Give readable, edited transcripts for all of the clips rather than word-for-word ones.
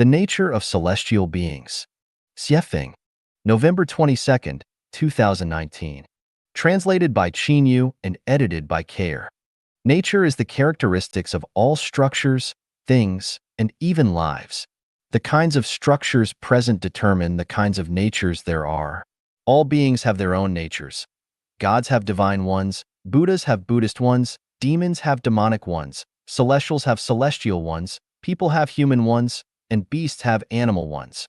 The Nature of Celestial Beings. Xiefeng, November 22nd, 2019. Translated by Qin Yu and edited by Care. Nature is the characteristics of all structures, things, and even lives. The kinds of structures present determine the kinds of natures there are. All beings have their own natures. Gods have divine ones, Buddhas have Buddhist ones, demons have demonic ones, celestials have celestial ones, people have human ones, and beasts have animal ones.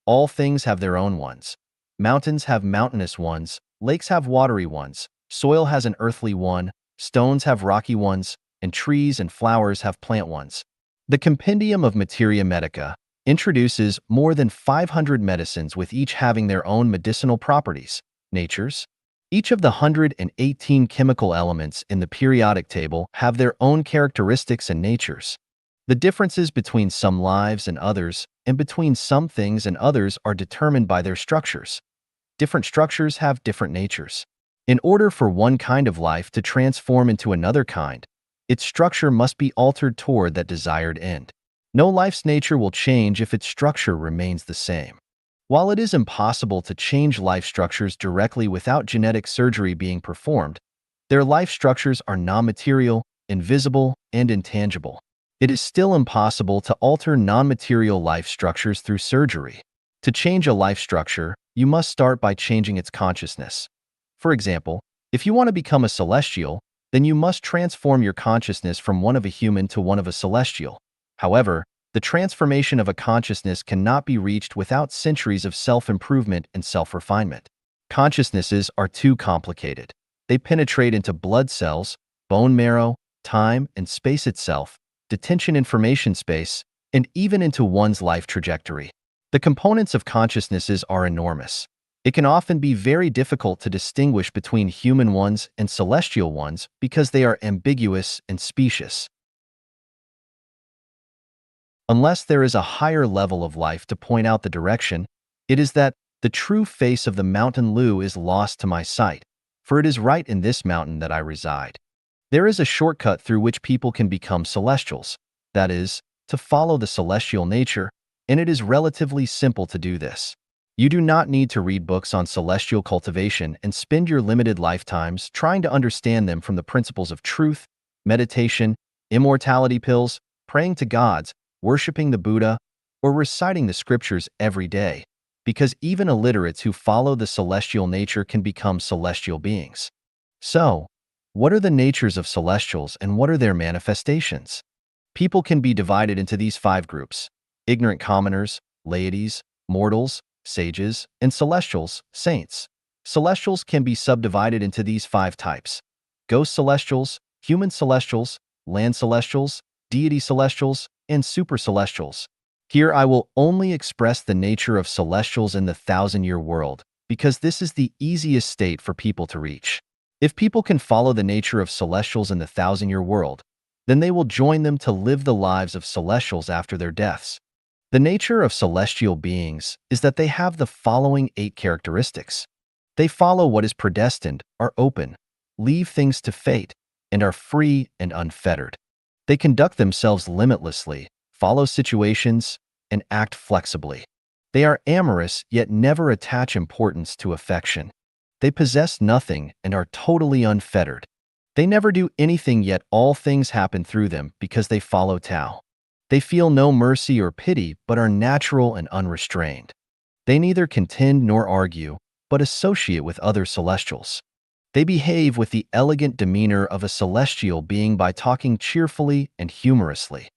All things have their own ones. Mountains have mountainous ones, lakes have watery ones, soil has an earthly one, stones have rocky ones, and trees and flowers have plant ones. The Compendium of Materia Medica introduces more than 500 medicines with each having their own medicinal properties, natures. Each of the 118 chemical elements in the periodic table have their own characteristics and natures. The differences between some lives and others, and between some things and others, are determined by their structures. Different structures have different natures. In order for one kind of life to transform into another kind, its structure must be altered toward that desired end. No life's nature will change if its structure remains the same. While it is impossible to change life structures directly without genetic surgery being performed, their life structures are non-material, invisible, and intangible. It is still impossible to alter non-material life structures through surgery. To change a life structure, you must start by changing its consciousness. For example, if you want to become a celestial, then you must transform your consciousness from one of a human to one of a celestial. However, the transformation of a consciousness cannot be reached without centuries of self-improvement and self-refinement. Consciousnesses are too complicated. They penetrate into blood cells, bone marrow, time and space itself, detention information space, and even into one's life trajectory. The components of consciousnesses are enormous. It can often be very difficult to distinguish between human ones and celestial ones because they are ambiguous and specious. Unless there is a higher level of life to point out the direction, it is that the true face of the mountain Lu is lost to my sight, for it is right in this mountain that I reside. There is a shortcut through which people can become celestials, that is, to follow the celestial nature, and it is relatively simple to do this. You do not need to read books on celestial cultivation and spend your limited lifetimes trying to understand them from the principles of truth, meditation, immortality pills, praying to gods, worshiping the Buddha, or reciting the scriptures every day, because even illiterates who follow the celestial nature can become celestial beings. So, what are the natures of celestials and what are their manifestations? People can be divided into these 5 groups: ignorant commoners, laities, mortals, sages, and celestials, saints. Celestials can be subdivided into these 5 types: ghost celestials, human celestials, land celestials, deity celestials, and super celestials. Here I will only express the nature of celestials in the 1,000-year world, because this is the easiest state for people to reach. If people can follow the nature of celestials in the 1,000-year world, then they will join them to live the lives of celestials after their deaths. The nature of celestial beings is that they have the following 8 characteristics. They follow what is predestined, are open, leave things to fate, and are free and unfettered. They conduct themselves limitlessly, follow situations, and act flexibly. They are amorous yet never attach importance to affection. They possess nothing and are totally unfettered. They never do anything yet all things happen through them because they follow Tao. They feel no mercy or pity but are natural and unrestrained. They neither contend nor argue, but associate with other celestials. They behave with the elegant demeanor of a celestial being by talking cheerfully and humorously.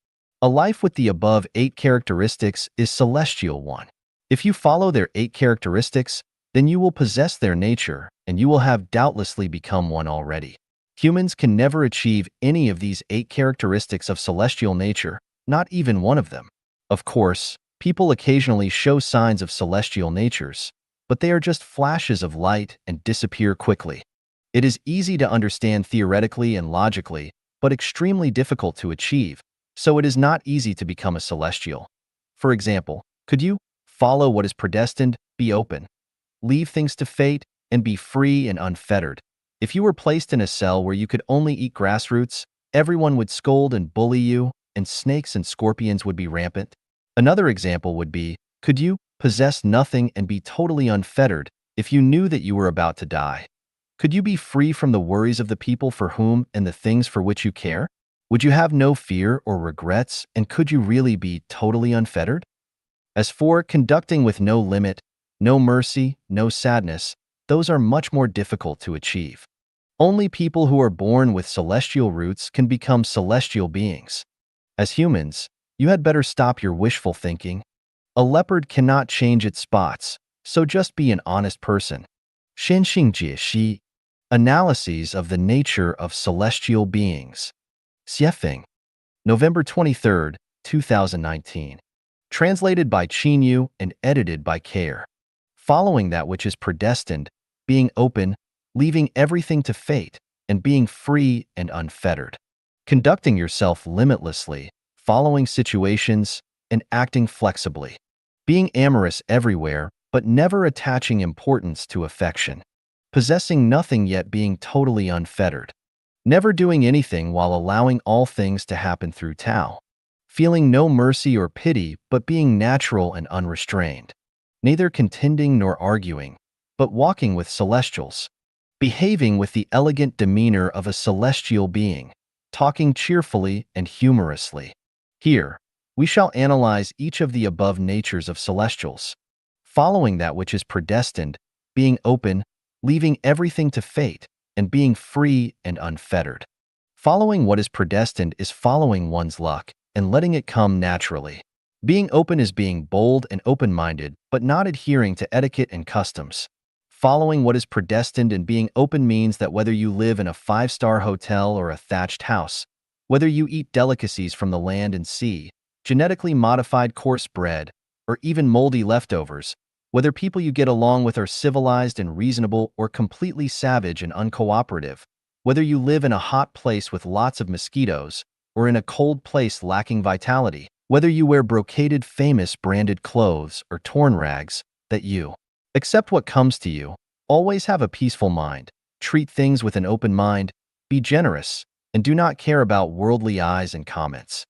A life with the above 8 characteristics is celestial one. If you follow their 8 characteristics, then you will possess their nature, and you will have doubtlessly become one already. Humans can never achieve any of these 8 characteristics of celestial nature, not even one of them. Of course, people occasionally show signs of celestial natures, but they are just flashes of light and disappear quickly. It is easy to understand theoretically and logically, but extremely difficult to achieve, so it is not easy to become a celestial. For example, could you follow what is predestined, be open, leave things to fate, and be free and unfettered? If you were placed in a cell where you could only eat grass roots, everyone would scold and bully you, and snakes and scorpions would be rampant. Another example would be, could you possess nothing and be totally unfettered if you knew that you were about to die? Could you be free from the worries of the people for whom and the things for which you care? Would you have no fear or regrets, and could you really be totally unfettered? As for conducting with no limit, no mercy, no sadness, those are much more difficult to achieve. Only people who are born with celestial roots can become celestial beings. As humans, you had better stop your wishful thinking. A leopard cannot change its spots, so just be an honest person. 先性解析 Analyses of the nature of celestial beings. Xiefeng, November 23, 2019. Translated by Qin Yu and edited by Care. Following that which is predestined, being open, leaving everything to fate, and being free and unfettered. Conducting yourself limitlessly, following situations, and acting flexibly. Being amorous everywhere, but never attaching importance to affection. Possessing nothing yet being totally unfettered. Never doing anything while allowing all things to happen through Tao. Feeling no mercy or pity, but being natural and unrestrained. Neither contending nor arguing, but walking with celestials. Behaving with the elegant demeanor of a celestial being, talking cheerfully and humorously. Here, we shall analyze each of the above natures of celestials. Following that which is predestined, being open, leaving everything to fate, and being free and unfettered. Following what is predestined is following one's luck and letting it come naturally. Being open is being bold and open-minded, but not adhering to etiquette and customs. Following what is predestined and being open means that whether you live in a 5-star hotel or a thatched house, whether you eat delicacies from the land and sea, genetically modified coarse bread, or even moldy leftovers, whether people you get along with are civilized and reasonable or completely savage and uncooperative, whether you live in a hot place with lots of mosquitoes or in a cold place lacking vitality, whether you wear brocaded famous branded clothes or torn rags, that you accept what comes to you, always have a peaceful mind, treat things with an open mind, be generous, and do not care about worldly eyes and comments.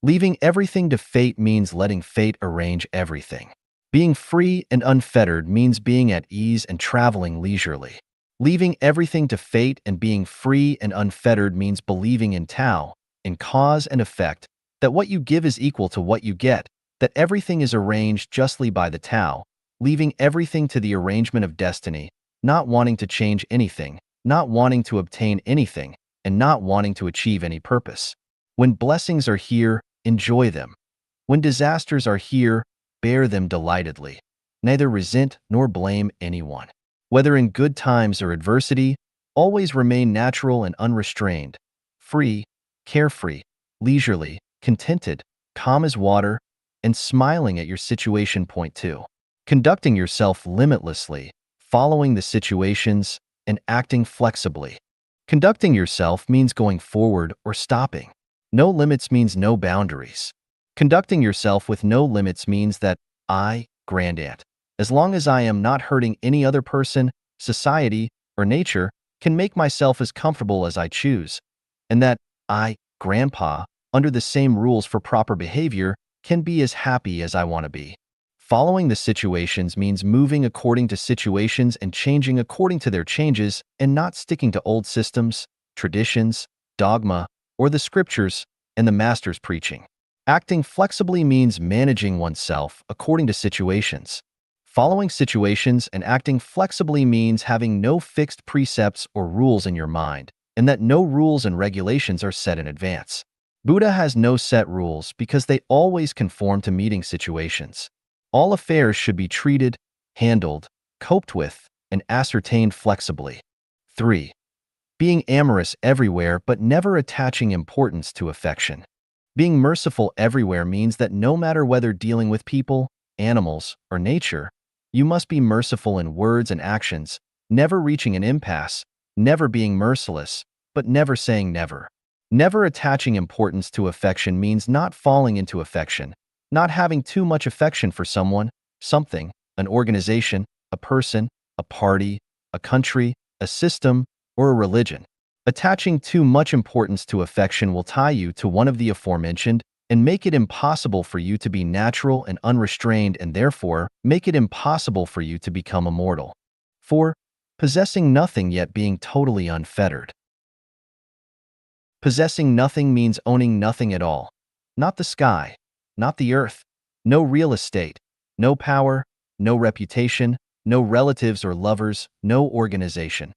Leaving everything to fate means letting fate arrange everything. Being free and unfettered means being at ease and traveling leisurely. Leaving everything to fate and being free and unfettered means believing in Tao, in cause and effect, that what you give is equal to what you get, that everything is arranged justly by the Tao, leaving everything to the arrangement of destiny, not wanting to change anything, not wanting to obtain anything, and not wanting to achieve any purpose. When blessings are here, enjoy them. When disasters are here, bear them delightedly. Neither resent nor blame anyone. Whether in good times or adversity, always remain natural and unrestrained, free, carefree, leisurely, contented, calm as water, and smiling at your situation. Point 2. Conducting yourself limitlessly, following the situations, and acting flexibly. Conducting yourself means going forward or stopping. No limits means no boundaries. Conducting yourself with no limits means that I, Grandaunt, as long as I am not hurting any other person, society, or nature, can make myself as comfortable as I choose, and that I, Grandpa, under the same rules for proper behavior, can be as happy as I want to be. Following the situations means moving according to situations and changing according to their changes and not sticking to old systems, traditions, dogma, or the scriptures and the master's preaching. Acting flexibly means managing oneself according to situations. Following situations and acting flexibly means having no fixed precepts or rules in your mind, and that no rules and regulations are set in advance. Buddha has no set rules because they always conform to meeting situations. All affairs should be treated, handled, coped with, and ascertained flexibly. 3. Being amorous everywhere but never attaching importance to affection. Being merciful everywhere means that no matter whether dealing with people, animals, or nature, you must be merciful in words and actions, never reaching an impasse, never being merciless, but never saying never. Never attaching importance to affection means not falling into affection, not having too much affection for someone, something, an organization, a person, a party, a country, a system, or a religion. Attaching too much importance to affection will tie you to one of the aforementioned and make it impossible for you to be natural and unrestrained, and therefore make it impossible for you to become immortal. 4. Possessing nothing yet being totally unfettered. Possessing nothing means owning nothing at all. Not the sky, not the earth, no real estate, no power, no reputation, no relatives or lovers, no organization.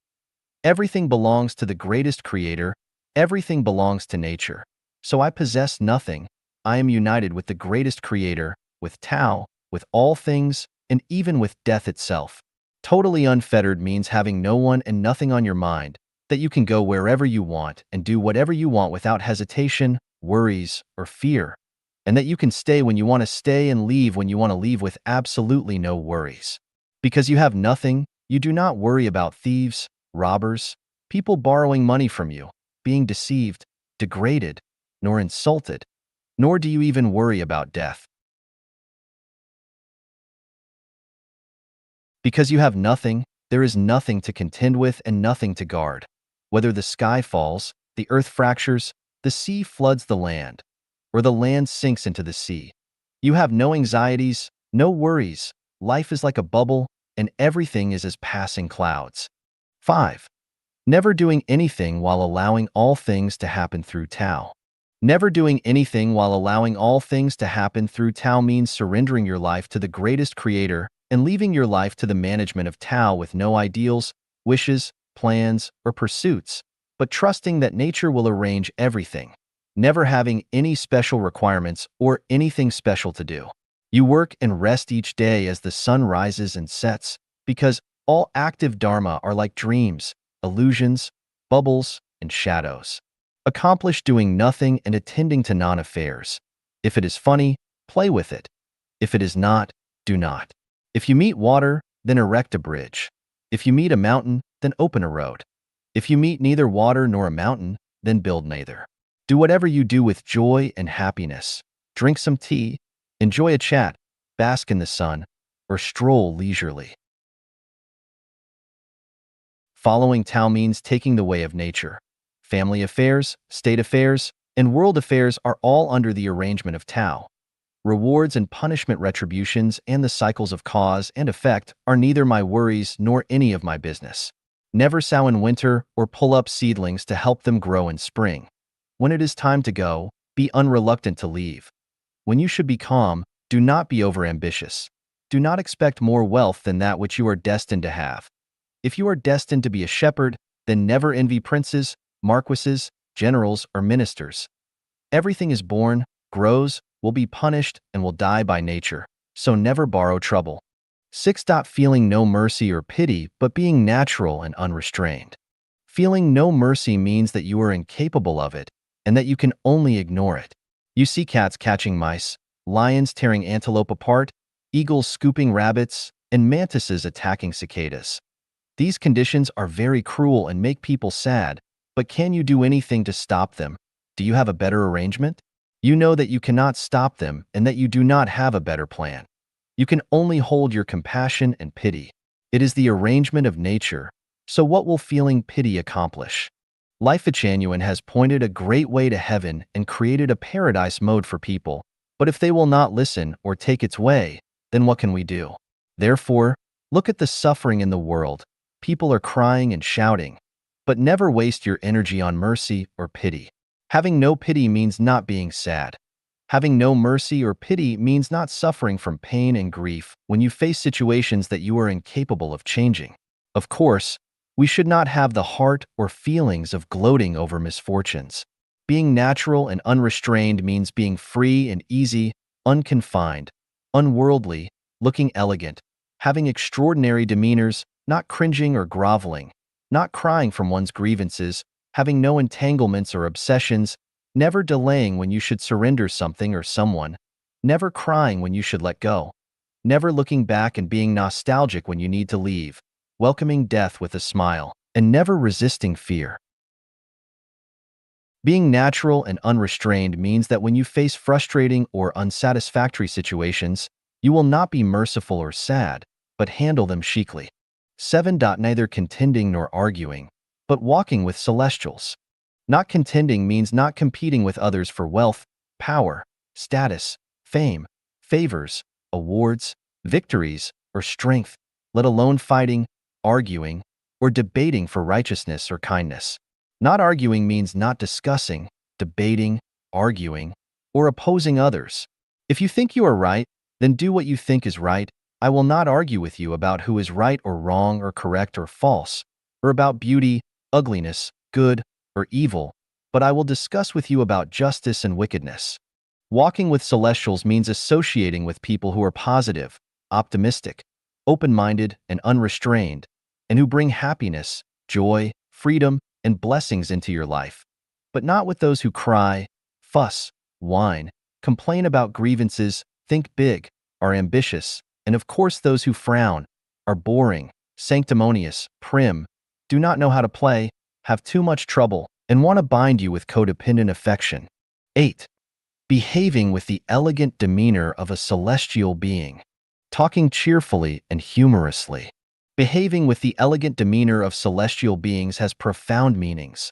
Everything belongs to the greatest creator, everything belongs to nature. So I possess nothing. I am united with the greatest creator, with Tao, with all things, and even with death itself. Totally unfettered means having no one and nothing on your mind, that you can go wherever you want and do whatever you want without hesitation, worries, or fear, and that you can stay when you want to stay and leave when you want to leave with absolutely no worries. Because you have nothing, you do not worry about thieves, robbers, people borrowing money from you, being deceived, degraded, nor insulted, nor do you even worry about death. Because you have nothing, there is nothing to contend with and nothing to guard. Whether the sky falls, the earth fractures, the sea floods the land, or the land sinks into the sea. You have no anxieties, no worries. Life is like a bubble, and everything is as passing clouds. 5. Never doing anything while allowing all things to happen through Tao. Never doing anything while allowing all things to happen through Tao means surrendering your life to the greatest creator and leaving your life to the management of Tao with no ideals, wishes, plans, or pursuits, but trusting that nature will arrange everything, never having any special requirements or anything special to do. You work and rest each day as the sun rises and sets, because all active dharma are like dreams, illusions, bubbles, and shadows. Accomplish doing nothing and attending to non-affairs. If it is funny, play with it. If it is not, do not. If you meet water, then erect a bridge. If you meet a mountain, then open a road. If you meet neither water nor a mountain, then build neither. Do whatever you do with joy and happiness. Drink some tea, enjoy a chat, bask in the sun, or stroll leisurely. Following Tao means taking the way of nature. Family affairs, state affairs, and world affairs are all under the arrangement of Tao. Rewards and punishment, retributions, and the cycles of cause and effect are neither my worries nor any of my business. Never sow in winter or pull up seedlings to help them grow in spring. When it is time to go, be unreluctant to leave. When you should be calm, do not be overambitious. Do not expect more wealth than that which you are destined to have. If you are destined to be a shepherd, then never envy princes, marquises, generals, or ministers. Everything is born, grows, will be punished, and will die by nature, so never borrow trouble. 6. Feeling no mercy or pity, but being natural and unrestrained. Feeling no mercy means that you are incapable of it, and that you can only ignore it. You see cats catching mice, lions tearing antelope apart, eagles scooping rabbits, and mantises attacking cicadas. These conditions are very cruel and make people sad, but can you do anything to stop them? Do you have a better arrangement? You know that you cannot stop them and that you do not have a better plan. You can only hold your compassion and pity. It is the arrangement of nature, so what will feeling pity accomplish? Life Genuine has pointed a great way to heaven and created a paradise mode for people, but if they will not listen or take its way, then what can we do? Therefore, look at the suffering in the world. People are crying and shouting, but never waste your energy on mercy or pity. Having no pity means not being sad. Having no mercy or pity means not suffering from pain and grief when you face situations that you are incapable of changing. Of course, we should not have the heart or feelings of gloating over misfortunes. Being natural and unrestrained means being free and easy, unconfined, unworldly, looking elegant, having extraordinary demeanors, not cringing or groveling, not crying from one's grievances, having no entanglements or obsessions, never delaying when you should surrender something or someone, never crying when you should let go, never looking back and being nostalgic when you need to leave, welcoming death with a smile, and never resisting fear. Being natural and unrestrained means that when you face frustrating or unsatisfactory situations, you will not be merciful or sad, but handle them chicly. 7. Neither contending nor arguing, but walking with celestials. Not contending means not competing with others for wealth, power, status, fame, favors, awards, victories, or strength, let alone fighting, arguing, or debating for righteousness or kindness. Not arguing means not discussing, debating, arguing, or opposing others. If you think you are right, then do what you think is right. I will not argue with you about who is right or wrong or correct or false, or about beauty, ugliness, good, or evil, but I will discuss with you about justice and wickedness. Walking with celestials means associating with people who are positive, optimistic, open-minded, and unrestrained, and who bring happiness, joy, freedom, and blessings into your life, but not with those who cry, fuss, whine, complain about grievances, think big, are ambitious, and of course those who frown, are boring, sanctimonious, prim, do not know how to play, have too much trouble, and want to bind you with codependent affection. 8. Behaving with the elegant demeanor of a celestial being. Talking cheerfully and humorously. Behaving with the elegant demeanor of celestial beings has profound meanings.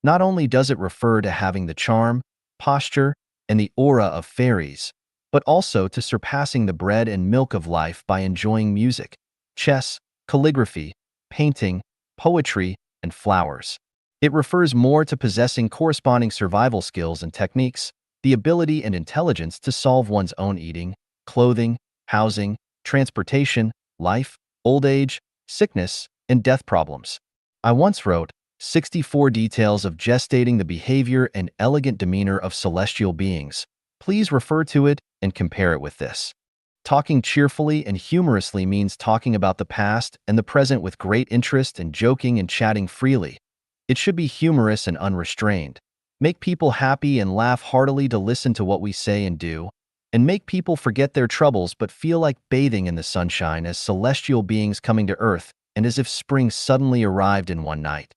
Not only does it refer to having the charm, posture, and the aura of fairies, but also to surpassing the bread and milk of life by enjoying music, chess, calligraphy, painting, poetry, and flowers. It refers more to possessing corresponding survival skills and techniques, the ability and intelligence to solve one's own eating, clothing, housing, transportation, life, old age, sickness, and death problems. I once wrote 64 details of gestating the behavior and elegant demeanor of celestial beings. Please refer to it and compare it with this. Talking cheerfully and humorously means talking about the past and the present with great interest and joking and chatting freely. It should be humorous and unrestrained. Make people happy and laugh heartily to listen to what we say and do, and make people forget their troubles but feel like bathing in the sunshine as celestial beings coming to Earth and as if spring suddenly arrived in one night.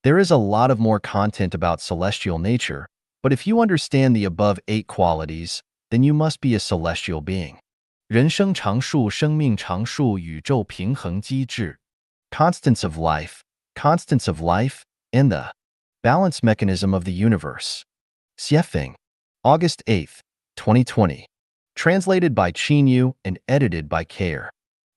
There is a lot of more content about celestial nature, but if you understand the above 8 qualities, then you must be a celestial being. 人生常数生命常数宇宙平衡机制 Constants of life, and the balance mechanism of the universe. Xiefeng, August 8th, 2020. Translated by Qinyu and edited by Care.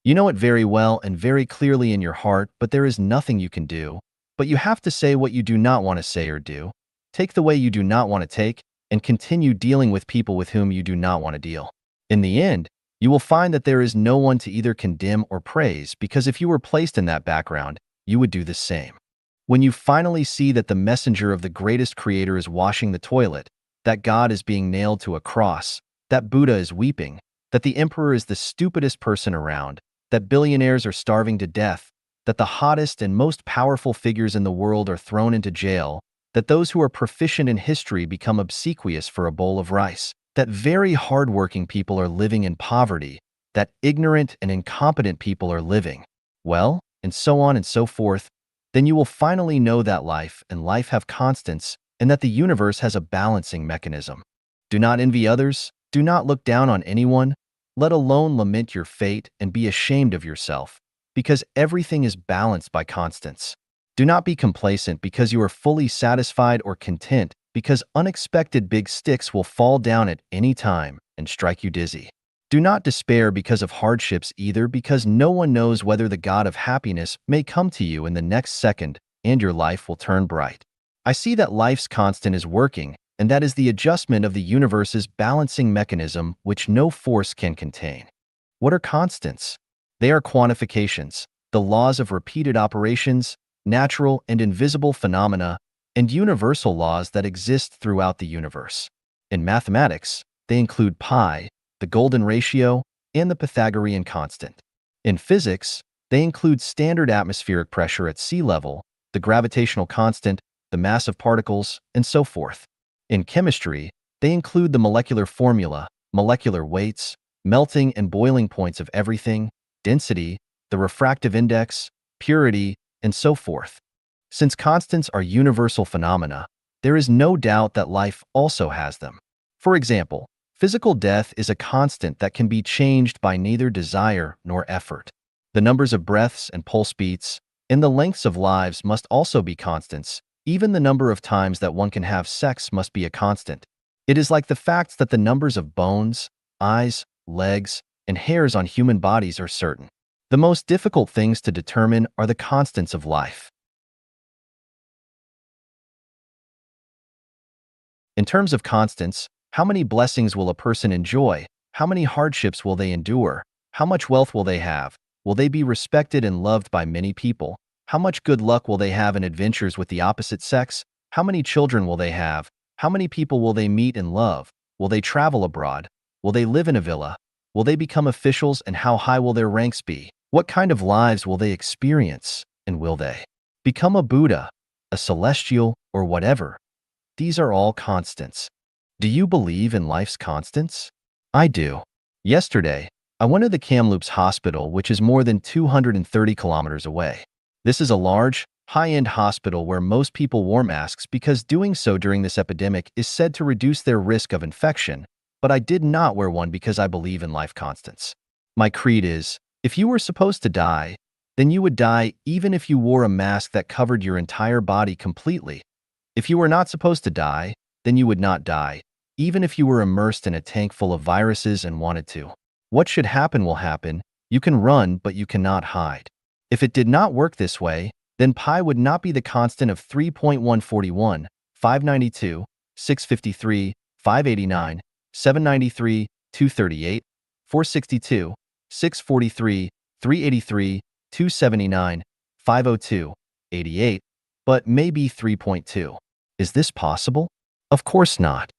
You know it very well and very clearly in your heart, but there is nothing you can do. But you have to say what you do not want to say or do, take the way you do not want to take, and continue dealing with people with whom you do not want to deal. In the end, you will find that there is no one to either condemn or praise, because if you were placed in that background, you would do the same. When you finally see that the messenger of the greatest creator is washing the toilet, that God is being nailed to a cross, that Buddha is weeping, that the emperor is the stupidest person around, that billionaires are starving to death, that the hottest and most powerful figures in the world are thrown into jail, that those who are proficient in history become obsequious for a bowl of rice, that very hardworking people are living in poverty, that ignorant and incompetent people are living, well, and so on and so forth, then you will finally know that life and life have constants and that the universe has a balancing mechanism. Do not envy others, do not look down on anyone, let alone lament your fate and be ashamed of yourself, because everything is balanced by constants. Do not be complacent because you are fully satisfied or content, because unexpected big sticks will fall down at any time and strike you dizzy. Do not despair because of hardships either, because no one knows whether the God of happiness may come to you in the next second and your life will turn bright. I see that life's constant is working, and that is the adjustment of the universe's balancing mechanism which no force can contain. What are constants? They are quantifications, the laws of repeated operations, natural and invisible phenomena, and universal laws that exist throughout the universe. In mathematics, they include pi, the golden ratio, and the Pythagorean constant. In physics, they include standard atmospheric pressure at sea level, the gravitational constant, the mass of particles, and so forth. In chemistry, they include the molecular formula, molecular weights, melting and boiling points of everything, density, the refractive index, purity, and so forth. Since constants are universal phenomena, there is no doubt that life also has them. For example, physical death is a constant that can be changed by neither desire nor effort. The numbers of breaths and pulse beats, and the lengths of lives must also be constants. Even the number of times that one can have sex must be a constant. It is like the facts that the numbers of bones, eyes, legs, and hairs on human bodies are certain. The most difficult things to determine are the constants of life. In terms of constants, how many blessings will a person enjoy? How many hardships will they endure? How much wealth will they have? Will they be respected and loved by many people? How much good luck will they have in adventures with the opposite sex? How many children will they have? How many people will they meet and love? Will they travel abroad? Will they live in a villa? Will they become officials, and how high will their ranks be? What kind of lives will they experience? And will they become a Buddha, a celestial, or whatever? These are all constants. Do you believe in life's constants? I do. Yesterday, I went to the Kamloops Hospital, which is more than 230 kilometers away. This is a large, high-end hospital where most people wear masks because doing so during this epidemic is said to reduce their risk of infection, but I did not wear one because I believe in life constants. My creed is, if you were supposed to die, then you would die even if you wore a mask that covered your entire body completely. If you were not supposed to die, then you would not die, even if you were immersed in a tank full of viruses and wanted to. What should happen will happen. You can run, but you cannot hide. If it did not work this way, then pi would not be the constant of 3.141, 592, 653, 589, 793, 238, 462, 643, 383, 279, 502, 88, but maybe 3.2. Is this possible? Of course not.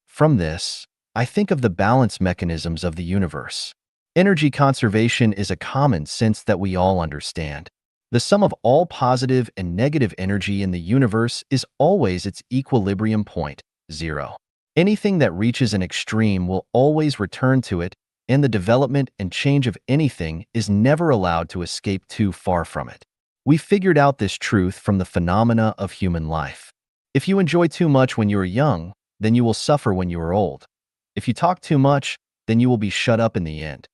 From this, I think of the balance mechanisms of the universe. Energy conservation is a common sense that we all understand. The sum of all positive and negative energy in the universe is always its equilibrium point, 0. Anything that reaches an extreme will always return to it, and the development and change of anything is never allowed to escape too far from it. We figured out this truth from the phenomena of human life. If you enjoy too much when you are young, then you will suffer when you are old. If you talk too much, then you will be shut up in the end.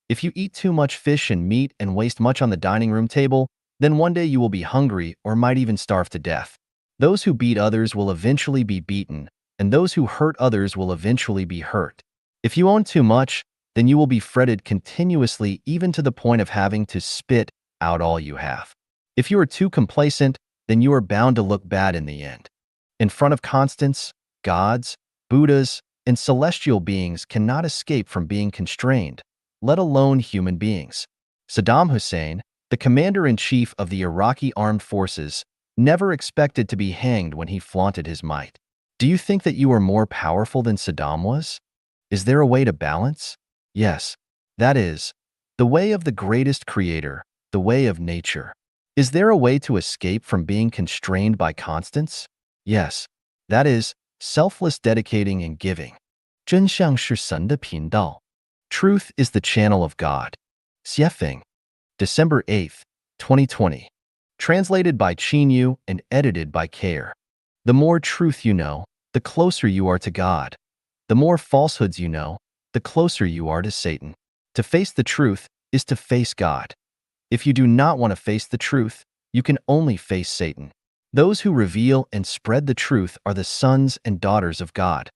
If you eat too much fish and meat and waste much on the dining room table, then one day you will be hungry or might even starve to death. Those who beat others will eventually be beaten, and those who hurt others will eventually be hurt. If you own too much, then you will be fretted continuously, even to the point of having to spit out all you have. If you are too complacent, then you are bound to look bad in the end. In front of constants, gods, Buddhas, and celestial beings cannot escape from being constrained, let alone human beings. Saddam Hussein, the commander-in-chief of the Iraqi armed forces, never expected to be hanged when he flaunted his might. Do you think that you are more powerful than Saddam was? Is there a way to balance? Yes, that is, the way of the greatest creator, the way of nature. Is there a way to escape from being constrained by constants? Yes, that is, selfless dedicating and giving. 真相是神的频道. Truth is the channel of God. Xiefeng, December 8th, 2020. Translated by Qin Yu and edited by Care. The more truth you know, the closer you are to God. The more falsehoods you know, the closer you are to Satan. To face the truth is to face God. If you do not want to face the truth, you can only face Satan. Those who reveal and spread the truth are the sons and daughters of God.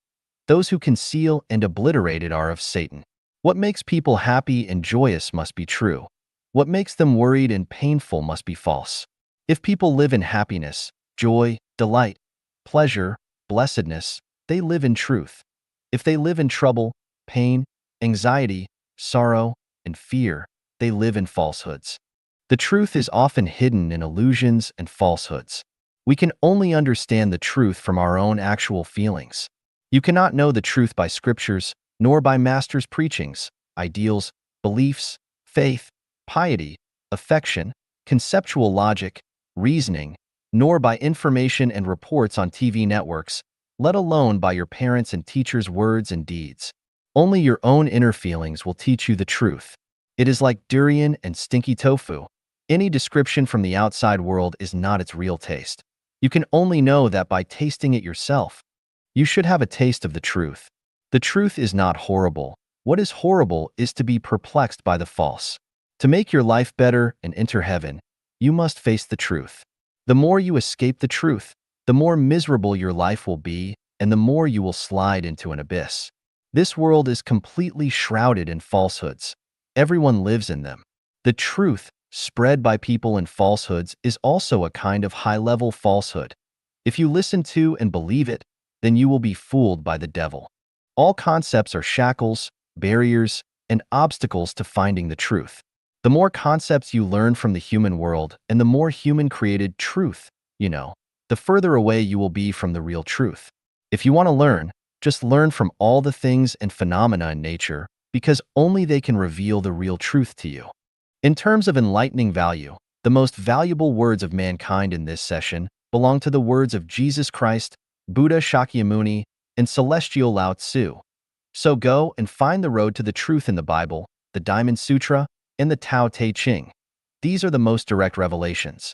Those who conceal and obliterate it are of Satan. What makes people happy and joyous must be true. What makes them worried and painful must be false. If people live in happiness, joy, delight, pleasure, blessedness, they live in truth. If they live in trouble, pain, anxiety, sorrow, and fear, they live in falsehoods. The truth is often hidden in illusions and falsehoods. We can only understand the truth from our own actual feelings. You cannot know the truth by scriptures, nor by masters' preachings, ideals, beliefs, faith, piety, affection, conceptual logic, reasoning, nor by information and reports on TV networks, let alone by your parents' and teachers' words and deeds. Only your own inner feelings will teach you the truth. It is like durian and stinky tofu. Any description from the outside world is not its real taste. You can only know that by tasting it yourself. You should have a taste of the truth. The truth is not horrible. What is horrible is to be perplexed by the false. To make your life better and enter heaven, you must face the truth. The more you escape the truth, the more miserable your life will be, and the more you will slide into an abyss. This world is completely shrouded in falsehoods. Everyone lives in them. The truth, spread by people in falsehoods, is also a kind of high-level falsehood. If you listen to and believe it, then you will be fooled by the devil. All concepts are shackles, barriers, and obstacles to finding the truth. The more concepts you learn from the human world and the more human-created truth, the further away you will be from the real truth. If you want to learn, just learn from all the things and phenomena in nature, because only they can reveal the real truth to you. In terms of enlightening value, the most valuable words of mankind in this session belong to the words of Jesus Christ, Buddha Shakyamuni, and celestial Lao Tzu. So go and find the road to the truth in the Bible, the Diamond Sutra, and the Tao Te Ching. These are the most direct revelations.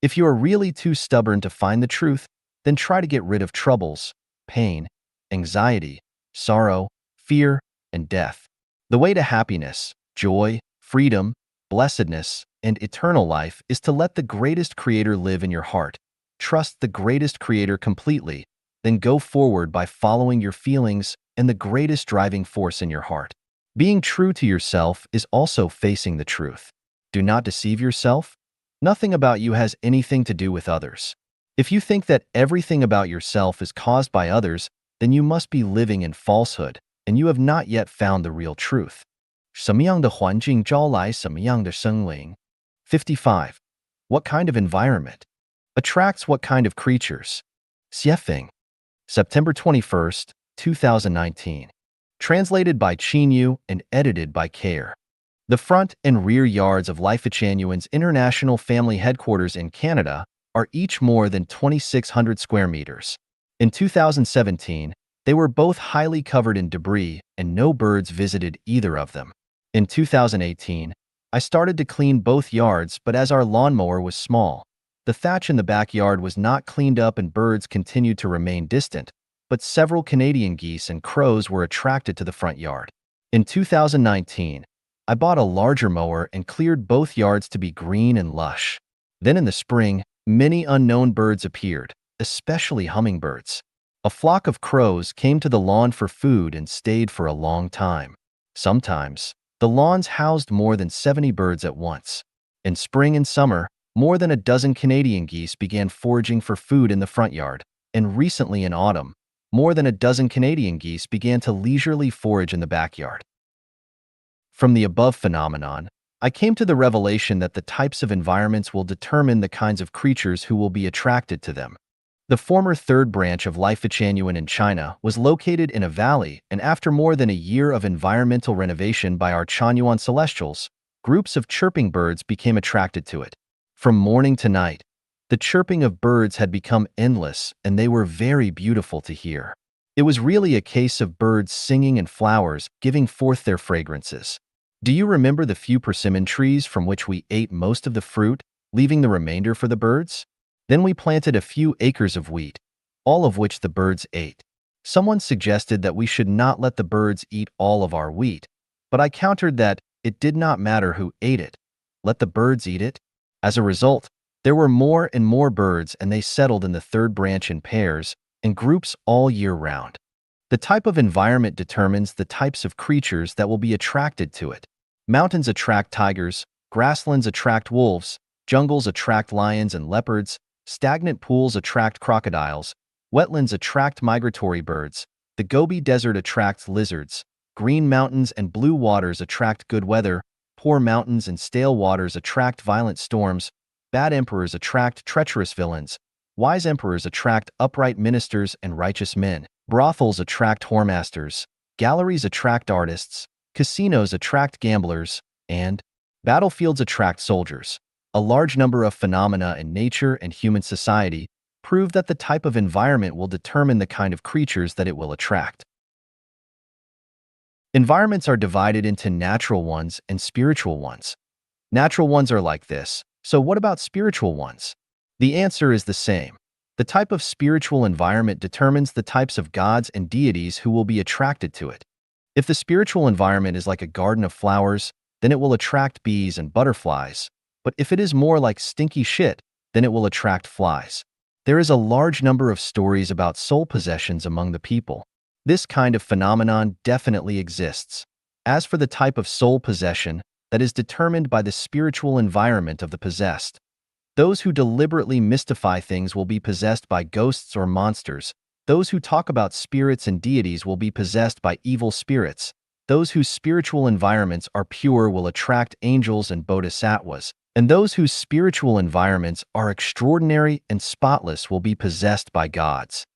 If you are really too stubborn to find the truth, then try to get rid of troubles, pain, anxiety, sorrow, fear, and death. The way to happiness, joy, freedom, blessedness, and eternal life is to let the greatest Creator live in your heart. Trust the greatest Creator completely, then go forward by following your feelings and the greatest driving force in your heart. Being true to yourself is also facing the truth. Do not deceive yourself. Nothing about you has anything to do with others. If you think that everything about yourself is caused by others, then you must be living in falsehood, and you have not yet found the real truth. 什么样的环境招来什么样的生灵? 55. What kind of environment attracts what kind of creatures? Xiefeng. September 21st, 2019. Translated by Qin Yu and edited by Care. The front and rear yards of Life-Genuine's International Family Headquarters in Canada are each more than 2,600 square meters. In 2017, they were both highly covered in debris and no birds visited either of them. In 2018, I started to clean both yards, but as our lawnmower was small, the thatch in the backyard was not cleaned up and birds continued to remain distant, but several Canadian geese and crows were attracted to the front yard. In 2019, I bought a larger mower and cleared both yards to be green and lush. Then in the spring, many unknown birds appeared, especially hummingbirds. A flock of crows came to the lawn for food and stayed for a long time. Sometimes, the lawns housed more than 70 birds at once. In spring and summer, more than a dozen Canadian geese began foraging for food in the front yard, and recently in autumn, more than a dozen Canadian geese began to leisurely forage in the backyard. From the above phenomenon, I came to the revelation that the types of environments will determine the kinds of creatures who will be attracted to them. The former third branch of Life-Genuine in China was located in a valley, and after more than a year of environmental renovation by our Chanyuan Celestials, groups of chirping birds became attracted to it. From morning to night, the chirping of birds had become endless, and they were very beautiful to hear. It was really a case of birds singing and flowers giving forth their fragrances. Do you remember the few persimmon trees from which we ate most of the fruit, leaving the remainder for the birds? Then we planted a few acres of wheat, all of which the birds ate. Someone suggested that we should not let the birds eat all of our wheat, but I countered that it did not matter who ate it. Let the birds eat it. As a result, there were more and more birds, and they settled in the third branch in pairs and groups all year round. The type of environment determines the types of creatures that will be attracted to it. Mountains attract tigers, grasslands attract wolves, jungles attract lions and leopards, stagnant pools attract crocodiles, wetlands attract migratory birds, the Gobi Desert attracts lizards, green mountains and blue waters attract good weather, poor mountains and stale waters attract violent storms, bad emperors attract treacherous villains, wise emperors attract upright ministers and righteous men. Brothels attract whoremasters, galleries attract artists, casinos attract gamblers, and battlefields attract soldiers. A large number of phenomena in nature and human society prove that the type of environment will determine the kind of creatures that it will attract. Environments are divided into natural ones and spiritual ones. Natural ones are like this, so what about spiritual ones? The answer is the same. The type of spiritual environment determines the types of gods and deities who will be attracted to it. If the spiritual environment is like a garden of flowers, then it will attract bees and butterflies. But if it is more like stinky shit, then it will attract flies. There is a large number of stories about soul possessions among the people. This kind of phenomenon definitely exists. As for the type of soul possession, that is determined by the spiritual environment of the possessed. Those who deliberately mystify things will be possessed by ghosts or monsters. Those who talk about spirits and deities will be possessed by evil spirits. Those whose spiritual environments are pure will attract angels and bodhisattvas. And those whose spiritual environments are extraordinary and spotless will be possessed by gods.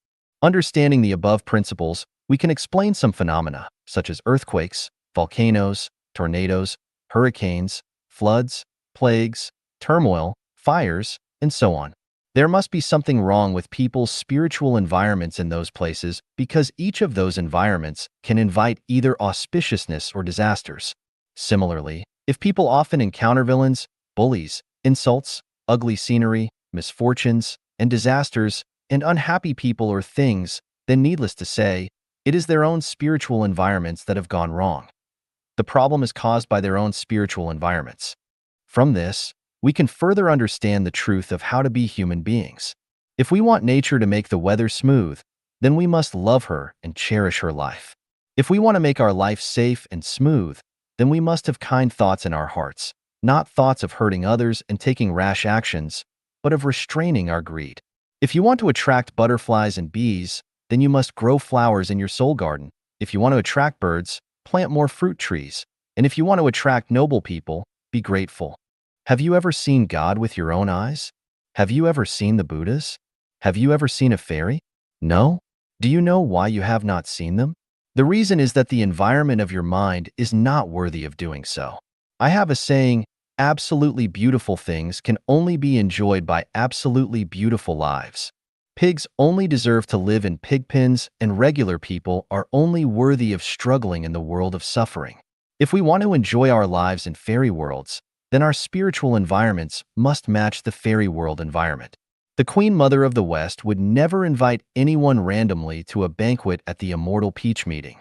Understanding the above principles, we can explain some phenomena, such as earthquakes, volcanoes, tornadoes, hurricanes, floods, plagues, turmoil, fires, and so on. There must be something wrong with people's spiritual environments in those places because each of those environments can invite either auspiciousness or disasters. Similarly, if people often encounter villains, bullies, insults, ugly scenery, misfortunes, and disasters, and unhappy people or things, then needless to say, it is their own spiritual environments that have gone wrong. The problem is caused by their own spiritual environments. From this, we can further understand the truth of how to be human beings. If we want nature to make the weather smooth, then we must love her and cherish her life. If we want to make our life safe and smooth, then we must have kind thoughts in our hearts, not thoughts of hurting others and taking rash actions, but of restraining our greed. If you want to attract butterflies and bees, then you must grow flowers in your soul garden. If you want to attract birds, plant more fruit trees. And if you want to attract noble people, be grateful. Have you ever seen God with your own eyes? Have you ever seen the Buddhas? Have you ever seen a fairy? No? Do you know why you have not seen them? The reason is that the environment of your mind is not worthy of doing so. I have a saying, absolutely beautiful things can only be enjoyed by absolutely beautiful lives. Pigs only deserve to live in pig pens, and regular people are only worthy of struggling in the world of suffering. If we want to enjoy our lives in fairy worlds, then our spiritual environments must match the fairy world environment. The Queen Mother of the West would never invite anyone randomly to a banquet at the Immortal Peach meeting.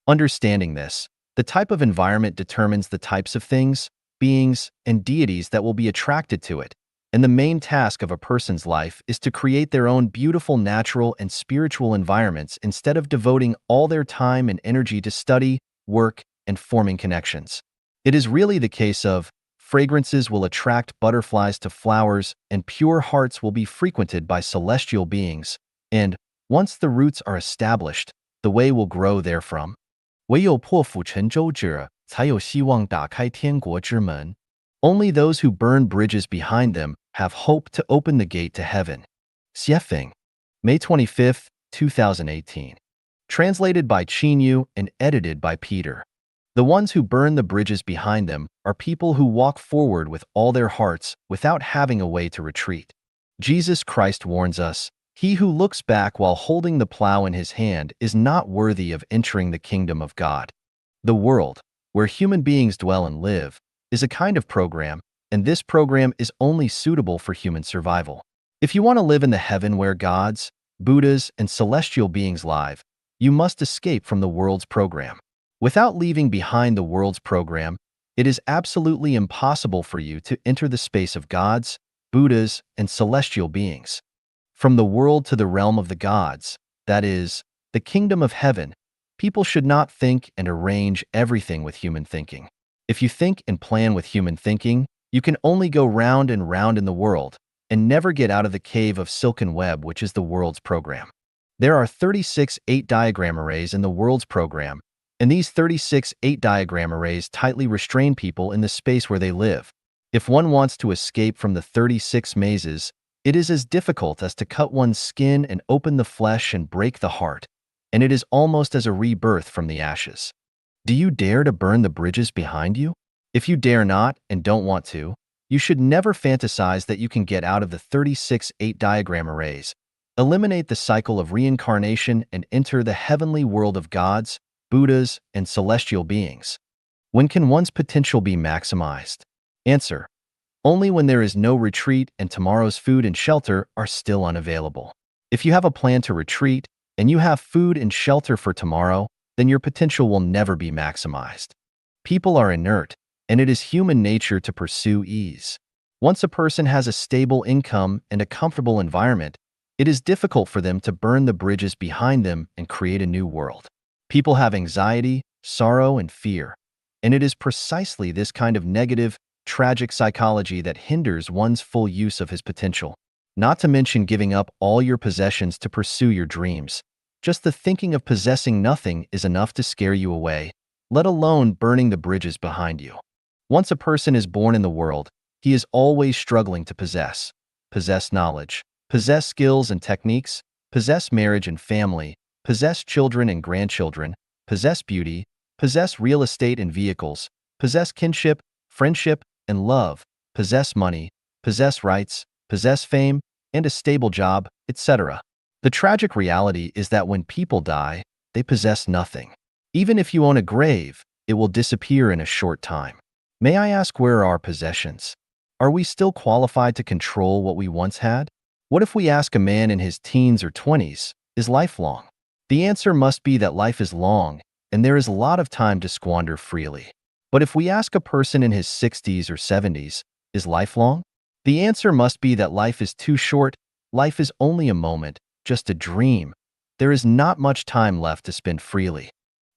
Understanding this, the type of environment determines the types of things, beings, and deities that will be attracted to it, and the main task of a person's life is to create their own beautiful natural and spiritual environments instead of devoting all their time and energy to study, work, and forming connections. It is really the case of fragrances will attract butterflies to flowers, and pure hearts will be frequented by celestial beings, and, once the roots are established, the way will grow therefrom. 唯有破釜沉舟者，才有希望打开天国之门. Only those who burn bridges behind them have hope to open the gate to heaven. Xiefeng, May 25, 2018. Translated by Qin Yu and edited by Peter. The ones who burn the bridges behind them are people who walk forward with all their hearts without having a way to retreat. Jesus Christ warns us, "He who looks back while holding the plow in his hand is not worthy of entering the kingdom of God." The world, where human beings dwell and live, is a kind of program, and this program is only suitable for human survival. If you want to live in the heaven where gods, Buddhas, and celestial beings live, you must escape from the world's program. Without leaving behind the world's program, it is absolutely impossible for you to enter the space of gods, Buddhas, and celestial beings. From the world to the realm of the gods, that is, the kingdom of heaven, people should not think and arrange everything with human thinking. If you think and plan with human thinking, you can only go round and round in the world and never get out of the cave of silken web which is the world's program. There are 36 8-diagram arrays in the world's program, and these 36 8-diagram arrays tightly restrain people in the space where they live. If one wants to escape from the 36 mazes, it is as difficult as to cut one's skin and open the flesh and break the heart, and it is almost as a rebirth from the ashes. Do you dare to burn the bridges behind you? If you dare not and don't want to, you should never fantasize that you can get out of the 36 8-diagram arrays, eliminate the cycle of reincarnation, and enter the heavenly world of gods, Buddhas, and celestial beings. When can one's potential be maximized? Answer: only when there is no retreat and tomorrow's food and shelter are still unavailable. If you have a plan to retreat and you have food and shelter for tomorrow, then your potential will never be maximized. People are inert, and it is human nature to pursue ease. Once a person has a stable income and a comfortable environment, It is difficult for them to burn the bridges behind them and create a new world. People have anxiety, sorrow, and fear, and it is precisely this kind of negative, tragic psychology that hinders one's full use of his potential. Not to mention giving up all your possessions to pursue your dreams. Just the thinking of possessing nothing is enough to scare you away, let alone burning the bridges behind you. Once a person is born in the world, he is always struggling to possess knowledge, possess skills and techniques, possess marriage and family, possess children and grandchildren, possess beauty, possess real estate and vehicles, possess kinship, friendship, and love, possess money, possess rights, possess fame, and a stable job, etc. The tragic reality is that when people die, they possess nothing. Even if you own a grave, it will disappear in a short time. May I ask, where are our possessions? Are we still qualified to control what we once had? What if we ask a man in his teens or 20s, is life long? The answer must be that life is long, and there is a lot of time to squander freely. But if we ask a person in his 60s or 70s, is life long? The answer must be that life is too short, life is only a moment, just a dream. There is not much time left to spend freely.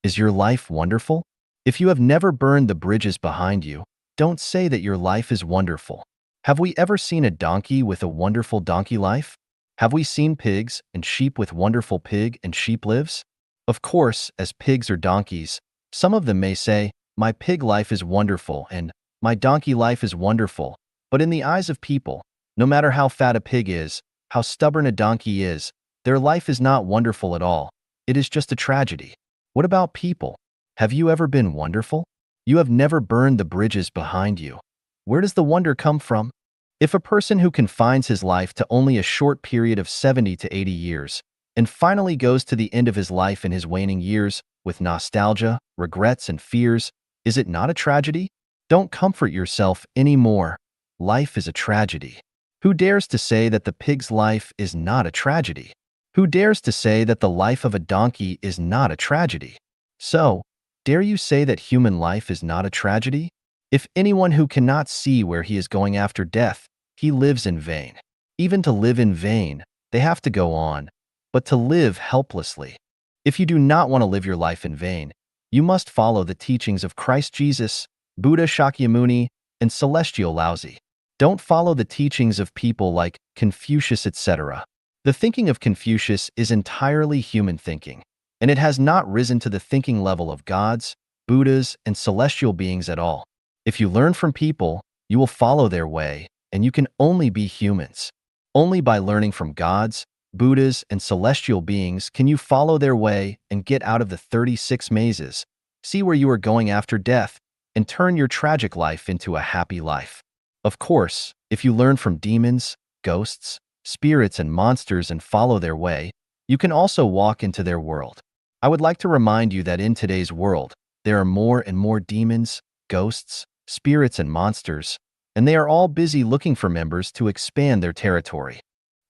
Is your life wonderful? If you have never burned the bridges behind you, don't say that your life is wonderful. Have we ever seen a donkey with a wonderful donkey life? Have we seen pigs and sheep with wonderful pig and sheep lives? Of course, as pigs or donkeys, some of them may say, my pig life is wonderful and my donkey life is wonderful. But in the eyes of people, no matter how fat a pig is, how stubborn a donkey is, their life is not wonderful at all. It is just a tragedy. What about people? Have you ever been wonderful? You have never burned the bridges behind you. Where does the wonder come from? If a person who confines his life to only a short period of 70 to 80 years, and finally goes to the end of his life in his waning years with nostalgia, regrets, and fears, is it not a tragedy? Don't comfort yourself anymore. Life is a tragedy. Who dares to say that the pig's life is not a tragedy? Who dares to say that the life of a donkey is not a tragedy? So, dare you say that human life is not a tragedy? If anyone who cannot see where he is going after death, he lives in vain. Even to live in vain, they have to go on, but to live helplessly. If you do not want to live your life in vain, you must follow the teachings of Christ Jesus, Buddha Shakyamuni, and Celestial Laozi. Don't follow the teachings of people like Confucius, etc. The thinking of Confucius is entirely human thinking, and it has not risen to the thinking level of gods, Buddhas, and celestial beings at all. If you learn from people, you will follow their way, and you can only be humans. Only by learning from gods, Buddhas, and celestial beings can you follow their way and get out of the 36 mazes, see where you are going after death, and turn your tragic life into a happy life. Of course, if you learn from demons, ghosts, spirits, and monsters and follow their way, you can also walk into their world. I would like to remind you that in today's world, there are more and more demons, ghosts, spirits, and monsters, and they are all busy looking for members to expand their territory.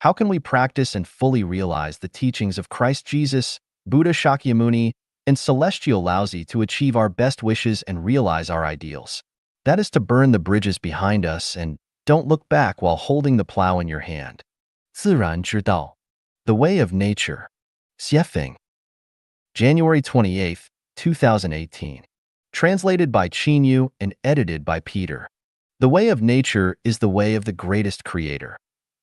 How can we practice and fully realize the teachings of Christ Jesus, Buddha Shakyamuni, and Celestial Laozi to achieve our best wishes and realize our ideals? That is to burn the bridges behind us and don't look back while holding the plow in your hand. 自然之道, The Way of Nature. Xiefeng. January 28, 2018. Translated by Qinyu and edited by Peter. The way of nature is the way of the greatest creator.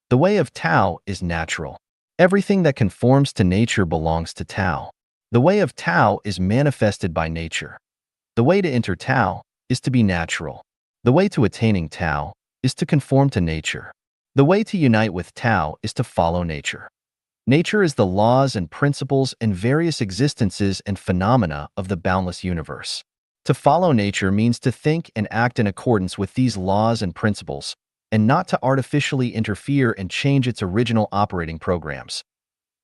The way of Tao is natural. Everything that conforms to nature belongs to Tao. The way of Tao is manifested by nature. The way to enter Tao is to be natural. The way to attaining Tao is to conform to nature. The way to unite with Tao is to follow nature. Nature is the laws and principles and various existences and phenomena of the boundless universe. To follow nature means to think and act in accordance with these laws and principles, and not to artificially interfere and change its original operating programs.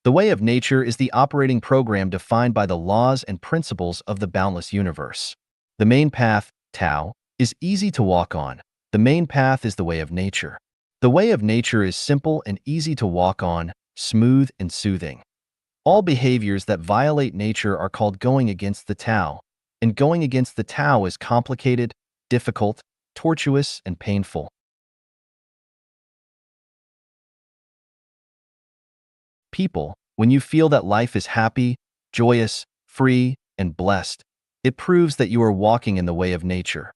The way of nature is the operating program defined by the laws and principles of the boundless universe. The main path, Tao, is easy to walk on. The main path is the way of nature. The way of nature is simple and easy to walk on, smooth and soothing. All behaviors that violate nature are called going against the Tao, and going against the Tao is complicated, difficult, tortuous, and painful. People, when you feel that life is happy, joyous, free, and blessed, it proves that you are walking in the way of nature.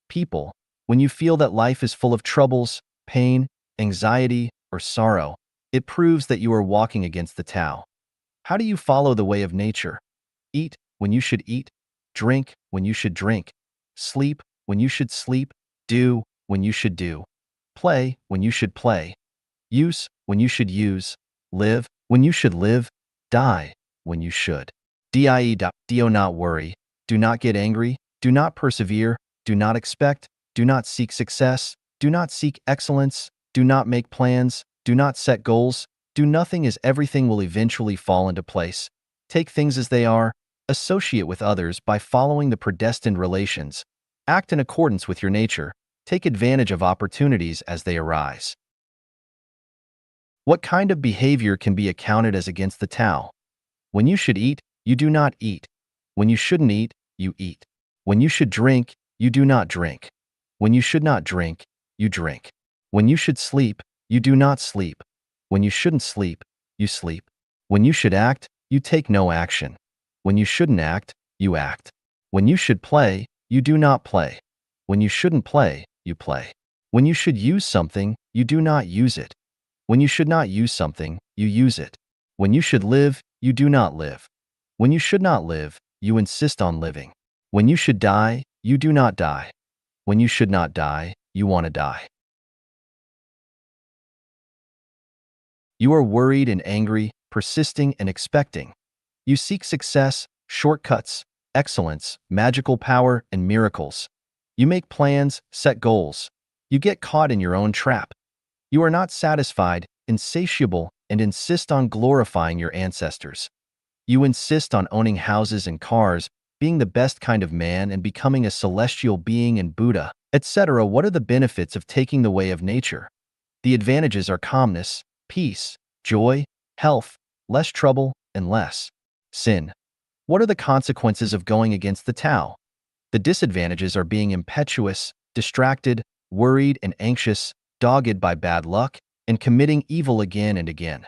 People, when you feel that life is full of troubles, pain, anxiety, or sorrow, it proves that you are walking against the Tao. How do you follow the way of nature? Eat when you should eat, drink when you should drink, sleep when you should sleep, do when you should do, play when you should play, use when you should use, live when you should live, die when you should. Do not worry, do not get angry, do not persevere, do not expect, do not seek success, do not seek excellence, do not make plans, do not set goals, do nothing as everything will eventually fall into place. Take things as they are, associate with others by following the predestined relations, act in accordance with your nature, take advantage of opportunities as they arise. What kind of behavior can be accounted as against the Tao? When you should eat, you do not eat. When you shouldn't eat, you eat. When you should drink, you do not drink. When you should not drink, you drink. When you should sleep, you do not sleep. When you shouldn't sleep, you sleep. When you should act, you take no action. When you shouldn't act, you act. When you should play, you do not play. When you shouldn't play, you play. When you should use something, you do not use it. When you should not use something, you use it. When you should live, you do not live. When you should not live, you insist on living. When you should die, you do not die. When you should not die, you want to die. You are worried and angry, persisting and expecting. You seek success, shortcuts, excellence, magical power, and miracles. You make plans, set goals. You get caught in your own trap. You are not satisfied, insatiable, and insist on glorifying your ancestors. You insist on owning houses and cars, being the best kind of man and becoming a celestial being and Buddha, etc. What are the benefits of taking the way of nature? The advantages are calmness, peace, joy, health, less trouble, and less sin. What are the consequences of going against the Tao? The disadvantages are being impetuous, distracted, worried and anxious, dogged by bad luck, and committing evil again and again.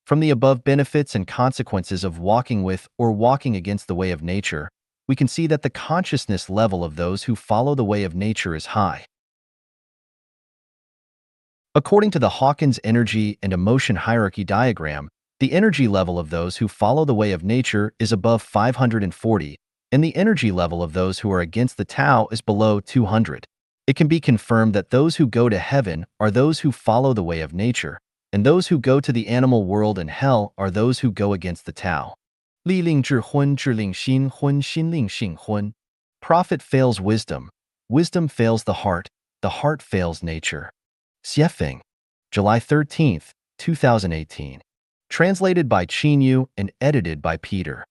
From the above benefits and consequences of walking with or walking against the way of nature, we can see that the consciousness level of those who follow the way of nature is high. According to the Hawkins energy and emotion hierarchy diagram, the energy level of those who follow the way of nature is above 540, and the energy level of those who are against the Tao is below 200. It can be confirmed that those who go to heaven are those who follow the way of nature, and those who go to the animal world and hell are those who go against the Tao. Li ling zhi hun, zhi ling xin hun, xin ling xing hun. Profit fails wisdom. Wisdom fails the heart fails nature. Xiefeng, July 13th, 2018. Translated by Qin Yu and edited by Peter.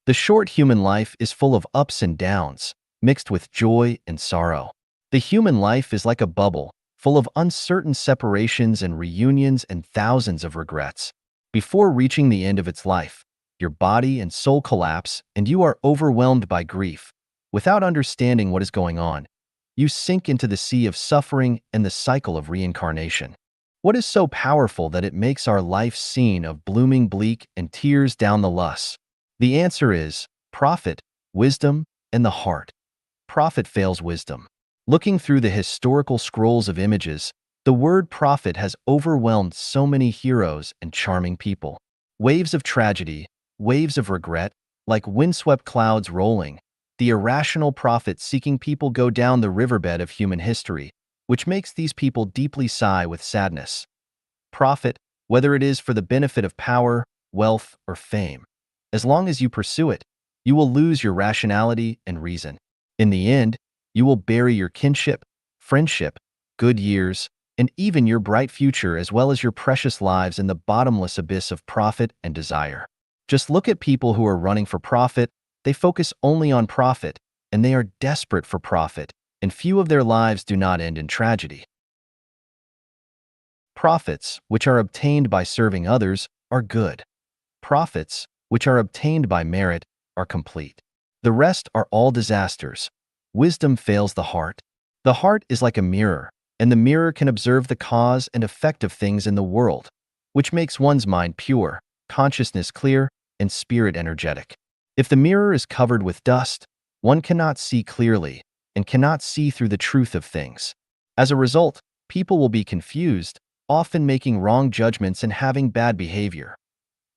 The short human life is full of ups and downs, mixed with joy and sorrow. The human life is like a bubble, full of uncertain separations and reunions and thousands of regrets. Before reaching the end of its life, your body and soul collapse and you are overwhelmed by grief. Without understanding what is going on, you sink into the sea of suffering and the cycle of reincarnation. What is so powerful that it makes our life scene of blooming bleak and tears down the lus? The answer is profit, wisdom, and the heart. Profit fails wisdom. Looking through the historical scrolls of images, the word prophet has overwhelmed so many heroes and charming people. Waves of tragedy, waves of regret, like windswept clouds rolling, the irrational prophet seeking people go down the riverbed of human history, which makes these people deeply sigh with sadness. Profit, whether it is for the benefit of power, wealth, or fame, as long as you pursue it, you will lose your rationality and reason. In the end, you will bury your kinship, friendship, good years, and even your bright future as well as your precious lives in the bottomless abyss of profit and desire. Just look at people who are running for profit. They focus only on profit, and they are desperate for profit, and few of their lives do not end in tragedy. Profits, which are obtained by serving others, are good. Profits, which are obtained by merit, are complete. The rest are all disasters. Wisdom fails the heart. The heart is like a mirror, and the mirror can observe the cause and effect of things in the world, which makes one's mind pure. consciousness clear, and spirit energetic. If the mirror is covered with dust, one cannot see clearly and cannot see through the truth of things. As a result, people will be confused, often making wrong judgments and having bad behavior.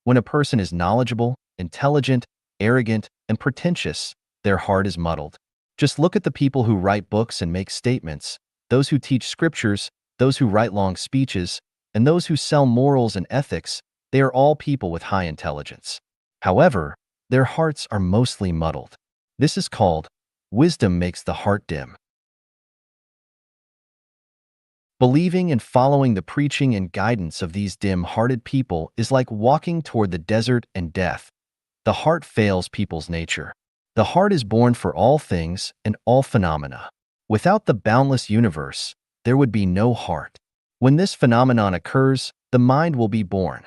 When a person is knowledgeable, intelligent, arrogant, and pretentious, their heart is muddled. Just look at the people who write books and make statements, those who teach scriptures, those who write long speeches, and those who sell morals and ethics. They are all people with high intelligence. However, their hearts are mostly muddled. This is called wisdom makes the heart dim. Believing and following the preaching and guidance of these dim-hearted people is like walking toward the desert and death. The heart fails people's nature. The heart is born for all things and all phenomena. Without the boundless universe, there would be no heart. When this phenomenon occurs, the mind will be born.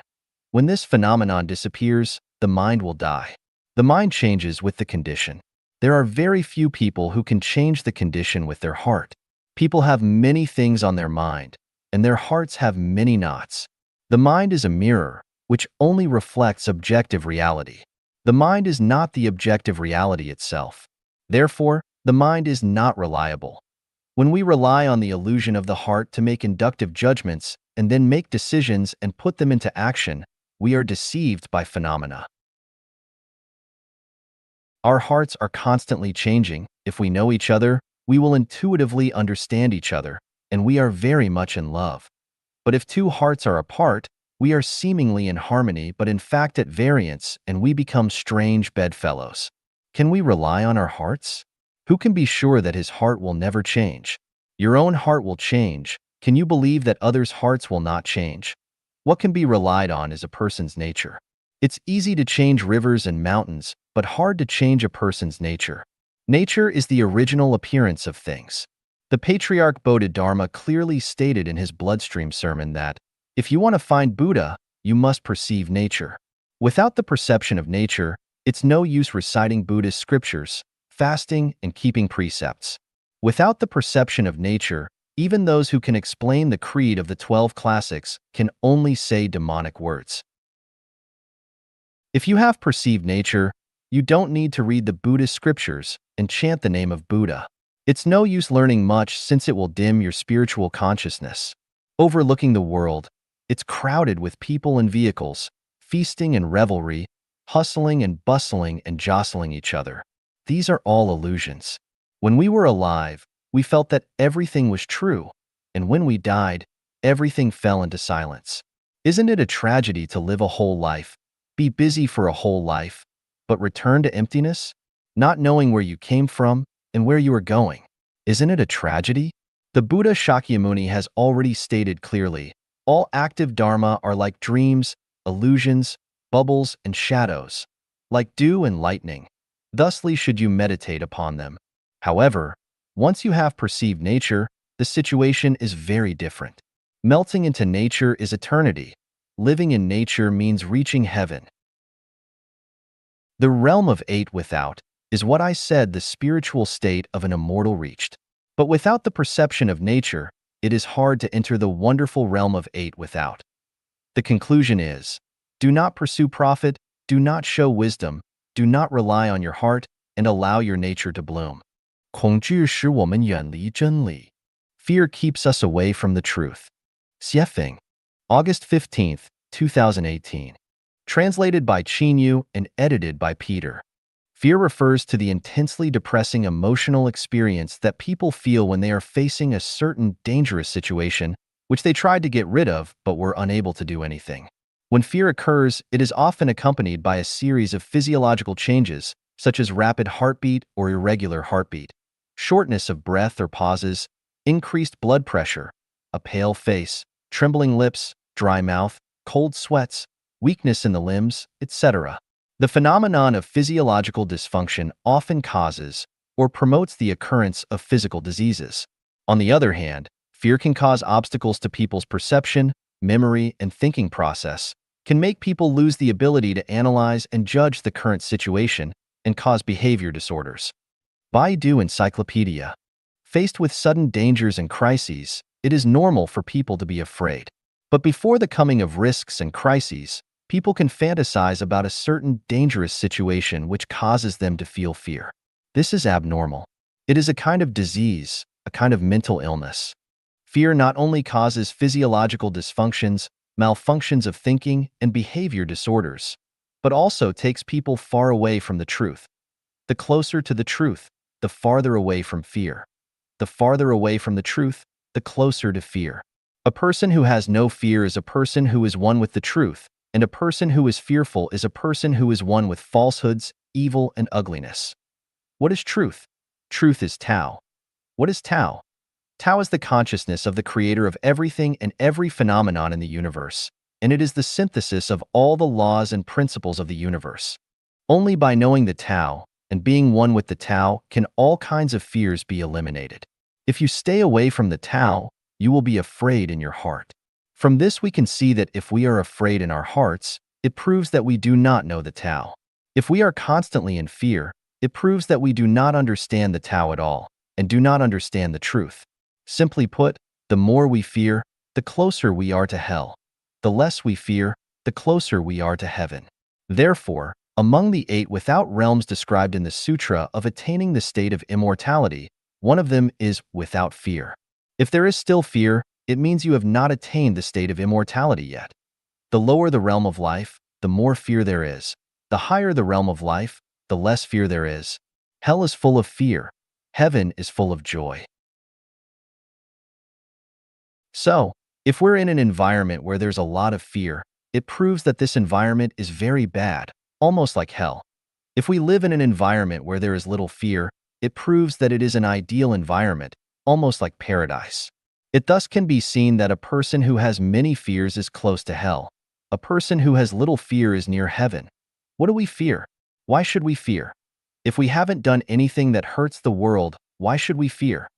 When this phenomenon disappears, the mind will die. The mind changes with the condition. There are very few people who can change the condition with their heart. People have many things on their mind, and their hearts have many knots. The mind is a mirror, which only reflects objective reality. The mind is not the objective reality itself. Therefore, the mind is not reliable. When we rely on the illusion of the heart to make inductive judgments and then make decisions and put them into action, we are deceived by phenomena. Our hearts are constantly changing. If we know each other, we will intuitively understand each other, and we are very much in love. But if two hearts are apart, we are seemingly in harmony but in fact at variance, and we become strange bedfellows. Can we rely on our hearts? Who can be sure that his heart will never change? Your own heart will change. Can you believe that others' hearts will not change? What can be relied on is a person's nature. It's easy to change rivers and mountains, but hard to change a person's nature. Nature is the original appearance of things. The Patriarch Bodhidharma clearly stated in his Bloodstream sermon that, if you want to find Buddha, you must perceive nature. Without the perception of nature, it's no use reciting Buddhist scriptures, fasting, and keeping precepts. Without the perception of nature, even those who can explain the creed of the 12 classics can only say demonic words. If you have perceived nature, you don't need to read the Buddhist scriptures and chant the name of Buddha. It's no use learning much since it will dim your spiritual consciousness. Overlooking the world, it's crowded with people and vehicles, feasting and revelry, hustling and bustling and jostling each other. These are all illusions. When we were alive, we felt that everything was true, and when we died, everything fell into silence. Isn't it a tragedy to live a whole life, be busy for a whole life, but return to emptiness, not knowing where you came from and where you are going? Isn't it a tragedy? The Buddha Shakyamuni has already stated clearly, all active dharma are like dreams, illusions, bubbles, and shadows, like dew and lightning. Thusly should you meditate upon them. However, once you have perceived nature, the situation is very different. Melting into nature is eternity. Living in nature means reaching heaven. The realm of eight without is what I said the spiritual state of an immortal reached. But without the perception of nature, it is hard to enter the wonderful realm of eight without. The conclusion is, do not pursue profit, do not show wisdom, do not rely on your heart, and allow your nature to bloom. 恐惧使我们远离真理. Fear keeps us away from the truth. Xiefeng, August 15th, 2018. Translated by Qin Yu and edited by Peter. Fear refers to the intensely depressing emotional experience that people feel when they are facing a certain dangerous situation, which they tried to get rid of but were unable to do anything. When fear occurs, it is often accompanied by a series of physiological changes, such as rapid heartbeat or irregular heartbeat, shortness of breath or pauses, increased blood pressure, a pale face, trembling lips, dry mouth, cold sweats, weakness in the limbs, etc. The phenomenon of physiological dysfunction often causes or promotes the occurrence of physical diseases. On the other hand, fear can cause obstacles to people's perception, memory, and thinking process, can make people lose the ability to analyze and judge the current situation, and cause behavior disorders. Baidu Encyclopedia. Faced with sudden dangers and crises, it is normal for people to be afraid. But before the coming of risks and crises, People can fantasize about a certain dangerous situation which causes them to feel fear. This is abnormal. It is a kind of disease, a kind of mental illness. Fear not only causes physiological dysfunctions, malfunctions of thinking, and behavior disorders, but also takes people far away from the truth. The closer to the truth, the farther away from fear. The farther away from the truth, the closer to fear. A person who has no fear is a person who is one with the truth, and a person who is fearful is a person who is one with falsehoods, evil, and ugliness. What is truth? Truth is Tao. What is Tao? Tao is the consciousness of the creator of everything and every phenomenon in the universe, and it is the synthesis of all the laws and principles of the universe. Only by knowing the Tao and being one with the Tao can all kinds of fears be eliminated. If you stay away from the Tao, you will be afraid in your heart. From this we can see that if we are afraid in our hearts, it proves that we do not know the Tao. If we are constantly in fear, it proves that we do not understand the Tao at all, and do not understand the truth. Simply put, the more we fear, the closer we are to hell. The less we fear, the closer we are to heaven. Therefore, among the 8 without realms described in the Sutra of attaining the state of immortality, one of them is without fear. If there is still fear, it means you have not attained the state of immortality yet. The lower the realm of life, the more fear there is. The higher the realm of life, the less fear there is. Hell is full of fear. Heaven is full of joy. So, if we're in an environment where there's a lot of fear, it proves that this environment is very bad, almost like hell. If we live in an environment where there is little fear, it proves that it is an ideal environment, almost like paradise. It thus can be seen that a person who has many fears is close to hell. A person who has little fear is near heaven. What do we fear? Why should we fear? If we haven't done anything that hurts the world, why should we fear?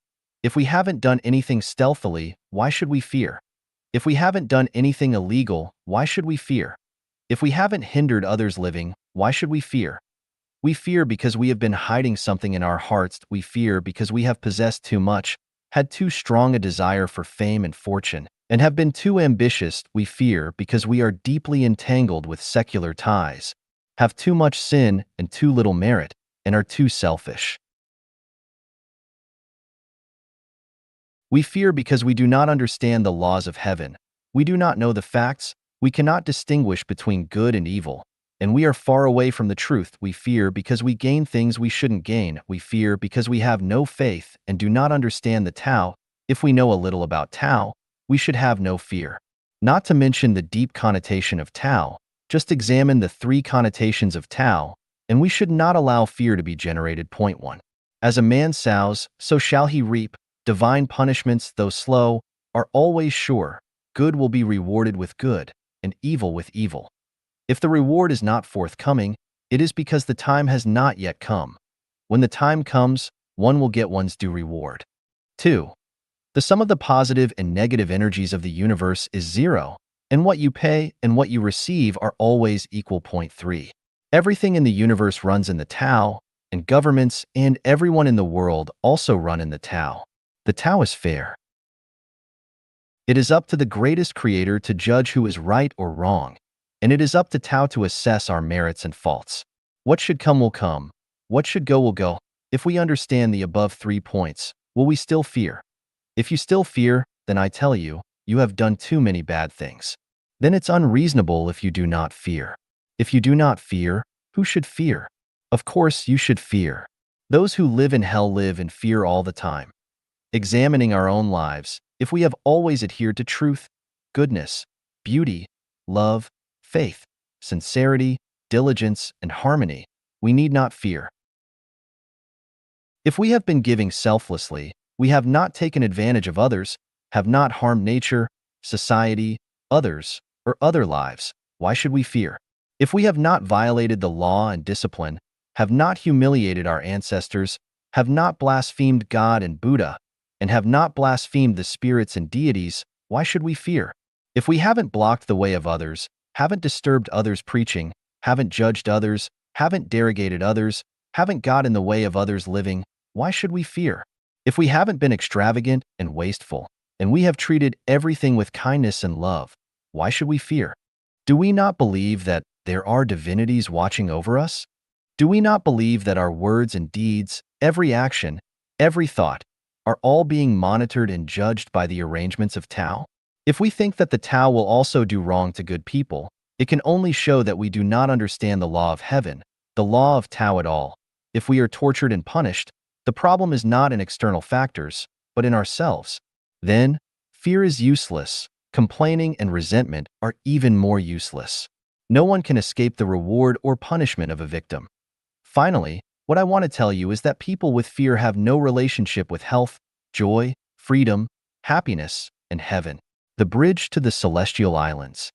If we haven't done anything stealthily, why should we fear? If we haven't done anything illegal, why should we fear? If we haven't hindered others living, why should we fear? We fear because we have been hiding something in our hearts. We fear because we have possessed too much, had too strong a desire for fame and fortune, and have been too ambitious. We fear because we are deeply entangled with secular ties, have too much sin and too little merit, and are too selfish. We fear because we do not understand the laws of heaven. We do not know the facts. We cannot distinguish between good and evil, and we are far away from the truth. We fear because we gain things we shouldn't gain. We fear because we have no faith and do not understand the Tao. If we know a little about Tao, we should have no fear. Not to mention the deep connotation of Tao, just examine the 3 connotations of Tao, and we should not allow fear to be generated. Point 1. As a man sows, so shall he reap. Divine punishments, though slow, are always sure. Good will be rewarded with good, and evil with evil. If the reward is not forthcoming, it is because the time has not yet come. When the time comes, one will get one's due reward. 2. The sum of the positive and negative energies of the universe is 0, and what you pay and what you receive are always equal. Point 3. Everything in the universe runs in the Tao, and governments and everyone in the world also run in the Tao. The Tao is fair. It is up to the greatest creator to judge who is right or wrong, and it is up to Tao to assess our merits and faults. What should come will come. What should go will go. If we understand the above 3 points, will we still fear? If you still fear, then I tell you, you have done too many bad things. Then it's unreasonable if you do not fear. If you do not fear, who should fear? Of course, you should fear. Those who live in hell live in fear all the time. Examining our own lives, if we have always adhered to truth, goodness, beauty, love, faith, sincerity, diligence, and harmony, we need not fear. If we have been giving selflessly, we have not taken advantage of others, have not harmed nature, society, others, or other lives, why should we fear? If we have not violated the law and discipline, have not humiliated our ancestors, have not blasphemed God and Buddha, and have not blasphemed the spirits and deities, why should we fear? If we haven't blocked the way of others, haven't disturbed others' preaching, haven't judged others, haven't derogated others, haven't got in the way of others' living, why should we fear? If we haven't been extravagant and wasteful, and we have treated everything with kindness and love, why should we fear? Do we not believe that there are divinities watching over us? Do we not believe that our words and deeds, every action, every thought, are all being monitored and judged by the arrangements of Tao? If we think that the Tao will also do wrong to good people, it can only show that we do not understand the law of heaven, the law of Tao at all. If we are tortured and punished, the problem is not in external factors, but in ourselves. Then, fear is useless. Complaining and resentment are even more useless. No one can escape the reward or punishment of a victim. Finally, what I want to tell you is that people with fear have no relationship with health, joy, freedom, happiness, and heaven. The Bridge to the Celestial Islands.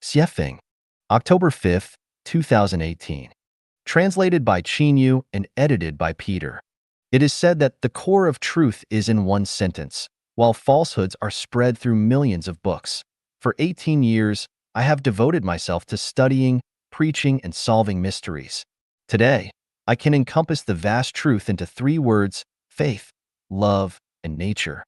Xiefeng. October 5, 2018. Translated by Qinyu and edited by Peter. It is said that the core of truth is in one sentence, while falsehoods are spread through millions of books. For 18 years, I have devoted myself to studying, preaching, and solving mysteries. Today, I can encompass the vast truth into 3 words: faith, love, and nature.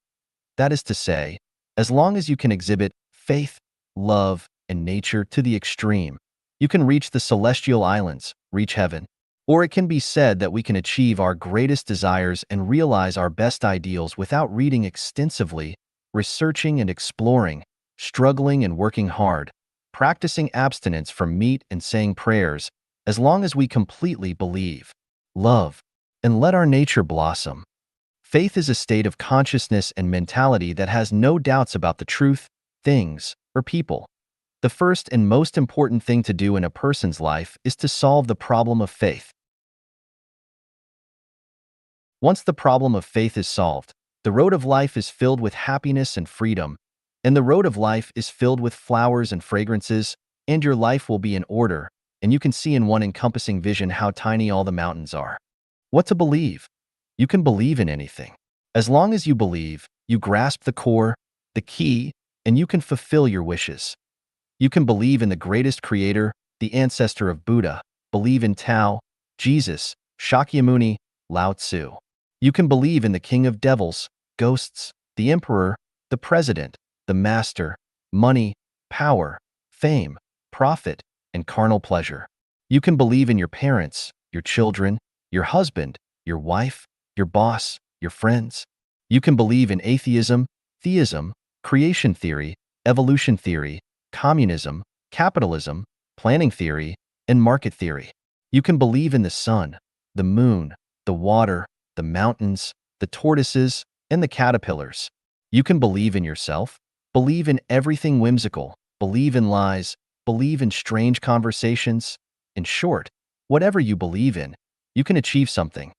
That is to say, as long as you can exhibit faith, love, and nature to the extreme, you can reach the celestial islands, reach heaven. Or it can be said that we can achieve our greatest desires and realize our best ideals without reading extensively, researching and exploring, struggling and working hard, practicing abstinence from meat and saying prayers, as long as we completely believe, love, and let our nature blossom. Faith is a state of consciousness and mentality that has no doubts about the truth, things, or people. The first and most important thing to do in a person's life is to solve the problem of faith. Once the problem of faith is solved, the road of life is filled with happiness and freedom, and the road of life is filled with flowers and fragrances, and your life will be in order, and you can see in one encompassing vision how tiny all the mountains are. What to believe? You can believe in anything. As long as you believe, you grasp the core, the key, and you can fulfill your wishes. You can believe in the greatest creator, the ancestor of Buddha, believe in Tao, Jesus, Shakyamuni, Lao Tzu. You can believe in the king of devils, ghosts, the emperor, the president, the master, money, power, fame, profit, and carnal pleasure. You can believe in your parents, your children, your husband, your wife, your boss, your friends. You can believe in atheism, theism, creation theory, evolution theory, communism, capitalism, planning theory, and market theory. You can believe in the sun, the moon, the water, the mountains, the tortoises, and the caterpillars. You can believe in yourself, believe in everything whimsical, believe in lies, believe in strange conversations. In short, whatever you believe in, you can achieve something.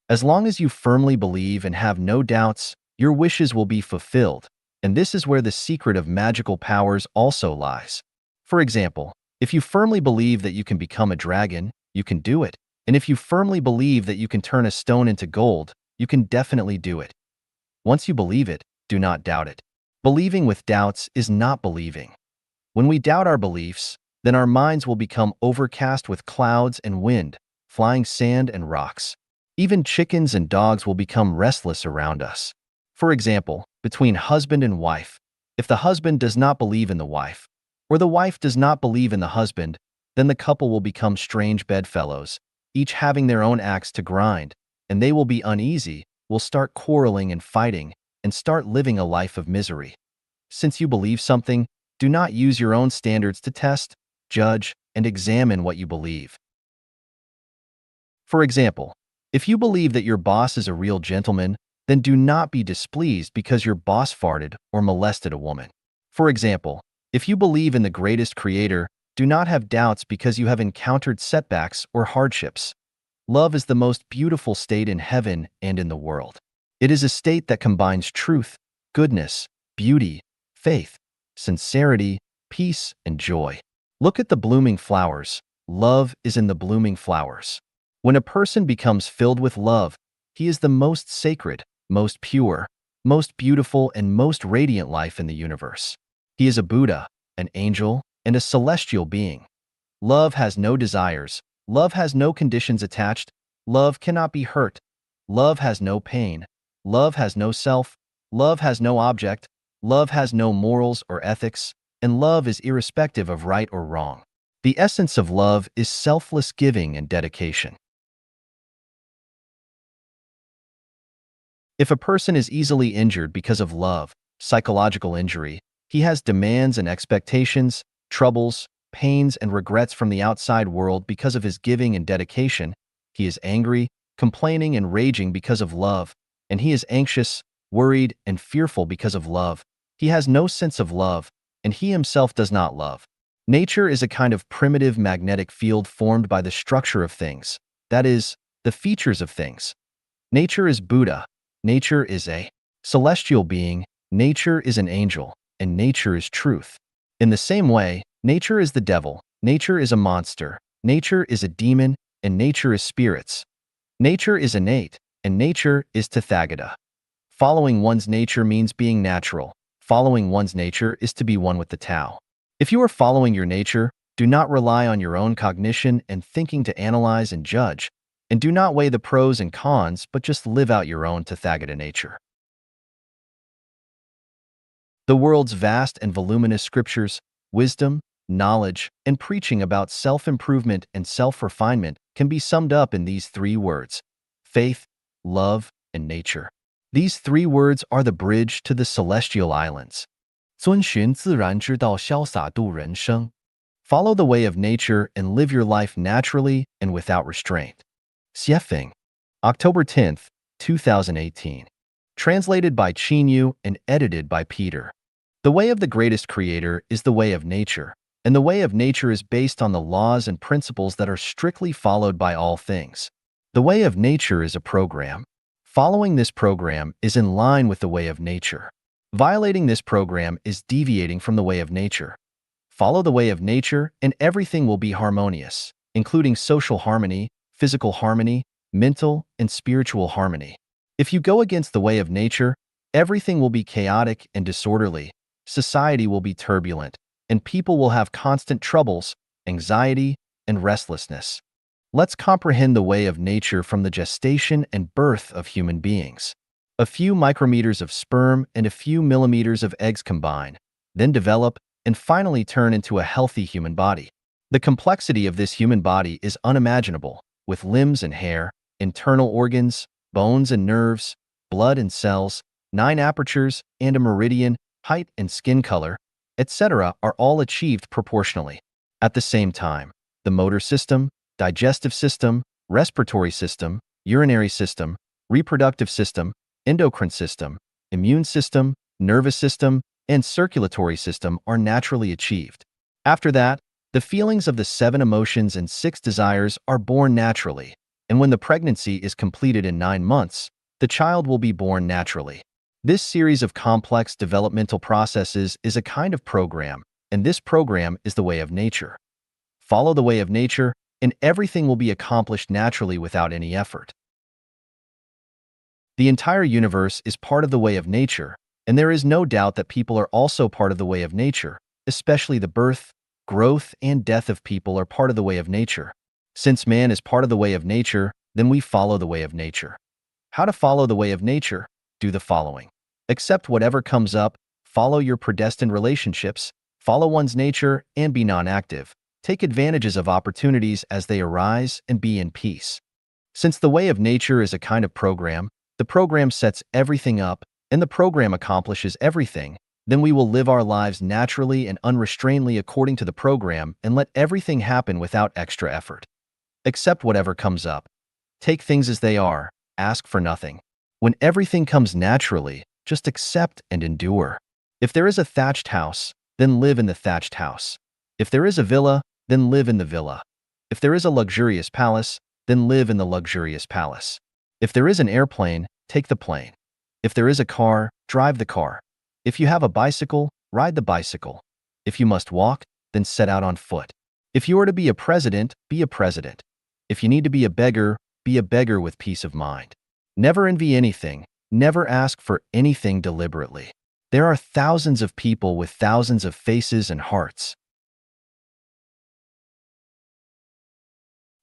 As long as you firmly believe and have no doubts, your wishes will be fulfilled, and this is where the secret of magical powers also lies. For example, if you firmly believe that you can become a dragon, you can do it. And if you firmly believe that you can turn a stone into gold, you can definitely do it. Once you believe it, do not doubt it. Believing with doubts is not believing. When we doubt our beliefs, then our minds will become overcast with clouds and wind, flying sand and rocks. Even chickens and dogs will become restless around us. For example, between husband and wife, if the husband does not believe in the wife, or the wife does not believe in the husband, then the couple will become strange bedfellows, each having their own axe to grind, and they will be uneasy, will start quarreling and fighting, and start living a life of misery. Since you believe something, do not use your own standards to test, judge, and examine what you believe. For example, if you believe that your boss is a real gentleman, then do not be displeased because your boss farted or molested a woman. For example, if you believe in the greatest creator, do not have doubts because you have encountered setbacks or hardships. Love is the most beautiful state in heaven and in the world. It is a state that combines truth, goodness, beauty, faith, sincerity, peace, and joy. Look at the blooming flowers. Love is in the blooming flowers. When a person becomes filled with love, he is the most sacred, most pure, most beautiful, and most radiant life in the universe. He is a Buddha, an angel, and a celestial being. Love has no desires. Love has no conditions attached. Love cannot be hurt. Love has no pain. Love has no self. Love has no object. Love has no morals or ethics. and love is irrespective of right or wrong. The essence of love is selfless giving and dedication. If a person is easily injured because of love, psychological injury, he has demands and expectations, troubles, pains, and regrets from the outside world because of his giving and dedication. He is angry, complaining, and raging because of love, and he is anxious, worried, and fearful because of love. He has no sense of love, and he himself does not love. Nature is a kind of primitive magnetic field formed by the structure of things, that is, the features of things. Nature is Buddha. Nature is a celestial being, nature is an angel, and nature is truth. In the same way, nature is the devil, nature is a monster, nature is a demon, and nature is spirits. Nature is innate, and nature is Tathagata. Following one's nature means being natural. Following one's nature is to be one with the Tao. If you are following your nature, do not rely on your own cognition and thinking to analyze and judge, and do not weigh the pros and cons, but just live out your own Tathagata nature. The world's vast and voluminous scriptures, wisdom, knowledge, and preaching about self-improvement and self-refinement can be summed up in these three words: faith, love, and nature. These three words are the bridge to the celestial islands. 遵循自然之道，潇洒度人生. Follow the way of nature and live your life naturally and without restraint. Xiefeng, October 10th, 2018. Translated by Qinyu and edited by Peter. The way of the greatest creator is the way of nature, and the way of nature is based on the laws and principles that are strictly followed by all things. The way of nature is a program. Following this program is in line with the way of nature. Violating this program is deviating from the way of nature. Follow the way of nature and everything will be harmonious, including social harmony, physical harmony, mental and spiritual harmony. If you go against the way of nature, everything will be chaotic and disorderly, society will be turbulent, and people will have constant troubles, anxiety, and restlessness. Let's comprehend the way of nature from the gestation and birth of human beings. A few micrometers of sperm and a few millimeters of eggs combine, then develop, and finally turn into a healthy human body. The complexity of this human body is unimaginable, with limbs and hair, internal organs, bones and nerves, blood and cells, 9 apertures, and a meridian, height and skin color, etc. are all achieved proportionally. At the same time, the motor system, digestive system, respiratory system, urinary system, reproductive system, endocrine system, immune system, nervous system, and circulatory system are naturally achieved. After that, the feelings of the 7 emotions and 6 desires are born naturally, and when the pregnancy is completed in 9 months, the child will be born naturally. This series of complex developmental processes is a kind of program, and this program is the way of nature. Follow the way of nature, and everything will be accomplished naturally without any effort. The entire universe is part of the way of nature, and there is no doubt that people are also part of the way of nature, especially the birth, growth, and death of people are part of the way of nature. Since man is part of the way of nature, then we follow the way of nature. How to follow the way of nature? Do the following. Accept whatever comes up, follow your predestined relationships, follow one's nature, and be non-active. Take advantages of opportunities as they arise and be in peace. Since the way of nature is a kind of program, the program sets everything up, and the program accomplishes everything, then we will live our lives naturally and unrestrainedly according to the program and let everything happen without extra effort. Accept whatever comes up. Take things as they are, ask for nothing. When everything comes naturally, just accept and endure. If there is a thatched house, then live in the thatched house. If there is a villa, then live in the villa. If there is a luxurious palace, then live in the luxurious palace. If there is an airplane, take the plane. If there is a car, drive the car. If you have a bicycle, ride the bicycle. If you must walk, then set out on foot. If you are to be a president, be a president. If you need to be a beggar with peace of mind. Never envy anything, never ask for anything deliberately. There are thousands of people with thousands of faces and hearts.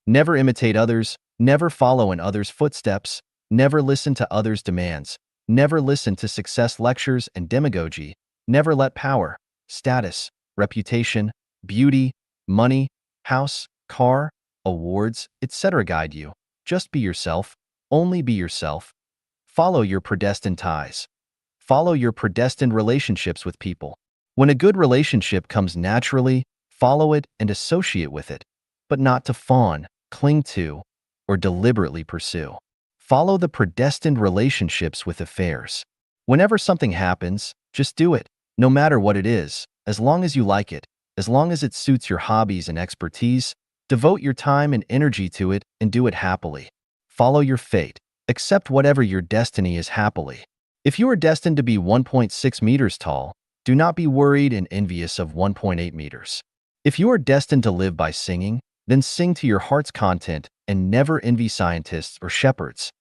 Never imitate others, never follow in others' footsteps, never listen to others' demands, never listen to success lectures and demagogy, never let power, status, reputation, beauty, money, house, car, awards, etc. guide you. Just be yourself. Only be yourself. Follow your predestined ties. Follow your predestined relationships with people. When a good relationship comes naturally, follow it and associate with it, but not to fawn, cling to, or deliberately pursue. Follow the predestined relationships with affairs. Whenever something happens, just do it, no matter what it is, as long as you like it, as long as it suits your hobbies and expertise. Devote your time and energy to it and do it happily. Follow your fate. Accept whatever your destiny is happily. If you are destined to be 1.6 meters tall, do not be worried and envious of 1.8 meters. If you are destined to live by singing, then sing to your heart's content and never envy scientists or shepherds.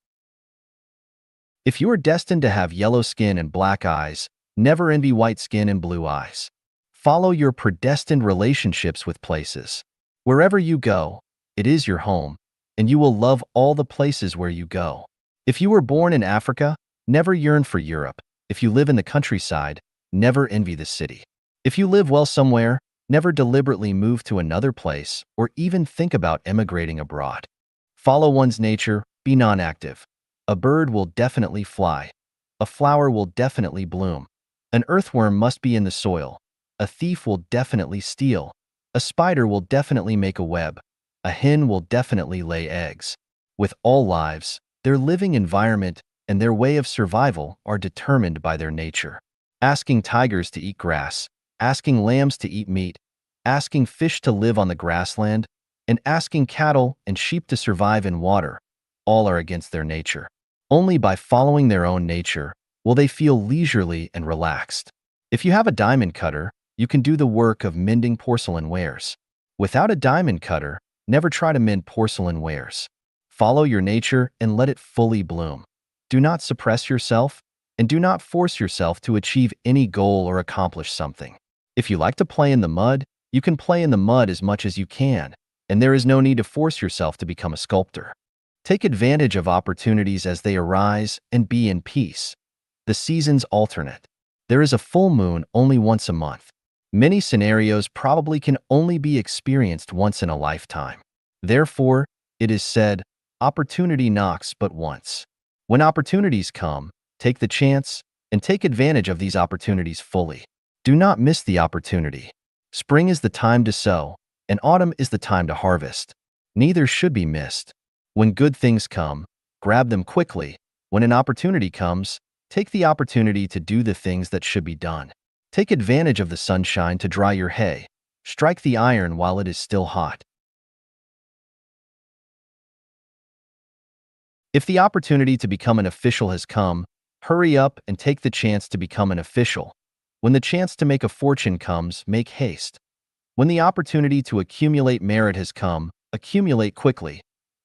If you are destined to have yellow skin and black eyes, never envy white skin and blue eyes. Follow your predestined relationships with places. Wherever you go, it is your home, and you will love all the places where you go. If you were born in Africa, never yearn for Europe. If you live in the countryside, never envy the city. If you live well somewhere, never deliberately move to another place or even think about emigrating abroad. Follow one's nature, be non-active. A bird will definitely fly. A flower will definitely bloom. An earthworm must be in the soil. A thief will definitely steal. A spider will definitely make a web. A hen will definitely lay eggs. With all lives, their living environment and their way of survival are determined by their nature. Asking tigers to eat grass, asking lambs to eat meat, asking fish to live on the grassland, and asking cattle and sheep to survive in water, all are against their nature. Only by following their own nature will they feel leisurely and relaxed. If you have a diamond cutter, you can do the work of mending porcelain wares. Without a diamond cutter, never try to mend porcelain wares. Follow your nature and let it fully bloom. Do not suppress yourself, and do not force yourself to achieve any goal or accomplish something. If you like to play in the mud, you can play in the mud as much as you can, and there is no need to force yourself to become a sculptor. Take advantage of opportunities as they arise and be in peace. The seasons alternate. There is a full moon only once a month. Many scenarios probably can only be experienced once in a lifetime. Therefore, it is said, opportunity knocks but once. When opportunities come, take the chance and take advantage of these opportunities fully. Do not miss the opportunity. Spring is the time to sow, and autumn is the time to harvest. Neither should be missed. When good things come, grab them quickly. When an opportunity comes, take the opportunity to do the things that should be done. Take advantage of the sunshine to dry your hay. Strike the iron while it is still hot. If the opportunity to become an official has come, hurry up and take the chance to become an official. When the chance to make a fortune comes, make haste. When the opportunity to accumulate merit has come, accumulate quickly.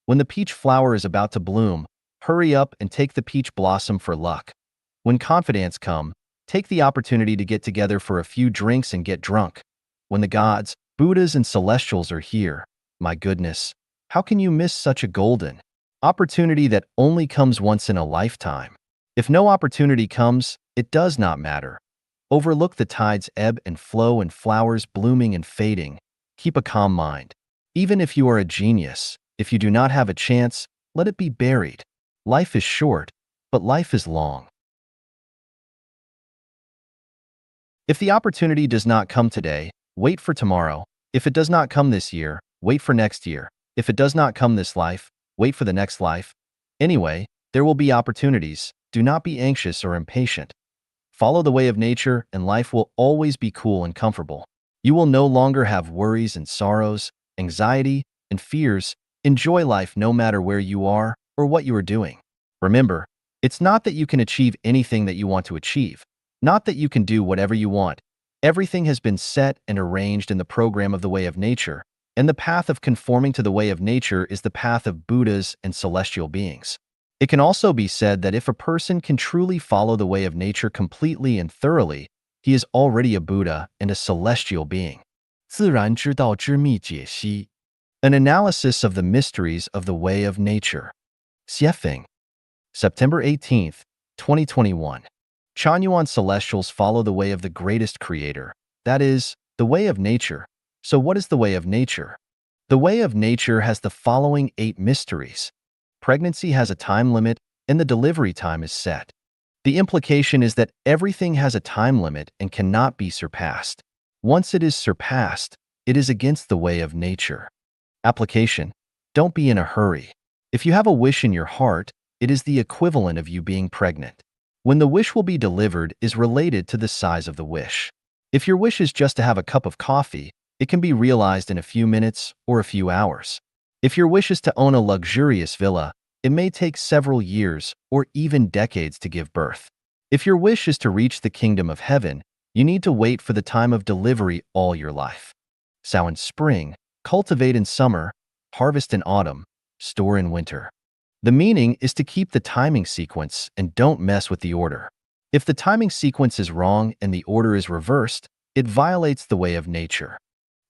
When the peach flower is about to bloom, hurry up and take the peach blossom for luck. When confidence come, take the opportunity to get together for a few drinks and get drunk. When the gods, Buddhas, and celestials are here, my goodness, how can you miss such a golden opportunity that only comes once in a lifetime? If no opportunity comes, it does not matter. Overlook the tides ebb and flow and flowers blooming and fading. Keep a calm mind. Even if you are a genius, if you do not have a chance, let it be buried. Life is short, but life is long. If the opportunity does not come today, wait for tomorrow. If it does not come this year, wait for next year. If it does not come this life, wait for the next life. Anyway, there will be opportunities. Do not be anxious or impatient. Follow the way of nature, and life will always be cool and comfortable. You will no longer have worries and sorrows, anxiety and fears. Enjoy life no matter where you are or what you are doing. Remember, it's not that you can achieve anything that you want to achieve. Not that you can do whatever you want. Everything has been set and arranged in the program of the way of nature, and the path of conforming to the way of nature is the path of Buddhas and celestial beings. It can also be said that if a person can truly follow the way of nature completely and thoroughly, he is already a Buddha and a celestial being. 自然之道之秘解析 An analysis of the mysteries of the way of nature. Xiefeng, September 18th, 2021. Chanyuan celestials follow the way of the greatest creator, that is, The way of nature. So what is the way of nature? The way of nature has the following 8 mysteries. Pregnancy has a time limit, and the delivery time is set. The implication is that everything has a time limit and cannot be surpassed. Once it is surpassed, it is against the way of nature. Application: don't be in a hurry. If you have a wish in your heart, it is the equivalent of you being pregnant. When the wish will be delivered is related to the size of the wish. If your wish is just to have a cup of coffee, it can be realized in a few minutes or a few hours. If your wish is to own a luxurious villa, it may take several years or even decades to give birth. If your wish is to reach the kingdom of heaven, you need to wait for the time of delivery all your life. Sow in spring, cultivate in summer, harvest in autumn, store in winter. The meaning is to keep the timing sequence and don't mess with the order. If the timing sequence is wrong and the order is reversed, it violates the way of nature.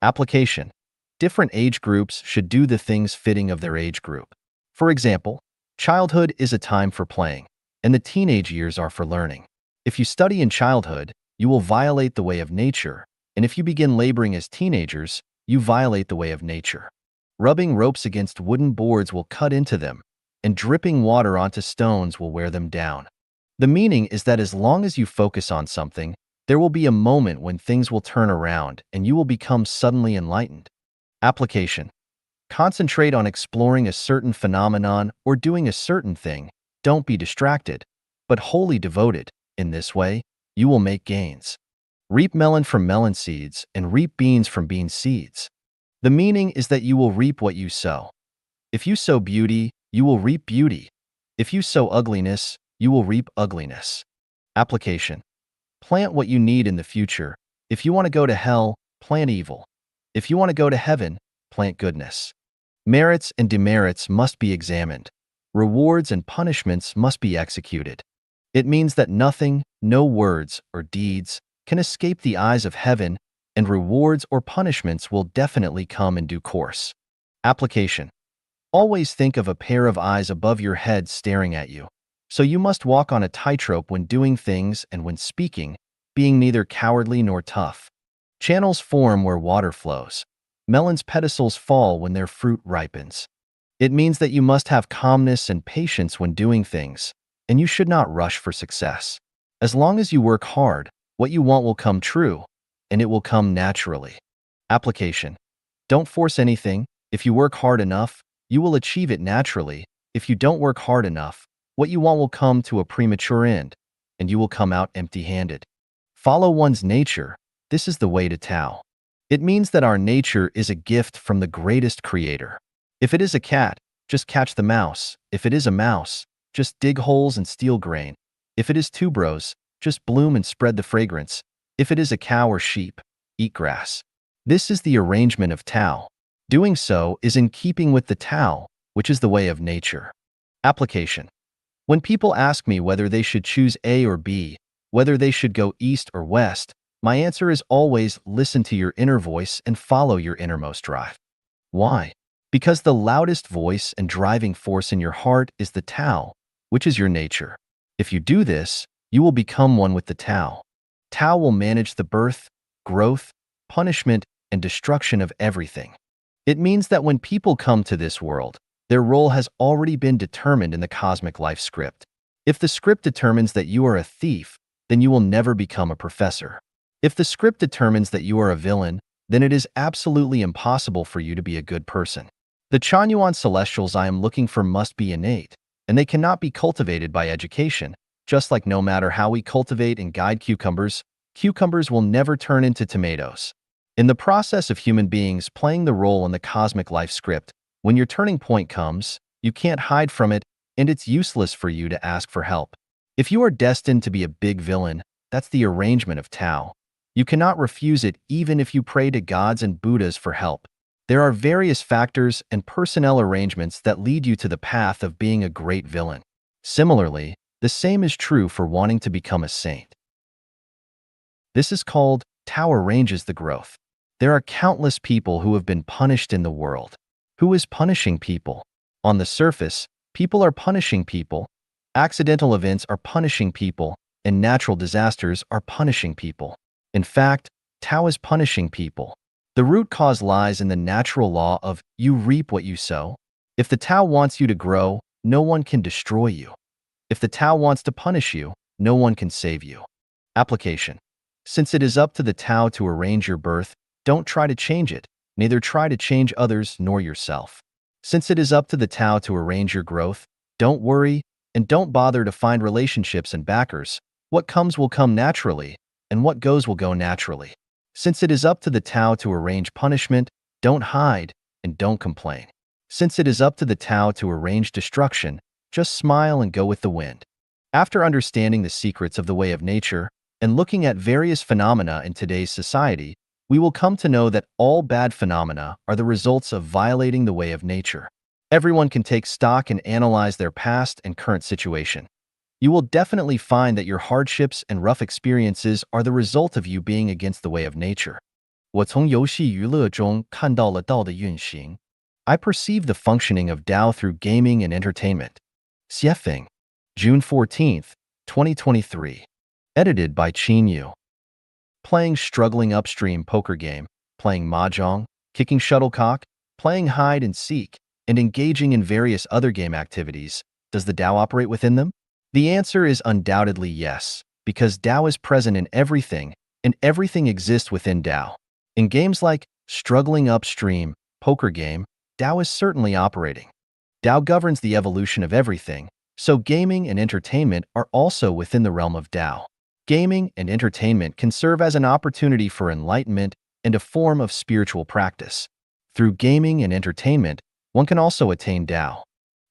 Application: different age groups should do the things fitting of their age group. For example, childhood is a time for playing, and the teenage years are for learning. If you study in childhood, you will violate the way of nature, and if you begin laboring as teenagers, you violate the way of nature. Rubbing ropes against wooden boards will cut into them, and dripping water onto stones will wear them down. The meaning is that as long as you focus on something, there will be a moment when things will turn around and you will become suddenly enlightened. Application: concentrate on exploring a certain phenomenon or doing a certain thing. Don't be distracted, but wholly devoted. In this way, you will make gains. Reap melon from melon seeds and reap beans from bean seeds. The meaning is that you will reap what you sow. If you sow beauty, you will reap beauty. If you sow ugliness, you will reap ugliness. Application: plant what you need in the future. If you want to go to hell, plant evil. If you want to go to heaven, plant goodness. Merits and demerits must be examined. Rewards and punishments must be executed. It means that nothing, no words or deeds, can escape the eyes of heaven, and rewards or punishments will definitely come in due course. Application: always think of a pair of eyes above your head staring at you. So you must walk on a tightrope when doing things and when speaking, being neither cowardly nor tough. Channels form where water flows. Melons' pedicels fall when their fruit ripens. It means that you must have calmness and patience when doing things, and you should not rush for success. As long as you work hard, what you want will come true, and it will come naturally. Application: don't force anything. If you work hard enough, you will achieve it naturally. If you don't work hard enough, what you want will come to a premature end, and you will come out empty-handed. Follow one's nature. This is the way to Tao. It means that our nature is a gift from the greatest creator. If it is a cat, just catch the mouse. If it is a mouse, just dig holes and steal grain. If it is tuberose, just bloom and spread the fragrance. If it is a cow or sheep, eat grass. This is the arrangement of Tao. Doing so is in keeping with the Tao, which is the way of nature. Application: when people ask me whether they should choose A or B, whether they should go east or west, my answer is always listen to your inner voice and follow your innermost drive. Why? Because the loudest voice and driving force in your heart is the Tao, which is your nature. If you do this, you will become one with the Tao. Tao will manage the birth, growth, punishment, and destruction of everything. It means that when people come to this world, their role has already been determined in the cosmic life script. If the script determines that you are a thief, then you will never become a professor. If the script determines that you are a villain, then it is absolutely impossible for you to be a good person. The Chanyuan celestials I am looking for must be innate, and they cannot be cultivated by education, just like no matter how we cultivate and guide cucumbers, cucumbers will never turn into tomatoes. In the process of human beings playing the role in the cosmic life script, when your turning point comes, you can't hide from it, and it's useless for you to ask for help. If you are destined to be a big villain, that's the arrangement of Tao. You cannot refuse it even if you pray to gods and Buddhas for help. There are various factors and personnel arrangements that lead you to the path of being a great villain. Similarly, the same is true for wanting to become a saint. This is called Tao arranges the growth. There are countless people who have been punished in the world. Who is punishing people? On the surface, people are punishing people, accidental events are punishing people, and natural disasters are punishing people. In fact, Tao is punishing people. The root cause lies in the natural law of you reap what you sow. If the Tao wants you to grow, no one can destroy you. If the Tao wants to punish you, no one can save you. Application. Since it is up to the Tao to arrange your birth, don't try to change it, neither try to change others nor yourself. Since it is up to the Tao to arrange your growth, don't worry and don't bother to find relationships and backers. What comes will come naturally, and what goes will go naturally. Since it is up to the Tao to arrange punishment, don't hide and don't complain. Since it is up to the Tao to arrange destruction, just smile and go with the wind. After understanding the secrets of the way of nature and looking at various phenomena in today's society, we will come to know that all bad phenomena are the results of violating the way of nature. Everyone can take stock and analyze their past and current situation. You will definitely find that your hardships and rough experiences are the result of you being against the way of nature. 我从游戏娱乐中看到了道的运行. I perceive the functioning of Tao through gaming and entertainment. Xiefeng, June 14th, 2023. Edited by Qin Yu. Playing struggling upstream poker game, playing mahjong, kicking shuttlecock, playing hide and seek, and engaging in various other game activities, does the Tao operate within them? The answer is undoubtedly yes, because Tao is present in everything, and everything exists within Tao. In games like struggling upstream, poker game, Tao is certainly operating. Tao governs the evolution of everything, so gaming and entertainment are also within the realm of Tao. Gaming and entertainment can serve as an opportunity for enlightenment and a form of spiritual practice. Through gaming and entertainment, one can also attain Tao.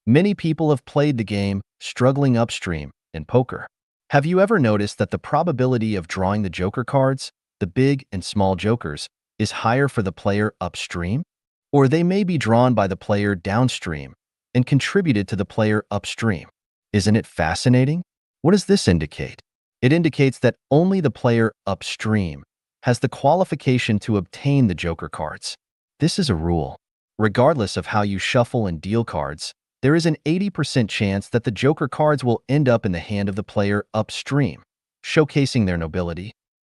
Many people have played the game struggling upstream in poker. Have you ever noticed that the probability of drawing the joker cards, the big and small jokers, is higher for the player upstream? Or they may be drawn by the player downstream and contributed to the player upstream. Isn't it fascinating? What does this indicate? It indicates that only the player upstream has the qualification to obtain the joker cards. This is a rule. Regardless of how you shuffle and deal cards, there is an 80% chance that the joker cards will end up in the hand of the player upstream, showcasing their nobility.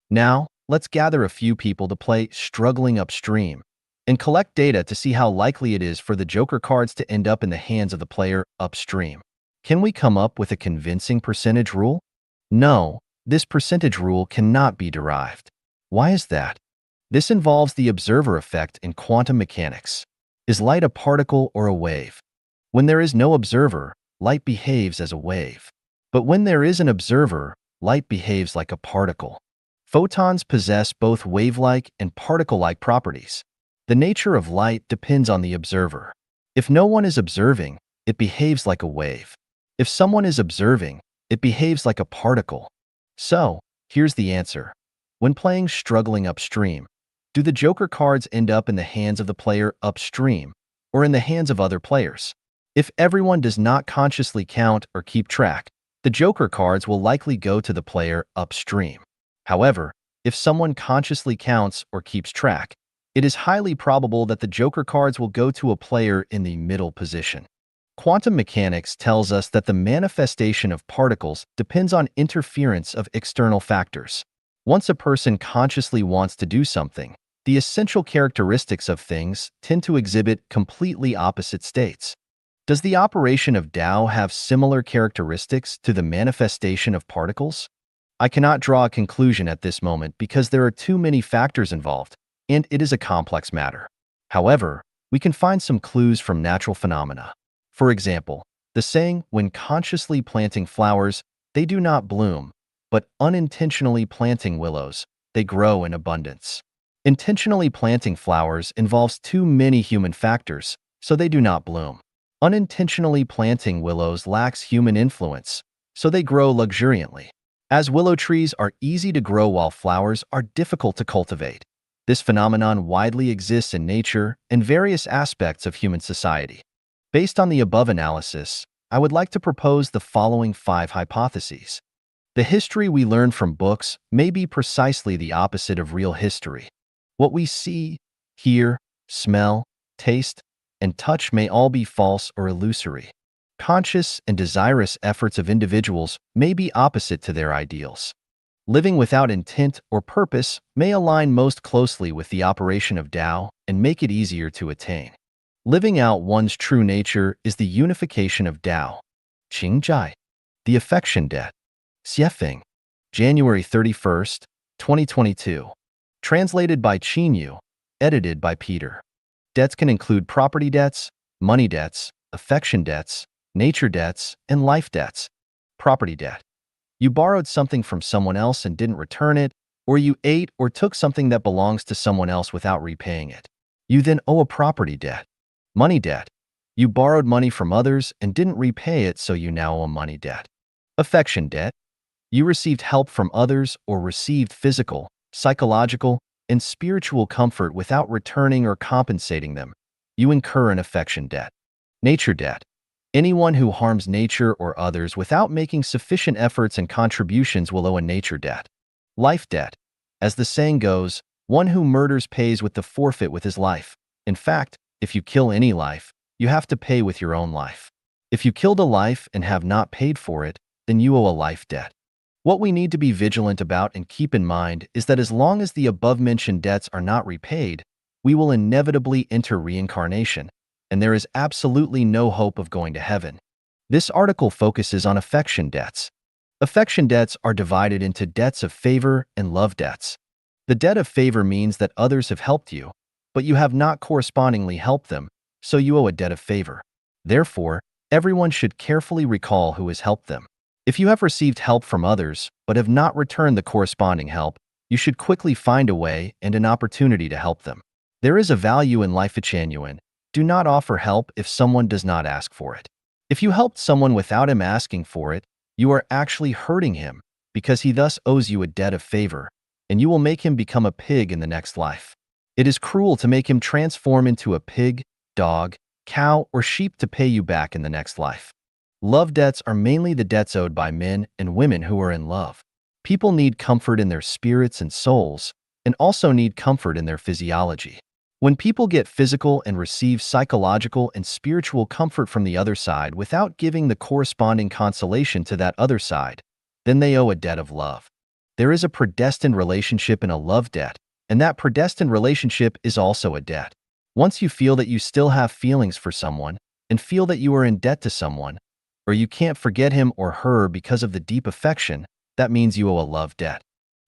Now, let's gather a few people to play struggling upstream and collect data to see how likely it is for the joker cards to end up in the hands of the player upstream. Can we come up with a convincing percentage rule? No, this percentage rule cannot be derived. Why is that? This involves the observer effect in quantum mechanics. Is light a particle or a wave? When there is no observer, light behaves as a wave. But when there is an observer, light behaves like a particle. Photons possess both wave-like and particle-like properties. The nature of light depends on the observer. If no one is observing, it behaves like a wave. If someone is observing, it behaves like a particle. So, here's the answer. When playing struggling upstream, do the joker cards end up in the hands of the player upstream or in the hands of other players? If everyone does not consciously count or keep track, the joker cards will likely go to the player upstream. However, if someone consciously counts or keeps track, it is highly probable that the joker cards will go to a player in the middle position. Quantum mechanics tells us that the manifestation of particles depends on interference of external factors. Once a person consciously wants to do something, the essential characteristics of things tend to exhibit completely opposite states. Does the operation of Tao have similar characteristics to the manifestation of particles? I cannot draw a conclusion at this moment because there are too many factors involved, and it is a complex matter. However, we can find some clues from natural phenomena. For example, the saying, when consciously planting flowers, they do not bloom, but unintentionally planting willows, they grow in abundance. Intentionally planting flowers involves too many human factors, so they do not bloom. Unintentionally planting willows lacks human influence, so they grow luxuriantly. As willow trees are easy to grow while flowers are difficult to cultivate. This phenomenon widely exists in nature and various aspects of human society. Based on the above analysis, I would like to propose the following 5 hypotheses. The history we learn from books may be precisely the opposite of real history. What we see, hear, smell, taste, and touch may all be false or illusory. Conscious and desirous efforts of individuals may be opposite to their ideals. Living without intent or purpose may align most closely with the operation of Tao and make it easier to attain. Living out one's true nature is the unification of Tao. Qingjai, the affection debt. Xiefeng, January 31st, 2022. Translated by Qinyu, edited by Peter. Debts can include property debts, money debts, affection debts, nature debts, and life debts. Property debt. You borrowed something from someone else and didn't return it, or you ate or took something that belongs to someone else without repaying it. You then owe a property debt. Money debt. You borrowed money from others and didn't repay it, so you now owe a money debt. Affection debt. You received help from others or received physical, psychological, and spiritual comfort without returning or compensating them. You incur an affection debt. Nature debt. Anyone who harms nature or others without making sufficient efforts and contributions will owe a nature debt. Life debt. As the saying goes, one who murders pays with the forfeit with his life. In fact, if you kill any life, you have to pay with your own life. If you killed a life and have not paid for it, then you owe a life debt. What we need to be vigilant about and keep in mind is that as long as the above-mentioned debts are not repaid, we will inevitably enter reincarnation, and there is absolutely no hope of going to heaven. This article focuses on affection debts. Affection debts are divided into debts of favor and love debts. The debt of favor means that others have helped you, but you have not correspondingly helped them, so you owe a debt of favor. Therefore, everyone should carefully recall who has helped them. If you have received help from others, but have not returned the corresponding help, you should quickly find a way and an opportunity to help them. There is a value in life. Genuine. Do not offer help if someone does not ask for it. If you helped someone without him asking for it, you are actually hurting him, because he thus owes you a debt of favor, and you will make him become a pig in the next life. It is cruel to make him transform into a pig, dog, cow, or sheep to pay you back in the next life. Love debts are mainly the debts owed by men and women who are in love. People need comfort in their spirits and souls, and also need comfort in their physiology. When people get physical and receive psychological and spiritual comfort from the other side without giving the corresponding consolation to that other side, then they owe a debt of love. There is a predestined relationship in a love debt, and that predestined relationship is also a debt. Once you feel that you still have feelings for someone, and feel that you are in debt to someone, or you can't forget him or her because of the deep affection, that means you owe a love debt.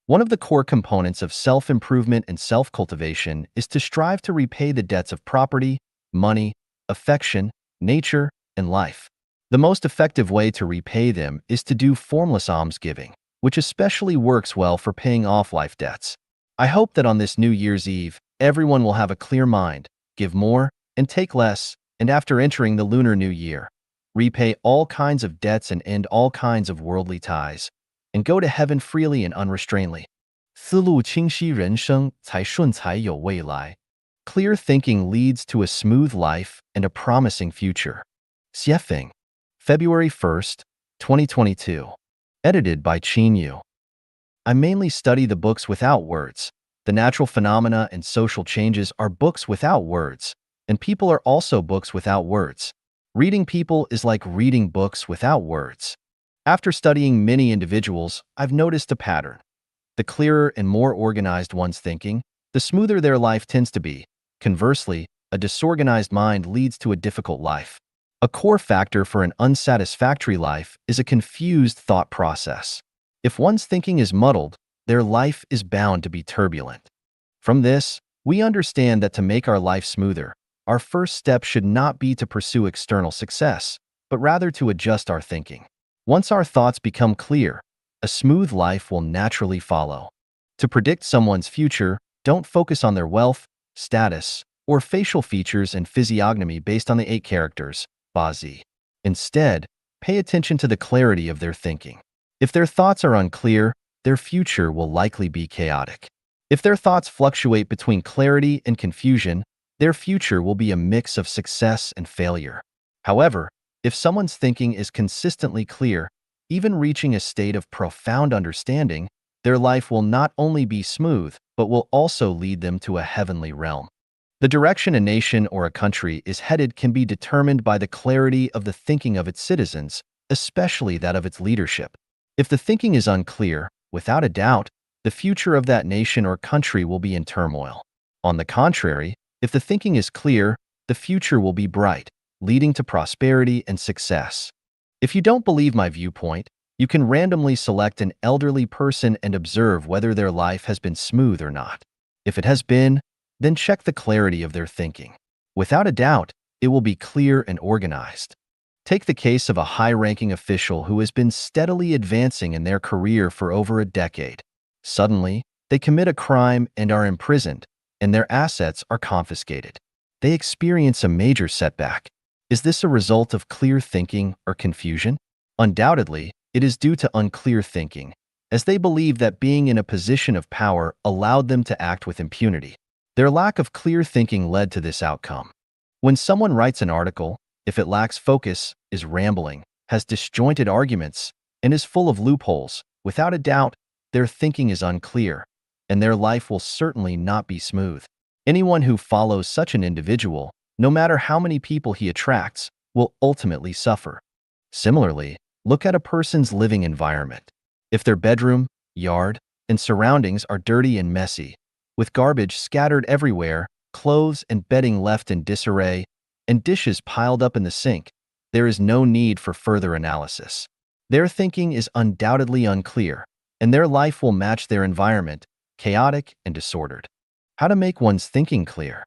One of the core components of self-improvement and self-cultivation is to strive to repay the debts of property, money, affection, nature, and life. The most effective way to repay them is to do formless almsgiving, which especially works well for paying off life debts. I hope that on this New Year's Eve, everyone will have a clear mind, give more, and take less, and after entering the Lunar New Year, repay all kinds of debts and end all kinds of worldly ties, and go to heaven freely and unrestrainedly. 思路清晰人生才顺才有未来. Clear thinking leads to a smooth life and a promising future. Xiefeng, February 1st, 2022. Edited by Qinyu. I mainly study the books without words. The natural phenomena and social changes are books without words, and people are also books without words. Reading people is like reading books without words. After studying many individuals, I've noticed a pattern. The clearer and more organized one's thinking, the smoother their life tends to be. Conversely, a disorganized mind leads to a difficult life. A core factor for an unsatisfactory life is a confused thought process. If one's thinking is muddled, their life is bound to be turbulent. From this, we understand that to make our life smoother, our first step should not be to pursue external success, but rather to adjust our thinking. Once our thoughts become clear, a smooth life will naturally follow. To predict someone's future, don't focus on their wealth, status, or facial features and physiognomy based on the 8 characters, Bazi. Instead, pay attention to the clarity of their thinking. If their thoughts are unclear, their future will likely be chaotic. If their thoughts fluctuate between clarity and confusion, their future will be a mix of success and failure. However, if someone's thinking is consistently clear, even reaching a state of profound understanding, their life will not only be smooth, but will also lead them to a heavenly realm. The direction a nation or a country is headed can be determined by the clarity of the thinking of its citizens, especially that of its leadership. If the thinking is unclear, without a doubt, the future of that nation or country will be in turmoil. On the contrary, if the thinking is clear, the future will be bright, leading to prosperity and success. If you don't believe my viewpoint, you can randomly select an elderly person and observe whether their life has been smooth or not. If it has been, then check the clarity of their thinking. Without a doubt, it will be clear and organized. Take the case of a high-ranking official who has been steadily advancing in their career for over a decade. Suddenly, they commit a crime and are imprisoned, and their assets are confiscated. They experience a major setback. Is this a result of clear thinking or confusion? Undoubtedly, it is due to unclear thinking, as they believe that being in a position of power allowed them to act with impunity. Their lack of clear thinking led to this outcome. When someone writes an article, if it lacks focus, is rambling, has disjointed arguments, and is full of loopholes, without a doubt, their thinking is unclear, and their life will certainly not be smooth. Anyone who follows such an individual, no matter how many people he attracts, will ultimately suffer. Similarly, look at a person's living environment. If their bedroom, yard, and surroundings are dirty and messy, with garbage scattered everywhere, clothes and bedding left in disarray, and dishes piled up in the sink, there is no need for further analysis. Their thinking is undoubtedly unclear, and their life will match their environment, chaotic and disordered. How to make one's thinking clear?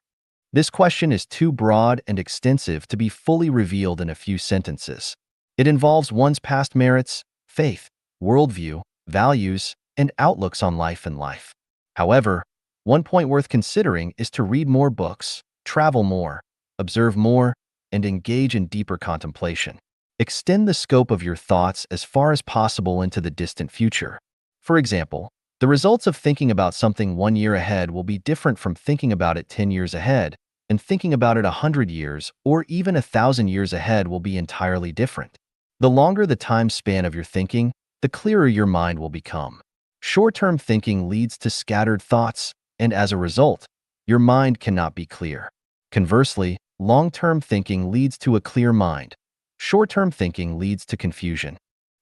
This question is too broad and extensive to be fully revealed in a few sentences. It involves one's past merits, faith, worldview, values, and outlooks on life and life. However, one point worth considering is to read more books, travel more, observe more, and engage in deeper contemplation. Extend the scope of your thoughts as far as possible into the distant future. For example, the results of thinking about something 1 year ahead will be different from thinking about it 10 years ahead, and thinking about it 100 years or even 1,000 years ahead will be entirely different. The longer the time span of your thinking, the clearer your mind will become. Short-term thinking leads to scattered thoughts, and as a result, your mind cannot be clear. Conversely, long-term thinking leads to a clear mind. Short-term thinking leads to confusion.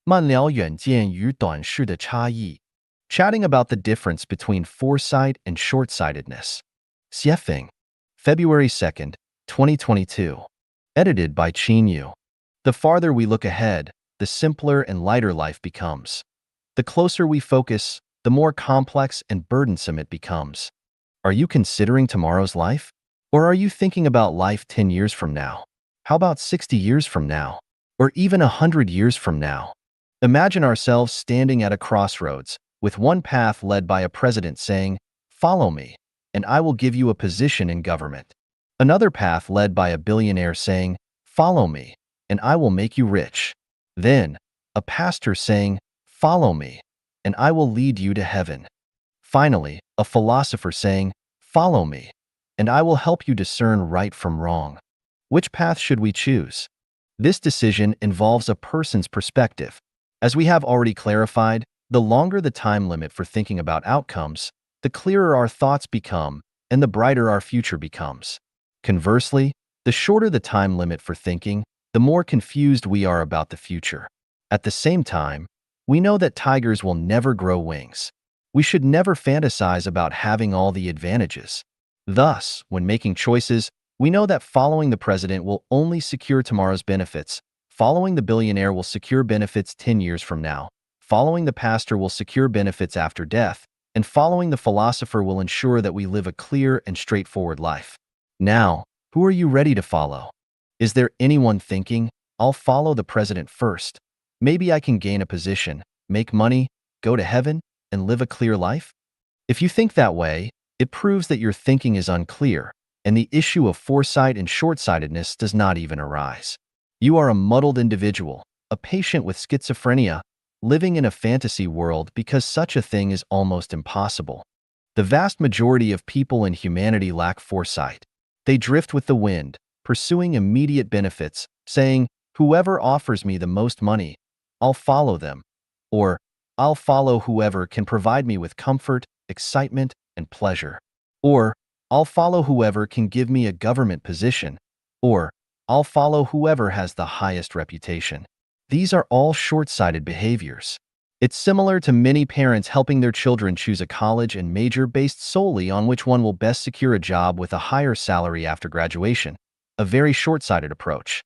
慢聊远见与短视的差异. Chatting about the difference between foresight and short-sightedness. Xiefeng, February 2nd, 2022. Edited by Qin Yu. The farther we look ahead, the simpler and lighter life becomes. The closer we focus, the more complex and burdensome it becomes. Are you considering tomorrow's life? Or are you thinking about life 10 years from now? How about 60 years from now? Or even 100 years from now? Imagine ourselves standing at a crossroads, with one path led by a president saying, "Follow me, and I will give you a position in government." Another path led by a billionaire saying, "Follow me, and I will make you rich." Then, a pastor saying, "Follow me, and I will lead you to heaven." Finally, a philosopher saying, "Follow me, and I will help you discern right from wrong." Which path should we choose? This decision involves a person's perspective. As we have already clarified, the longer the time limit for thinking about outcomes, the clearer our thoughts become and the brighter our future becomes. Conversely, the shorter the time limit for thinking, the more confused we are about the future. At the same time, we know that tigers will never grow wings. We should never fantasize about having all the advantages. Thus, when making choices, we know that following the president will only secure tomorrow's benefits, following the billionaire will secure benefits 10 years from now, following the pastor will secure benefits after death, and following the philosopher will ensure that we live a clear and straightforward life. Now, who are you ready to follow? Is there anyone thinking, "I'll follow the president first. Maybe I can gain a position, make money, go to heaven, and live a clear life"? If you think that way, it proves that your thinking is unclear, and the issue of foresight and short-sightedness does not even arise. You are a muddled individual, a patient with schizophrenia, living in a fantasy world because such a thing is almost impossible. The vast majority of people in humanity lack foresight. They drift with the wind, pursuing immediate benefits, saying, "Whoever offers me the most money, I'll follow them," or "I'll follow whoever can provide me with comfort, excitement, and pleasure," or "I'll follow whoever can give me a government position," or "I'll follow whoever has the highest reputation." These are all short-sighted behaviors. It's similar to many parents helping their children choose a college and major based solely on which one will best secure a job with a higher salary after graduation, a very short-sighted approach.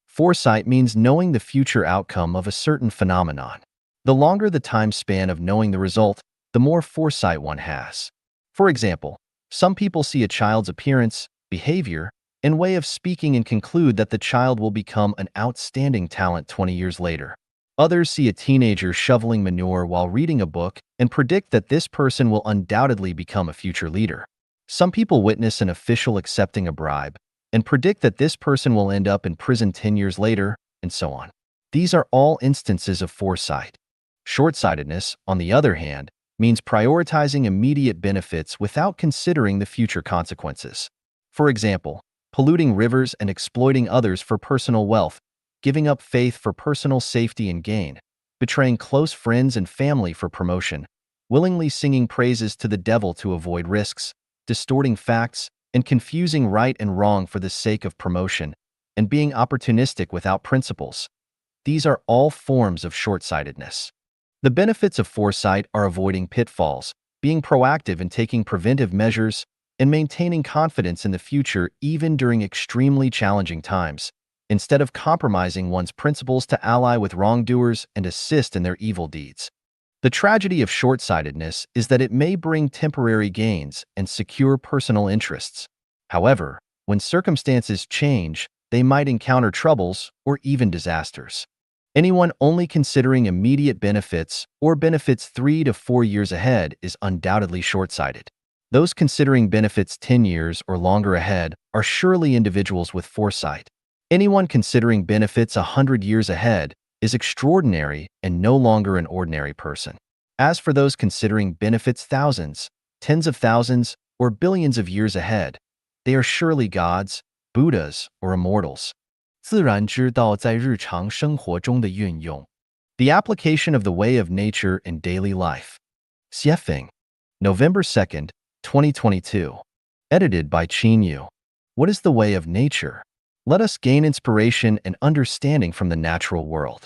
Foresight means knowing the future outcome of a certain phenomenon. The longer the time span of knowing the result, the more foresight one has. For example, some people see a child's appearance, behavior, and way of speaking and conclude that the child will become an outstanding talent 20 years later. Others see a teenager shoveling manure while reading a book and predict that this person will undoubtedly become a future leader. Some people witness an official accepting a bribe and predict that this person will end up in prison 10 years later, and so on. These are all instances of foresight. Short-sightedness, on the other hand, means prioritizing immediate benefits without considering the future consequences. For example, polluting rivers and exploiting others for personal wealth, giving up faith for personal safety and gain, betraying close friends and family for promotion, willingly singing praises to the devil to avoid risks, distorting facts, and confusing right and wrong for the sake of promotion, and being opportunistic without principles. These are all forms of short-sightedness. The benefits of foresight are avoiding pitfalls, being proactive in taking preventive measures, and maintaining confidence in the future even during extremely challenging times, instead of compromising one's principles to ally with wrongdoers and assist in their evil deeds. The tragedy of short-sightedness is that it may bring temporary gains and secure personal interests. However, when circumstances change, they might encounter troubles or even disasters. Anyone only considering immediate benefits or benefits 3 to 4 years ahead is undoubtedly short-sighted. Those considering benefits 10 years or longer ahead are surely individuals with foresight. Anyone considering benefits 100 years ahead is extraordinary and no longer an ordinary person. As for those considering benefits thousands, tens of thousands, or billions of years ahead, they are surely gods, Buddhas, or immortals. 自然之道在日常生活中的运用. The application of the way of nature in daily life. Xiefeng. November 2nd, 2022. Edited by Qin Yu. What is the way of nature? Let us gain inspiration and understanding from the natural world.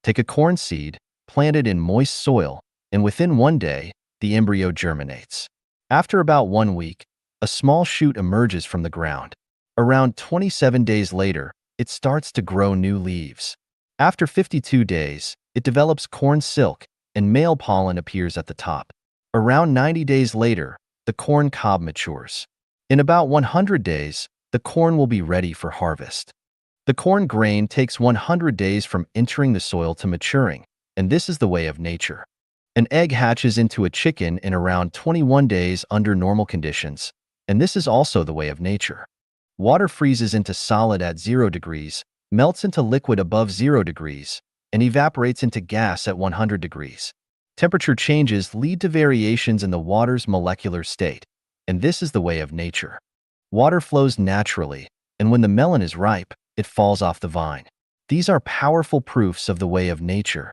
Take a corn seed, plant it in moist soil, and within 1 day, the embryo germinates. After about 1 week, a small shoot emerges from the ground. Around 27 days later, it starts to grow new leaves. After 52 days, it develops corn silk, and male pollen appears at the top. Around 90 days later, the corn cob matures. In about 100 days, the corn will be ready for harvest. The corn grain takes 100 days from entering the soil to maturing, and this is the way of nature. An egg hatches into a chicken in around 21 days under normal conditions, and this is also the way of nature. Water freezes into solid at 0 degrees, melts into liquid above 0 degrees, and evaporates into gas at 100 degrees. Temperature changes lead to variations in the water's molecular state, and this is the way of nature. Water flows naturally, and when the melon is ripe, it falls off the vine. These are powerful proofs of the way of nature.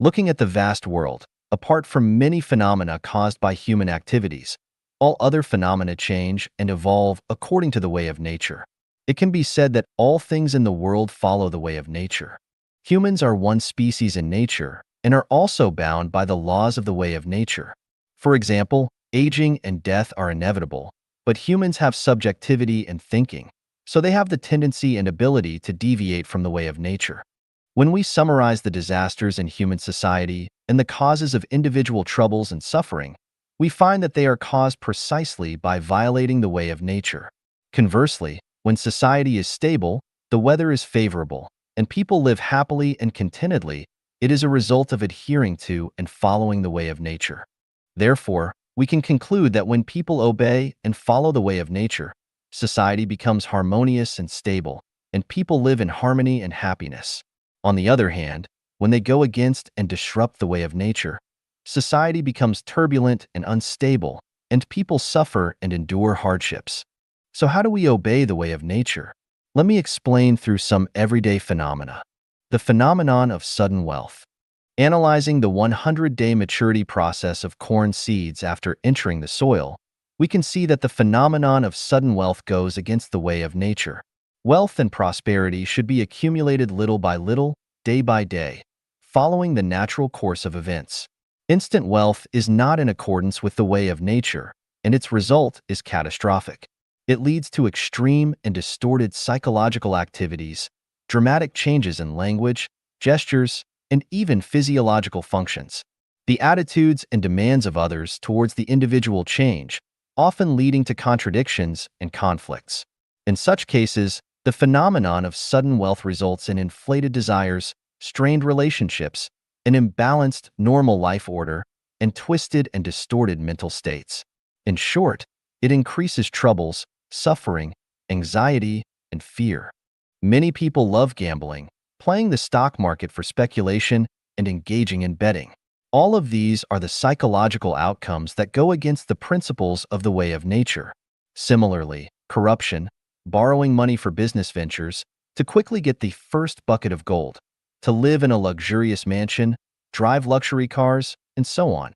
Looking at the vast world, apart from many phenomena caused by human activities, all other phenomena change and evolve according to the way of nature. It can be said that all things in the world follow the way of nature. Humans are one species in nature and are also bound by the laws of the way of nature. For example, aging and death are inevitable, but humans have subjectivity and thinking, so they have the tendency and ability to deviate from the way of nature. When we summarize the disasters in human society and the causes of individual troubles and suffering, we find that they are caused precisely by violating the way of nature. Conversely, when society is stable, the weather is favorable, and people live happily and contentedly, it is a result of adhering to and following the way of nature. Therefore, we can conclude that when people obey and follow the way of nature, society becomes harmonious and stable, and people live in harmony and happiness. On the other hand, when they go against and disrupt the way of nature, society becomes turbulent and unstable, and people suffer and endure hardships. So how do we obey the way of nature? Let me explain through some everyday phenomena. The phenomenon of sudden wealth. Analyzing the 100-day maturity process of corn seeds after entering the soil, we can see that the phenomenon of sudden wealth goes against the way of nature. Wealth and prosperity should be accumulated little by little, day by day, following the natural course of events. Instant wealth is not in accordance with the way of nature, and its result is catastrophic. It leads to extreme and distorted psychological activities, dramatic changes in language, gestures, and even physiological functions. The attitudes and demands of others towards the individual change, often leading to contradictions and conflicts. In such cases, the phenomenon of sudden wealth results in inflated desires, strained relationships, an imbalanced normal life order, and twisted and distorted mental states. In short, it increases troubles, suffering, anxiety, and fear. Many people love gambling, playing the stock market for speculation, and engaging in betting. All of these are the psychological outcomes that go against the principles of the way of nature. Similarly, corruption, borrowing money for business ventures, to quickly get the first bucket of gold, to live in a luxurious mansion, drive luxury cars, and so on.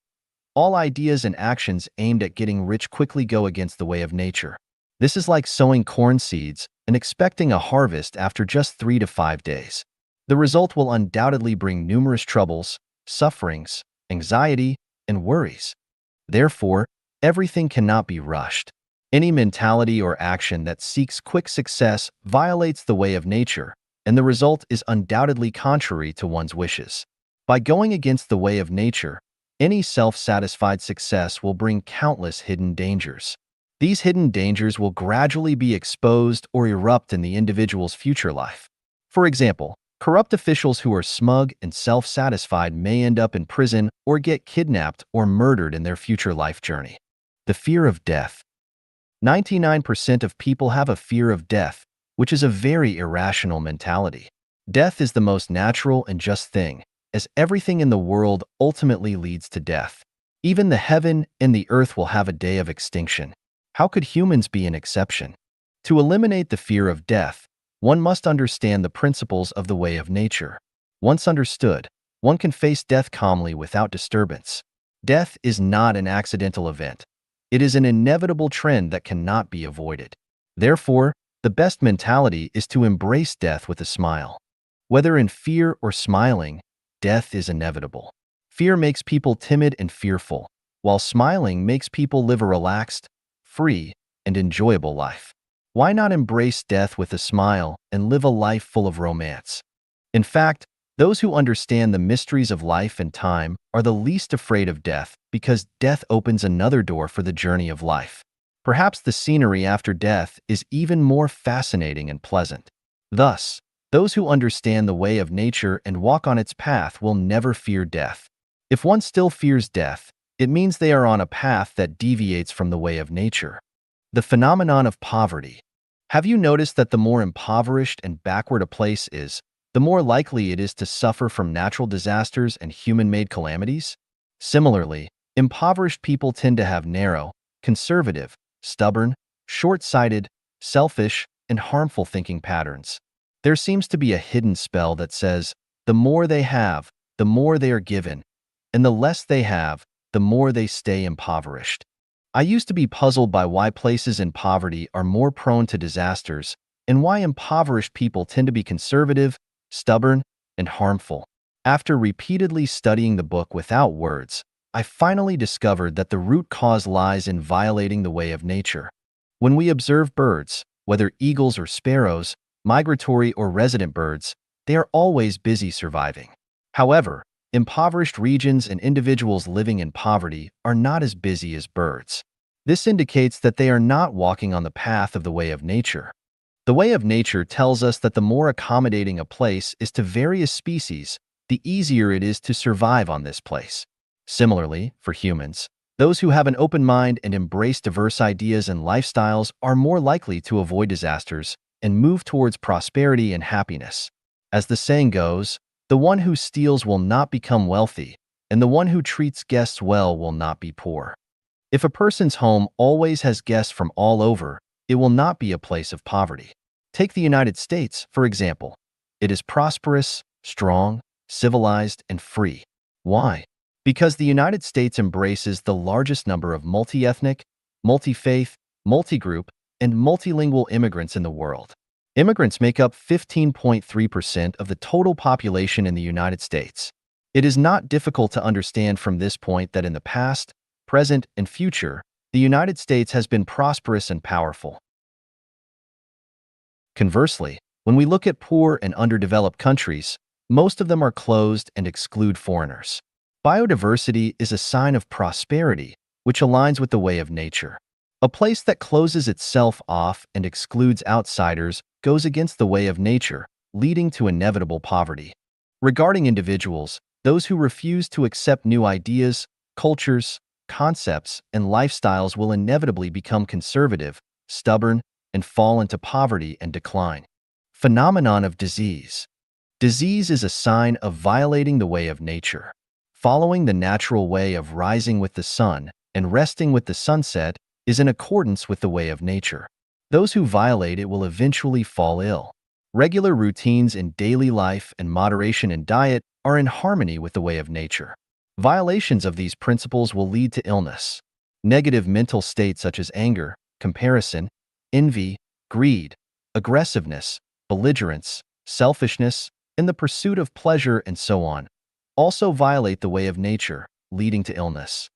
All ideas and actions aimed at getting rich quickly go against the way of nature. This is like sowing corn seeds and expecting a harvest after just 3 to 5 days. The result will undoubtedly bring numerous troubles, sufferings, anxiety, and worries. Therefore, everything cannot be rushed. Any mentality or action that seeks quick success violates the way of nature, and the result is undoubtedly contrary to one's wishes. By going against the way of nature, any self-satisfied success will bring countless hidden dangers. These hidden dangers will gradually be exposed or erupt in the individual's future life. For example, corrupt officials who are smug and self-satisfied may end up in prison or get kidnapped or murdered in their future life journey. The fear of death. 99% of people have a fear of death, which is a very irrational mentality. Death is the most natural and just thing, as everything in the world ultimately leads to death. Even the heaven and the earth will have a day of extinction. How could humans be an exception? To eliminate the fear of death, one must understand the principles of the way of nature. Once understood, one can face death calmly without disturbance. Death is not an accidental event. It is an inevitable trend that cannot be avoided. Therefore, the best mentality is to embrace death with a smile. Whether in fear or smiling, death is inevitable. Fear makes people timid and fearful, while smiling makes people live a relaxed, free, and enjoyable life. Why not embrace death with a smile and live a life full of romance? In fact, those who understand the mysteries of life and time are the least afraid of death because death opens another door for the journey of life. Perhaps the scenery after death is even more fascinating and pleasant. Thus, those who understand the way of nature and walk on its path will never fear death. If one still fears death, it means they are on a path that deviates from the way of nature. The phenomenon of poverty. Have you noticed that the more impoverished and backward a place is, the more likely it is to suffer from natural disasters and human-made calamities? Similarly, impoverished people tend to have narrow, conservative, stubborn, short-sighted, selfish, and harmful thinking patterns. There seems to be a hidden spell that says, the more they have, the more they are given, and the less they have, the more they stay impoverished. I used to be puzzled by why places in poverty are more prone to disasters and why impoverished people tend to be conservative, stubborn, and harmful. After repeatedly studying the book without words, I finally discovered that the root cause lies in violating the way of nature. When we observe birds, whether eagles or sparrows, migratory or resident birds, they are always busy surviving. However, impoverished regions and individuals living in poverty are not as busy as birds. This indicates that they are not walking on the path of the way of nature. The way of nature tells us that the more accommodating a place is to various species, the easier it is to survive on this place. Similarly, for humans, those who have an open mind and embrace diverse ideas and lifestyles are more likely to avoid disasters and move towards prosperity and happiness. As the saying goes, the one who steals will not become wealthy, and the one who treats guests well will not be poor. If a person's home always has guests from all over, it will not be a place of poverty. Take the United States, for example. It is prosperous, strong, civilized, and free. Why? Because the United States embraces the largest number of multi-ethnic, multi-faith, multi-group, and multilingual immigrants in the world. Immigrants make up 15.3% of the total population in the United States. It is not difficult to understand from this point that in the past, present, and future, the United States has been prosperous and powerful. Conversely, when we look at poor and underdeveloped countries, most of them are closed and exclude foreigners. Biodiversity is a sign of prosperity, which aligns with the way of nature. A place that closes itself off and excludes outsiders goes against the way of nature, leading to inevitable poverty. Regarding individuals, those who refuse to accept new ideas, cultures, concepts, and lifestyles will inevitably become conservative, stubborn, and fall into poverty and decline. Phenomenon of disease. Disease is a sign of violating the way of nature. Following the natural way of rising with the sun and resting with the sunset is in accordance with the way of nature. Those who violate it will eventually fall ill. Regular routines in daily life and moderation in diet are in harmony with the way of nature. Violations of these principles will lead to illness. Negative mental states such as anger, comparison, envy, greed, aggressiveness, belligerence, selfishness, and the pursuit of pleasure and so on, also violate the way of nature, leading to illness.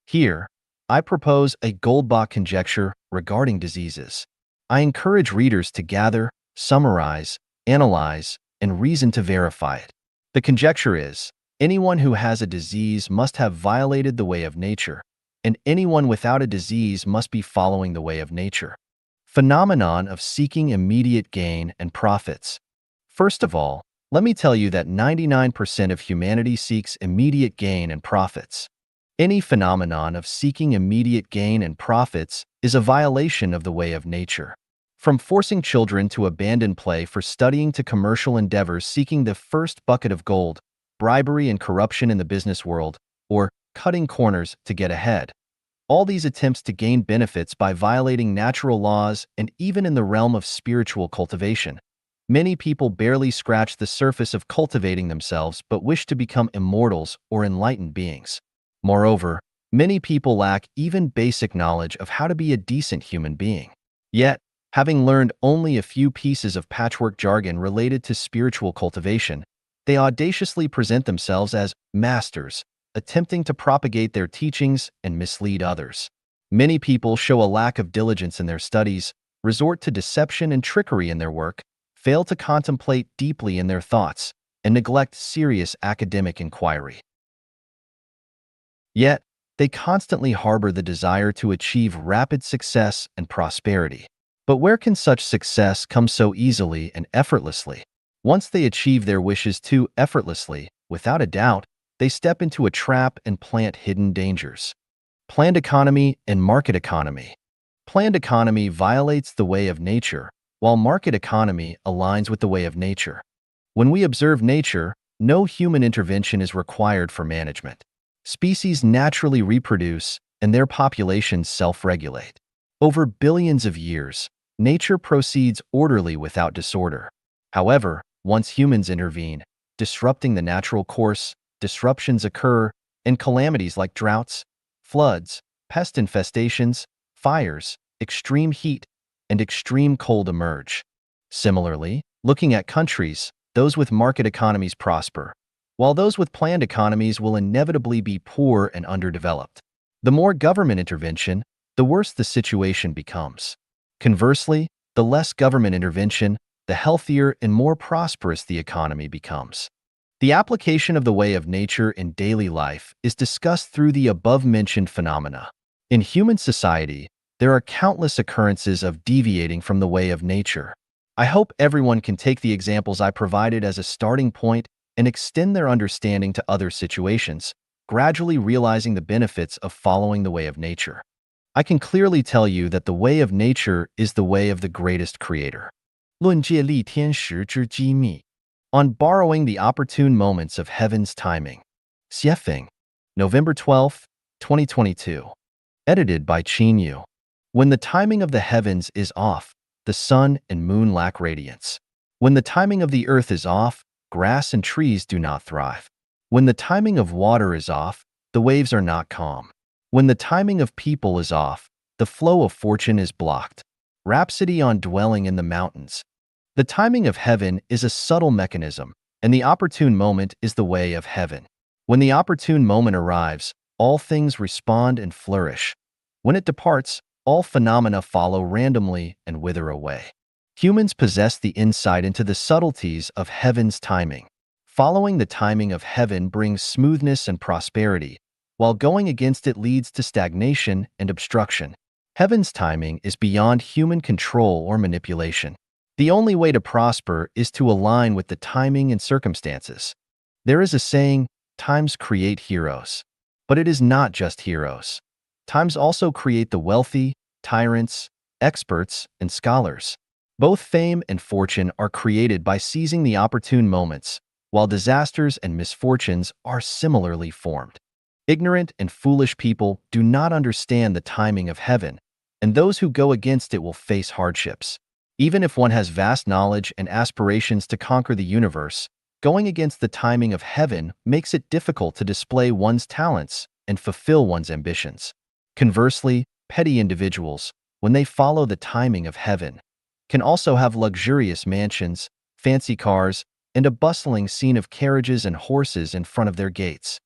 Here, I propose a Goldbach conjecture regarding diseases. I encourage readers to gather, summarize, analyze, and reason to verify it. The conjecture is, anyone who has a disease must have violated the way of nature, and anyone without a disease must be following the way of nature. Phenomenon of seeking immediate gain and profits. First of all, let me tell you that 99% of humanity seeks immediate gain and profits. Any phenomenon of seeking immediate gain and profits is a violation of the way of nature. From forcing children to abandon play for studying to commercial endeavors seeking the first bucket of gold, bribery and corruption in the business world, or cutting corners to get ahead. All these attempts to gain benefits by violating natural laws and even in the realm of spiritual cultivation. Many people barely scratch the surface of cultivating themselves but wish to become immortals or enlightened beings. Moreover, many people lack even basic knowledge of how to be a decent human being. Yet, having learned only a few pieces of patchwork jargon related to spiritual cultivation, they audaciously present themselves as masters, attempting to propagate their teachings and mislead others. Many people show a lack of diligence in their studies, resort to deception and trickery in their work, fail to contemplate deeply in their thoughts, and neglect serious academic inquiry. Yet, they constantly harbor the desire to achieve rapid success and prosperity. But where can such success come so easily and effortlessly? Once they achieve their wishes too effortlessly, without a doubt, they step into a trap and plant hidden dangers. Planned economy and market economy. Planned economy violates the way of nature, while market economy aligns with the way of nature. When we observe nature, no human intervention is required for management. Species naturally reproduce, and their populations self-regulate. Over billions of years, nature proceeds orderly without disorder. However, once humans intervene, disrupting the natural course, disruptions occur, and calamities like droughts, floods, pest infestations, fires, extreme heat, and extreme cold emerge. Similarly, looking at countries, those with market economies prosper, while those with planned economies will inevitably be poor and underdeveloped. The more government intervention, the worse the situation becomes. Conversely, the less government intervention, the healthier and more prosperous the economy becomes. The application of the way of nature in daily life is discussed through the above-mentioned phenomena. In human society, there are countless occurrences of deviating from the way of nature. I hope everyone can take the examples I provided as a starting point and extend their understanding to other situations, gradually realizing the benefits of following the way of nature. I can clearly tell you that the way of nature is the way of the greatest creator. 论借力天时之机密 On borrowing the opportune moments of heaven's timing. Xiefeng, November 12, 2022. Edited by Qin Yu. When the timing of the heavens is off, the sun and moon lack radiance. When the timing of the earth is off, grass and trees do not thrive. When the timing of water is off, the waves are not calm. When the timing of people is off, the flow of fortune is blocked. Rhapsody on dwelling in the mountains. The timing of heaven is a subtle mechanism, and the opportune moment is the way of heaven. When the opportune moment arrives, all things respond and flourish. When it departs, all phenomena follow randomly and wither away. Humans possess the insight into the subtleties of heaven's timing. Following the timing of heaven brings smoothness and prosperity, while going against it leads to stagnation and obstruction. Heaven's timing is beyond human control or manipulation. The only way to prosper is to align with the timing and circumstances. There is a saying, times create heroes. But it is not just heroes. Times also create the wealthy, tyrants, experts, and scholars. Both fame and fortune are created by seizing the opportune moments, while disasters and misfortunes are similarly formed. Ignorant and foolish people do not understand the timing of heaven, and those who go against it will face hardships. Even if one has vast knowledge and aspirations to conquer the universe, going against the timing of heaven makes it difficult to display one's talents and fulfill one's ambitions. Conversely, petty individuals, when they follow the timing of heaven, can also have luxurious mansions, fancy cars, and a bustling scene of carriages and horses in front of their gates.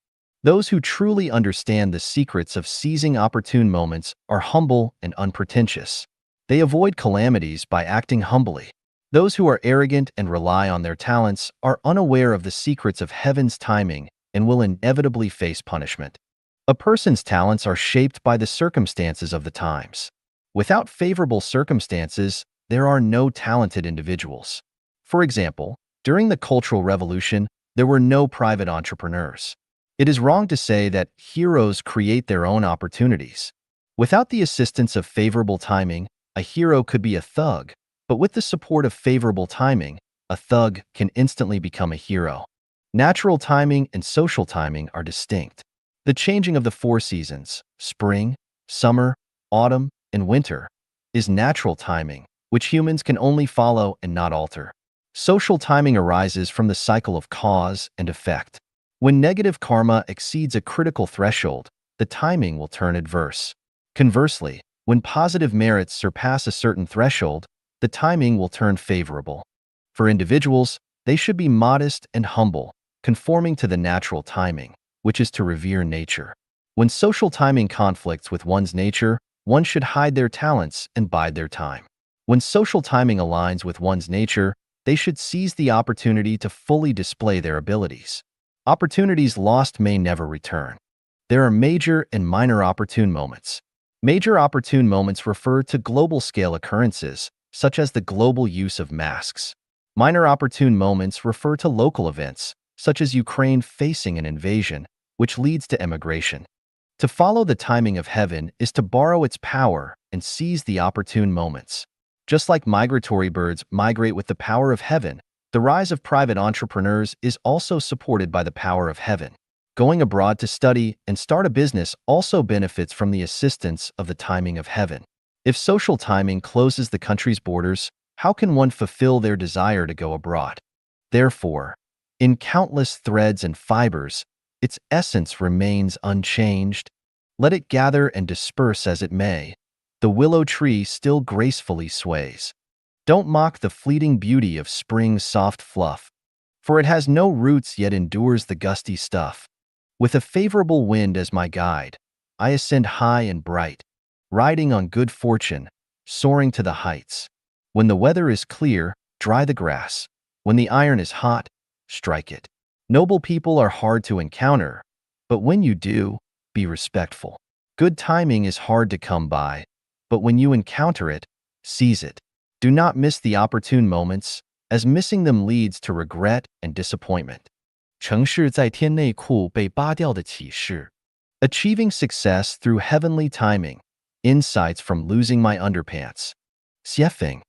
Those who truly understand the secrets of seizing opportune moments are humble and unpretentious. They avoid calamities by acting humbly. Those who are arrogant and rely on their talents are unaware of the secrets of heaven's timing and will inevitably face punishment. A person's talents are shaped by the circumstances of the times. Without favorable circumstances, there are no talented individuals. For example, during the Cultural Revolution, there were no private entrepreneurs. It is wrong to say that heroes create their own opportunities. Without the assistance of favorable timing, a hero could be a thug, but with the support of favorable timing, a thug can instantly become a hero. Natural timing and social timing are distinct. The changing of the four seasons, spring, summer, autumn, and winter, is natural timing, which humans can only follow and not alter. Social timing arises from the cycle of cause and effect. When negative karma exceeds a critical threshold, the timing will turn adverse. Conversely, when positive merits surpass a certain threshold, the timing will turn favorable. For individuals, they should be modest and humble, conforming to the natural timing, which is to revere nature. When social timing conflicts with one's nature, one should hide their talents and bide their time. When social timing aligns with one's nature, they should seize the opportunity to fully display their abilities. Opportunities lost may never return. There are major and minor opportune moments. Major opportune moments refer to global-scale occurrences, such as the global use of masks. Minor opportune moments refer to local events, such as Ukraine facing an invasion, which leads to emigration. To follow the timing of heaven is to borrow its power and seize the opportune moments. Just like migratory birds migrate with the power of heaven, the rise of private entrepreneurs is also supported by the power of heaven. Going abroad to study and start a business also benefits from the assistance of the timing of heaven. If social timing closes the country's borders, how can one fulfill their desire to go abroad? Therefore, in countless threads and fibers, its essence remains unchanged. Let it gather and disperse as it may, the willow tree still gracefully sways. Don't mock the fleeting beauty of spring's soft fluff, for it has no roots yet endures the gusty stuff. With a favorable wind as my guide, I ascend high and bright, riding on good fortune, soaring to the heights. When the weather is clear, dry the grass. When the iron is hot, strike it. Noble people are hard to encounter, but when you do, be respectful. Good timing is hard to come by, but when you encounter it, seize it. Do not miss the opportune moments, as missing them leads to regret and disappointment. 城市在天内裤被扒掉的启示. Achieving success through heavenly timing. Insights from losing my underpants. Xiefeng.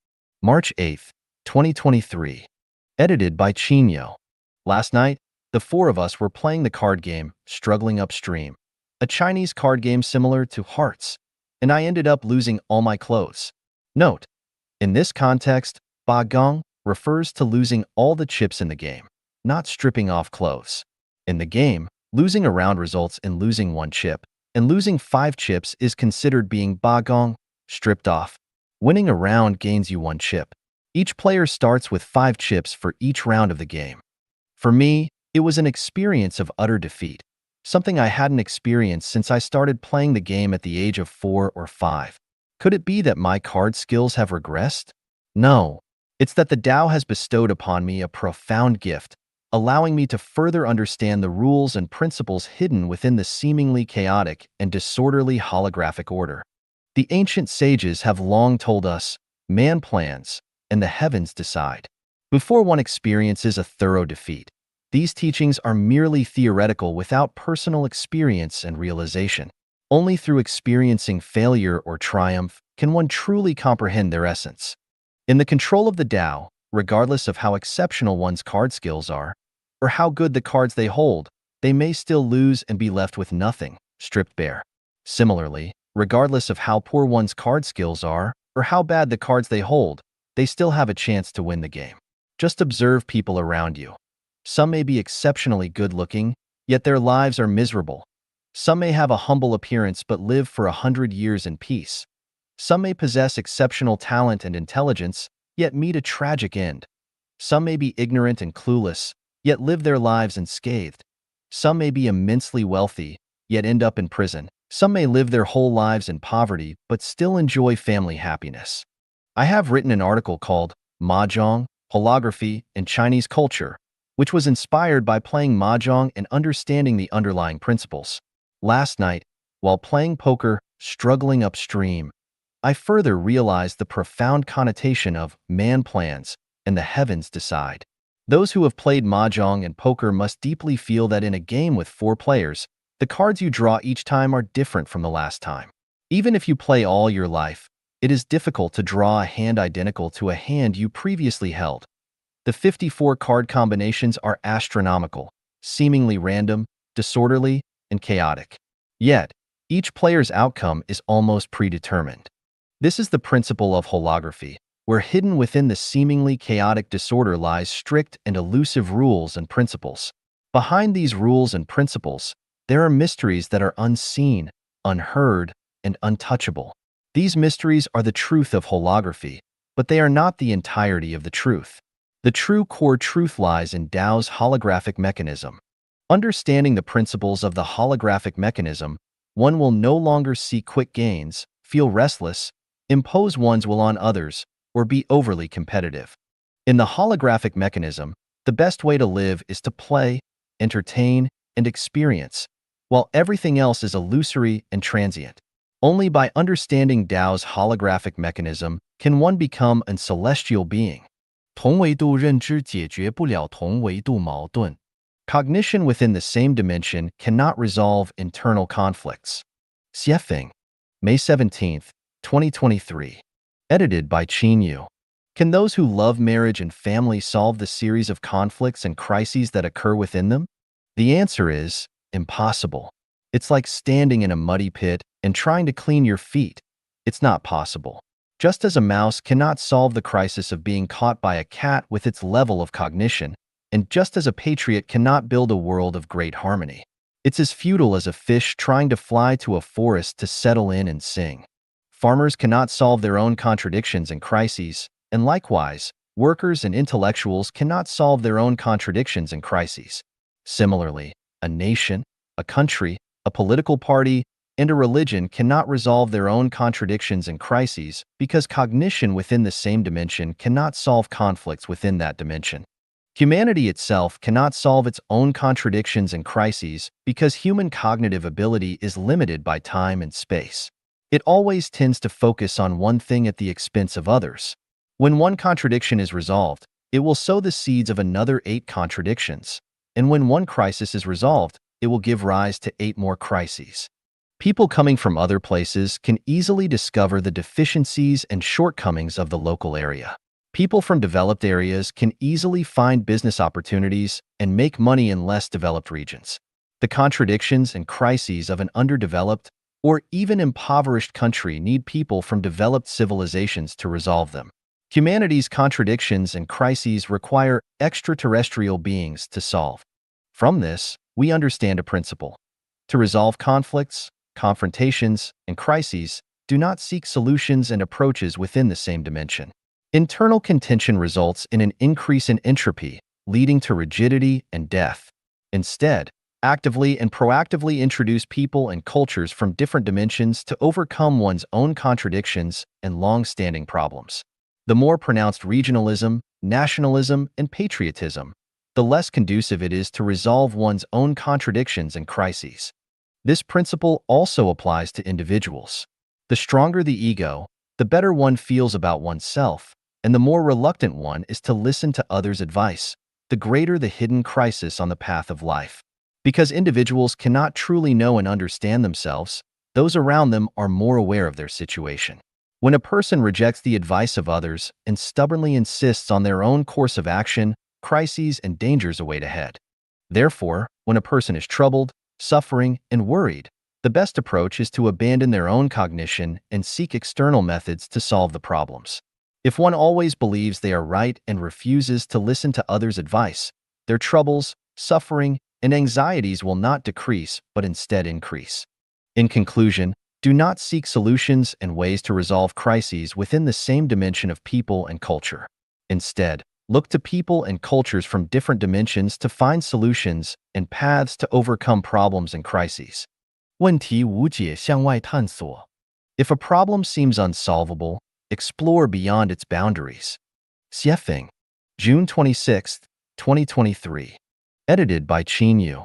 March 8, 2023. Edited by Chinyo. Last night, the four of us were playing the card game, Struggling Upstream, a Chinese card game similar to Hearts, and I ended up losing all my clothes. Note: in this context, ba gong refers to losing all the chips in the game, not stripping off clothes. In the game, losing a round results in losing one chip, and losing 5 chips is considered being ba gong, stripped off. Winning a round gains you 1 chip. Each player starts with 5 chips for each round of the game. For me, It was an experience of utter defeat, something I hadn't experienced since I started playing the game at the age of 4 or 5. Could it be that my card skills have regressed? No. It's that the Tao has bestowed upon me a profound gift, allowing me to further understand the rules and principles hidden within the seemingly chaotic and disorderly holographic order. The ancient sages have long told us, man plans, and the heavens decide. Before one experiences a thorough defeat, these teachings are merely theoretical without personal experience and realization. Only through experiencing failure or triumph can one truly comprehend their essence. In the control of the Tao, regardless of how exceptional one's card skills are, or how good the cards they hold, they may still lose and be left with nothing, stripped bare. Similarly, regardless of how poor one's card skills are, or how bad the cards they hold, they still have a chance to win the game. Just observe people around you. Some may be exceptionally good-looking, yet their lives are miserable. Some may have a humble appearance but live for 100 years in peace. Some may possess exceptional talent and intelligence, yet meet a tragic end. Some may be ignorant and clueless, yet live their lives unscathed. Some may be immensely wealthy, yet end up in prison. Some may live their whole lives in poverty but still enjoy family happiness. I have written an article called Mahjong, Holography, and Chinese Culture, which was inspired by playing Mahjong and understanding the underlying principles. Last night, while playing poker, struggling upstream, I further realized the profound connotation of man plans and the heavens decide. Those who have played Mahjong and poker must deeply feel that in a game with 4 players, the cards you draw each time are different from the last time. Even if you play all your life, it is difficult to draw a hand identical to a hand you previously held. The 54 card combinations are astronomical, seemingly random, disorderly, and chaotic. Yet, each player's outcome is almost predetermined. This is the principle of holography, where hidden within the seemingly chaotic disorder lies strict and elusive rules and principles. Behind these rules and principles, there are mysteries that are unseen, unheard, and untouchable. These mysteries are the truth of holography, but they are not the entirety of the truth. The true core truth lies in Tao's holographic mechanism. Understanding the principles of the holographic mechanism, one will no longer seek quick gains, feel restless, impose one's will on others, or be overly competitive. In the holographic mechanism, the best way to live is to play, entertain, and experience, while everything else is illusory and transient. Only by understanding Tao's holographic mechanism can one become a celestial being. 同维度认知解决不了同维度矛盾. Cognition within the same dimension cannot resolve internal conflicts. Xiefeng, May 17, 2023. Edited by Qin Yu. Can those who love marriage and family solve the series of conflicts and crises that occur within them? The answer is impossible. It's like standing in a muddy pit and trying to clean your feet. It's not possible. Just as a mouse cannot solve the crisis of being caught by a cat with its level of cognition, and just as a patriot cannot build a world of great harmony, it's as futile as a fish trying to fly to a forest to settle in and sing. Farmers cannot solve their own contradictions and crises, and likewise, workers and intellectuals cannot solve their own contradictions and crises. Similarly, a nation, a country, a political party, and a religion cannot resolve their own contradictions and crises because cognition within the same dimension cannot solve conflicts within that dimension. Humanity itself cannot solve its own contradictions and crises because human cognitive ability is limited by time and space. It always tends to focus on one thing at the expense of others. When one contradiction is resolved, it will sow the seeds of another 8 contradictions. And when one crisis is resolved, it will give rise to 8 more crises. People coming from other places can easily discover the deficiencies and shortcomings of the local area. People from developed areas can easily find business opportunities and make money in less developed regions. The contradictions and crises of an underdeveloped or even impoverished country need people from developed civilizations to resolve them. Humanity's contradictions and crises require extraterrestrial beings to solve. From this, we understand a principle. To resolve conflicts, confrontations, and crises, do not seek solutions and approaches within the same dimension. Internal contention results in an increase in entropy, leading to rigidity and death. Instead, actively and proactively introduce people and cultures from different dimensions to overcome one's own contradictions and long-standing problems. The more pronounced regionalism, nationalism, and patriotism, the less conducive it is to resolve one's own contradictions and crises. This principle also applies to individuals. The stronger the ego, the better one feels about oneself, and the more reluctant one is to listen to others' advice, the greater the hidden crisis on the path of life. Because individuals cannot truly know and understand themselves, those around them are more aware of their situation. When a person rejects the advice of others and stubbornly insists on their own course of action, crises and dangers await ahead. Therefore, when a person is troubled, suffering, and worried, the best approach is to abandon their own cognition and seek external methods to solve the problems. If one always believes they are right and refuses to listen to others' advice, their troubles, suffering, and anxieties will not decrease but instead increase. In conclusion, do not seek solutions and ways to resolve crises within the same dimension of people and culture. Instead, look to people and cultures from different dimensions to find solutions and paths to overcome problems and crises. 问题无解向外探索. If a problem seems unsolvable, explore beyond its boundaries. Xiefeng, June 26, 2023. Edited by Qin Yu.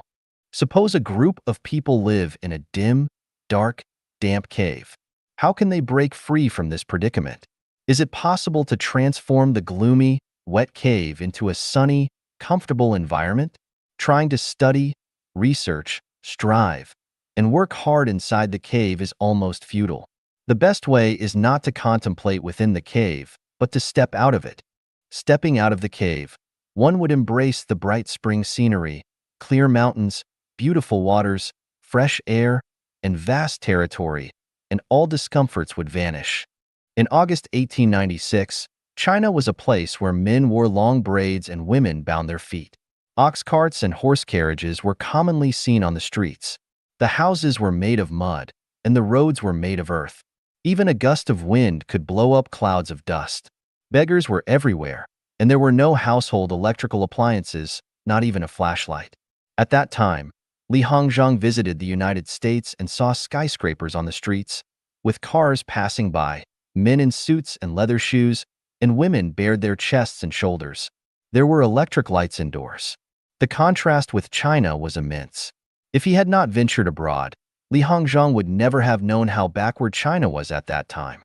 Suppose a group of people live in a dim, dark, damp cave. How can they break free from this predicament? Is it possible to transform the gloomy, wet cave into a sunny, comfortable environment? Trying to study, research, strive, and work hard inside the cave is almost futile. The best way is not to contemplate within the cave, but to step out of it. Stepping out of the cave, one would embrace the bright spring scenery, clear mountains, beautiful waters, fresh air, and vast territory, and all discomforts would vanish. In August 1896, China was a place where men wore long braids and women bound their feet. Ox carts and horse carriages were commonly seen on the streets. The houses were made of mud, and the roads were made of earth. Even a gust of wind could blow up clouds of dust. Beggars were everywhere, and there were no household electrical appliances, not even a flashlight. At that time, Li Hongzhang visited the United States and saw skyscrapers on the streets, with cars passing by, men in suits and leather shoes, and women bared their chests and shoulders. There were electric lights indoors. The contrast with China was immense. If he had not ventured abroad, Li Hongzhang would never have known how backward China was at that time.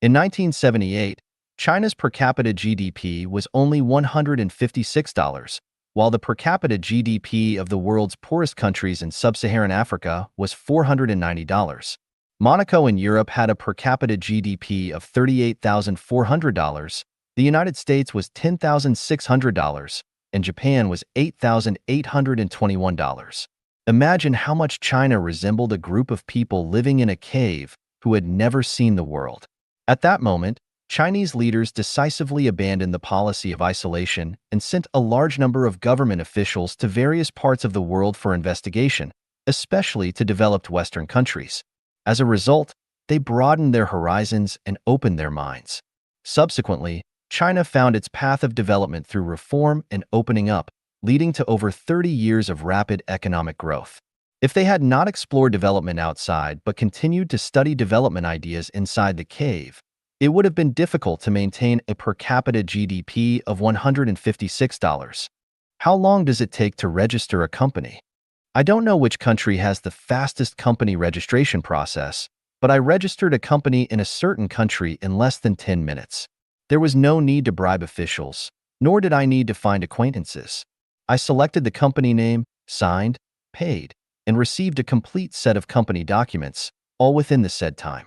In 1978, China's per capita GDP was only $156, while the per capita GDP of the world's poorest countries in sub-Saharan Africa was $490. Monaco in Europe had a per capita GDP of $38,400, the United States was $10,600, and Japan was $8,821. Imagine how much China resembled a group of people living in a cave who had never seen the world. At that moment, Chinese leaders decisively abandoned the policy of isolation and sent a large number of government officials to various parts of the world for investigation, especially to developed Western countries. As a result, they broadened their horizons and opened their minds. Subsequently, China found its path of development through reform and opening up, leading to over 30 years of rapid economic growth. If they had not explored development outside but continued to study development ideas inside the cave, it would have been difficult to maintain a per capita GDP of $156. How long does it take to register a company? I don't know which country has the fastest company registration process, but I registered a company in a certain country in less than 10 minutes. There was no need to bribe officials, nor did I need to find acquaintances. I selected the company name, signed, paid, and received a complete set of company documents, all within the said time.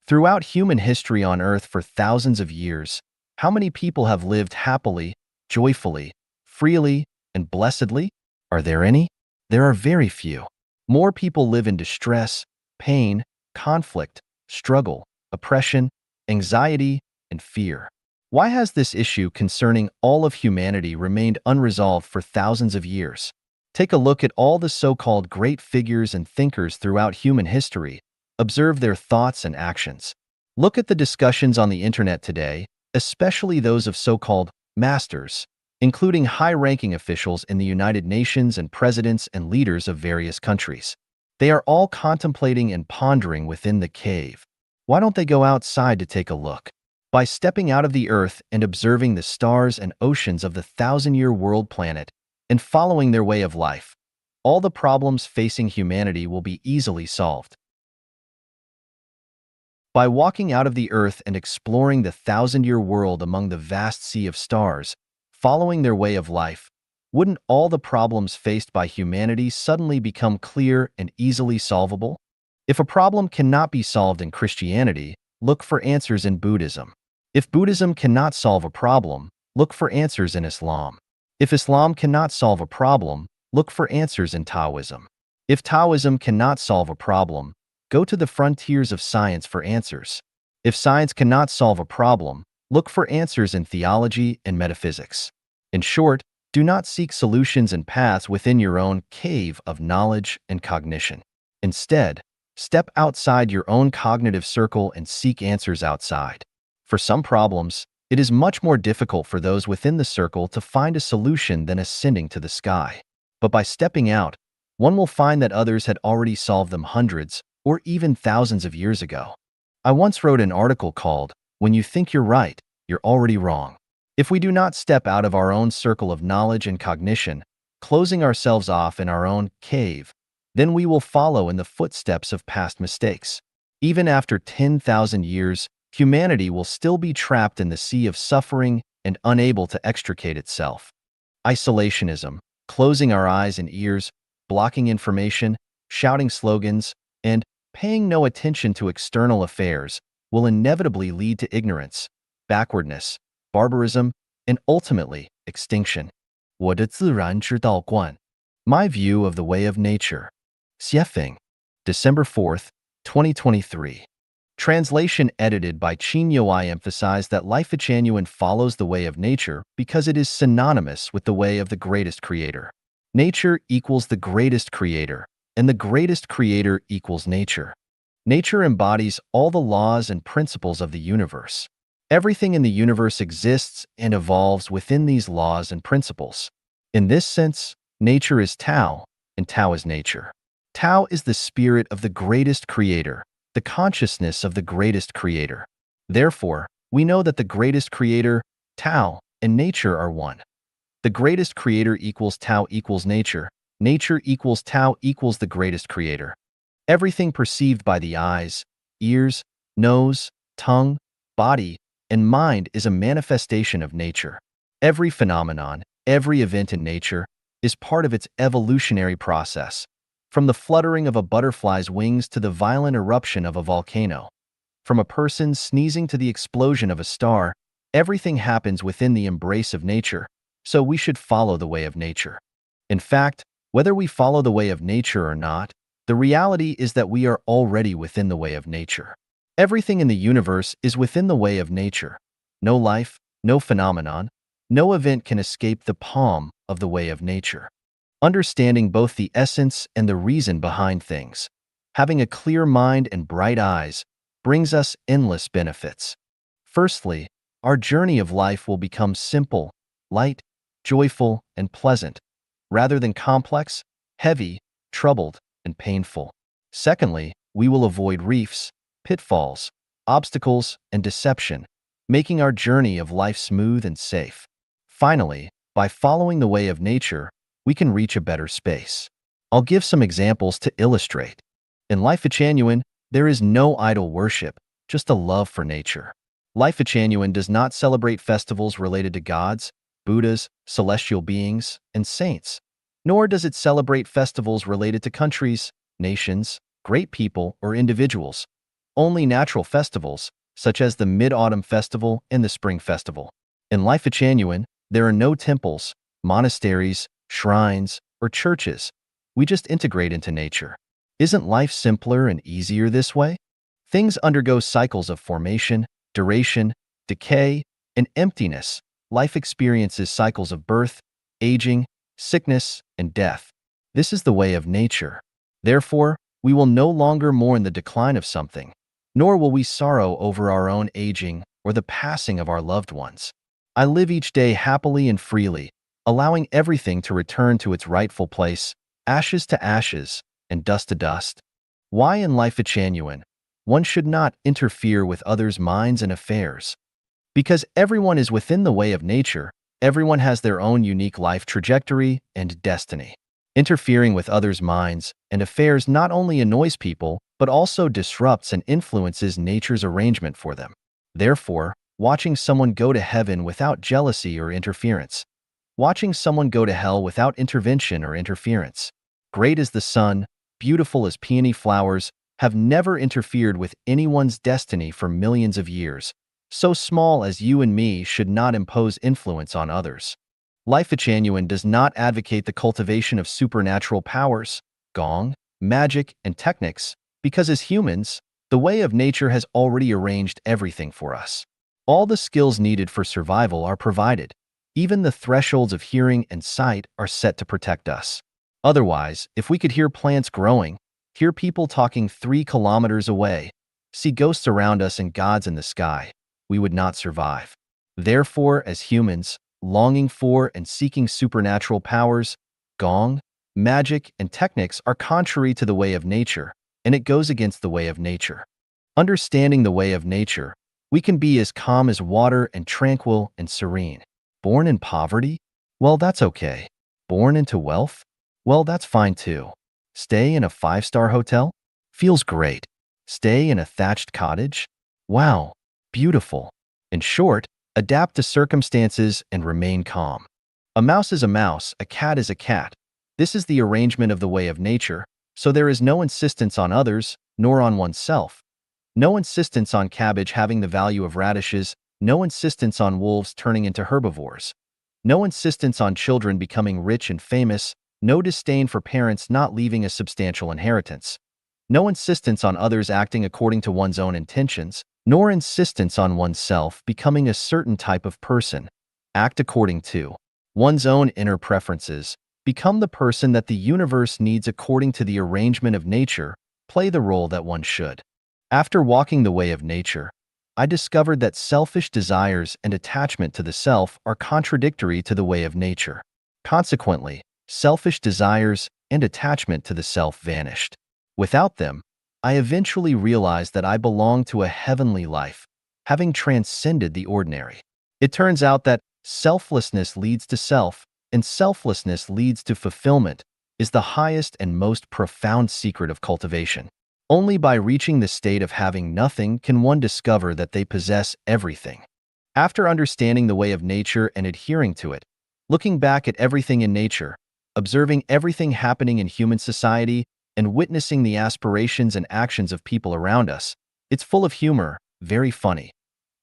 Throughout human history on Earth for thousands of years, how many people have lived happily, joyfully, freely, and blessedly? Are there any? There are very few. More people live in distress, pain, conflict, struggle, oppression, anxiety, and fear. Why has this issue concerning all of humanity remained unresolved for thousands of years? Take a look at all the so-called great figures and thinkers throughout human history. Observe their thoughts and actions. Look at the discussions on the internet today, especially those of so-called masters, including high-ranking officials in the United Nations and presidents and leaders of various countries. They are all contemplating and pondering within the cave. Why don't they go outside to take a look? By stepping out of the Earth and observing the stars and oceans of the thousand-year world planet and following their way of life, all the problems facing humanity will be easily solved. By walking out of the Earth and exploring the thousand-year world among the vast sea of stars, following their way of life, wouldn't all the problems faced by humanity suddenly become clear and easily solvable? If a problem cannot be solved in Christianity, look for answers in Buddhism. If Buddhism cannot solve a problem, look for answers in Islam. If Islam cannot solve a problem, look for answers in Taoism. If Taoism cannot solve a problem, go to the frontiers of science for answers. If science cannot solve a problem, look for answers in theology and metaphysics. In short, do not seek solutions and paths within your own cave of knowledge and cognition. Instead, step outside your own cognitive circle and seek answers outside. For some problems, it is much more difficult for those within the circle to find a solution than ascending to the sky. But by stepping out, one will find that others had already solved them hundreds or even thousands of years ago. I once wrote an article called, "When you think you're right, you're already wrong." If we do not step out of our own circle of knowledge and cognition, closing ourselves off in our own cave, then we will follow in the footsteps of past mistakes. Even after 10,000 years, humanity will still be trapped in the sea of suffering and unable to extricate itself. Isolationism, closing our eyes and ears, blocking information, shouting slogans, and paying no attention to external affairs will inevitably lead to ignorance, backwardness, barbarism, and ultimately extinction. 我的自然之道观. My view of the way of nature. Xiefeng, December 4th, 2023. Translation edited by Qin Youai emphasized that Life Genuine follows the way of nature because it is synonymous with the way of the greatest creator. Nature equals the greatest creator, and the greatest creator equals nature. Nature embodies all the laws and principles of the universe. Everything in the universe exists and evolves within these laws and principles. In this sense, nature is Tao, and Tao is nature. Tao is the spirit of the greatest creator, the consciousness of the greatest creator. Therefore, we know that the greatest creator, Tao, and nature are one. The greatest creator equals Tao equals nature. Nature equals Tao equals the greatest creator. Everything perceived by the eyes, ears, nose, tongue, body, and mind is a manifestation of nature. Every phenomenon, every event in nature, is part of its evolutionary process, from the fluttering of a butterfly's wings to the violent eruption of a volcano. From a person sneezing to the explosion of a star, everything happens within the embrace of nature, so we should follow the way of nature. In fact, whether we follow the way of nature or not, the reality is that we are already within the way of nature. Everything in the universe is within the way of nature. No life, no phenomenon, no event can escape the palm of the way of nature. Understanding both the essence and the reason behind things, having a clear mind and bright eyes, brings us endless benefits. Firstly, our journey of life will become simple, light, joyful, and pleasant, rather than complex, heavy, troubled, and painful. Secondly, we will avoid reefs, pitfalls, obstacles, and deception, making our journey of life smooth and safe. Finally, by following the way of nature, we can reach a better space. I'll give some examples to illustrate. In Life Genuine, there is no idol worship, just a love for nature. Life Genuine does not celebrate festivals related to gods, Buddhas, celestial beings, and saints, nor does it celebrate festivals related to countries, nations, great people, or individuals. Only natural festivals, such as the Mid-Autumn Festival and the Spring Festival. In Life Genuine, there are no temples, monasteries, shrines, or churches. We just integrate into nature. Isn't life simpler and easier this way? Things undergo cycles of formation, duration, decay, and emptiness. Life experiences cycles of birth, aging, sickness, and death. This is the way of nature. Therefore, we will no longer mourn the decline of something, nor will we sorrow over our own aging or the passing of our loved ones. I live each day happily and freely, allowing everything to return to its rightful place, ashes to ashes, and dust to dust. Why in life a genuine? One should not interfere with others' minds and affairs. Because everyone is within the way of nature, everyone has their own unique life trajectory and destiny. Interfering with others' minds and affairs not only annoys people, but also disrupts and influences nature's arrangement for them. Therefore, watching someone go to heaven without jealousy or interference. Watching someone go to hell without intervention or interference. Great as the sun, beautiful as peony flowers, have never interfered with anyone's destiny for millions of years. So small as you and me should not impose influence on others. Life Genuine does not advocate the cultivation of supernatural powers, gong, magic, and techniques, because as humans, the way of nature has already arranged everything for us. All the skills needed for survival are provided. Even the thresholds of hearing and sight are set to protect us. Otherwise, if we could hear plants growing, hear people talking 3 kilometers away, see ghosts around us and gods in the sky, we would not survive. Therefore, as humans, longing for and seeking supernatural powers, gong, magic, and techniques are contrary to the way of nature, and it goes against the way of nature. Understanding the way of nature, we can be as calm as water and tranquil and serene. Born in poverty? Well, that's okay. Born into wealth? Well, that's fine too. Stay in a 5-star hotel? Feels great. Stay in a thatched cottage? Wow, beautiful. In short, adapt to circumstances and remain calm. A mouse is a mouse, a cat is a cat. This is the arrangement of the way of nature, so there is no insistence on others, nor on oneself. No insistence on cabbage having the value of radishes, no insistence on wolves turning into herbivores. No insistence on children becoming rich and famous, no disdain for parents not leaving a substantial inheritance. No insistence on others acting according to one's own intentions, nor insistence on oneself becoming a certain type of person. Act according to one's own inner preferences. Become the person that the universe needs according to the arrangement of nature. Play the role that one should. After walking the way of nature, I discovered that selfish desires and attachment to the self are contradictory to the way of nature. Consequently, selfish desires and attachment to the self vanished. Without them, I eventually realized that I belonged to a heavenly life, having transcended the ordinary. It turns out that selflessness leads to self, and selflessness leads to fulfillment, is the highest and most profound secret of cultivation. Only by reaching the state of having nothing can one discover that they possess everything. After understanding the way of nature and adhering to it, looking back at everything in nature, observing everything happening in human society, and witnessing the aspirations and actions of people around us, it's full of humor, very funny.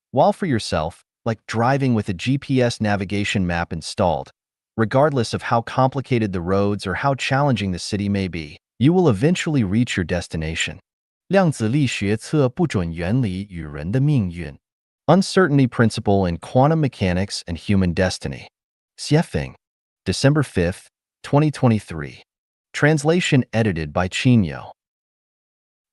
While for yourself, like driving with a GPS navigation map installed, regardless of how complicated the roads or how challenging the city may be, you will eventually reach your destination. 量子力学测不准原理与人的命运 Uncertainty Principle in Quantum Mechanics and Human Destiny. Xiefeng, December 5, 2023. Translation edited by Chinyo.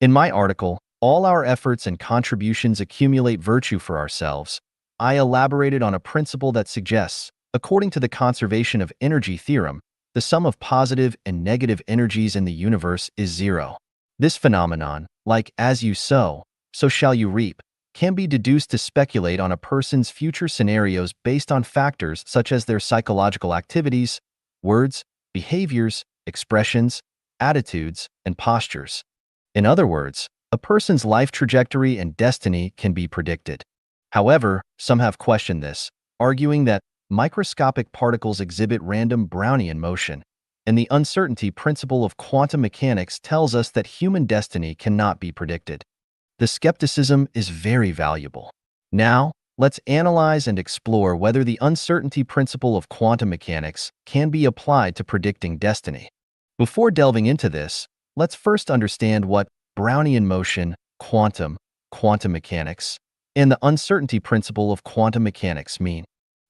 In my article, All Our Efforts and Contributions Accumulate Virtue for Ourselves, I elaborated on a principle that suggests, according to the conservation of energy theorem, the sum of positive and negative energies in the universe is zero. This phenomenon, like as you sow, so shall you reap, can be deduced to speculate on a person's future scenarios based on factors such as their psychological activities, words, behaviors, expressions, attitudes, and postures. In other words, a person's life trajectory and destiny can be predicted. However, some have questioned this, arguing that microscopic particles exhibit random Brownian motion, and the uncertainty principle of quantum mechanics tells us that human destiny cannot be predicted. The skepticism is very valuable. Now, let's analyze and explore whether the uncertainty principle of quantum mechanics can be applied to predicting destiny. Before delving into this, let's first understand what Brownian motion, quantum mechanics, and the uncertainty principle of quantum mechanics mean.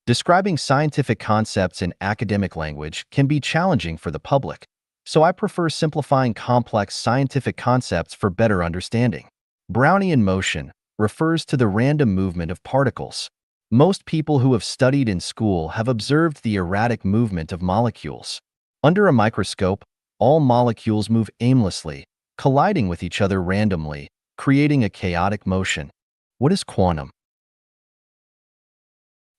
Describing scientific concepts in academic language can be challenging for the public, so I prefer simplifying complex scientific concepts for better understanding. Brownian motion refers to the random movement of particles. Most people who have studied in school have observed the erratic movement of molecules. Under a microscope, all molecules move aimlessly, colliding with each other randomly, creating a chaotic motion. What is quantum?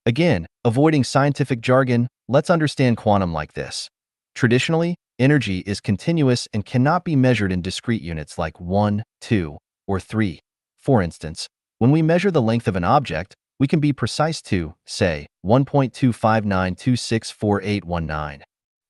Again, avoiding scientific jargon, let's understand quantum like this. Traditionally, energy is continuous and cannot be measured in discrete units like 1, 2, or 3. For instance, when we measure the length of an object, we can be precise to, say, 1.259264819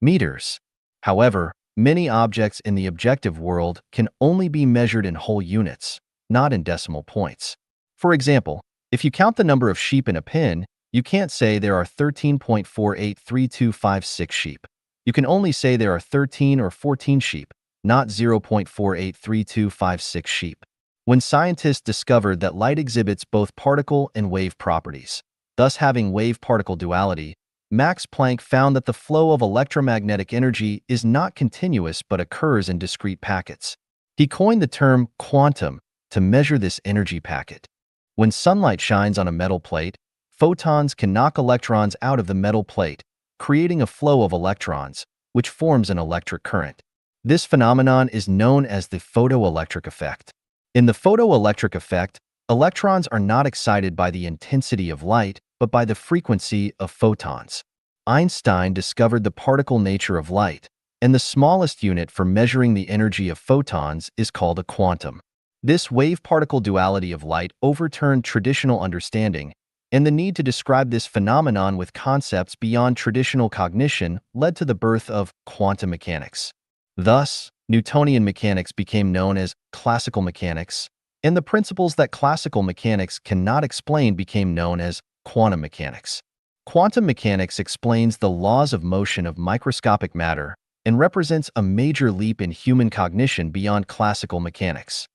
meters. However, many objects in the objective world can only be measured in whole units, not in decimal points. For example, if you count the number of sheep in a pen, you can't say there are 13.483256 sheep. You can only say there are 13 or 14 sheep, not 0.483256 sheep. When scientists discovered that light exhibits both particle and wave properties, thus having wave-particle duality, Max Planck found that the flow of electromagnetic energy is not continuous but occurs in discrete packets. He coined the term quantum to measure this energy packet. When sunlight shines on a metal plate, photons can knock electrons out of the metal plate, creating a flow of electrons, which forms an electric current. This phenomenon is known as the photoelectric effect. In the photoelectric effect, electrons are not excited by the intensity of light, but by the frequency of photons. Einstein discovered the particle nature of light, and the smallest unit for measuring the energy of photons is called a quantum. This wave-particle duality of light overturned traditional understanding, and the need to describe this phenomenon with concepts beyond traditional cognition led to the birth of quantum mechanics. Thus, Newtonian mechanics became known as classical mechanics, and the principles that classical mechanics cannot explain became known as quantum mechanics. Quantum mechanics explains the laws of motion of microscopic matter and represents a major leap in human cognition beyond classical mechanics.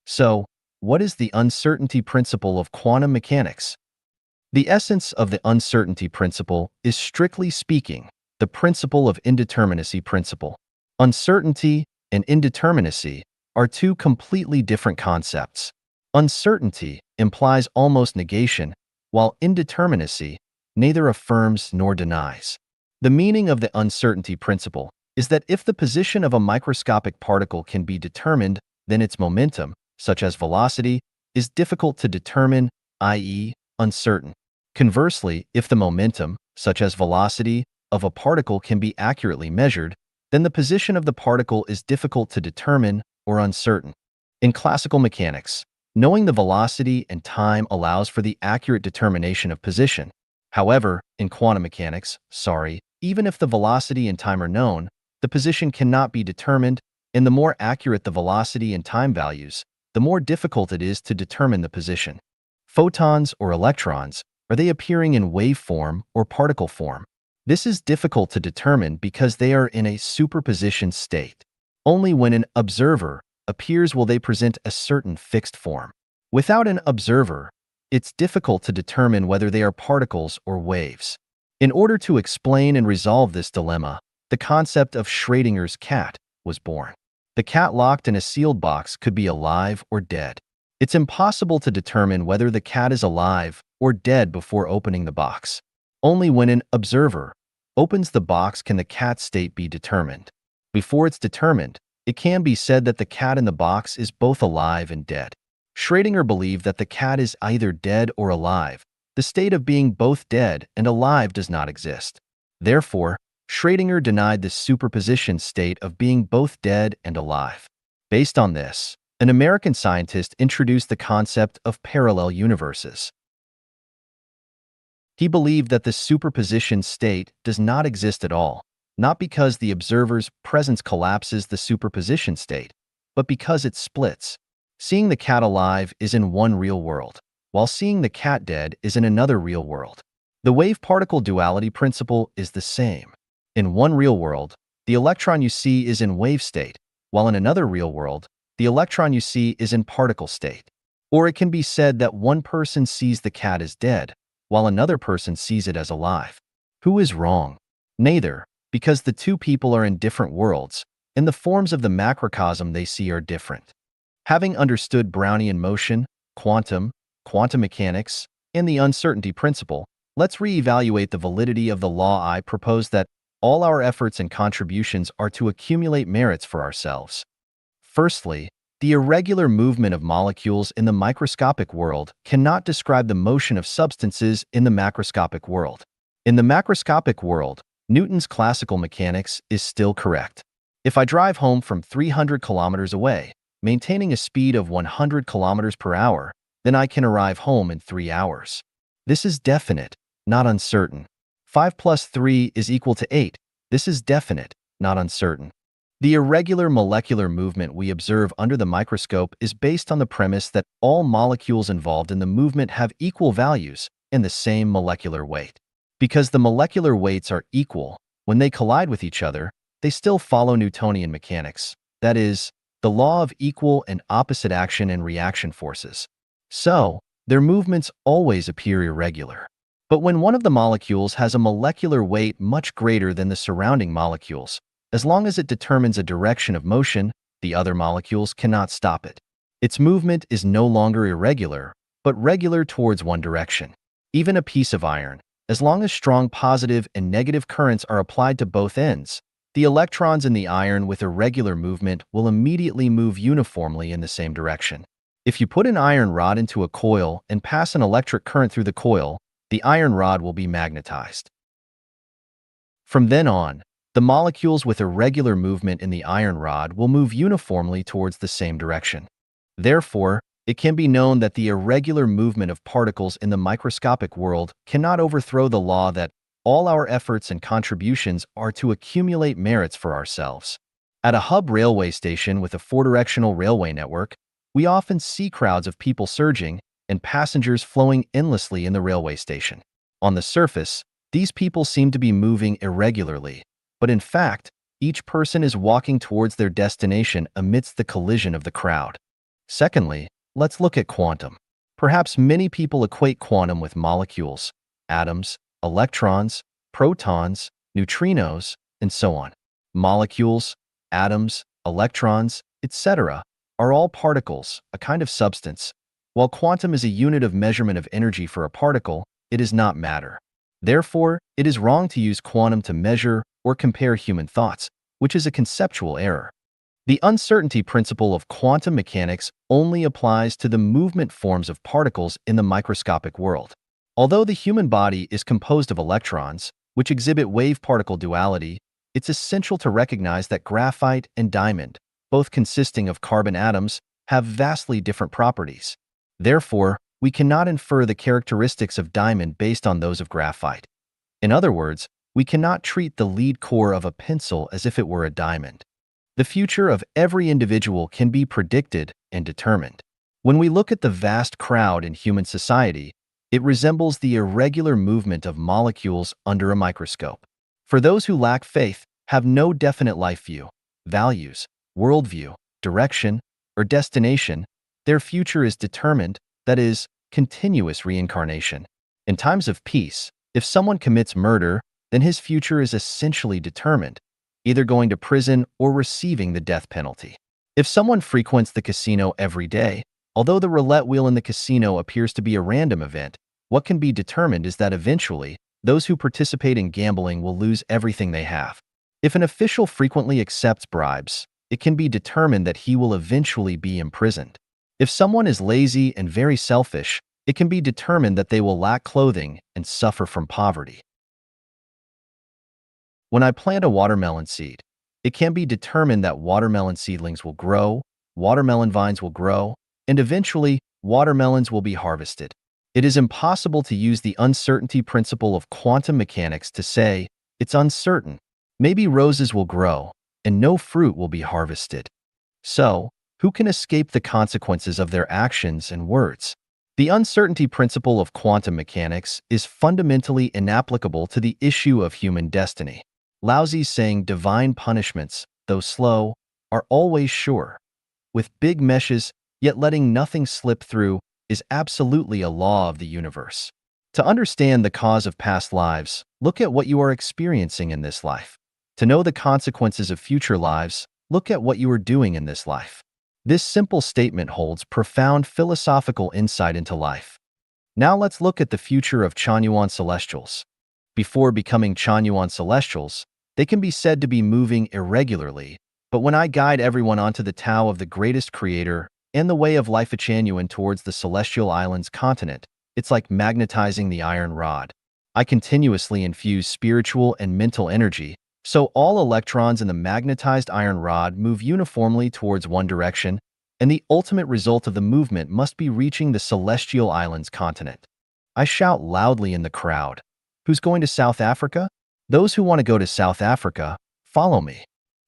So, what is the uncertainty principle of quantum mechanics? The essence of the uncertainty principle is, strictly speaking, the principle of indeterminacy principle. Uncertainty and indeterminacy are two completely different concepts. Uncertainty implies almost negation, while indeterminacy neither affirms nor denies. The meaning of the uncertainty principle is that if the position of a microscopic particle can be determined, then its momentum, such as velocity, is difficult to determine, i.e., uncertain. Conversely, if the momentum, such as velocity, of a particle can be accurately measured, then the position of the particle is difficult to determine or uncertain. In classical mechanics, knowing the velocity and time allows for the accurate determination of position. However, in quantum mechanics, even if the velocity and time are known, the position cannot be determined, and the more accurate the velocity and time values, the more difficult it is to determine the position. Photons or electrons, are they appearing in wave form or particle form? This is difficult to determine because they are in a superposition state. Only when an observer appears will they present a certain fixed form. Without an observer, it's difficult to determine whether they are particles or waves. In order to explain and resolve this dilemma, the concept of Schrödinger's cat was born. The cat locked in a sealed box could be alive or dead. It's impossible to determine whether the cat is alive or dead before opening the box. Only when an observer opens the box can the cat's state be determined. Before it's determined, it can be said that the cat in the box is both alive and dead. Schrödinger believed that the cat is either dead or alive. The state of being both dead and alive does not exist. Therefore, Schrödinger denied the superposition state of being both dead and alive. Based on this, an American scientist introduced the concept of parallel universes. He believed that the superposition state does not exist at all, not because the observer's presence collapses the superposition state, but because it splits. Seeing the cat alive is in one real world, while seeing the cat dead is in another real world. The wave-particle duality principle is the same. In one real world, the electron you see is in wave state, while in another real world, the electron you see is in particle state. Or it can be said that one person sees the cat as dead, while another person sees it as alive. Who is wrong? Neither, because the two people are in different worlds, and the forms of the macrocosm they see are different. Having understood Brownian motion, quantum mechanics, and the uncertainty principle, let's reevaluate the validity of the law I propose that all our efforts and contributions are to accumulate merits for ourselves. Firstly, the irregular movement of molecules in the microscopic world cannot describe the motion of substances in the macroscopic world. In the macroscopic world, Newton's classical mechanics is still correct. If I drive home from 300 kilometers away, maintaining a speed of 100 kilometers per hour, then I can arrive home in 3 hours. This is definite, not uncertain. 5 plus 3 is equal to 8. This is definite, not uncertain. The irregular molecular movement we observe under the microscope is based on the premise that all molecules involved in the movement have equal values and the same molecular weight. Because the molecular weights are equal, when they collide with each other, they still follow Newtonian mechanics, that is, the law of equal and opposite action and reaction forces. So, their movements always appear irregular. But when one of the molecules has a molecular weight much greater than the surrounding molecules, as long as it determines a direction of motion, the other molecules cannot stop it. Its movement is no longer irregular, but regular towards one direction. Even a piece of iron, as long as strong positive and negative currents are applied to both ends, the electrons in the iron with irregular movement will immediately move uniformly in the same direction. If you put an iron rod into a coil and pass an electric current through the coil, the iron rod will be magnetized. From then on, the molecules with irregular movement in the iron rod will move uniformly towards the same direction. Therefore, it can be known that the irregular movement of particles in the microscopic world cannot overthrow the law that all our efforts and contributions are to accumulate merits for ourselves. At a hub railway station with a four-directional railway network, we often see crowds of people surging and passengers flowing endlessly in the railway station. On the surface, these people seem to be moving irregularly, but in fact, each person is walking towards their destination amidst the collision of the crowd. Secondly, let's look at quantum. Perhaps many people equate quantum with molecules, atoms, electrons, protons, neutrinos, and so on. Molecules, atoms, electrons, etc. are all particles, a kind of substance. While quantum is a unit of measurement of energy for a particle, it is not matter. Therefore, it is wrong to use quantum to measure or compare human thoughts, which is a conceptual error. The uncertainty principle of quantum mechanics only applies to the movement forms of particles in the microscopic world. Although the human body is composed of electrons, which exhibit wave-particle duality, it's essential to recognize that graphite and diamond, both consisting of carbon atoms, have vastly different properties. Therefore, we cannot infer the characteristics of diamond based on those of graphite. In other words, we cannot treat the lead core of a pencil as if it were a diamond. The future of every individual can be predicted and determined. When we look at the vast crowd in human society, it resembles the irregular movement of molecules under a microscope. For those who lack faith, have no definite life view, values, worldview, direction, or destination, their future is determined, that is, continuous reincarnation. In times of peace, if someone commits murder, then his future is essentially determined, either going to prison or receiving the death penalty. If someone frequents the casino every day, although the roulette wheel in the casino appears to be a random event, what can be determined is that eventually, those who participate in gambling will lose everything they have. If an official frequently accepts bribes, it can be determined that he will eventually be imprisoned. If someone is lazy and very selfish, it can be determined that they will lack clothing and suffer from poverty. When I plant a watermelon seed, it can be determined that watermelon seedlings will grow, watermelon vines will grow, and eventually, watermelons will be harvested. It is impossible to use the uncertainty principle of quantum mechanics to say, it's uncertain. Maybe roses will grow, and no fruit will be harvested. So, who can escape the consequences of their actions and words? The uncertainty principle of quantum mechanics is fundamentally inapplicable to the issue of human destiny. Laozi's saying divine punishments, though slow, are always sure. With big meshes, yet letting nothing slip through, is absolutely a law of the universe. To understand the cause of past lives, look at what you are experiencing in this life. To know the consequences of future lives, look at what you are doing in this life. This simple statement holds profound philosophical insight into life. Now let's look at the future of Chanyuan Celestials. Before becoming Chanyuan Celestials, they can be said to be moving irregularly, but when I guide everyone onto the Tao of the greatest creator and the way of life of Chanyuan towards the Celestial Islands continent, it's like magnetizing the iron rod. I continuously infuse spiritual and mental energy, so all electrons in the magnetized iron rod move uniformly towards one direction, and the ultimate result of the movement must be reaching the Celestial Islands continent. I shout loudly in the crowd. Who's going to South Africa? Those who want to go to South Africa, follow me.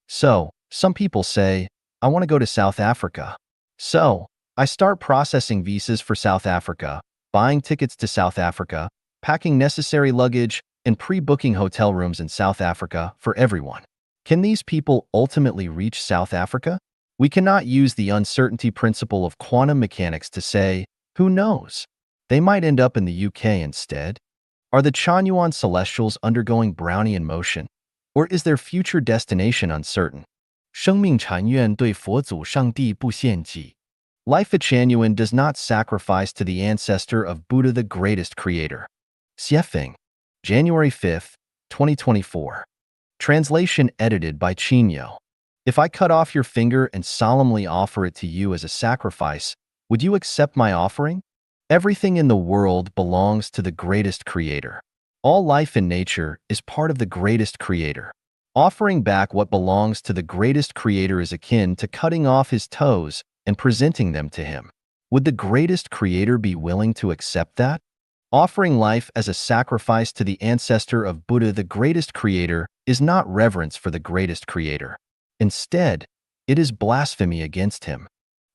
So, some people say, I want to go to South Africa. So, I start processing visas for South Africa, buying tickets to South Africa, packing necessary luggage, and pre-booking hotel rooms in South Africa for everyone. Can these people ultimately reach South Africa? We cannot use the uncertainty principle of quantum mechanics to say, who knows? They might end up in the UK instead. Are the Chanyuan Celestials undergoing Brownian motion, or is their future destination uncertain? 生命禅院对佛祖上帝不献祭. Life at Chanyuan does not sacrifice to the ancestor of Buddha, the greatest creator. Xiefeng, January 5, 2024. Translation edited by Chinyo. If I cut off your finger and solemnly offer it to you as a sacrifice, would you accept my offering? Everything in the world belongs to the greatest creator. All life in nature is part of the greatest creator. Offering back what belongs to the greatest creator is akin to cutting off his toes and presenting them to him. Would the greatest creator be willing to accept that? Offering life as a sacrifice to the ancestor of Buddha, the greatest creator, is not reverence for the greatest creator. Instead, it is blasphemy against him.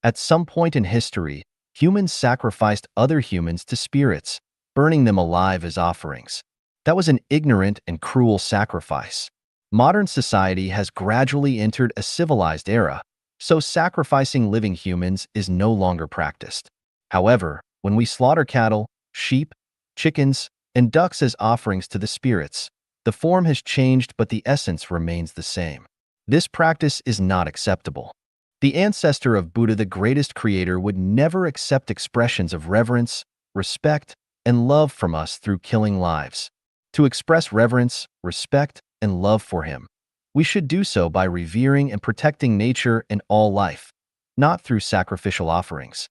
At some point in history, humans sacrificed other humans to spirits, burning them alive as offerings. That was an ignorant and cruel sacrifice. Modern society has gradually entered a civilized era, so sacrificing living humans is no longer practiced. However, when we slaughter cattle, sheep, chickens, and ducks as offerings to the spirits, the form has changed but the essence remains the same. This practice is not acceptable. The ancestor of Buddha, the greatest creator, would never accept expressions of reverence, respect, and love from us through killing lives. To express reverence, respect, and love for him, we should do so by revering and protecting nature and all life, not through sacrificial offerings.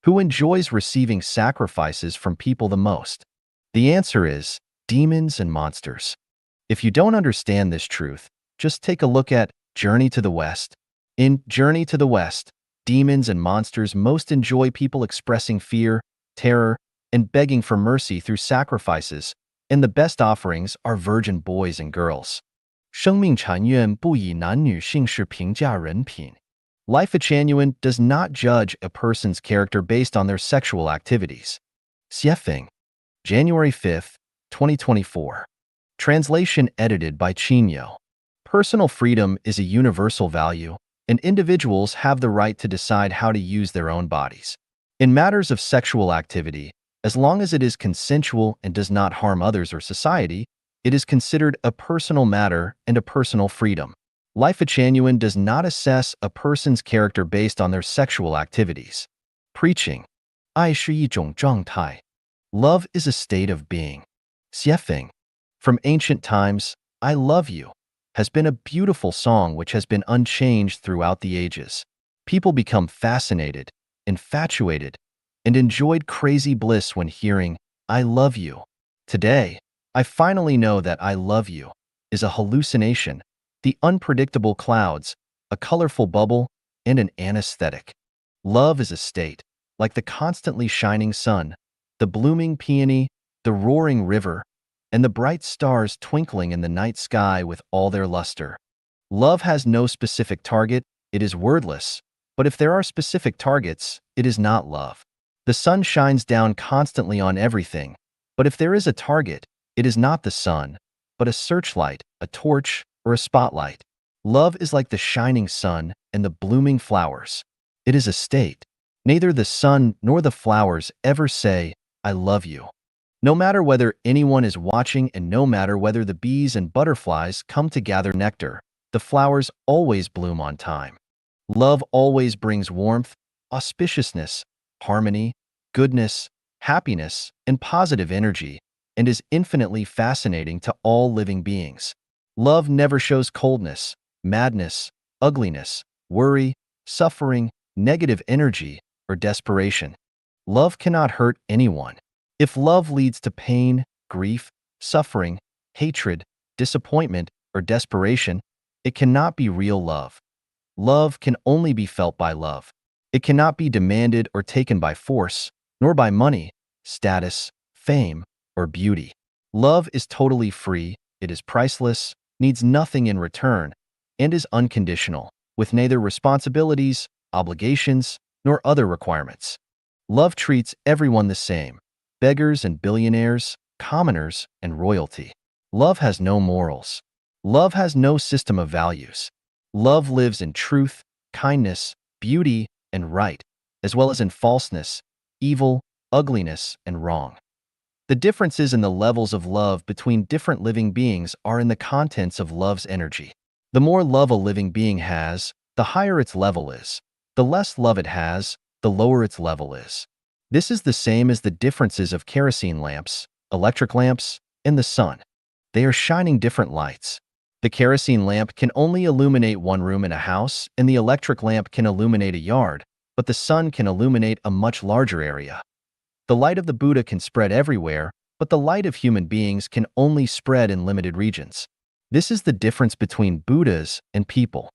Who enjoys receiving sacrifices from people the most? The answer is demons and monsters. If you don't understand this truth, just take a look at Journey to the West. In Journey to the West, demons and monsters most enjoy people expressing fear, terror, and begging for mercy through sacrifices, and the best offerings are virgin boys and girls. 生命禅院不以男女性事评价人品. Life at Chanyuan does not judge a person's character based on their sexual activities. Xiefeng, January 5, 2024. Translation edited by Chinyo. Personal freedom is a universal value, and individuals have the right to decide how to use their own bodies. In matters of sexual activity, as long as it is consensual and does not harm others or society, it is considered a personal matter and a personal freedom. Life at Chanyuan does not assess a person's character based on their sexual activities. Preaching. 爱是一种状态. Love is a state of being. Xiefeng. From ancient times, I love you has been a beautiful song which has been unchanged throughout the ages. People become fascinated, infatuated, and enjoyed crazy bliss when hearing, I love you. Today, I finally know that I love you is a hallucination, the unpredictable clouds, a colorful bubble, and an anesthetic. Love is a state, like the constantly shining sun, the blooming peony, the roaring river, and the bright stars twinkling in the night sky with all their luster. Love has no specific target, it is wordless, but if there are specific targets, it is not love. The sun shines down constantly on everything, but if there is a target, it is not the sun, but a searchlight, a torch, or a spotlight. Love is like the shining sun and the blooming flowers. It is a state. Neither the sun nor the flowers ever say, I love you. No matter whether anyone is watching and no matter whether the bees and butterflies come to gather nectar, the flowers always bloom on time. Love always brings warmth, auspiciousness, harmony, goodness, happiness, and positive energy, and is infinitely fascinating to all living beings. Love never shows coldness, madness, ugliness, worry, suffering, negative energy, or desperation. Love cannot hurt anyone. If love leads to pain, grief, suffering, hatred, disappointment, or desperation, it cannot be real love. Love can only be felt by love. It cannot be demanded or taken by force, nor by money, status, fame, or beauty. Love is totally free, it is priceless, needs nothing in return, and is unconditional, with neither responsibilities, obligations, nor other requirements. Love treats everyone the same, beggars and billionaires, commoners and royalty. Love has no morals. Love has no system of values. Love lives in truth, kindness, beauty, and right, as well as in falseness, evil, ugliness, and wrong. The differences in the levels of love between different living beings are in the contents of love's energy. The more love a living being has, the higher its level is. The less love it has, the lower its level is. This is the same as the differences of kerosene lamps, electric lamps, and the sun. They are shining different lights. The kerosene lamp can only illuminate one room in a house, and the electric lamp can illuminate a yard, but the sun can illuminate a much larger area. The light of the Buddha can spread everywhere, but the light of human beings can only spread in limited regions. This is the difference between Buddhas and people.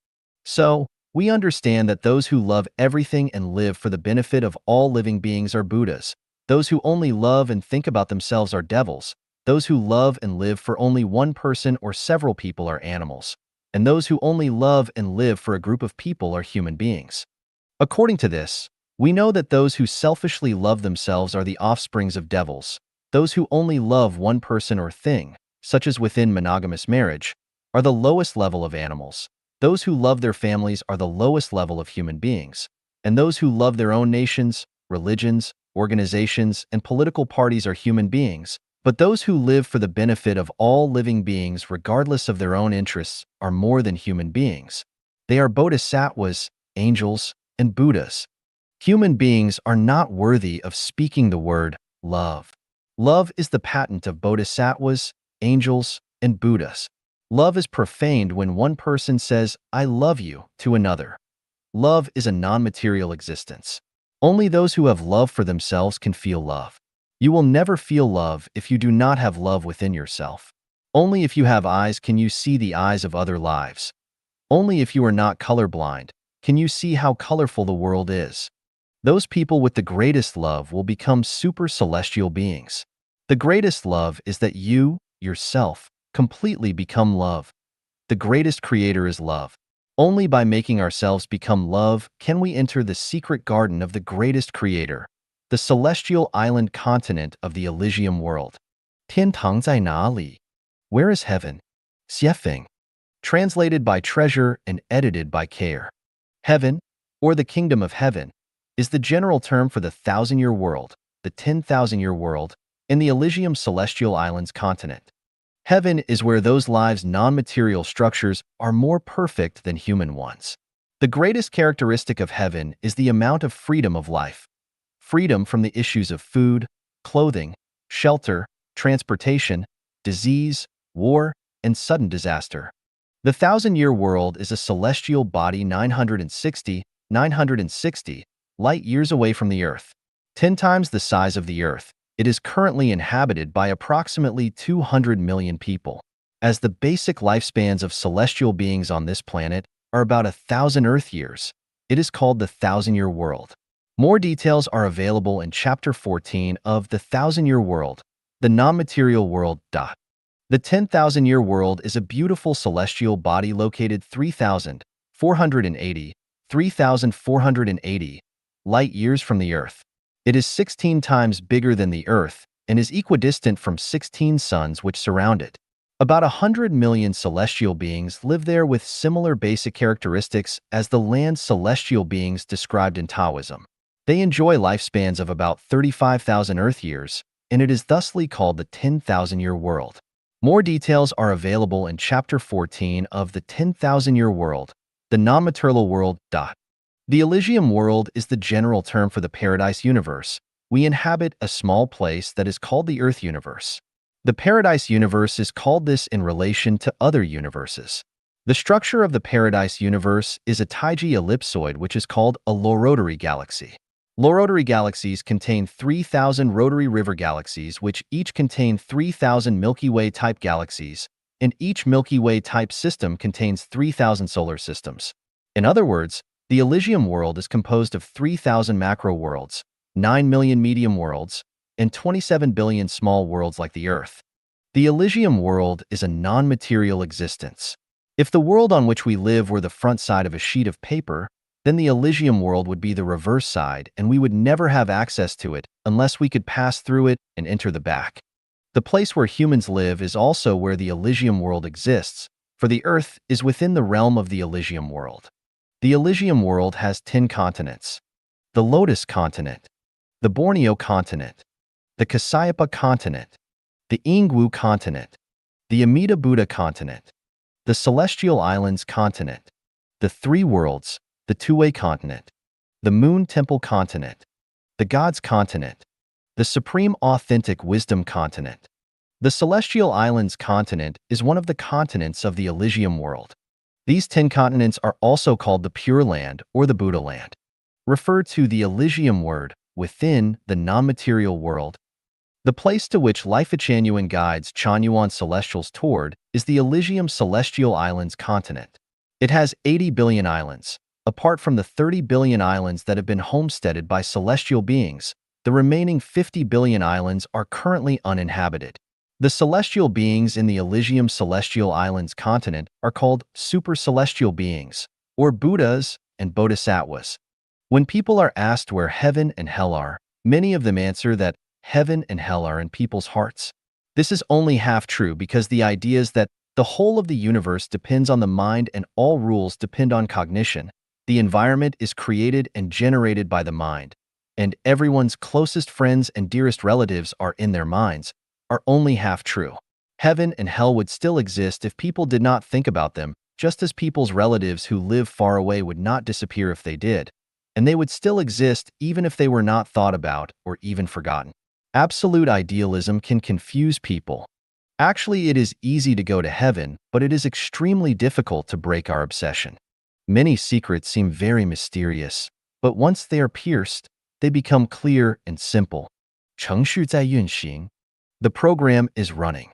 So, we understand that those who love everything and live for the benefit of all living beings are Buddhas. Those who only love and think about themselves are devils. Those who love and live for only one person or several people are animals. And those who only love and live for a group of people are human beings. According to this, we know that those who selfishly love themselves are the offsprings of devils. Those who only love one person or thing, such as within monogamous marriage, are the lowest level of animals. Those who love their families are the lowest level of human beings. And those who love their own nations, religions, organizations, and political parties are human beings. But those who live for the benefit of all living beings regardless of their own interests are more than human beings. They are bodhisattvas, angels, and Buddhas. Human beings are not worthy of speaking the word love. Love is the patent of bodhisattvas, angels, and Buddhas. Love is profaned when one person says, "I love you," to another. Love is a non-material existence. Only those who have love for themselves can feel love. You will never feel love if you do not have love within yourself. Only if you have eyes can you see the eyes of other lives. Only if you are not colorblind can you see how colorful the world is. Those people with the greatest love will become super celestial beings. The greatest love is that you, yourself, completely become love. The greatest creator is love. Only by making ourselves become love can we enter the secret garden of the greatest creator, the celestial island continent of the Elysium world. 天堂在哪里? Where is heaven? 谢菲. Translated by Treasure and edited by Care. Heaven, or the kingdom of heaven, is the general term for the 1,000-year world, the 10,000-year world, and the Elysium celestial islands continent. Heaven is where those lives' non-material structures are more perfect than human ones. The greatest characteristic of heaven is the amount of freedom of life. Freedom from the issues of food, clothing, shelter, transportation, disease, war, and sudden disaster. The 1,000-year world is a celestial body 960 light years away from the Earth. 10 times the size of the Earth, it is currently inhabited by approximately 200 million people. As the basic lifespans of celestial beings on this planet are about 1,000 Earth years, it is called the 1,000-year world. More details are available in Chapter 14 of The 1,000-Year World, the non-material world. The 10,000-year world is a beautiful celestial body located 3,480 light years from the Earth. It is 16 times bigger than the Earth and is equidistant from 16 suns which surround it. About 100 million celestial beings live there with similar basic characteristics as the land's celestial beings described in Taoism. They enjoy lifespans of about 35,000 Earth years, and it is thusly called the 10,000-year world. More details are available in Chapter 14 of The 10,000-Year World, the non-material world. The Elysium world is the general term for the paradise universe, We inhabit a small place that is called the Earth universe. The Paradise universe is called this in relation to other universes. The structure of the Paradise universe is a Taiji ellipsoid, which is called a low-rotary galaxy. Low-rotary galaxies contain 3,000 rotary river galaxies, which each contain 3,000 Milky Way-type galaxies, and each Milky Way-type system contains 3,000 solar systems. In other words, the Elysium world is composed of 3,000 macro worlds, 9 million medium worlds, and 27 billion small worlds like the Earth. The Elysium world is a non-material existence. If the world on which we live were the front side of a sheet of paper, then the Elysium world would be the reverse side, and we would never have access to it unless we could pass through it and enter the back. The place where humans live is also where the Elysium world exists, for the Earth is within the realm of the Elysium world. The Elysium world has 10 continents: the Lotus continent, the Borneo continent, the Kasayapa continent, the Ingwu continent, the Amida Buddha continent, the Celestial Islands continent, the Three Worlds, the Two-Way continent, the Moon Temple continent, the Gods continent, the Supreme Authentic Wisdom continent. The Celestial Islands continent is one of the continents of the Elysium world. These 10 continents are also called the Pure Land or the Buddha Land. Refer to the Elysium word within the non-material world. The place to which Life Changyuan guides Changyuan celestials toward is the Elysium Celestial Islands continent. It has 80 billion islands. Apart from the 30 billion islands that have been homesteaded by celestial beings, the remaining 50 billion islands are currently uninhabited. The celestial beings in the Elysium Celestial Islands continent are called super-celestial beings, or Buddhas and Bodhisattvas. When people are asked where heaven and hell are, many of them answer that heaven and hell are in people's hearts. This is only half true, because the idea is that the whole of the universe depends on the mind and all rules depend on cognition. The environment is created and generated by the mind, and everyone's closest friends and dearest relatives are in their minds, are only half true. Heaven and hell would still exist if people did not think about them, just as people's relatives who live far away would not disappear if they did, and they would still exist even if they were not thought about or even forgotten. Absolute idealism can confuse people. Actually, it is easy to go to heaven, but it is extremely difficult to break our obsession. Many secrets seem very mysterious, but once they are pierced, they become clear and simple. 程序在运行. The program is running.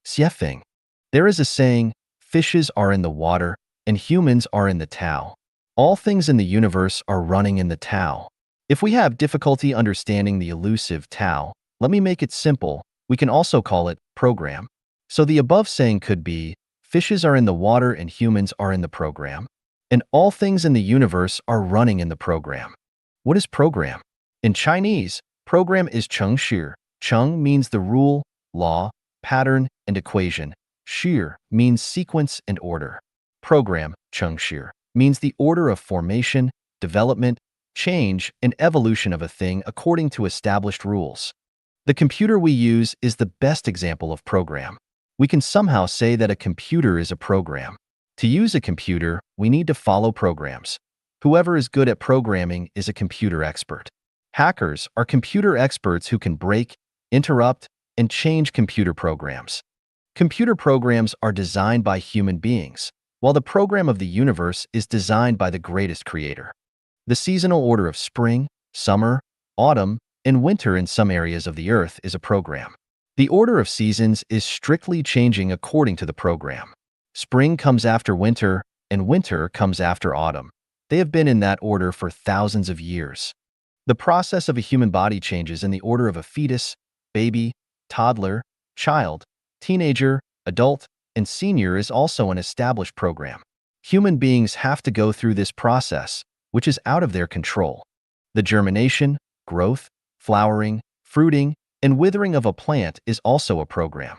写法. There is a saying, fishes are in the water, and humans are in the Tao. All things in the universe are running in the Tao. If we have difficulty understanding the elusive Tao, let me make it simple. We can also call it program. So the above saying could be, fishes are in the water and humans are in the program, and all things in the universe are running in the program. What is program? In Chinese, program is 程序. 程 means the rule, law, pattern, and equation. 序 means sequence and order. Program, 程序, means the order of formation, development, change, and evolution of a thing according to established rules. The computer we use is the best example of program. We can somehow say that a computer is a program. To use a computer, we need to follow programs. Whoever is good at programming is a computer expert. Hackers are computer experts who can break, interrupt, and change computer programs. Computer programs are designed by human beings, while the program of the universe is designed by the greatest creator. The seasonal order of spring, summer, autumn, and winter in some areas of the earth is a program. The order of seasons is strictly changing according to the program. Spring comes after winter, and winter comes after autumn. They have been in that order for thousands of years. The process of a human body changes in the order of a fetus, baby, toddler, child, teenager, adult, and senior is also an established program. Human beings have to go through this process, which is out of their control. The germination, growth, flowering, fruiting, and withering of a plant is also a program.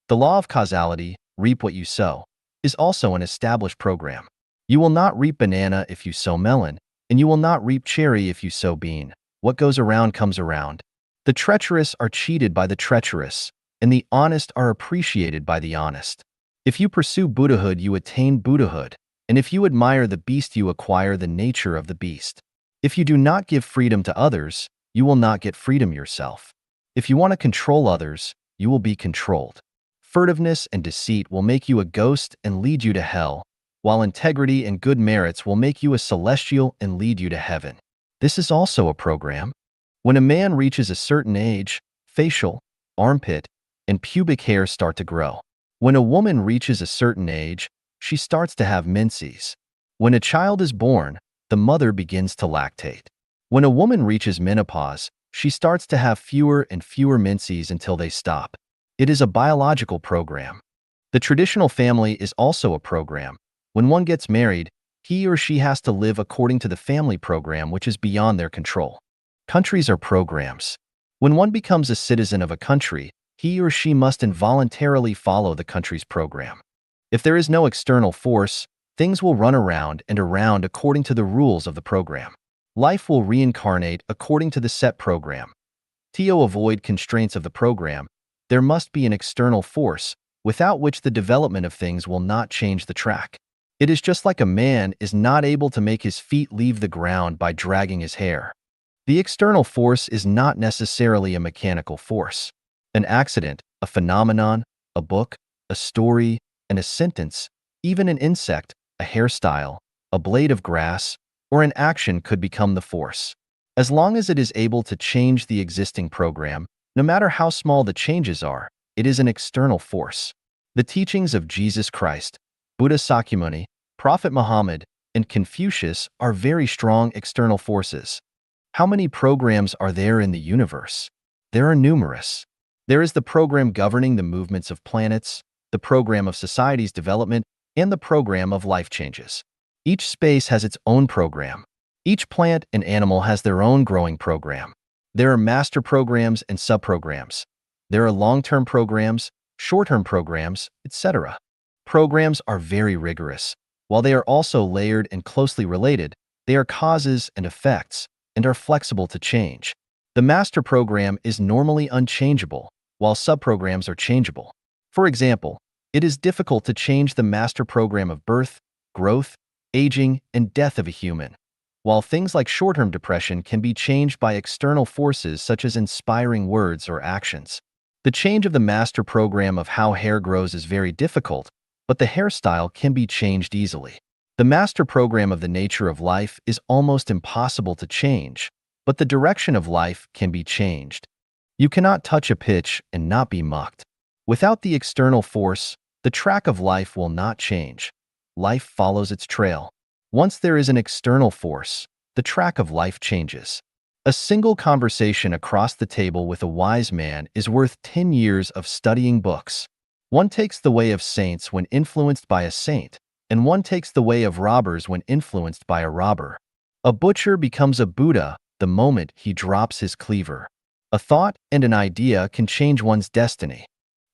The law of causality, reap what you sow, is also an established program. You will not reap banana if you sow melon, and you will not reap cherry if you sow bean. What goes around comes around. The treacherous are cheated by the treacherous, and the honest are appreciated by the honest. If you pursue Buddhahood, you attain Buddhahood, and if you admire the beast, you acquire the nature of the beast. If you do not give freedom to others, you will not get freedom yourself. If you want to control others, you will be controlled. Furtiveness and deceit will make you a ghost and lead you to hell, while integrity and good merits will make you a celestial and lead you to heaven. This is also a program. When a man reaches a certain age, facial, armpit, and pubic hair start to grow. When a woman reaches a certain age, she starts to have menses. When a child is born, the mother begins to lactate. When a woman reaches menopause, she starts to have fewer and fewer menses until they stop. It is a biological program. The traditional family is also a program. When one gets married, he or she has to live according to the family program, which is beyond their control. Countries are programs. When one becomes a citizen of a country, he or she must involuntarily follow the country's program. If there is no external force, things will run around and around according to the rules of the program. Life will reincarnate according to the set program. To avoid constraints of the program, there must be an external force, without which the development of things will not change the track. It is just like a man is not able to make his feet leave the ground by dragging his hair. The external force is not necessarily a mechanical force. An accident, a phenomenon, a book, a story, and a sentence, even an insect, a hairstyle, a blade of grass, or an action could become the force. As long as it is able to change the existing program, no matter how small the changes are, it is an external force. The teachings of Jesus Christ, Buddha Sakyamuni, Prophet Muhammad, and Confucius are very strong external forces. How many programs are there in the universe? There are numerous. There is the program governing the movements of planets, the program of society's development, and the program of life changes. Each space has its own program. Each plant and animal has their own growing program. There are master programs and subprograms. There are long-term programs, short-term programs, etc. Programs are very rigorous. While they are also layered and closely related, they are causes and effects and are flexible to change. The master program is normally unchangeable, while subprograms are changeable. For example, it is difficult to change the master program of birth, growth, aging, and death of a human, while things like short-term depression can be changed by external forces such as inspiring words or actions. The change of the master program of how hair grows is very difficult, but the hairstyle can be changed easily. The master program of the nature of life is almost impossible to change, but the direction of life can be changed. You cannot touch a pitch and not be mucked. Without the external force, the track of life will not change. Life follows its trail. Once there is an external force, the track of life changes. A single conversation across the table with a wise man is worth 10 years of studying books. One takes the way of saints when influenced by a saint, and one takes the way of robbers when influenced by a robber. A butcher becomes a Buddha the moment he drops his cleaver. A thought and an idea can change one's destiny.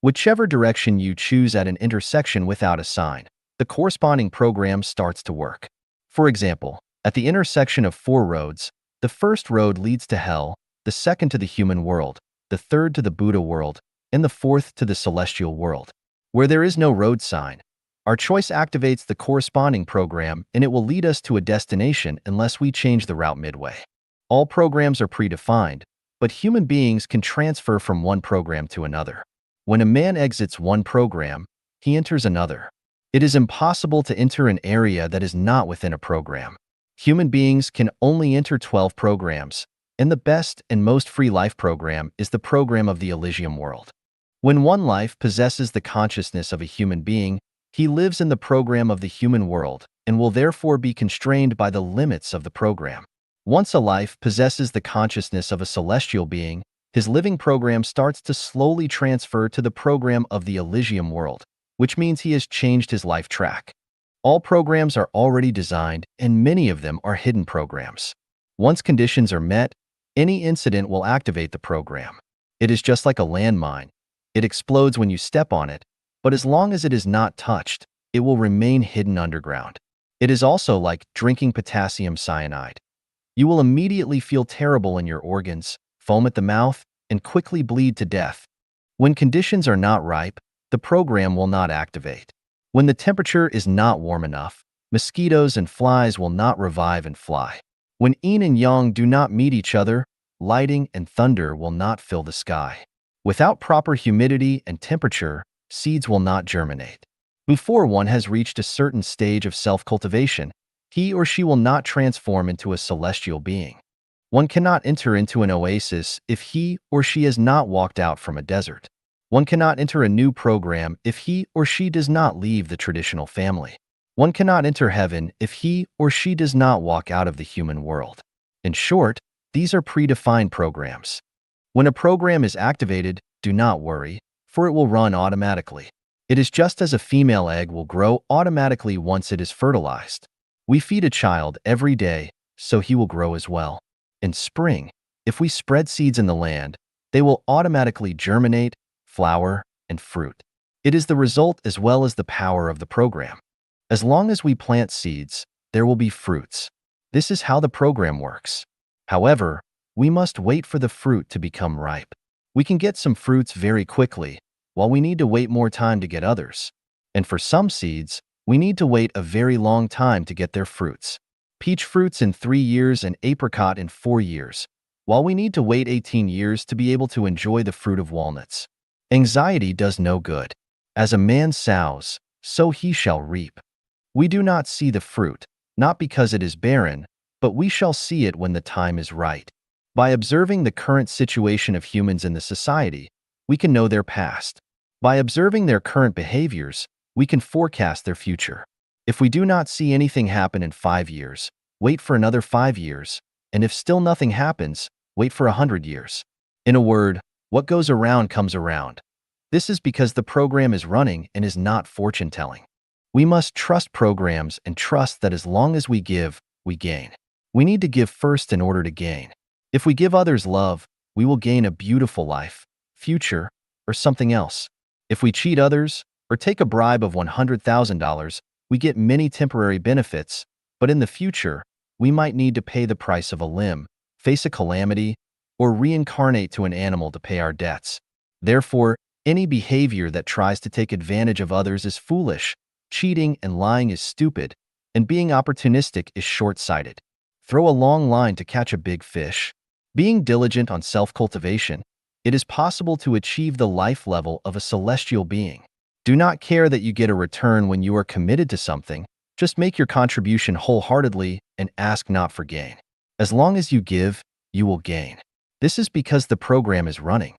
Whichever direction you choose at an intersection without a sign, the corresponding program starts to work. For example, at the intersection of 4 roads, the first road leads to hell, the second to the human world, the third to the Buddha world, and the fourth to the celestial world. Where there is no road sign, our choice activates the corresponding program and it will lead us to a destination unless we change the route midway. All programs are predefined, but human beings can transfer from one program to another. When a man exits one program, he enters another. It is impossible to enter an area that is not within a program. Human beings can only enter 12 programs, and the best and most free life program is the program of the Elysium world. When one life possesses the consciousness of a human being, he lives in the program of the human world and will therefore be constrained by the limits of the program. Once a life possesses the consciousness of a celestial being, his living program starts to slowly transfer to the program of the Elysium world, which means he has changed his life track. All programs are already designed, and many of them are hidden programs. Once conditions are met, any incident will activate the program. It is just like a landmine. It explodes when you step on it, but as long as it is not touched, it will remain hidden underground. It is also like drinking potassium cyanide. You will immediately feel terrible in your organs, foam at the mouth, and quickly bleed to death. When conditions are not ripe, the program will not activate. When the temperature is not warm enough, mosquitoes and flies will not revive and fly. When yin and yang do not meet each other, lighting, and thunder will not fill the sky. Without proper humidity and temperature, seeds will not germinate. Before one has reached a certain stage of self-cultivation, he or she will not transform into a celestial being. One cannot enter into an oasis if he or she has not walked out from a desert. One cannot enter a new program if he or she does not leave the traditional family. One cannot enter heaven if he or she does not walk out of the human world. In short, these are predefined programs. When a program is activated, do not worry, for it will run automatically. It is just as a female egg will grow automatically once it is fertilized. We feed a child every day, so he will grow as well. In spring, if we spread seeds in the land, they will automatically germinate, flower, and fruit. It is the result as well as the power of the program. As long as we plant seeds, there will be fruits. This is how the program works. However, we must wait for the fruit to become ripe. We can get some fruits very quickly, while we need to wait more time to get others. And for some seeds, we need to wait a very long time to get their fruits. Peach fruits in 3 years and apricot in 4 years, while we need to wait 18 years to be able to enjoy the fruit of walnuts. Anxiety does no good. As a man sows, so he shall reap. We do not see the fruit, not because it is barren, but we shall see it when the time is right. By observing the current situation of humans in the society, we can know their past. By observing their current behaviors, we can forecast their future. If we do not see anything happen in 5 years, wait for another 5 years, and if still nothing happens, wait for 100 years. In a word, what goes around comes around. This is because the program is running and is not fortune-telling. We must trust programs and trust that as long as we give, we gain. We need to give first in order to gain. If we give others love, we will gain a beautiful life, future, or something else. If we cheat others, or take a bribe of $100,000, we get many temporary benefits, but in the future, we might need to pay the price of a limb, face a calamity, or reincarnate to an animal to pay our debts. Therefore, any behavior that tries to take advantage of others is foolish, cheating and lying is stupid, and being opportunistic is short-sighted. Throw a long line to catch a big fish. Being diligent on self-cultivation, it is possible to achieve the life level of a celestial being. Do not care that you get a return when you are committed to something. Just make your contribution wholeheartedly and ask not for gain. As long as you give, you will gain. This is because the program is running.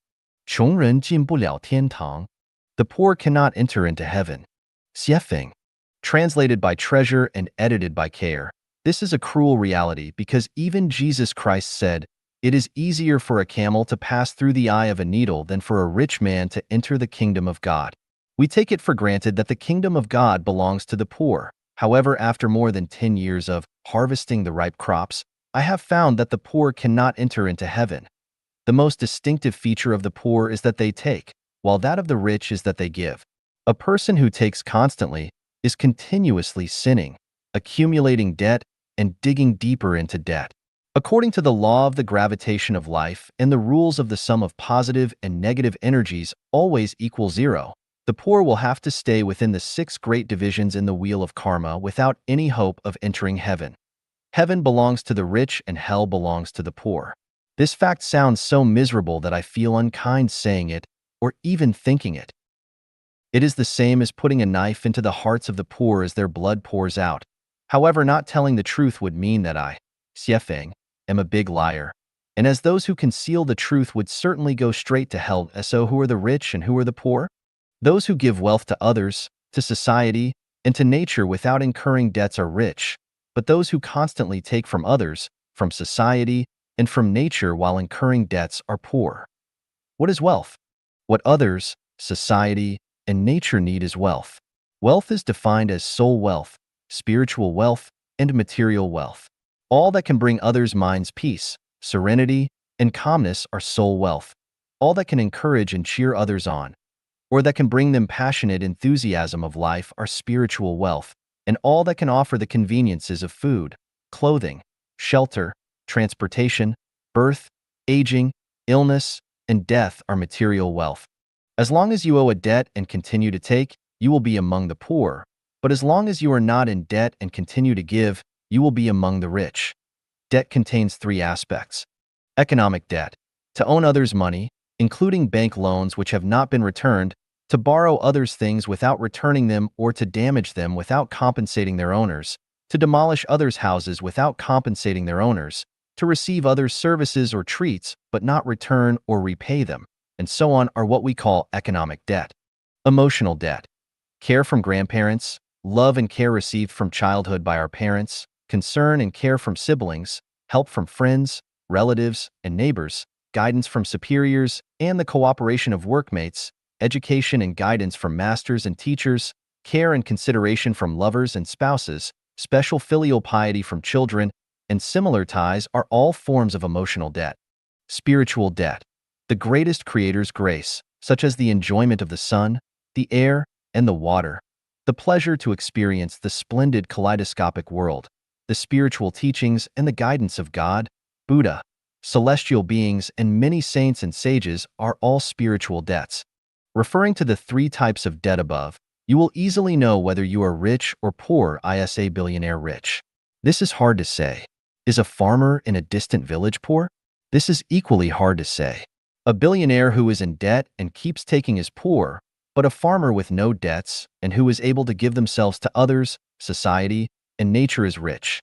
穷人进不了天堂. The poor cannot enter into heaven. Xiefeng. Translated by Treasure and edited by Care. This is a cruel reality because even Jesus Christ said, "It is easier for a camel to pass through the eye of a needle than for a rich man to enter the kingdom of God." We take it for granted that the kingdom of God belongs to the poor. However, after more than 10 years of harvesting the ripe crops, I have found that the poor cannot enter into heaven. The most distinctive feature of the poor is that they take, while that of the rich is that they give. A person who takes constantly is continuously sinning, accumulating debt, and digging deeper into debt. According to the law of the gravitation of life and the rules of the sum of positive and negative energies always equal 0, the poor will have to stay within the 6 great divisions in the wheel of karma without any hope of entering heaven. Heaven belongs to the rich and hell belongs to the poor. This fact sounds so miserable that I feel unkind saying it or even thinking it. It is the same as putting a knife into the hearts of the poor as their blood pours out. However, not telling the truth would mean that I, Xiefeng, am a big liar. And as those who conceal the truth would certainly go straight to hell. So who are the rich and who are the poor? Those who give wealth to others, to society, and to nature without incurring debts are rich, but those who constantly take from others, from society, and from nature while incurring debts are poor. What is wealth? What others, society, and nature need is wealth. Wealth is defined as soul wealth, spiritual wealth, and material wealth. All that can bring others' minds peace, serenity, and calmness are soul wealth. All that can encourage and cheer others on, or that can bring them passionate enthusiasm of life are spiritual wealth, and all that can offer the conveniences of food, clothing, shelter, transportation, birth, aging, illness, and death are material wealth. As long as you owe a debt and continue to take, you will be among the poor, but as long as you are not in debt and continue to give, you will be among the rich. Debt contains 3 aspects. Economic debt. To own others' money, including bank loans which have not been returned, to borrow others' things without returning them or to damage them without compensating their owners, to demolish others' houses without compensating their owners, to receive others' services or treats but not return or repay them, and so on are what we call economic debt. Emotional debt. Care from grandparents, love and care received from childhood by our parents, concern and care from siblings, help from friends, relatives, and neighbors, guidance from superiors, and the cooperation of workmates, education and guidance from masters and teachers, care and consideration from lovers and spouses, special filial piety from children, and similar ties are all forms of emotional debt. Spiritual debt. The greatest Creator's grace, such as the enjoyment of the sun, the air, and the water, the pleasure to experience the splendid kaleidoscopic world, the spiritual teachings and the guidance of God, Buddha, celestial beings, and many saints and sages are all spiritual debts. Referring to the three types of debt above, you will easily know whether you are rich or poor, isa billionaire rich. This is hard to say. Is a farmer in a distant village poor? This is equally hard to say. A billionaire who is in debt and keeps taking is poor, but a farmer with no debts and who is able to give themselves to others, society, and nature is rich.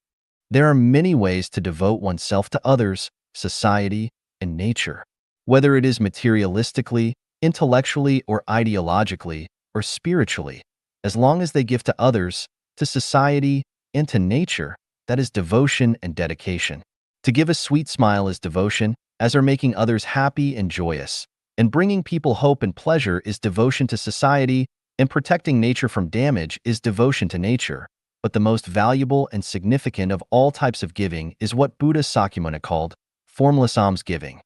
There are many ways to devote oneself to others, society, and nature. Whether it is materialistically, intellectually, or ideologically, or spiritually, as long as they give to others, to society, and to nature, that is devotion and dedication. To give a sweet smile is devotion, as are making others happy and joyous, and bringing people hope and pleasure is devotion to society, and protecting nature from damage is devotion to nature. But the most valuable and significant of all types of giving is what Buddha Sakyamuni called formless almsgiving.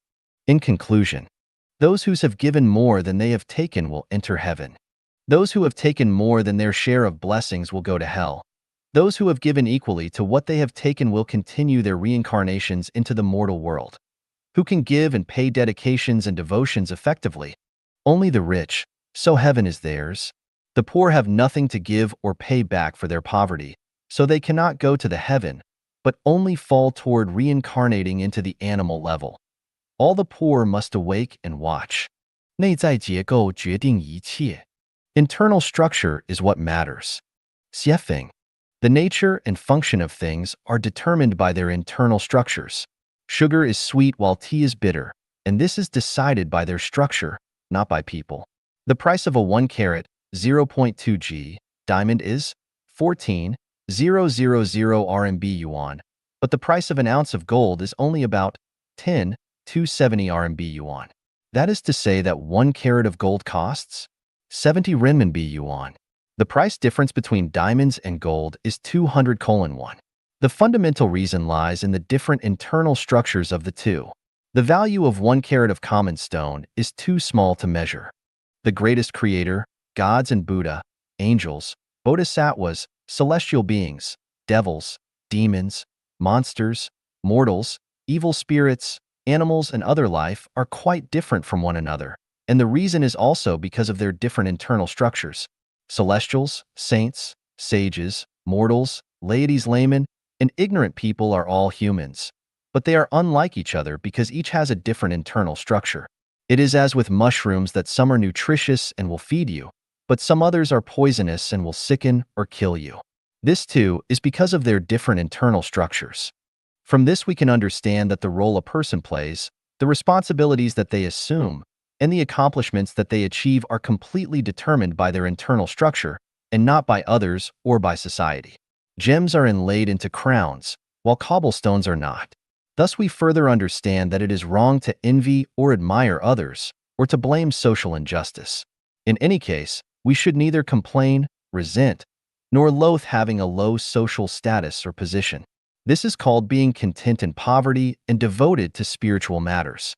In conclusion, those who have given more than they have taken will enter heaven. Those who have taken more than their share of blessings will go to hell. Those who have given equally to what they have taken will continue their reincarnations into the mortal world. Who can give and pay dedications and devotions effectively? Only the rich, so heaven is theirs. The poor have nothing to give or pay back for their poverty, so they cannot go to the heaven, but only fall toward reincarnating into the animal level. All the poor must awake and watch. 内在结构决定一切. Internal structure is what matters. 写法. The nature and function of things are determined by their internal structures. Sugar is sweet while tea is bitter, and this is decided by their structure, not by people. The price of a 1 carat, 0.2 g, diamond is 14,000 RMB yuan, but the price of an ounce of gold is only about 10,270 RMB yuan. That is to say that 1 carat of gold costs 70 renminbi yuan. The price difference between diamonds and gold is 200:1. The fundamental reason lies in the different internal structures of the two. The value of 1 carat of common stone is too small to measure. The greatest creator, gods and Buddha, angels, bodhisattvas, celestial beings, devils, demons, monsters, mortals, evil spirits, animals, and other life are quite different from one another, and the reason is also because of their different internal structures. Celestials, saints, sages, mortals, laities, laymen, and ignorant people are all humans, but they are unlike each other because each has a different internal structure. It is as with mushrooms that some are nutritious and will feed you, but some others are poisonous and will sicken or kill you. This too is because of their different internal structures. From this we can understand that the role a person plays, the responsibilities that they assume, and the accomplishments that they achieve are completely determined by their internal structure and not by others or by society. Gems are inlaid into crowns, while cobblestones are not. Thus we further understand that it is wrong to envy or admire others, or to blame social injustice. In any case, we should neither complain, resent, nor loathe having a low social status or position. This is called being content in poverty and devoted to spiritual matters.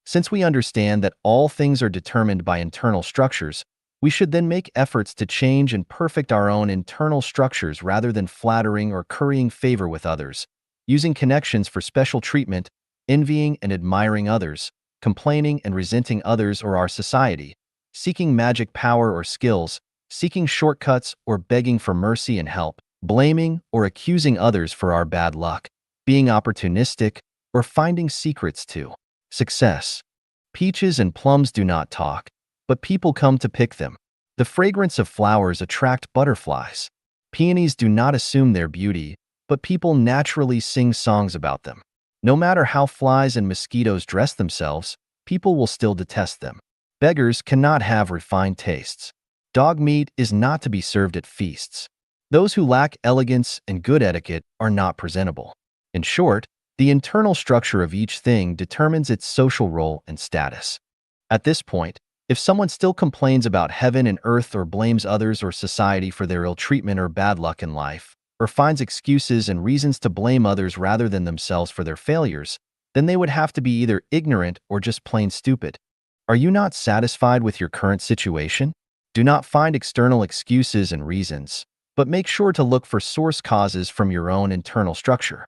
Since we understand that all things are determined by internal structures, we should then make efforts to change and perfect our own internal structures rather than flattering or currying favor with others, using connections for special treatment, envying and admiring others, complaining and resenting others or our society, seeking magic power or skills, seeking shortcuts or begging for mercy and help, blaming or accusing others for our bad luck, being opportunistic, or finding secrets to success. Peaches and plums do not talk, but people come to pick them. The fragrance of flowers attract butterflies. Peonies do not assume their beauty, but people naturally sing songs about them. No matter how flies and mosquitoes dress themselves, people will still detest them. Beggars cannot have refined tastes. Dog meat is not to be served at feasts. Those who lack elegance and good etiquette are not presentable. In short, the internal structure of each thing determines its social role and status. At this point, if someone still complains about heaven and earth or blames others or society for their ill treatment or bad luck in life, or finds excuses and reasons to blame others rather than themselves for their failures, then they would have to be either ignorant or just plain stupid. Are you not satisfied with your current situation? Do not find external excuses and reasons, but make sure to look for source causes from your own internal structure.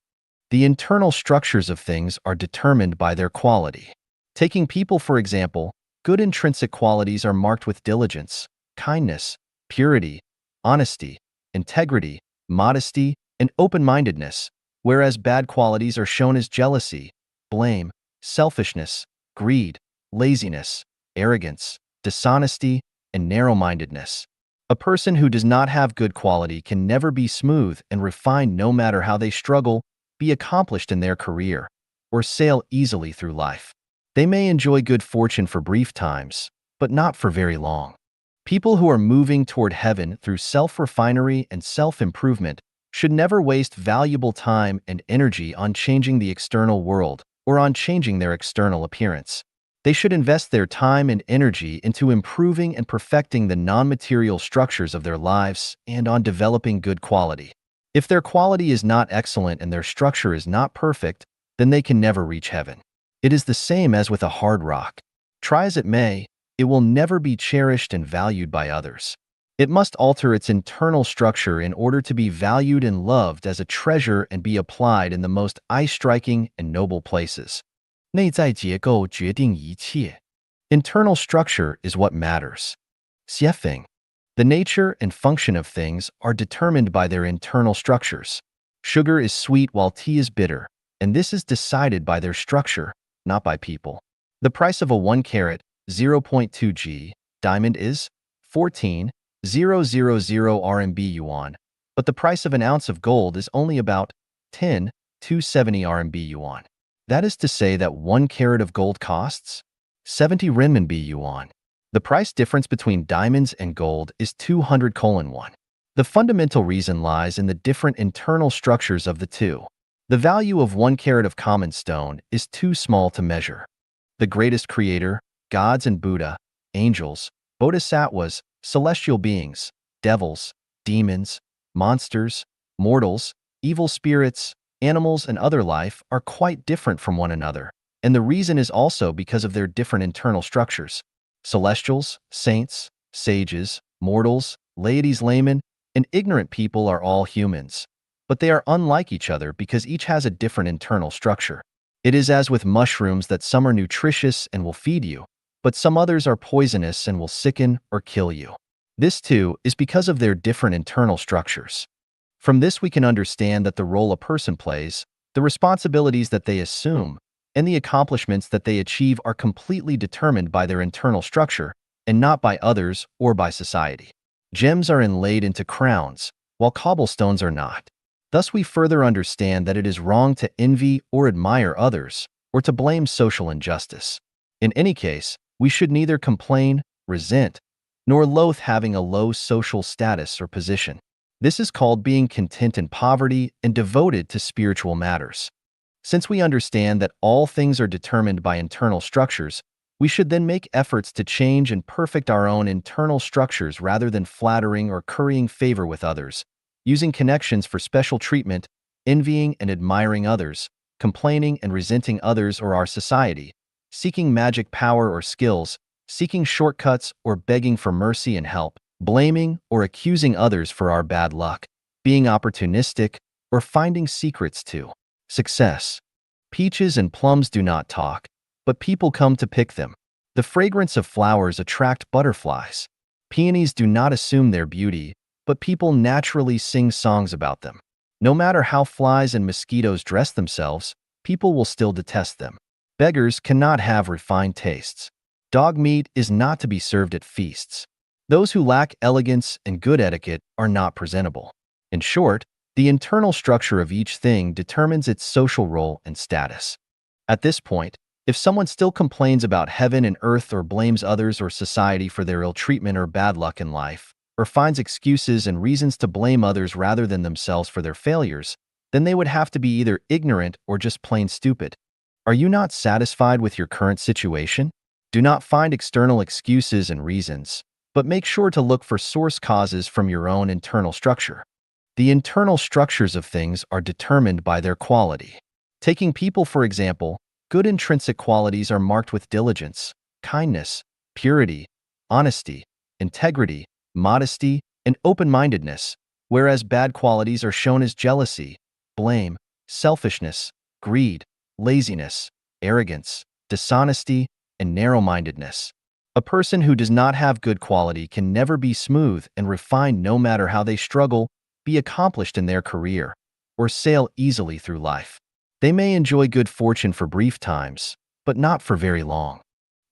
The internal structures of things are determined by their quality. Taking people, for example, good intrinsic qualities are marked with diligence, kindness, purity, honesty, integrity, modesty, and open-mindedness, whereas bad qualities are shown as jealousy, blame, selfishness, greed, laziness, arrogance, dishonesty, and narrow-mindedness. A person who does not have good quality can never be smooth and refined no matter how they struggle, be accomplished in their career, or sail easily through life. They may enjoy good fortune for brief times, but not for very long. People who are moving toward heaven through self-refinery and self-improvement should never waste valuable time and energy on changing the external world or on changing their external appearance. They should invest their time and energy into improving and perfecting the non-material structures of their lives and on developing good quality. If their quality is not excellent and their structure is not perfect, then they can never reach heaven. It is the same as with a hard rock. Try as it may, it will never be cherished and valued by others. It must alter its internal structure in order to be valued and loved as a treasure and be applied in the most eye-striking and noble places. 内在结构决定一切. Internal structure is what matters. 写法. The nature and function of things are determined by their internal structures. Sugar is sweet while tea is bitter, and this is decided by their structure, not by people. The price of a 1 carat, 0.2 g, diamond is 14,000 RMB yuan, but the price of an ounce of gold is only about 10,270 RMB yuan. That is to say that 1 carat of gold costs 70 renminbi yuan. The price difference between diamonds and gold is 200:1. The fundamental reason lies in the different internal structures of the two. The value of 1 carat of common stone is too small to measure. The greatest creator, gods and Buddha, angels, bodhisattvas, celestial beings, devils, demons, monsters, mortals, evil spirits, animals, and other life are quite different from one another, and the reason is also because of their different internal structures. Celestials, saints, sages, mortals, laity, laymen, and ignorant people are all humans, but they are unlike each other because each has a different internal structure. It is as with mushrooms that some are nutritious and will feed you, but some others are poisonous and will sicken or kill you. This too is because of their different internal structures. From this we can understand that the role a person plays, the responsibilities that they assume, and the accomplishments that they achieve are completely determined by their internal structure and not by others or by society. Gems are inlaid into crowns, while cobblestones are not. Thus we further understand that it is wrong to envy or admire others, or to blame social injustice. In any case, we should neither complain, resent, nor loathe having a low social status or position. This is called being content in poverty and devoted to spiritual matters. Since we understand that all things are determined by internal structures, we should then make efforts to change and perfect our own internal structures rather than flattering or currying favor with others, using connections for special treatment, envying and admiring others, complaining and resenting others or our society, seeking magic power or skills, seeking shortcuts or begging for mercy and help, blaming or accusing others for our bad luck, being opportunistic, or finding secrets to success. Peaches and plums do not talk, but people come to pick them. The fragrance of flowers attract butterflies. Peonies do not assume their beauty, but people naturally sing songs about them. No matter how flies and mosquitoes dress themselves, people will still detest them. Beggars cannot have refined tastes. Dog meat is not to be served at feasts. Those who lack elegance and good etiquette are not presentable. In short, the internal structure of each thing determines its social role and status. At this point, if someone still complains about heaven and earth or blames others or society for their ill treatment or bad luck in life, or finds excuses and reasons to blame others rather than themselves for their failures, then they would have to be either ignorant or just plain stupid. Are you not satisfied with your current situation? Do not find external excuses and reasons, but make sure to look for source causes from your own internal structure. The internal structures of things are determined by their quality. Taking people, for example, good intrinsic qualities are marked with diligence, kindness, purity, honesty, integrity, modesty, and open-mindedness, whereas bad qualities are shown as jealousy, blame, selfishness, greed, laziness, arrogance, dishonesty, and narrow-mindedness. A person who does not have good quality can never be smooth and refined no matter how they struggle, be accomplished in their career, or sail easily through life. They may enjoy good fortune for brief times, but not for very long.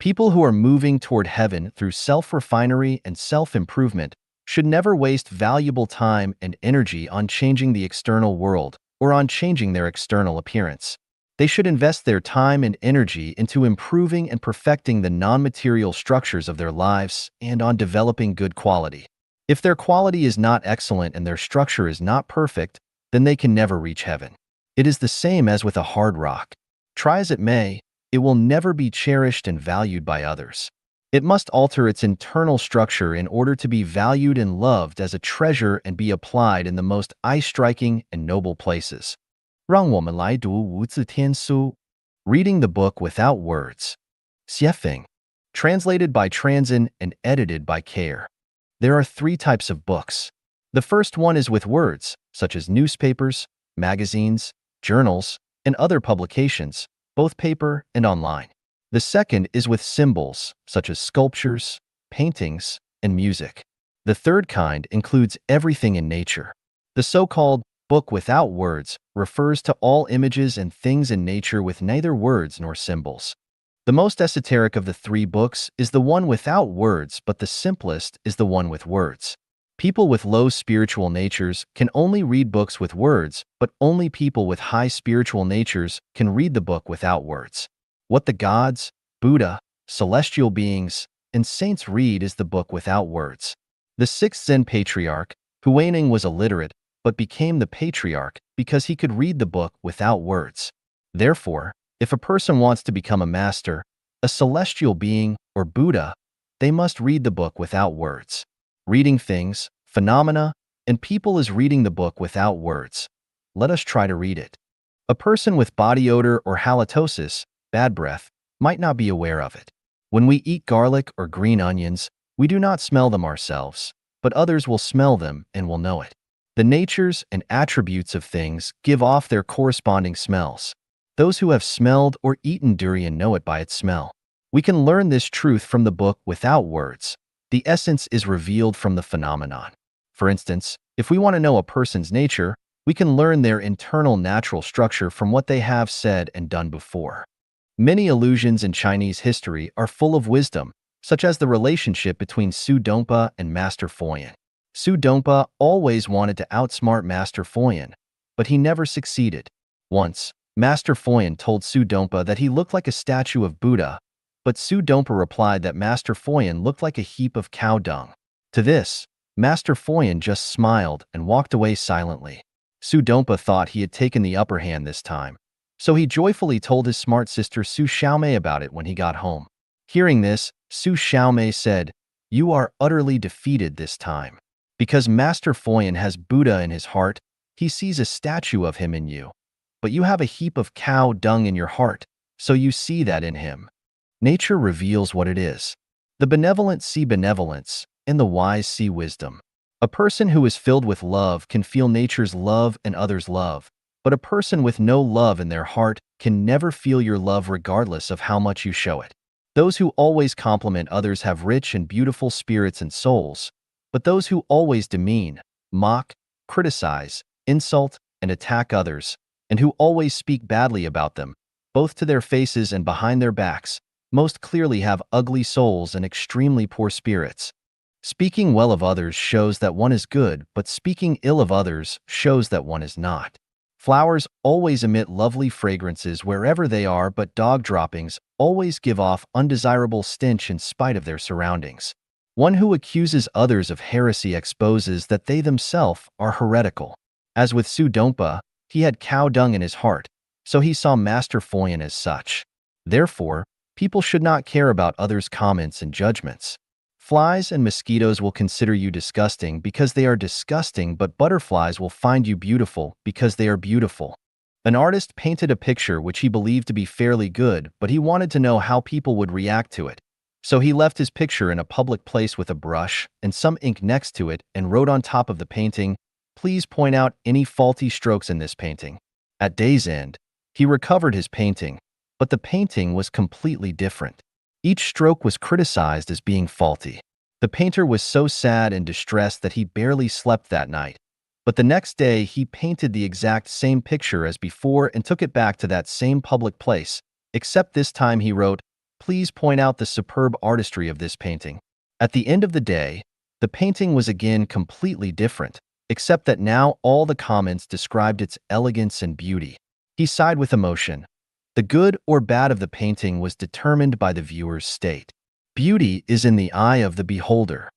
People who are moving toward heaven through self-refinery and self-improvement should never waste valuable time and energy on changing the external world or on changing their external appearance. They should invest their time and energy into improving and perfecting the non-material structures of their lives and on developing good quality. If their quality is not excellent and their structure is not perfect, then they can never reach heaven. It is the same as with a hard rock. Try as it may, it will never be cherished and valued by others. It must alter its internal structure in order to be valued and loved as a treasure and be applied in the most eye-striking and noble places. 让我们来读无字天书. Reading the book without words. 写评. Translated by Transin and edited by Care. There are 3 types of books. The first one is with words, such as newspapers, magazines, journals, and other publications, both paper and online. The second is with symbols, such as sculptures, paintings, and music. The third kind includes everything in nature. The so-called book without words refers to all images and things in nature with neither words nor symbols. The most esoteric of the 3 books is the one without words, but the simplest is the one with words. People with low spiritual natures can only read books with words, but only people with high spiritual natures can read the book without words. What the gods, Buddha, celestial beings, and saints read is the book without words. The 6th Zen patriarch, Huineng, was illiterate, but became the patriarch because he could read the book without words. Therefore, if a person wants to become a master, a celestial being, or Buddha, they must read the book without words. Reading things, phenomena, and people is reading the book without words. Let us try to read it. A person with body odor or halitosis, bad breath, might not be aware of it. When we eat garlic or green onions, we do not smell them ourselves, but others will smell them and will know it. The natures and attributes of things give off their corresponding smells. Those who have smelled or eaten durian know it by its smell. We can learn this truth from the book without words. The essence is revealed from the phenomenon. For instance, if we want to know a person's nature, we can learn their internal natural structure from what they have said and done before. Many allusions in Chinese history are full of wisdom, such as the relationship between Su Dongpa and Master Foyan. Su Dongpa always wanted to outsmart Master Foyan, but he never succeeded. Once, Master Foyan told Su Dongpa that he looked like a statue of Buddha, but Su Dongpa replied that Master Foyan looked like a heap of cow dung. To this, Master Foyan just smiled and walked away silently. Su Dongpa thought he had taken the upper hand this time, so he joyfully told his smart sister Su Xiaomei about it when he got home. Hearing this, Su Xiaomei said, "You are utterly defeated this time. Because Master Foyan has Buddha in his heart, he sees a statue of him in you. But you have a heap of cow dung in your heart, so you see that in him." Nature reveals what it is. The benevolent see benevolence, and the wise see wisdom. A person who is filled with love can feel nature's love and others' love, but a person with no love in their heart can never feel your love regardless of how much you show it. Those who always compliment others have rich and beautiful spirits and souls, but those who always demean, mock, criticize, insult, and attack others and who always speak badly about them, both to their faces and behind their backs, most clearly have ugly souls and extremely poor spirits. Speaking well of others shows that one is good, but speaking ill of others shows that one is not. Flowers always emit lovely fragrances wherever they are, but dog droppings always give off undesirable stench in spite of their surroundings. One who accuses others of heresy exposes that they themselves are heretical. As with Su Dongpa, he had cow dung in his heart, so he saw Master Foyan as such. Therefore, people should not care about others' comments and judgments. Flies and mosquitoes will consider you disgusting because they are disgusting, but butterflies will find you beautiful because they are beautiful. An artist painted a picture which he believed to be fairly good, but he wanted to know how people would react to it. So he left his picture in a public place with a brush and some ink next to it and wrote on top of the painting, "Please point out any faulty strokes in this painting." At day's end, he recovered his painting, but the painting was completely different. Each stroke was criticized as being faulty. The painter was so sad and distressed that he barely slept that night. But the next day, he painted the exact same picture as before and took it back to that same public place, except this time he wrote, "Please point out the superb artistry of this painting." At the end of the day, the painting was again completely different, except that now all the comments described its elegance and beauty. He sighed with emotion. The good or bad of the painting was determined by the viewer's state. Beauty is in the eye of the beholder.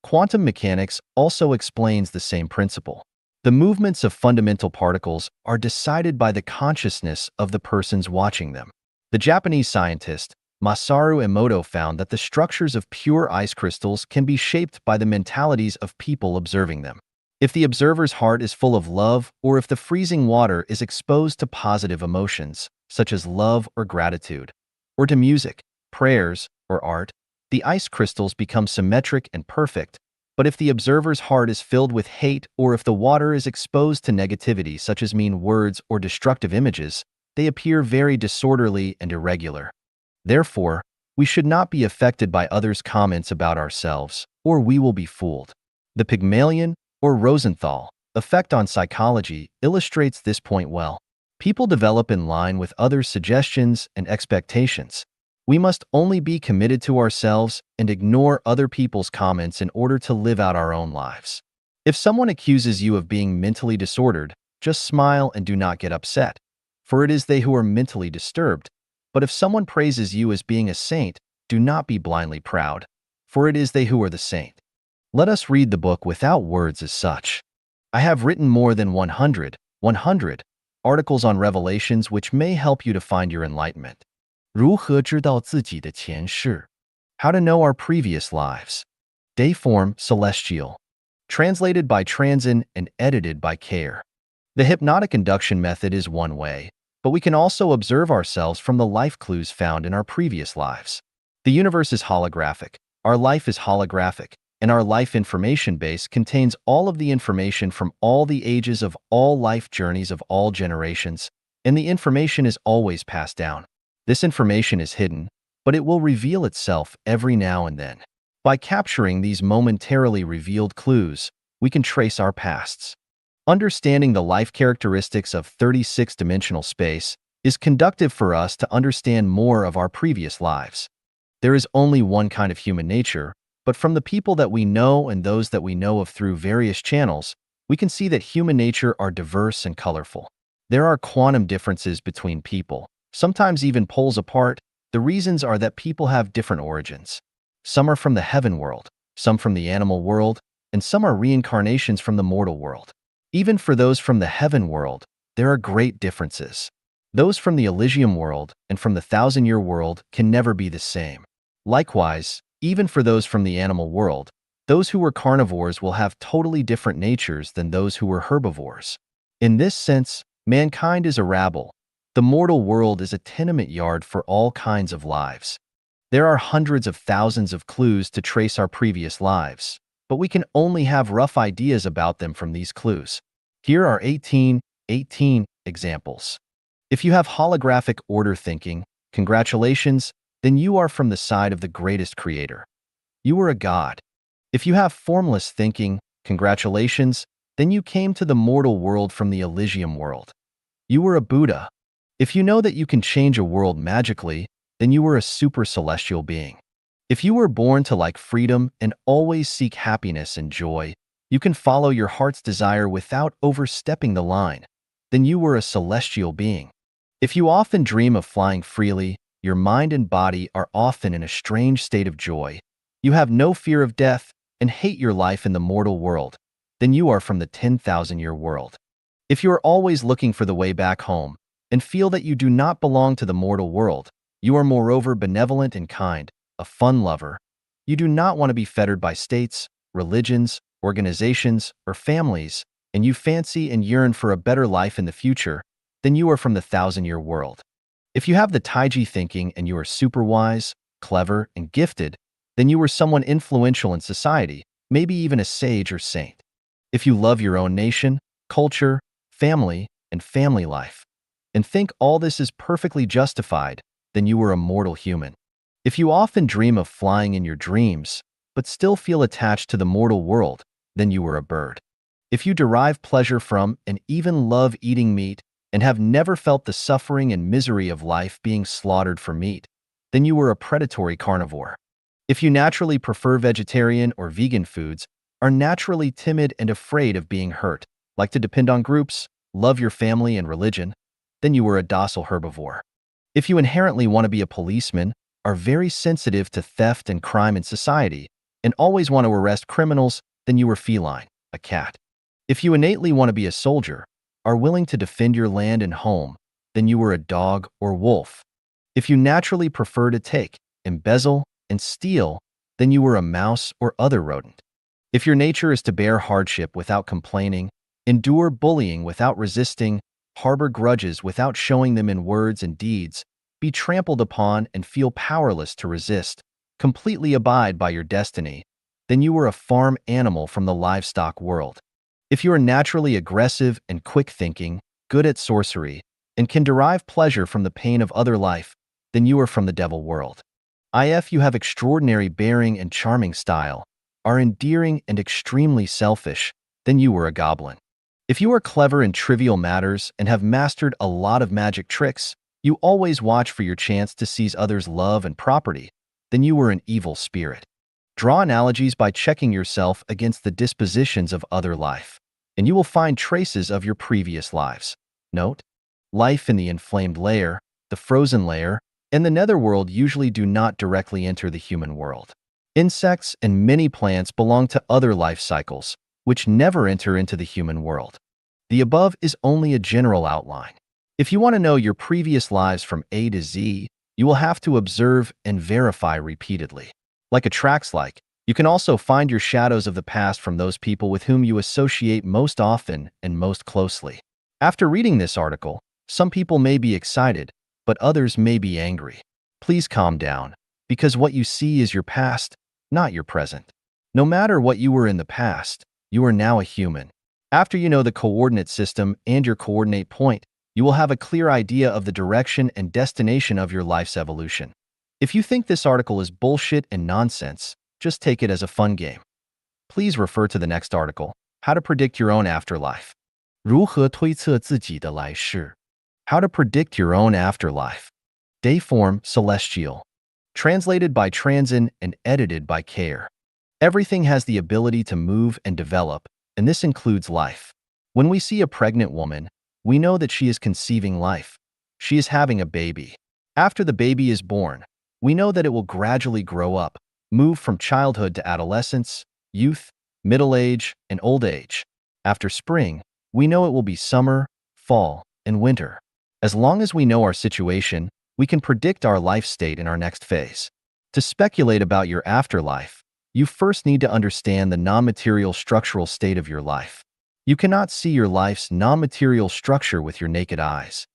Quantum mechanics also explains the same principle. The movements of fundamental particles are decided by the consciousness of the persons watching them. The Japanese scientist Masaru Emoto found that the structures of pure ice crystals can be shaped by the mentalities of people observing them. If the observer's heart is full of love, or if the freezing water is exposed to positive emotions, such as love or gratitude, or to music, prayers, or art, the ice crystals become symmetric and perfect. But if the observer's heart is filled with hate, or if the water is exposed to negativity such as mean words or destructive images, they appear very disorderly and irregular. Therefore, we should not be affected by others' comments about ourselves, or we will be fooled. The Pygmalion, or Rosenthal, effect on psychology illustrates this point well. People develop in line with others' suggestions and expectations. We must only be committed to ourselves and ignore other people's comments in order to live out our own lives. If someone accuses you of being mentally disordered, just smile and do not get upset, for it is they who are mentally disturbed. But if someone praises you as being a saint, do not be blindly proud, for it is they who are the saint. Let us read the book without words as such. I have written more than 100 articles on revelations which may help you to find your enlightenment. 如何知道自己的前世? How to know our previous lives. Dayform Celestial. Translated by Transin and edited by Care. The hypnotic induction method is one way, but we can also observe ourselves from the life clues found in our previous lives. The universe is holographic, our life is holographic, and our life information base contains all of the information from all the ages of all life journeys of all generations, and the information is always passed down. This information is hidden, but it will reveal itself every now and then. By capturing these momentarily revealed clues, we can trace our pasts. Understanding the life characteristics of 36-dimensional space is conducive for us to understand more of our previous lives. There is only one kind of human nature, but from the people that we know and those that we know of through various channels, we can see that human nature are diverse and colorful. There are quantum differences between people, sometimes even poles apart. The reasons are that people have different origins. Some are from the heaven world, some from the animal world, and some are reincarnations from the mortal world. Even for those from the heaven world, there are great differences. Those from the Elysium world and from the thousand-year world can never be the same. Likewise, even for those from the animal world, those who were carnivores will have totally different natures than those who were herbivores. In this sense, mankind is a rabble. The mortal world is a tenement yard for all kinds of lives. There are hundreds of thousands of clues to trace our previous lives, but we can only have rough ideas about them from these clues. Here are 18 examples. If you have holographic order thinking, congratulations, then you are from the side of the greatest creator. You are a god. If you have formless thinking, congratulations, then you came to the mortal world from the Elysium world. You were a Buddha. If you know that you can change a world magically, then you were a super celestial being. If you were born to like freedom and always seek happiness and joy, you can follow your heart's desire without overstepping the line, then you were a celestial being. If you often dream of flying freely, your mind and body are often in a strange state of joy, you have no fear of death and hate your life in the mortal world, then you are from the 10,000-year world. If you are always looking for the way back home and feel that you do not belong to the mortal world, you are moreover benevolent and kind, a fun lover. You do not want to be fettered by states, religions, organizations, or families, and you fancy and yearn for a better life in the future, then you are from the 1,000-year world. If you have the Taiji thinking and you are super wise, clever, and gifted, then you are someone influential in society, maybe even a sage or saint. If you love your own nation, culture, family, and family life, and think all this is perfectly justified, then you are a mortal human. If you often dream of flying in your dreams, but still feel attached to the mortal world, then you are a bird. If you derive pleasure from and even love eating meat and have never felt the suffering and misery of life being slaughtered for meat, then you are a predatory carnivore. If you naturally prefer vegetarian or vegan foods, are naturally timid and afraid of being hurt, like to depend on groups, love your family and religion, then you are a docile herbivore. If you inherently want to be a policeman, are very sensitive to theft and crime in society, and always want to arrest criminals, then you are feline, a cat. If you innately want to be a soldier, are willing to defend your land and home, then you are a dog or wolf. If you naturally prefer to take, embezzle, and steal, then you are a mouse or other rodent. If your nature is to bear hardship without complaining, endure bullying without resisting, harbor grudges without showing them in words and deeds, be trampled upon and feel powerless to resist, completely abide by your destiny, then you are a farm animal from the livestock world. If you are naturally aggressive and quick-thinking, good at sorcery, and can derive pleasure from the pain of other life, then you are from the devil world. If you have extraordinary bearing and charming style, are endearing and extremely selfish, then you are a goblin. If you are clever in trivial matters and have mastered a lot of magic tricks, you always watch for your chance to seize others' love and property, then you are an evil spirit. Draw analogies by checking yourself against the dispositions of other life, and you will find traces of your previous lives. Note: life in the inflamed layer, the frozen layer, and the netherworld usually do not directly enter the human world. Insects and many plants belong to other life cycles, which never enter into the human world. The above is only a general outline. If you want to know your previous lives from A to Z, you will have to observe and verify repeatedly. Like a Trax-like, you can also find your shadows of the past from those people with whom you associate most often and most closely. After reading this article, some people may be excited, but others may be angry. Please calm down, because what you see is your past, not your present. No matter what you were in the past, you are now a human. After you know the coordinate system and your coordinate point, you will have a clear idea of the direction and destination of your life's evolution. If you think this article is bullshit and nonsense, just take it as a fun game. Please refer to the next article, How to Predict Your Own Afterlife. 如何推测自己的来世? How to Predict Your Own Afterlife. Dayform Celestial. Translated by Transin and edited by Care. Everything has the ability to move and develop, and this includes life. When we see a pregnant woman, we know that she is conceiving life. She is having a baby. After the baby is born, we know that it will gradually grow up, move from childhood to adolescence, youth, middle age, and old age. After spring, we know it will be summer, fall, and winter. As long as we know our situation, we can predict our life state in our next phase. To speculate about your afterlife, you first need to understand the non-material structural state of your life. You cannot see your life's non-material structure with your naked eyes.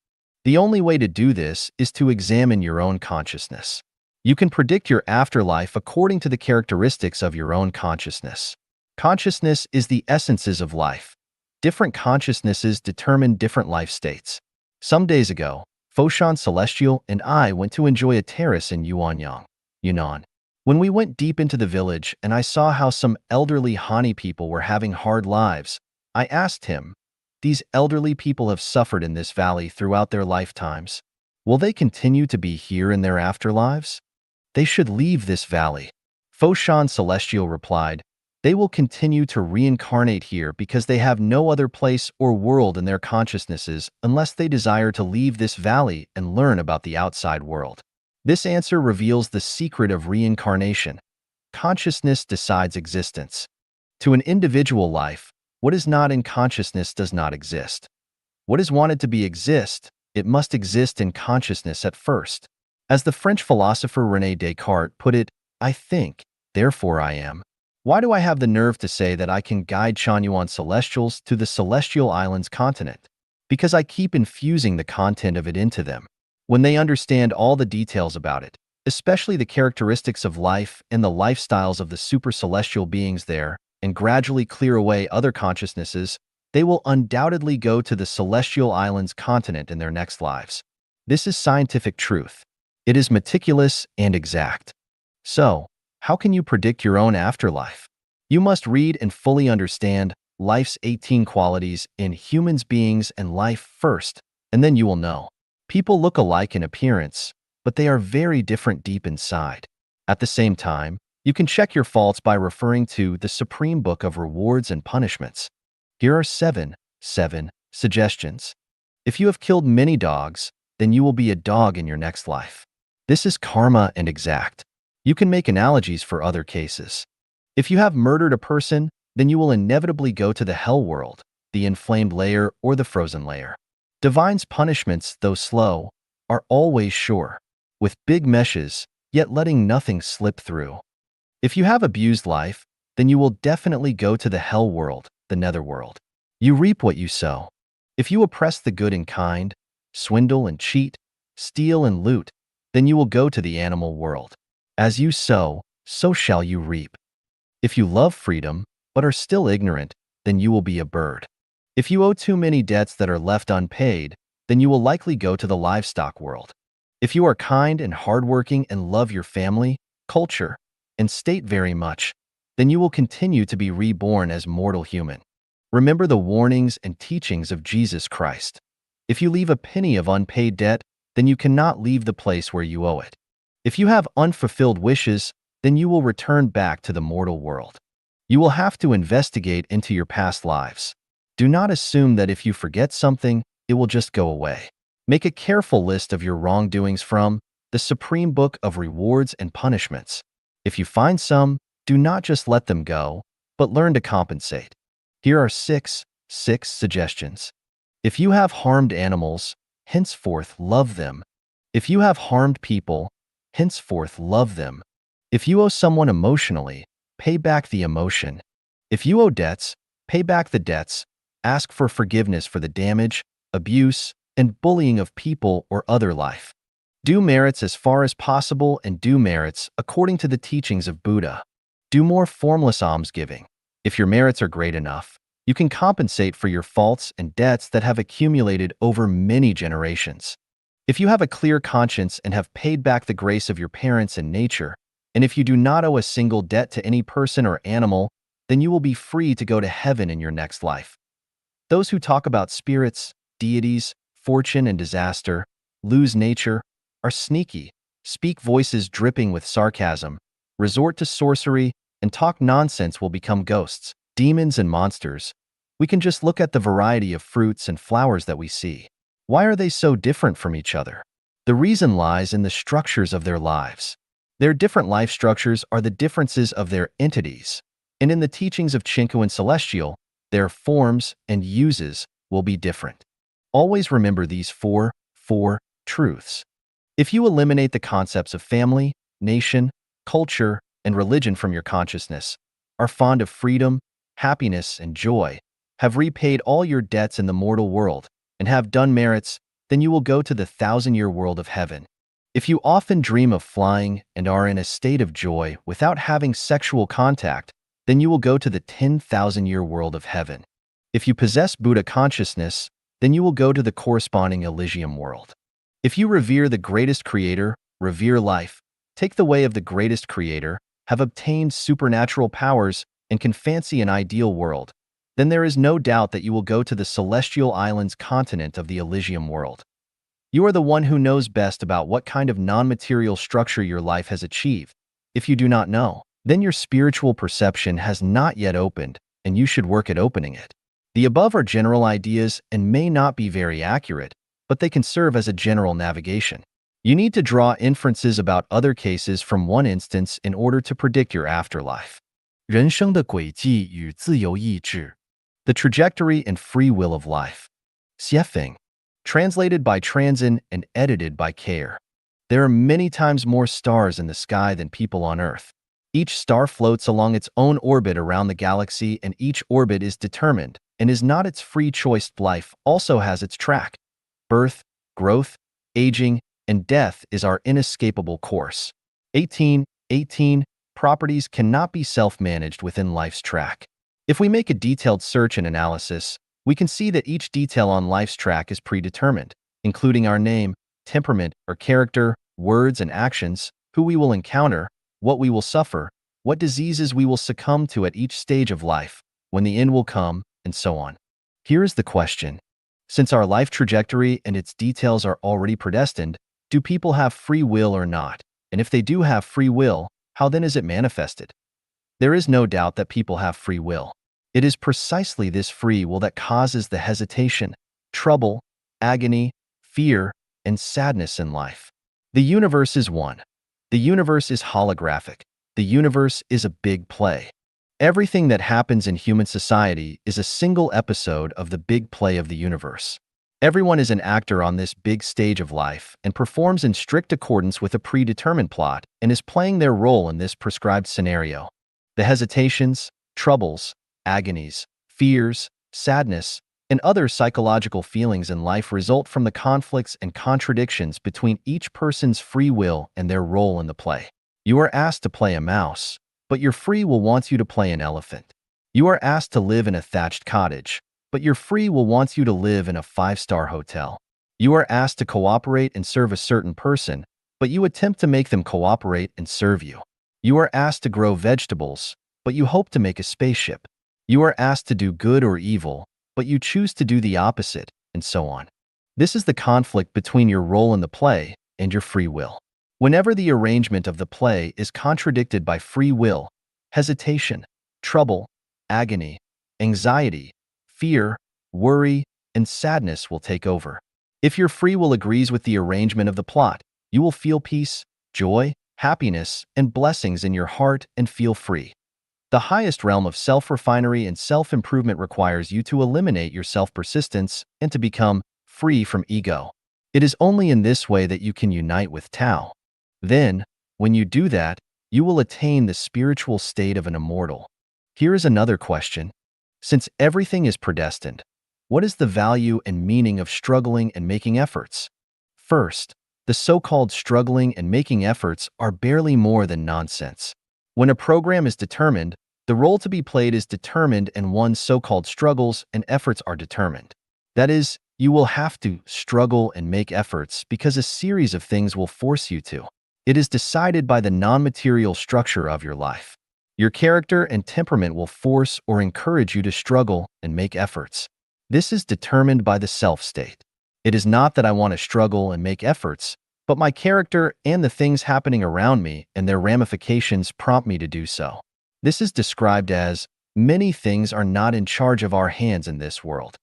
The only way to do this is to examine your own consciousness. You can predict your afterlife according to the characteristics of your own consciousness. Consciousness is the essences of life. Different consciousnesses determine different life states. Some days ago, Foshan Celestial and I went to enjoy a terrace in Yuanyang, Yunnan. When we went deep into the village and I saw how some elderly Hani people were having hard lives, I asked him, These elderly people have suffered in this valley throughout their lifetimes. Will they continue to be here in their afterlives? They should leave this valley. Foshan Celestial replied, they will continue to reincarnate here because they have no other place or world in their consciousnesses unless they desire to leave this valley and learn about the outside world. This answer reveals the secret of reincarnation. Consciousness decides existence. To an individual life, what is not in consciousness does not exist. What is wanted to be exist, it must exist in consciousness at first. As the French philosopher René Descartes put it, I think, therefore I am. Why do I have the nerve to say that I can guide Chanyuan Celestials to the Celestial Islands continent? Because I keep infusing the content of it into them. When they understand all the details about it, especially the characteristics of life and the lifestyles of the super celestial beings there, and gradually clear away other consciousnesses, they will undoubtedly go to the Celestial Islands continent in their next lives. This is scientific truth. It is meticulous and exact. So, how can you predict your own afterlife? You must read and fully understand life's 18 qualities in humans, beings, and life first, and then you will know. People look alike in appearance, but they are very different deep inside. At the same time, you can check your faults by referring to the Supreme Book of Rewards and Punishments. Here are seven suggestions. If you have killed many dogs, then you will be a dog in your next life. This is karma and exact. You can make analogies for other cases. If you have murdered a person, then you will inevitably go to the hell world, the inflamed layer or the frozen layer. Divine's punishments, though slow, are always sure, with big meshes, yet letting nothing slip through. If you have abused life, then you will definitely go to the hell world, the netherworld. You reap what you sow. If you oppress the good and kind, swindle and cheat, steal and loot, then you will go to the animal world. As you sow, so shall you reap. If you love freedom, but are still ignorant, then you will be a bird. If you owe too many debts that are left unpaid, then you will likely go to the livestock world. If you are kind and hardworking and love your family, culture, and state very much, then you will continue to be reborn as mortal human. Remember the warnings and teachings of Jesus Christ. If you leave a penny of unpaid debt, then you cannot leave the place where you owe it. If you have unfulfilled wishes, then you will return back to the mortal world. You will have to investigate into your past lives. Do not assume that if you forget something, it will just go away. Make a careful list of your wrongdoings from the Supreme Book of Rewards and Punishments. If you find some, do not just let them go, but learn to compensate. Here are six suggestions. If you have harmed animals, henceforth love them. If you have harmed people, henceforth love them. If you owe someone emotionally, pay back the emotion. If you owe debts, pay back the debts. Ask for forgiveness for the damage, abuse, and bullying of people or other life. Do merits as far as possible and do merits according to the teachings of Buddha. Do more formless almsgiving. If your merits are great enough, you can compensate for your faults and debts that have accumulated over many generations. If you have a clear conscience and have paid back the grace of your parents and nature, and if you do not owe a single debt to any person or animal, then you will be free to go to heaven in your next life. Those who talk about spirits, deities, fortune, and disaster, lose nature, are sneaky, speak voices dripping with sarcasm, resort to sorcery, and talk nonsense will become ghosts, demons, and monsters. We can just look at the variety of fruits and flowers that we see. Why are they so different from each other? The reason lies in the structures of their lives. Their different life structures are the differences of their entities, and in the teachings of Chinku Celestial, their forms and uses will be different. Always remember these four truths. If you eliminate the concepts of family, nation, culture, and religion from your consciousness, are fond of freedom, happiness, and joy, have repaid all your debts in the mortal world, and have done merits, then you will go to the 1,000-year world of heaven. If you often dream of flying and are in a state of joy without having sexual contact, then you will go to the 10,000-year world of heaven. If you possess Buddha consciousness, then you will go to the corresponding Elysium world. If you revere the greatest creator, revere life, take the way of the greatest creator, have obtained supernatural powers, and can fancy an ideal world, then there is no doubt that you will go to the celestial islands continent of the Elysium world. You are the one who knows best about what kind of non-material structure your life has achieved. If you do not know, then your spiritual perception has not yet opened, and you should work at opening it. The above are general ideas and may not be very accurate, but they can serve as a general navigation. You need to draw inferences about other cases from one instance in order to predict your afterlife. 人生的轨迹与自由意志 The trajectory and free will of life. Xiefeng. Translated by Transin and edited by Care. There are many times more stars in the sky than people on Earth. Each star floats along its own orbit around the galaxy, and each orbit is determined and is not its free choice. Life also has its track. Birth, growth, aging, and death is our inescapable course. 18. Properties cannot be self-managed within life's track. If we make a detailed search and analysis, we can see that each detail on life's track is predetermined, including our name, temperament or character, words and actions, who we will encounter, what we will suffer, what diseases we will succumb to at each stage of life, when the end will come, and so on. Here is the question. Since our life trajectory and its details are already predestined, do people have free will or not? And if they do have free will, how then is it manifested? There is no doubt that people have free will. It is precisely this free will that causes the hesitation, trouble, agony, fear, and sadness in life. The universe is one. The universe is holographic. The universe is a big play. Everything that happens in human society is a single episode of the big play of the universe. Everyone is an actor on this big stage of life and performs in strict accordance with a predetermined plot and is playing their role in this prescribed scenario. The hesitations, troubles, agonies, fears, sadness, and other psychological feelings in life result from the conflicts and contradictions between each person's free will and their role in the play. You are asked to play a mouse, but your free will wants you to play an elephant. You are asked to live in a thatched cottage, but your free will wants you to live in a 5-star hotel. You are asked to cooperate and serve a certain person, but you attempt to make them cooperate and serve you. You are asked to grow vegetables, but you hope to make a spaceship. You are asked to do good or evil, but you choose to do the opposite, and so on. This is the conflict between your role in the play and your free will. Whenever the arrangement of the play is contradicted by free will, hesitation, trouble, agony, anxiety, fear, worry, and sadness will take over. If your free will agrees with the arrangement of the plot, you will feel peace, joy, happiness, and blessings in your heart and feel free. The highest realm of self-refinery and self-improvement requires you to eliminate your self-persistence and to become free from ego. It is only in this way that you can unite with Tao. Then, when you do that, you will attain the spiritual state of an immortal. Here is another question. Since everything is predestined, what is the value and meaning of struggling and making efforts? First, the so-called struggling and making efforts are barely more than nonsense. When a program is determined, the role to be played is determined and one's so-called struggles and efforts are determined. That is, you will have to struggle and make efforts because a series of things will force you to. It is decided by the non-material structure of your life. Your character and temperament will force or encourage you to struggle and make efforts. This is determined by the self-state. It is not that I want to struggle and make efforts, but my character and the things happening around me and their ramifications prompt me to do so. This is described as, many things are not in charge of our hands in this world.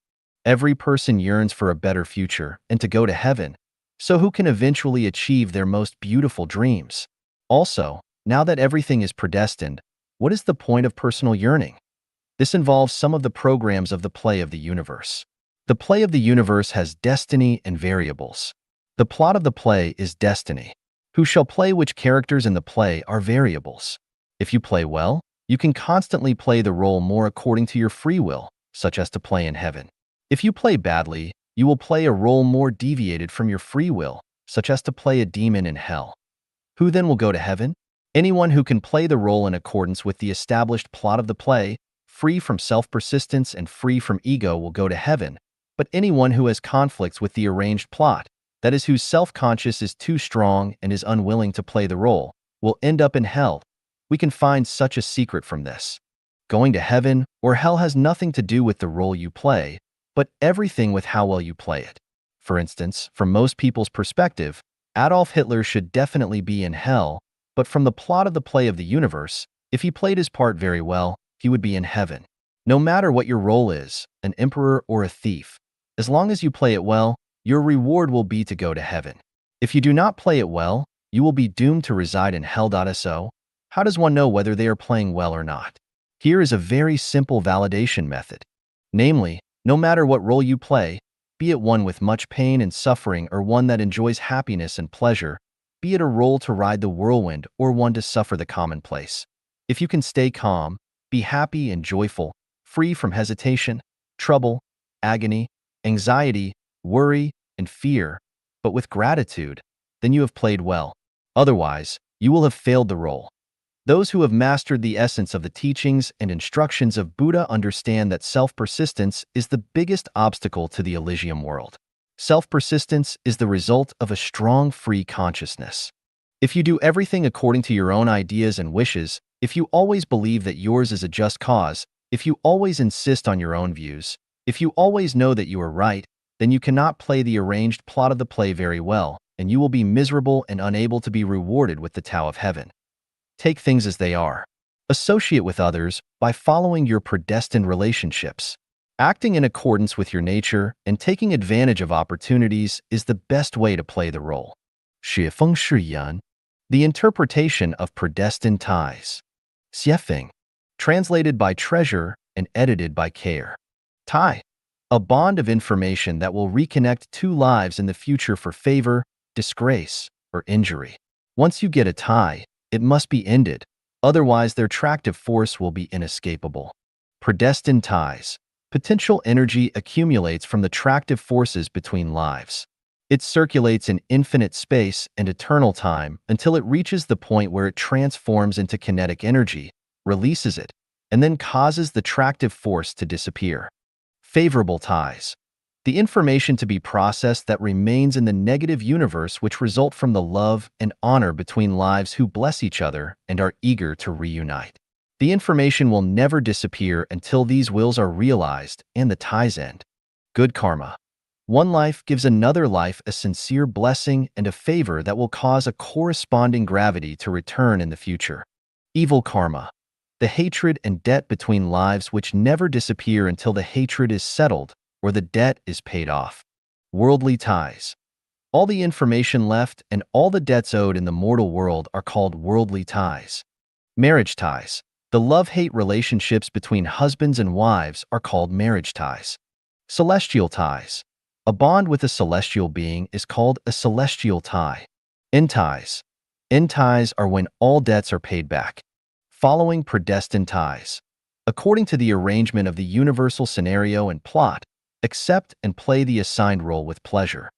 Every person yearns for a better future and to go to heaven, so who can eventually achieve their most beautiful dreams? Also, now that everything is predestined, what is the point of personal yearning? This involves some of the programs of the play of the universe. The play of the universe has destiny and variables. The plot of the play is destiny. Who shall play which characters in the play are variables. If you play well, you can constantly play the role more according to your free will, such as to play in heaven. If you play badly, you will play a role more deviated from your free will, such as to play a demon in hell. Who then will go to heaven? Anyone who can play the role in accordance with the established plot of the play, free from self-persistence and free from ego, will go to heaven, but anyone who has conflicts with the arranged plot, that is, whose self-conscious is too strong and is unwilling to play the role, will end up in hell. We can find such a secret from this. Going to heaven or hell has nothing to do with the role you play, but everything with how well you play it. For instance, from most people's perspective, Adolf Hitler should definitely be in hell, but from the plot of the play of the universe, if he played his part very well, he would be in heaven. No matter what your role is, an emperor or a thief, as long as you play it well, your reward will be to go to heaven. If you do not play it well, you will be doomed to reside in hell. So, how does one know whether they are playing well or not? Here is a very simple validation method. Namely, no matter what role you play, be it one with much pain and suffering or one that enjoys happiness and pleasure, be it a role to ride the whirlwind or one to suffer the commonplace. If you can stay calm, be happy and joyful, free from hesitation, trouble, agony, anxiety, worry, and fear, but with gratitude, then you have played well. Otherwise, you will have failed the role. Those who have mastered the essence of the teachings and instructions of Buddha understand that self-persistence is the biggest obstacle to the Elysium world. Self-persistence is the result of a strong, free consciousness. If you do everything according to your own ideas and wishes, if you always believe that yours is a just cause, if you always insist on your own views, if you always know that you are right, then you cannot play the arranged plot of the play very well, and you will be miserable and unable to be rewarded with the Tao of Heaven. Take things as they are. Associate with others by following your predestined relationships. Acting in accordance with your nature and taking advantage of opportunities is the best way to play the role. 雪风是缘, the interpretation of predestined ties. 写风, translated by treasure and edited by care. Tie, a bond of information that will reconnect two lives in the future for favor, disgrace, or injury. Once you get a tie, it must be ended, otherwise their attractive force will be inescapable. Predestined ties. Potential energy accumulates from the attractive forces between lives. It circulates in infinite space and eternal time until it reaches the point where it transforms into kinetic energy, releases it, and then causes the attractive force to disappear. Favorable ties. The information to be processed that remains in the negative universe which result from the love and honor between lives who bless each other and are eager to reunite. The information will never disappear until these wills are realized and the ties end. Good karma. One life gives another life a sincere blessing and a favor that will cause a corresponding gravity to return in the future. Evil karma. The hatred and debt between lives which never disappear until the hatred is settled or the debt is paid off. Worldly ties. All the information left and all the debts owed in the mortal world are called worldly ties. Marriage ties. The love-hate relationships between husbands and wives are called marriage ties. Celestial ties. A bond with a celestial being is called a celestial tie. End ties. End ties are when all debts are paid back. Following predestined ties. According to the arrangement of the universal scenario and plot, accept and play the assigned role with pleasure.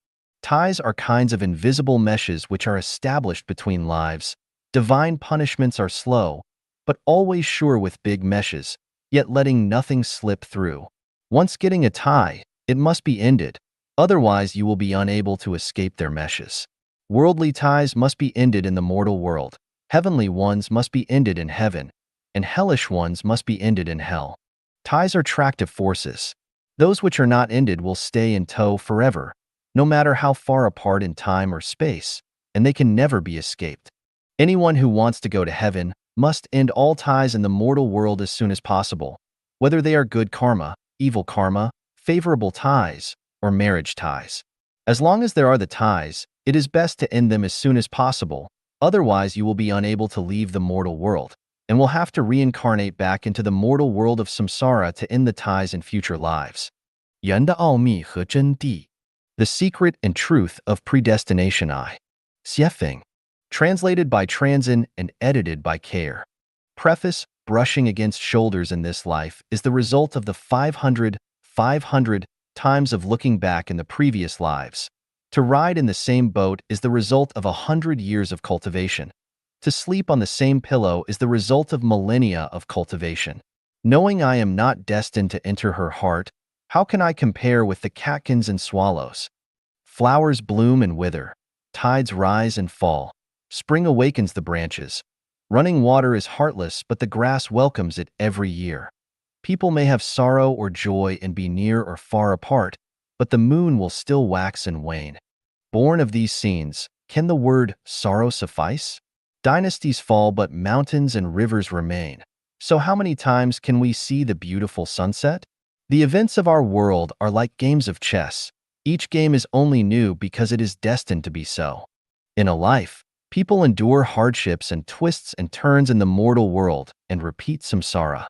Ties are kinds of invisible meshes which are established between lives. Divine punishments are slow, but always sure with big meshes, yet letting nothing slip through. Once getting a tie, it must be ended, otherwise you will be unable to escape their meshes. Worldly ties must be ended in the mortal world, heavenly ones must be ended in heaven, and hellish ones must be ended in hell. Ties are attractive forces. Those which are not ended will stay in tow forever, no matter how far apart in time or space, and they can never be escaped. Anyone who wants to go to heaven must end all ties in the mortal world as soon as possible, whether they are good karma, evil karma, favorable ties, or marriage ties. As long as there are the ties, it is best to end them as soon as possible, otherwise you will be unable to leave the mortal world, and will have to reincarnate back into the mortal world of samsara to end the ties in future lives. 缘的奥秘和真谛. The secret and truth of predestination. 写风. Translated by Transin and edited by Care. Preface. Brushing against shoulders in this life is the result of the 500 times of looking back in the previous lives. To ride in the same boat is the result of 100 years of cultivation. To sleep on the same pillow is the result of millennia of cultivation. Knowing I am not destined to enter her heart, how can I compare with the catkins and swallows? Flowers bloom and wither. Tides rise and fall. Spring awakens the branches. Running water is heartless, but the grass welcomes it every year. People may have sorrow or joy and be near or far apart, but the moon will still wax and wane. Born of these scenes, can the word sorrow suffice? Dynasties fall, but mountains and rivers remain. So how many times can we see the beautiful sunset? The events of our world are like games of chess. Each game is only new because it is destined to be so. In a life, people endure hardships and twists and turns in the mortal world and repeat samsara.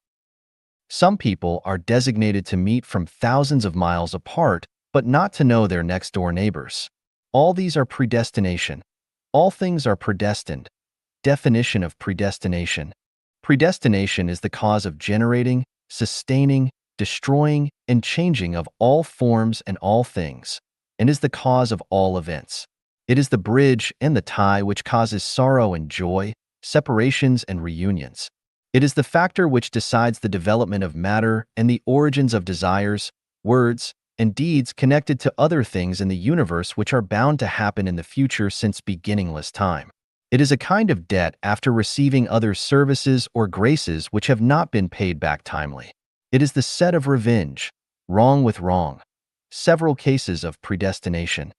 Some people are designated to meet from thousands of miles apart, but not to know their next-door neighbors. All these are predestination. All things are predestined. Definition of predestination. Predestination is the cause of generating, sustaining, destroying, and changing of all forms and all things, and is the cause of all events. It is the bridge and the tie which causes sorrow and joy, separations and reunions. It is the factor which decides the development of matter and the origins of desires, words, and deeds connected to other things in the universe which are bound to happen in the future since beginningless time. It is a kind of debt after receiving other services or graces which have not been paid back timely. It is the set of revenge, wrong with wrong. Several cases of predestination.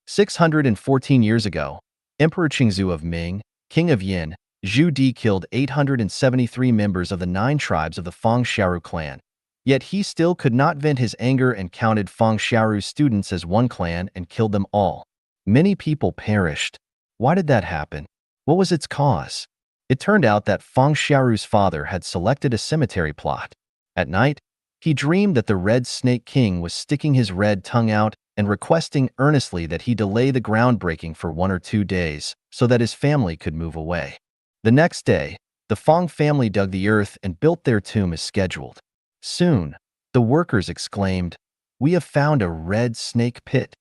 614 years ago, Emperor Qingzu of Ming, King of Yin, Zhu Di killed 873 members of the 9 tribes of the Fang Xiaoru clan. Yet he still could not vent his anger and counted Fang Xiaoru's students as one clan and killed them all. Many people perished. Why did that happen? What was its cause? It turned out that Fang Xiaoru's father had selected a cemetery plot. At night, he dreamed that the Red Snake King was sticking his red tongue out and requesting earnestly that he delay the groundbreaking for 1 or 2 days so that his family could move away. The next day, the Fang family dug the earth and built their tomb as scheduled. Soon, the workers exclaimed, "We have found a red snake pit."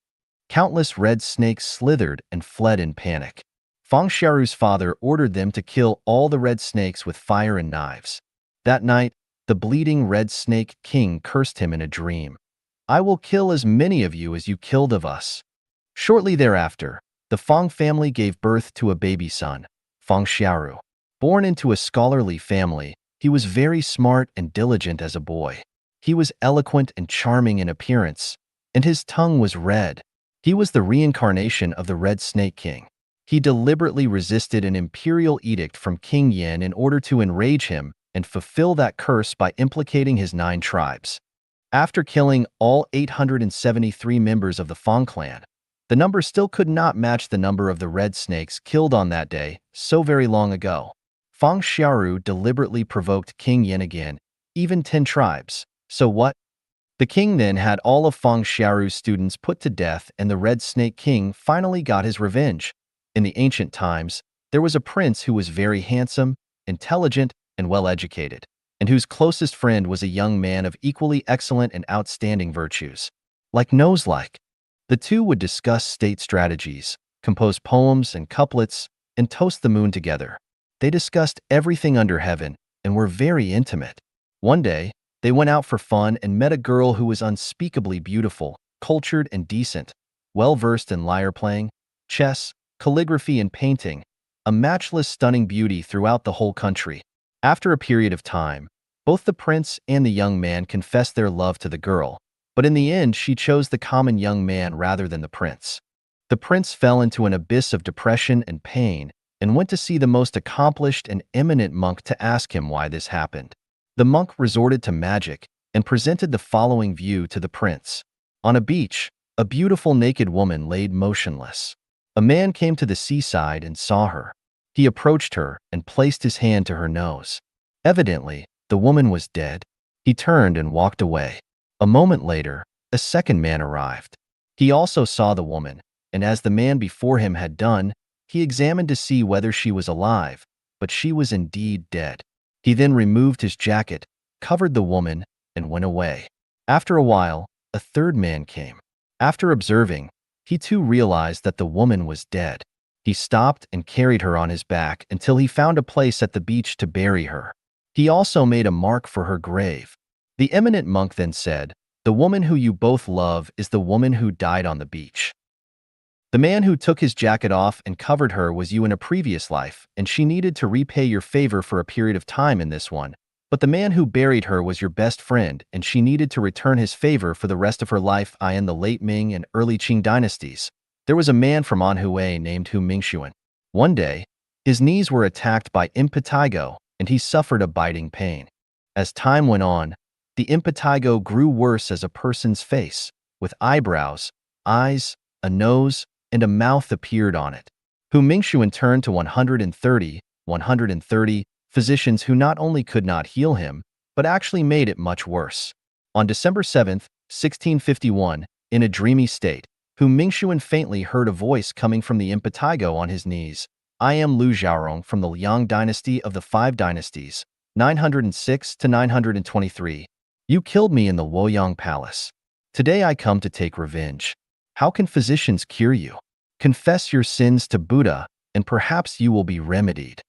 Countless red snakes slithered and fled in panic. Fang Xiaoru's father ordered them to kill all the red snakes with fire and knives. That night, the bleeding red snake king cursed him in a dream. "I will kill as many of you as you killed of us." Shortly thereafter, the Fang family gave birth to a baby son, Fang Xiaoru. Born into a scholarly family, he was very smart and diligent as a boy. He was eloquent and charming in appearance, and his tongue was red. He was the reincarnation of the Red Snake King. He deliberately resisted an imperial edict from King Yin in order to enrage him and fulfill that curse by implicating his 9 tribes. After killing all 873 members of the Fang clan, the number still could not match the number of the red snakes killed on that day so very long ago. Fang Xiaoru deliberately provoked King Yin again, even 10 tribes. So what? The king then had all of Fang Xiaoru's students put to death, and the Red Snake King finally got his revenge. In the ancient times, there was a prince who was very handsome, intelligent, and well-educated, and whose closest friend was a young man of equally excellent and outstanding virtues. Like Nose-like, the two would discuss state strategies, compose poems and couplets, and toast the moon together. They discussed everything under heaven and were very intimate. One day, they went out for fun and met a girl who was unspeakably beautiful, cultured and decent, well-versed in lyre playing, chess, calligraphy and painting, a matchless stunning beauty throughout the whole country. After a period of time, both the prince and the young man confessed their love to the girl, but in the end she chose the common young man rather than the prince. The prince fell into an abyss of depression and pain and went to see the most accomplished and eminent monk to ask him why this happened. The monk resorted to magic and presented the following view to the prince. On a beach, a beautiful naked woman laid motionless. A man came to the seaside and saw her. He approached her and placed his hand to her nose. Evidently, the woman was dead. He turned and walked away. A moment later, a second man arrived. He also saw the woman, and as the man before him had done, he examined to see whether she was alive, but she was indeed dead. He then removed his jacket, covered the woman, and went away. After a while, a third man came. After observing, he too realized that the woman was dead. He stopped and carried her on his back until he found a place at the beach to bury her. He also made a mark for her grave. The eminent monk then said, "The woman who you both love is the woman who died on the beach." The man who took his jacket off and covered her was you in a previous life, and she needed to repay your favor for a period of time in this one. But the man who buried her was your best friend, and she needed to return his favor for the rest of her life in the late Ming and early Qing dynasties. There was a man from Anhui named Hu Mingxuan. One day, his knees were attacked by impetigo, and he suffered a biting pain. As time went on, the impetigo grew worse as a person's face, with eyebrows, eyes, a nose, and a mouth appeared on it. Hu Mingxuan turned to 130 physicians who not only could not heal him, but actually made it much worse. On December 7, 1651, in a dreamy state, Hu Mingxuan faintly heard a voice coming from the impetigo on his knees. I am Lu Xiaorong from the Liang dynasty of the Five Dynasties, 906 to 923. You killed me in the Luoyang Palace. Today I come to take revenge. How can physicians cure you? Confess your sins to Buddha, and perhaps you will be remedied.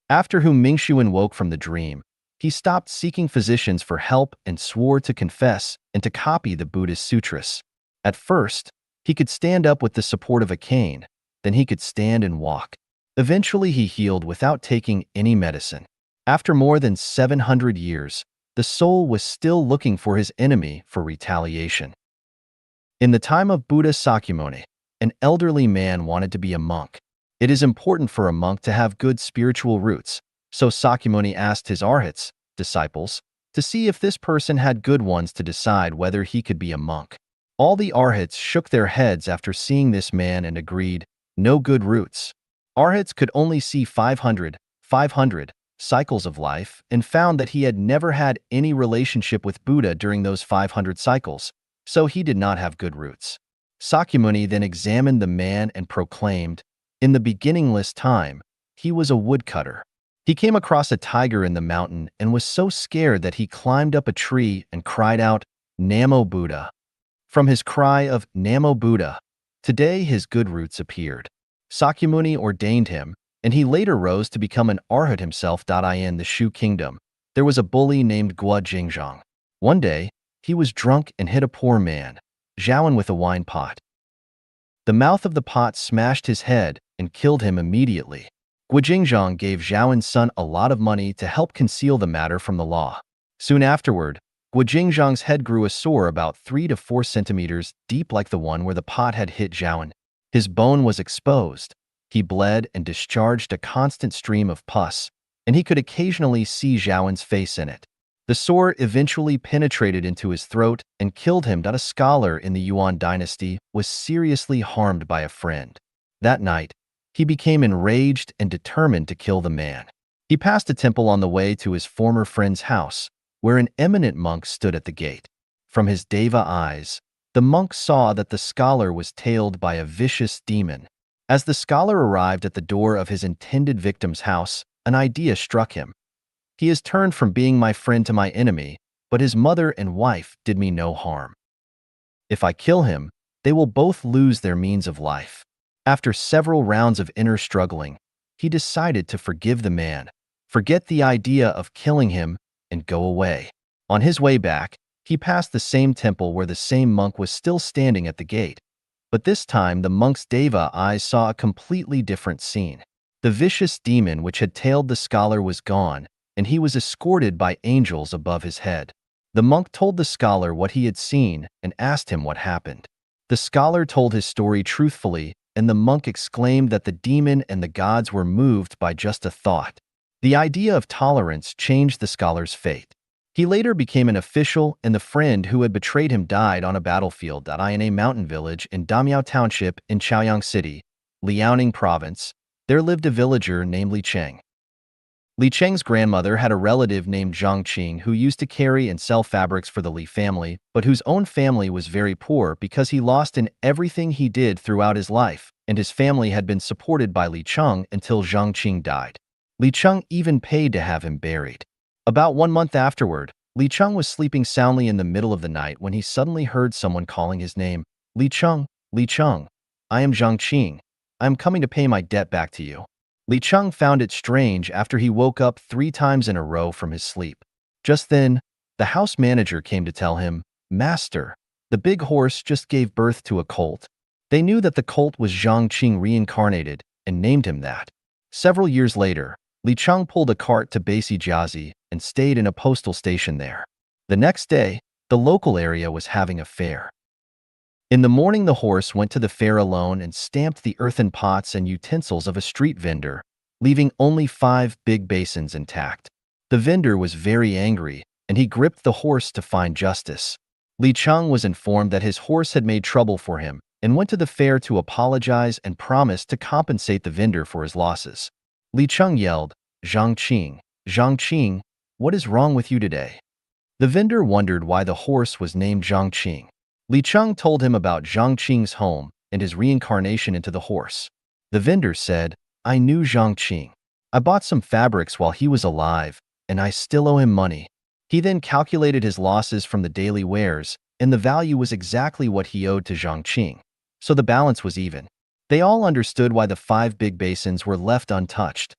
After Hu Mingxuan woke from the dream, he stopped seeking physicians for help and swore to confess and to copy the Buddhist sutras. At first, he could stand up with the support of a cane, then he could stand and walk. Eventually he healed without taking any medicine. After more than 700 years, the soul was still looking for his enemy for retaliation. In the time of Buddha Sakyamuni, an elderly man wanted to be a monk. It is important for a monk to have good spiritual roots, so Sakyamuni asked his arhats, disciples, to see if this person had good ones to decide whether he could be a monk. All the arhats shook their heads after seeing this man and agreed, no good roots. Arhats could only see 500 cycles of life and found that he had never had any relationship with Buddha during those 500 cycles, so he did not have good roots. Sakyamuni then examined the man and proclaimed, in the beginningless time, he was a woodcutter. He came across a tiger in the mountain and was so scared that he climbed up a tree and cried out, Namo Buddha. From his cry of Namo Buddha, today his good roots appeared. Sakyamuni ordained him, and he later rose to become an arhat himself. In the Shu kingdom, there was a bully named Guo Jingzhang. One day, he was drunk and hit a poor man, Zhaoan, with a wine pot. The mouth of the pot smashed his head and killed him immediately. Guo Jingzhang gave Zhaoan's son a lot of money to help conceal the matter from the law. Soon afterward, Guo Jingzhang's head grew a sore about 3 to 4 centimeters deep like the one where the pot had hit Zhaoan. His bone was exposed. He bled and discharged a constant stream of pus, and he could occasionally see Zhaoan's face in it. The sore eventually penetrated into his throat and killed him. A scholar in the Yuan dynasty was seriously harmed by a friend. That night, he became enraged and determined to kill the man. He passed a temple on the way to his former friend's house, where an eminent monk stood at the gate. From his deva eyes, the monk saw that the scholar was tailed by a vicious demon. As the scholar arrived at the door of his intended victim's house, an idea struck him. He has turned from being my friend to my enemy, but his mother and wife did me no harm. If I kill him, they will both lose their means of life. After several rounds of inner struggling, he decided to forgive the man, forget the idea of killing him, and go away. On his way back, he passed the same temple where the same monk was still standing at the gate. But this time the monk's deva eyes saw a completely different scene. The vicious demon which had tailed the scholar was gone, and he was escorted by angels above his head. The monk told the scholar what he had seen and asked him what happened. The scholar told his story truthfully, and the monk exclaimed that the demon and the gods were moved by just a thought. The idea of tolerance changed the scholar's fate. He later became an official, and the friend who had betrayed him died on a battlefield in a mountain village in Damiao Township in Chaoyang City, Liaoning Province. There lived a villager named Li Cheng. Li Cheng's grandmother had a relative named Zhang Qing who used to carry and sell fabrics for the Li family, but whose own family was very poor because he lost in everything he did throughout his life, and his family had been supported by Li Cheng until Zhang Qing died. Li Cheng even paid to have him buried. About 1 month afterward, Li Cheng was sleeping soundly in the middle of the night when he suddenly heard someone calling his name. Li Cheng, I am Zhang Qing. I am coming to pay my debt back to you. Li Cheng found it strange after he woke up 3 times in a row from his sleep. Just then, the house manager came to tell him, Master, the big horse just gave birth to a colt. They knew that the colt was Zhang Qing reincarnated and named him that. Several years later, Li Cheng pulled a cart to Basi Jiazi and stayed in a postal station there. The next day, the local area was having a fair. In the morning, the horse went to the fair alone and stamped the earthen pots and utensils of a street vendor, leaving only 5 big basins intact. The vendor was very angry, and he gripped the horse to find justice. Li Cheng was informed that his horse had made trouble for him and went to the fair to apologize and promise to compensate the vendor for his losses. Li Cheng yelled, Zhang Qing, what is wrong with you today? The vendor wondered why the horse was named Zhang Qing. Li Cheng told him about Zhang Qing's home and his reincarnation into the horse. The vendor said, I knew Zhang Qing. I bought some fabrics while he was alive, and I still owe him money. He then calculated his losses from the daily wares, and the value was exactly what he owed to Zhang Qing. So the balance was even. They all understood why the 5 big basins were left untouched.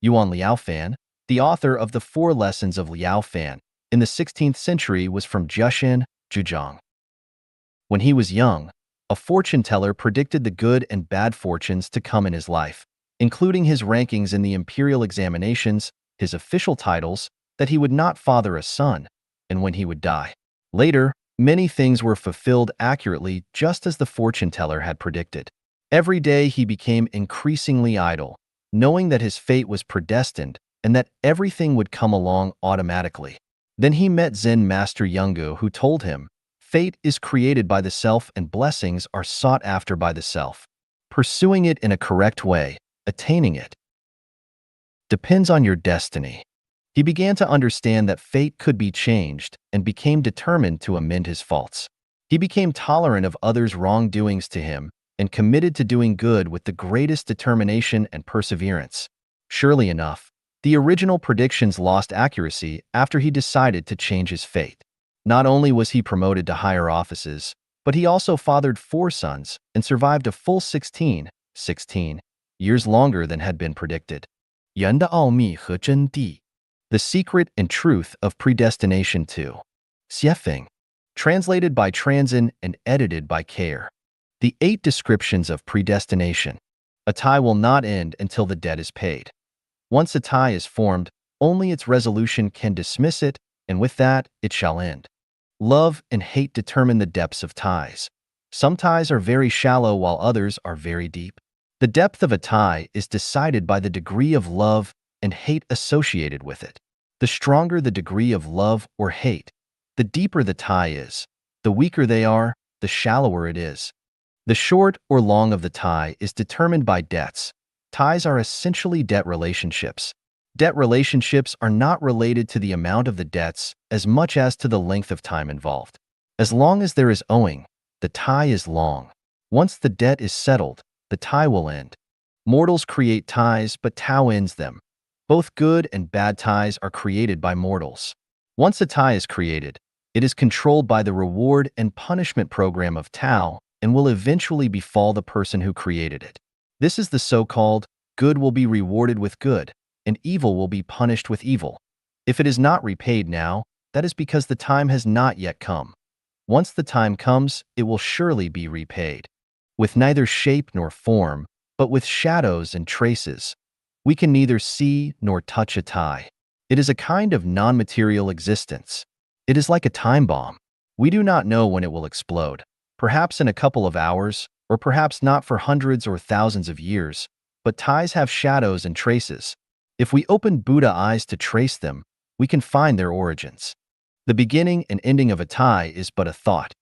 Yuan Liaofan, the author of the 4 Lessons of Liaofan, in the 16th century was from Jiashan, Zhejiang. When he was young, a fortune teller predicted the good and bad fortunes to come in his life, including his rankings in the imperial examinations, his official titles, that he would not father a son, and when he would die. Later, many things were fulfilled accurately just as the fortune teller had predicted. Every day he became increasingly idle, knowing that his fate was predestined and that everything would come along automatically. Then he met Zen master Yungu, who told him, fate is created by the self and blessings are sought after by the self. Pursuing it in a correct way, attaining it, depends on your destiny. He began to understand that fate could be changed and became determined to amend his faults. He became tolerant of others' wrongdoings to him and committed to doing good with the greatest determination and perseverance. Surely enough, the original predictions lost accuracy after he decided to change his fate. Not only was he promoted to higher offices, but he also fathered 4 sons and survived a full 16 years longer than had been predicted. 人的奥秘和真谛 The Secret and Truth of Predestination 2. Xiefeng. Translated by Transin and edited by Care. The 8 descriptions of predestination. A tie will not end until the debt is paid. Once a tie is formed, only its resolution can dismiss it, and with that, it shall end. Love and hate determine the depths of ties. Some ties are very shallow while others are very deep. The depth of a tie is decided by the degree of love and hate associated with it. The stronger the degree of love or hate, the deeper the tie is. The weaker they are, the shallower it is. The short or long of the tie is determined by debts. Ties are essentially debt relationships. Debt relationships are not related to the amount of the debts as much as to the length of time involved. As long as there is owing, the tie is long. Once the debt is settled, the tie will end. Mortals create ties, but Tao ends them. Both good and bad ties are created by mortals. Once a tie is created, it is controlled by the reward and punishment program of Tao and will eventually befall the person who created it. This is the so-called good will be rewarded with good, and evil will be punished with evil. If it is not repaid now, that is because the time has not yet come. Once the time comes, it will surely be repaid. With neither shape nor form, but with shadows and traces, we can neither see nor touch a tie. It is a kind of non-material existence. It is like a time bomb. We do not know when it will explode, perhaps in a couple of hours, or perhaps not for hundreds or thousands of years, but ties have shadows and traces. If we open Buddha eyes to trace them, we can find their origins. The beginning and ending of a tie is but a thought.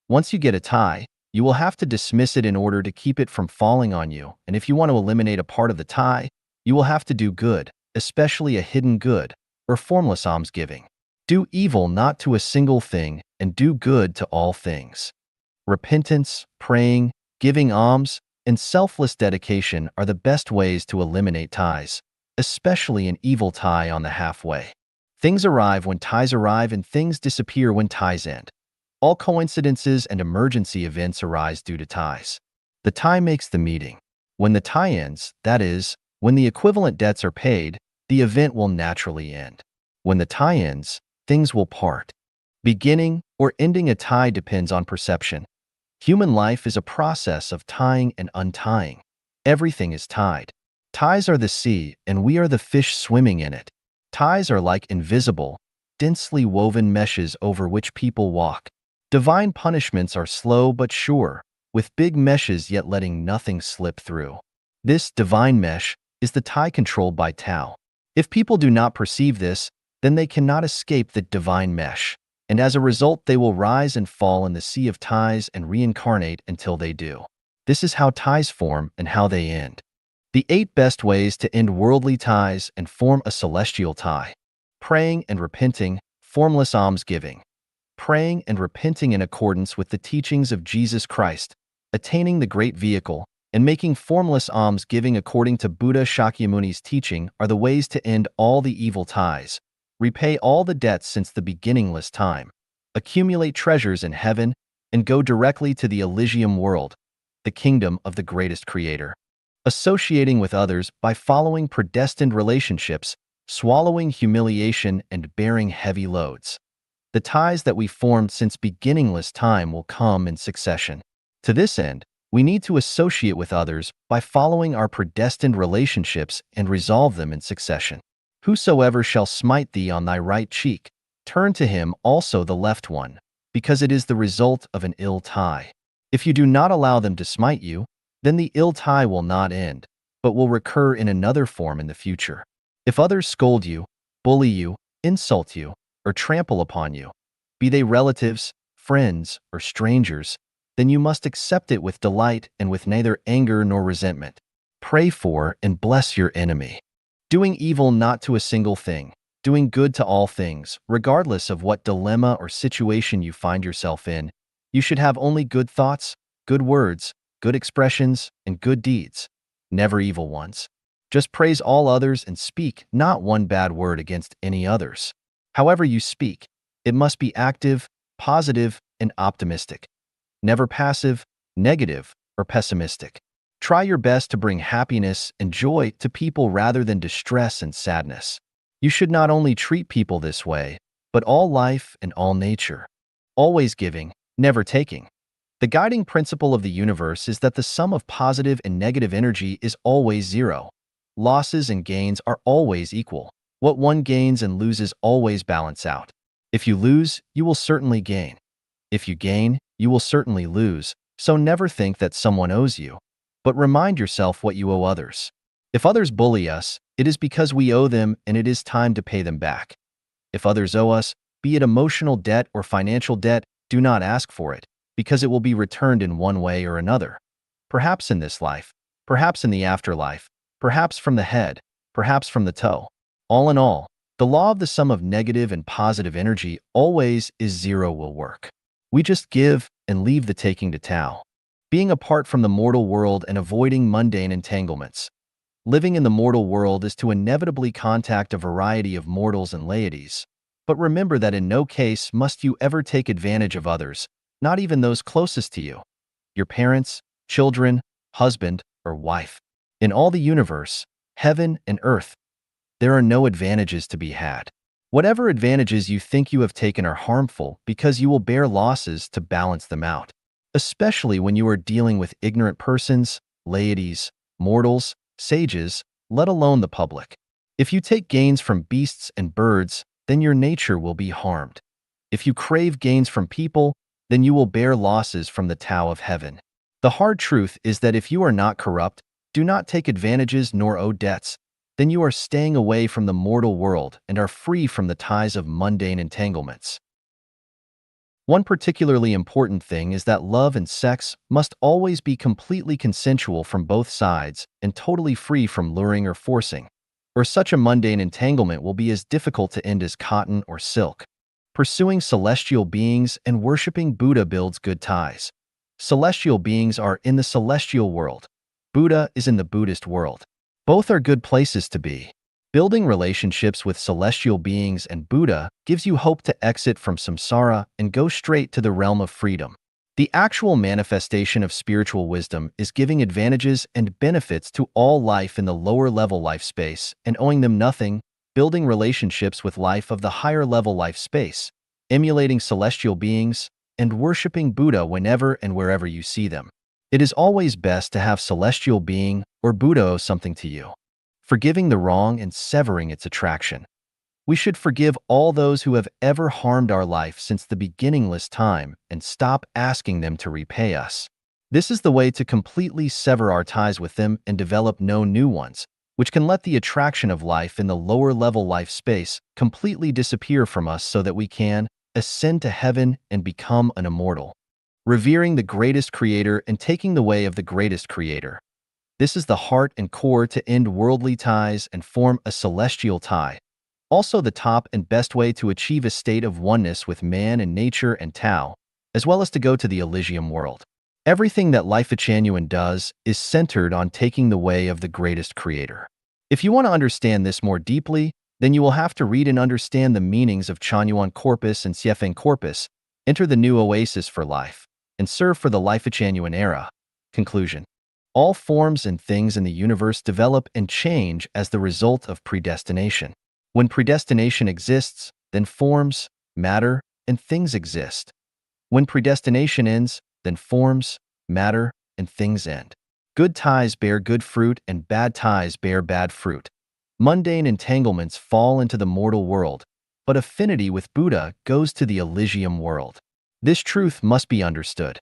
Once you get a tie, you will have to dismiss it in order to keep it from falling on you, and if you want to eliminate a part of the tie, you will have to do good, especially a hidden good, or formless almsgiving. Do evil not to a single thing, and do good to all things. Repentance, praying, giving alms, and selfless dedication are the best ways to eliminate ties, especially an evil tie on the halfway. Things arrive when ties arrive and things disappear when ties end. All coincidences and emergency events arise due to ties. The tie makes the meeting. When the tie ends, that is, when the equivalent debts are paid, the event will naturally end. When the tie ends, things will part. Beginning or ending a tie depends on perception. Human life is a process of tying and untying. Everything is tied. Ties are the sea, and we are the fish swimming in it. Ties are like invisible, densely woven meshes over which people walk. Divine punishments are slow but sure, with big meshes yet letting nothing slip through. This divine mesh is the tie controlled by Tao. If people do not perceive this, then they cannot escape the divine mesh, and as a result they will rise and fall in the sea of ties and reincarnate until they do. This is how ties form and how they end. The 8 best ways to end worldly ties and form a celestial tie. Praying and repenting, formless almsgiving. Praying and repenting in accordance with the teachings of Jesus Christ, attaining the great vehicle, and making formless almsgiving according to Buddha Shakyamuni's teaching are the ways to end all the evil ties, repay all the debts since the beginningless time, accumulate treasures in heaven, and go directly to the Elysium world, the kingdom of the greatest creator. Associating with others by following predestined relationships, swallowing humiliation, and bearing heavy loads. The ties that we formed since beginningless time will come in succession. To this end, we need to associate with others by following our predestined relationships and resolve them in succession. Whosoever shall smite thee on thy right cheek, turn to him also the left one, because it is the result of an ill tie. If you do not allow them to smite you, then the ill tie will not end, but will recur in another form in the future. If others scold you, bully you, insult you, or trample upon you, be they relatives, friends, or strangers, then you must accept it with delight and with neither anger nor resentment. Pray for and bless your enemy. Doing evil not to a single thing, doing good to all things, regardless of what dilemma or situation you find yourself in, you should have only good thoughts, good words, good expressions, and good deeds, never evil ones. Just praise all others and speak not one bad word against any others. However you speak, it must be active, positive, and optimistic. Never passive, negative, or pessimistic. Try your best to bring happiness and joy to people rather than distress and sadness. You should not only treat people this way, but all life and all nature. Always giving, never taking. The guiding principle of the universe is that the sum of positive and negative energy is always zero. Losses and gains are always equal. What one gains and loses always balance out. If you lose, you will certainly gain. If you gain, you will certainly lose, so never think that someone owes you, but remind yourself what you owe others. If others bully us, it is because we owe them and it is time to pay them back. If others owe us, be it emotional debt or financial debt, do not ask for it, because it will be returned in one way or another. Perhaps in this life, perhaps in the afterlife, perhaps from the head, perhaps from the toe. All in all, the law of the sum of negative and positive energy always is zero will work. We just give and leave the taking to Tao. Being apart from the mortal world and avoiding mundane entanglements. Living in the mortal world is to inevitably contact a variety of mortals and laities. But remember that in no case must you ever take advantage of others, not even those closest to you. Your parents, children, husband, or wife. In all the universe, heaven and earth, there are no advantages to be had. Whatever advantages you think you have taken are harmful because you will bear losses to balance them out, especially when you are dealing with ignorant persons, laities, mortals, sages, let alone the public. If you take gains from beasts and birds, then your nature will be harmed. If you crave gains from people, then you will bear losses from the Tao of heaven. The hard truth is that if you are not corrupt, do not take advantages nor owe debts, then you are staying away from the mortal world and are free from the ties of mundane entanglements. One particularly important thing is that love and sex must always be completely consensual from both sides and totally free from luring or forcing, or such a mundane entanglement will be as difficult to end as cotton or silk. Pursuing celestial beings and worshipping Buddha builds good ties. Celestial beings are in the celestial world. Buddha is in the Buddhist world. Both are good places to be. Building relationships with celestial beings and Buddha gives you hope to exit from samsara and go straight to the realm of freedom. The actual manifestation of spiritual wisdom is giving advantages and benefits to all life in the lower level life space and owing them nothing, building relationships with life of the higher level life space, emulating celestial beings, and worshipping Buddha whenever and wherever you see them. It is always best to have celestial being or Buddha owe something to you, forgiving the wrong and severing its attraction. We should forgive all those who have ever harmed our life since the beginningless time and stop asking them to repay us. This is the way to completely sever our ties with them and develop no new ones, which can let the attraction of life in the lower-level life space completely disappear from us so that we can ascend to heaven and become an immortal. Revering the greatest creator and taking the way of the greatest creator. This is the heart and core to end worldly ties and form a celestial tie. Also the top and best way to achieve a state of oneness with man and nature and Tao, as well as to go to the Elysium world. Everything that Life of Chanyuan does is centered on taking the way of the greatest creator. If you want to understand this more deeply, then you will have to read and understand the meanings of Chanyuan Corpus and Siefeng Corpus, enter the new oasis for life, and serve for the Life of Chanyuan era. Conclusion. All forms and things in the universe develop and change as the result of predestination. When predestination exists, then forms, matter, and things exist. When predestination ends, then forms, matter, and things end. Good ties bear good fruit and bad ties bear bad fruit. Mundane entanglements fall into the mortal world, but affinity with Buddha goes to the Elysium world. This truth must be understood.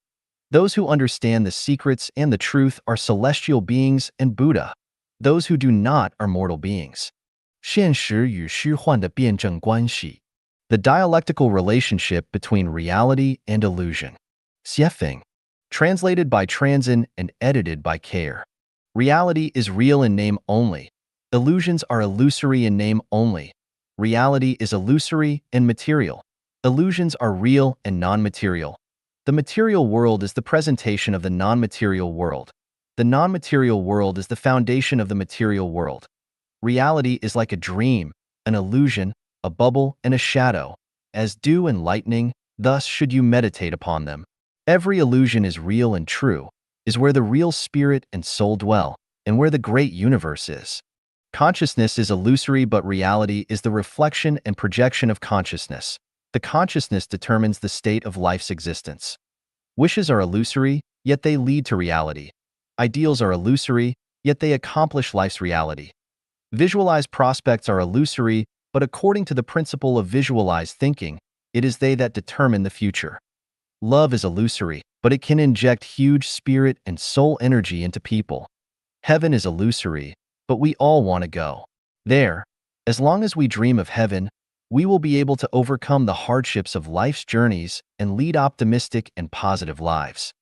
Those who understand the secrets and the truth are celestial beings and Buddha. Those who do not are mortal beings. 现实与虚幻的辩证关系. The dialectical relationship between reality and illusion. Siefeng. Translated by Transin and edited by Care. Reality is real in name only. Illusions are illusory in name only. Reality is illusory and material. Illusions are real and non-material. The material world is the presentation of the non-material world. The non-material world is the foundation of the material world. Reality is like a dream, an illusion, a bubble, and a shadow, as dew and lightning, thus should you meditate upon them. Every illusion is real and true, is where the real spirit and soul dwell, and where the great universe is. Consciousness is illusory, but reality is the reflection and projection of consciousness. The consciousness determines the state of life's existence. Wishes are illusory, yet they lead to reality. Ideals are illusory, yet they accomplish life's reality. Visualized prospects are illusory, but according to the principle of visualized thinking, it is they that determine the future. Love is illusory, but it can inject huge spirit and soul energy into people. Heaven is illusory, but we all want to go there. As long as we dream of heaven, we will be able to overcome the hardships of life's journeys and lead optimistic and positive lives.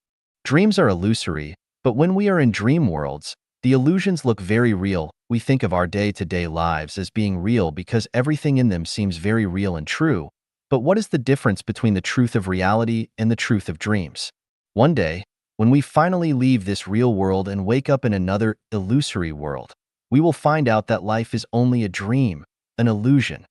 Dreams are illusory, but when we are in dream worlds, the illusions look very real. We think of our day-to-day lives as being real because everything in them seems very real and true. But what is the difference between the truth of reality and the truth of dreams? One day, when we finally leave this real world and wake up in another illusory world, we will find out that life is only a dream, an illusion.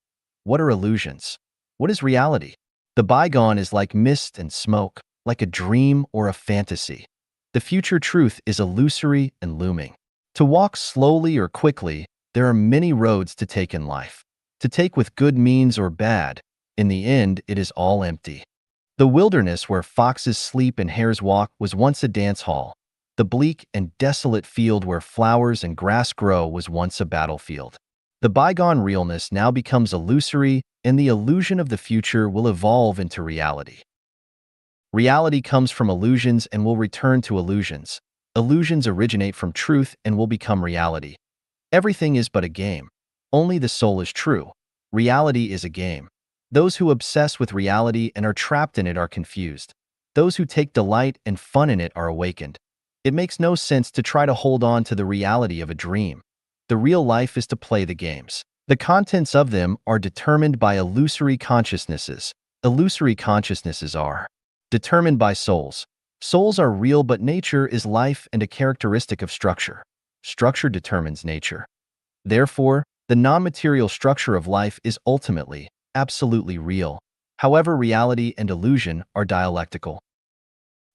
What are illusions? What is reality? The bygone is like mist and smoke, like a dream or a fantasy. The future truth is illusory and looming. To walk slowly or quickly, there are many roads to take in life. To take with good means or bad, in the end, it is all empty. The wilderness where foxes sleep and hares walk was once a dance hall. The bleak and desolate field where flowers and grass grow was once a battlefield. The bygone realness now becomes illusory, and the illusion of the future will evolve into reality. Reality comes from illusions and will return to illusions. Illusions originate from truth and will become reality. Everything is but a game. Only the soul is true. Reality is a game. Those who obsess with reality and are trapped in it are confused. Those who take delight and fun in it are awakened. It makes no sense to try to hold on to the reality of a dream. The real life is to play the games. The contents of them are determined by illusory consciousnesses. Illusory consciousnesses are determined by souls. Souls are real, but nature is life and a characteristic of structure. Structure determines nature. Therefore, the non-material structure of life is ultimately, absolutely real. However, reality and illusion are dialectical.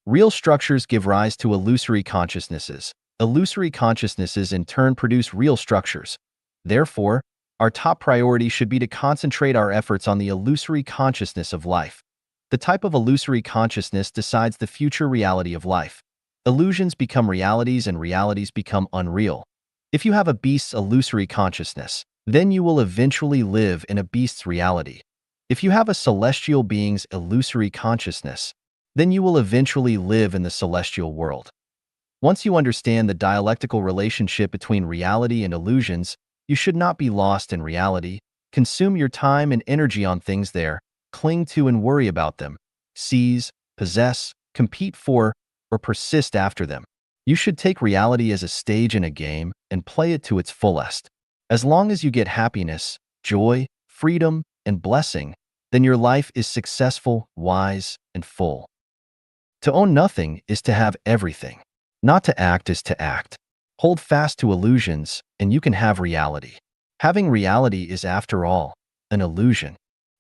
Real structures give rise to illusory consciousnesses. Illusory consciousnesses in turn produce real structures. Therefore, our top priority should be to concentrate our efforts on the illusory consciousness of life. The type of illusory consciousness decides the future reality of life. Illusions become realities and realities become unreal. If you have a beast's illusory consciousness, then you will eventually live in a beast's reality. If you have a celestial being's illusory consciousness, then you will eventually live in the celestial world. Once you understand the dialectical relationship between reality and illusions, you should not be lost in reality. Consume your time and energy on things there, cling to and worry about them, seize, possess, compete for, or persist after them. You should take reality as a stage in a game and play it to its fullest. As long as you get happiness, joy, freedom, and blessing, then your life is successful, wise, and full. To own nothing is to have everything. Not to act is to act. Hold fast to illusions, and you can have reality. Having reality is, after all, an illusion.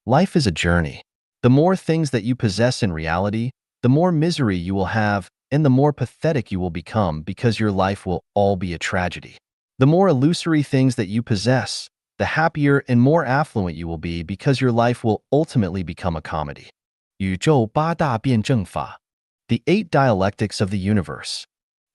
Life is a journey. The more things that you possess in reality, the more misery you will have, and the more pathetic you will become because your life will all be a tragedy. The more illusory things that you possess, the happier and more affluent you will be because your life will ultimately become a comedy. 宇宙八大辩证法 The 8 Dialectics of the Universe.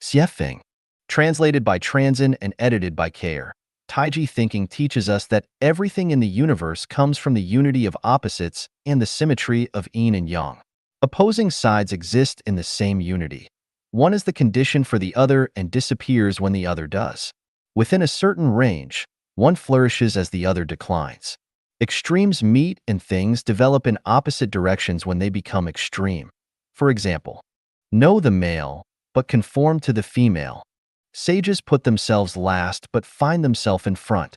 Xiefeng. Translated by Transin and edited by Kair. Taiji thinking teaches us that everything in the universe comes from the unity of opposites and the symmetry of yin and yang. Opposing sides exist in the same unity. One is the condition for the other and disappears when the other does. Within a certain range, one flourishes as the other declines. Extremes meet and things develop in opposite directions when they become extreme. For example, know the male, but conform to the female. Sages put themselves last but find themselves in front.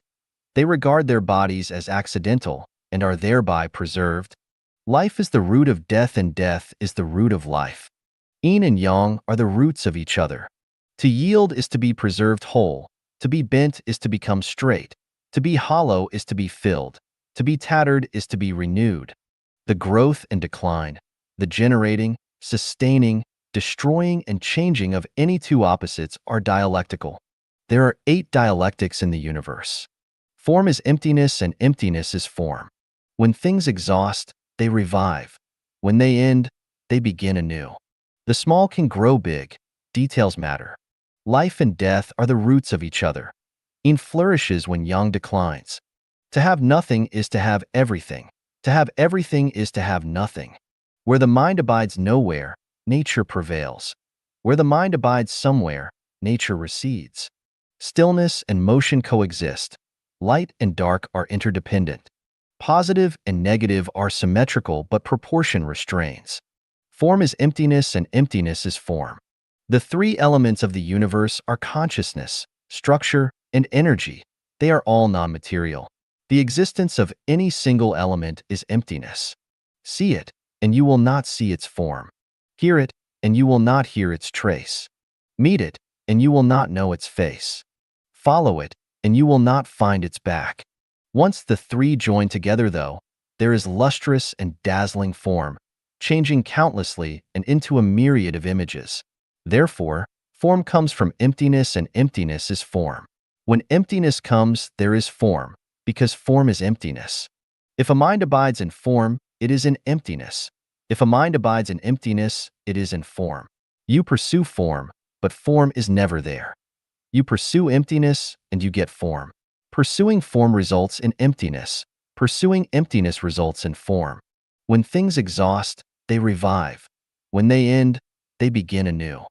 They regard their bodies as accidental and are thereby preserved. Life is the root of death and death is the root of life. Yin and yang are the roots of each other. To yield is to be preserved whole. To be bent is to become straight. To be hollow is to be filled. To be tattered is to be renewed. The growth and decline, the generating, sustaining, destroying, and changing of any two opposites are dialectical. There are 8 dialectics in the universe. Form is emptiness and emptiness is form. When things exhaust, they revive. When they end, they begin anew. The small can grow big. Details matter. Life and death are the roots of each other. Yin flourishes when yang declines. To have nothing is to have everything. To have everything is to have nothing. Where the mind abides nowhere, nature prevails. Where the mind abides somewhere, nature recedes. Stillness and motion coexist. Light and dark are interdependent. Positive and negative are symmetrical, but proportion restrains. Form is emptiness and emptiness is form. The 3 elements of the universe are consciousness, structure, and energy. They are all non-material. The existence of any single element is emptiness. See it, and you will not see its form. Hear it, and you will not hear its trace. Meet it, and you will not know its face. Follow it, and you will not find its back. Once the 3 join together, though, there is lustrous and dazzling form, changing countlessly and into a myriad of images. Therefore, form comes from emptiness and emptiness is form. When emptiness comes, there is form, because form is emptiness. If a mind abides in form, it is in emptiness. If a mind abides in emptiness, it is in form. You pursue form, but form is never there. You pursue emptiness, and you get form. Pursuing form results in emptiness. Pursuing emptiness results in form. When things exhaust, they revive. When they end, they begin anew.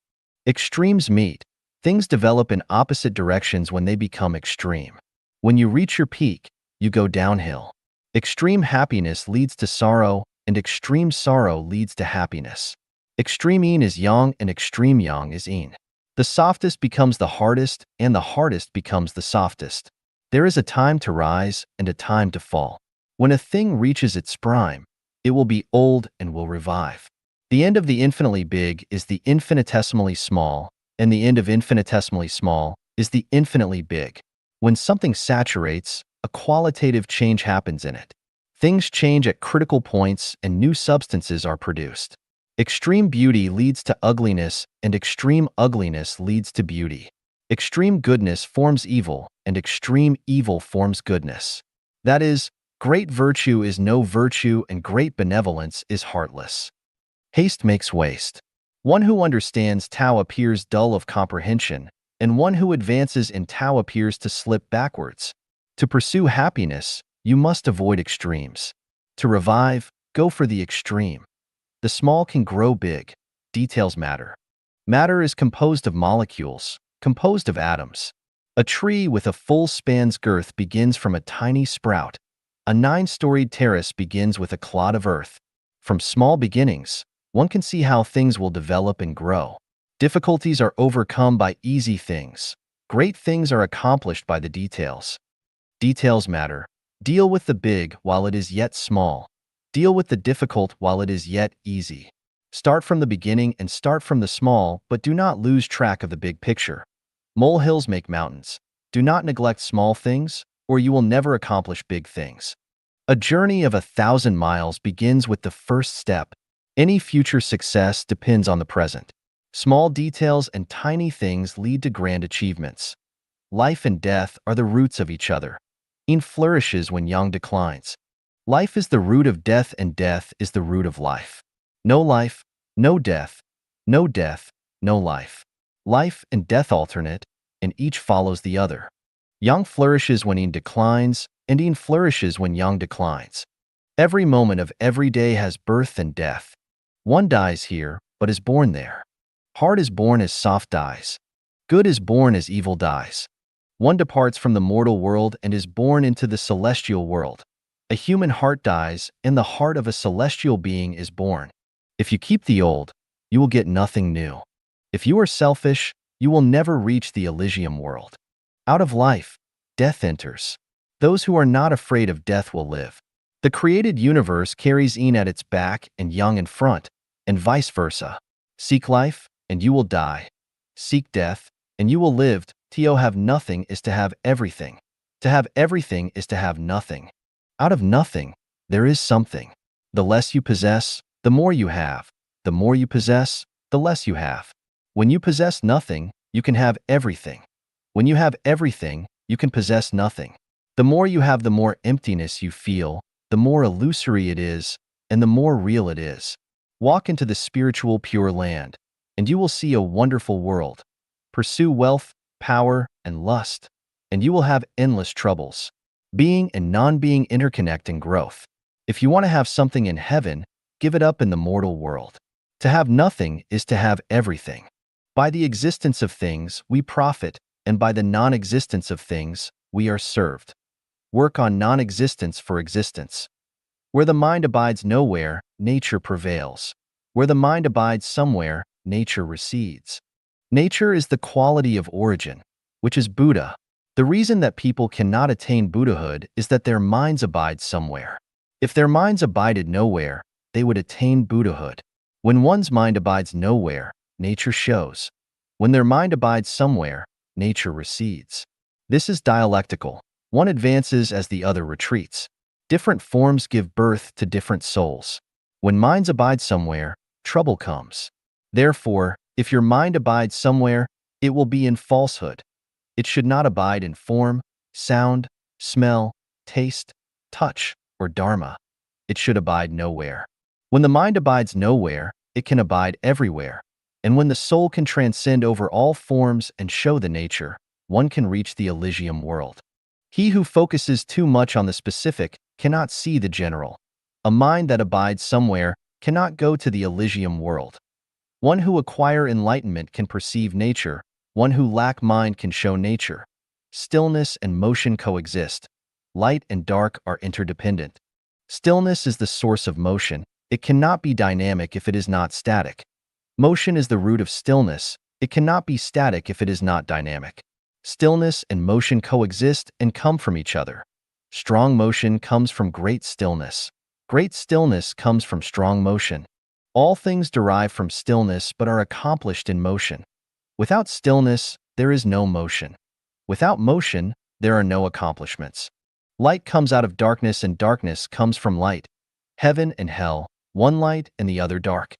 Extremes meet. Things develop in opposite directions when they become extreme. When you reach your peak, you go downhill. Extreme happiness leads to sorrow, and extreme sorrow leads to happiness. Extreme yin is yang, and extreme yang is yin. The softest becomes the hardest, and the hardest becomes the softest. There is a time to rise and a time to fall. When a thing reaches its prime, it will be old and will revive. The end of the infinitely big is the infinitesimally small, and the end of infinitesimally small is the infinitely big. When something saturates, a qualitative change happens in it. Things change at critical points and new substances are produced. Extreme beauty leads to ugliness, and extreme ugliness leads to beauty. Extreme goodness forms evil, and extreme evil forms goodness. That is, Great virtue is no virtue, and great benevolence is heartless. Haste makes waste. One who understands Tao appears dull of comprehension, and one who advances in Tao appears to slip backwards. To pursue happiness, you must avoid extremes. To revive, go for the extreme. The small can grow big. Details matter. Matter is composed of molecules, composed of atoms. A tree with a full span's girth begins from a tiny sprout. A 9-storied terrace begins with a clod of earth. From small beginnings, one can see how things will develop and grow. Difficulties are overcome by easy things. Great things are accomplished by the details. Details matter. Deal with the big while it is yet small. Deal with the difficult while it is yet easy. Start from the beginning and start from the small, but do not lose track of the big picture. Molehills make mountains. Do not neglect small things, or you will never accomplish big things. A journey of 1,000 miles begins with the first step. Any future success depends on the present. Small details and tiny things lead to grand achievements. Life and death are the roots of each other. Yin flourishes when yang declines. Life is the root of death, and death is the root of life. No life, no death, no death, no life. Life and death alternate, and each follows the other. Yang flourishes when yin declines, and yin flourishes when yang declines. Every moment of every day has birth and death. One dies here, but is born there. Hard is born as soft dies. Good is born as evil dies. One departs from the mortal world and is born into the celestial world. A human heart dies, and the heart of a celestial being is born. If you keep the old, you will get nothing new. If you are selfish, you will never reach the Elysium world. Out of life, death enters. Those who are not afraid of death will live. The created universe carries yin at its back and yang in front, and vice versa. Seek life, and you will die. Seek death, and you will live. To have nothing is to have everything. To have everything is to have nothing. Out of nothing, there is something. The less you possess, the more you have. The more you possess, the less you have. When you possess nothing, you can have everything. When you have everything, you can possess nothing. The more you have, the more emptiness you feel, the more illusory it is, and the more real it is. Walk into the spiritual Pure Land, and you will see a wonderful world. Pursue wealth, power, and lust, and you will have endless troubles. Being and non-being interconnect in growth. If you want to have something in heaven, give it up in the mortal world. To have nothing is to have everything. By the existence of things, we profit, and by the non-existence of things, we are served. Work on non-existence for existence. Where the mind abides nowhere, nature prevails. Where the mind abides somewhere, nature recedes. Nature is the quality of origin, which is Buddha. The reason that people cannot attain Buddhahood is that their minds abide somewhere. If their minds abided nowhere, they would attain Buddhahood. When one's mind abides nowhere, nature shows. When their mind abides somewhere, nature recedes. This is dialectical. One advances as the other retreats. Different forms give birth to different souls. When minds abide somewhere, trouble comes. Therefore, if your mind abides somewhere, it will be in falsehood. It should not abide in form, sound, smell, taste, touch, or dharma. It should abide nowhere. When the mind abides nowhere, it can abide everywhere. And when the soul can transcend over all forms and show the nature, one can reach the Elysium world. He who focuses too much on the specific cannot see the general. A mind that abides somewhere cannot go to the Elysium world. One who acquire enlightenment can perceive nature. One who lack mind can show nature. Stillness and motion coexist. Light and dark are interdependent. Stillness is the source of motion. It cannot be dynamic if it is not static. Motion is the root of stillness. It cannot be static if it is not dynamic. Stillness and motion coexist and come from each other. Strong motion comes from great stillness. Great stillness comes from strong motion. All things derive from stillness but are accomplished in motion. Without stillness, there is no motion. Without motion, there are no accomplishments. Light comes out of darkness and darkness comes from light. Heaven and hell, one light and the other dark.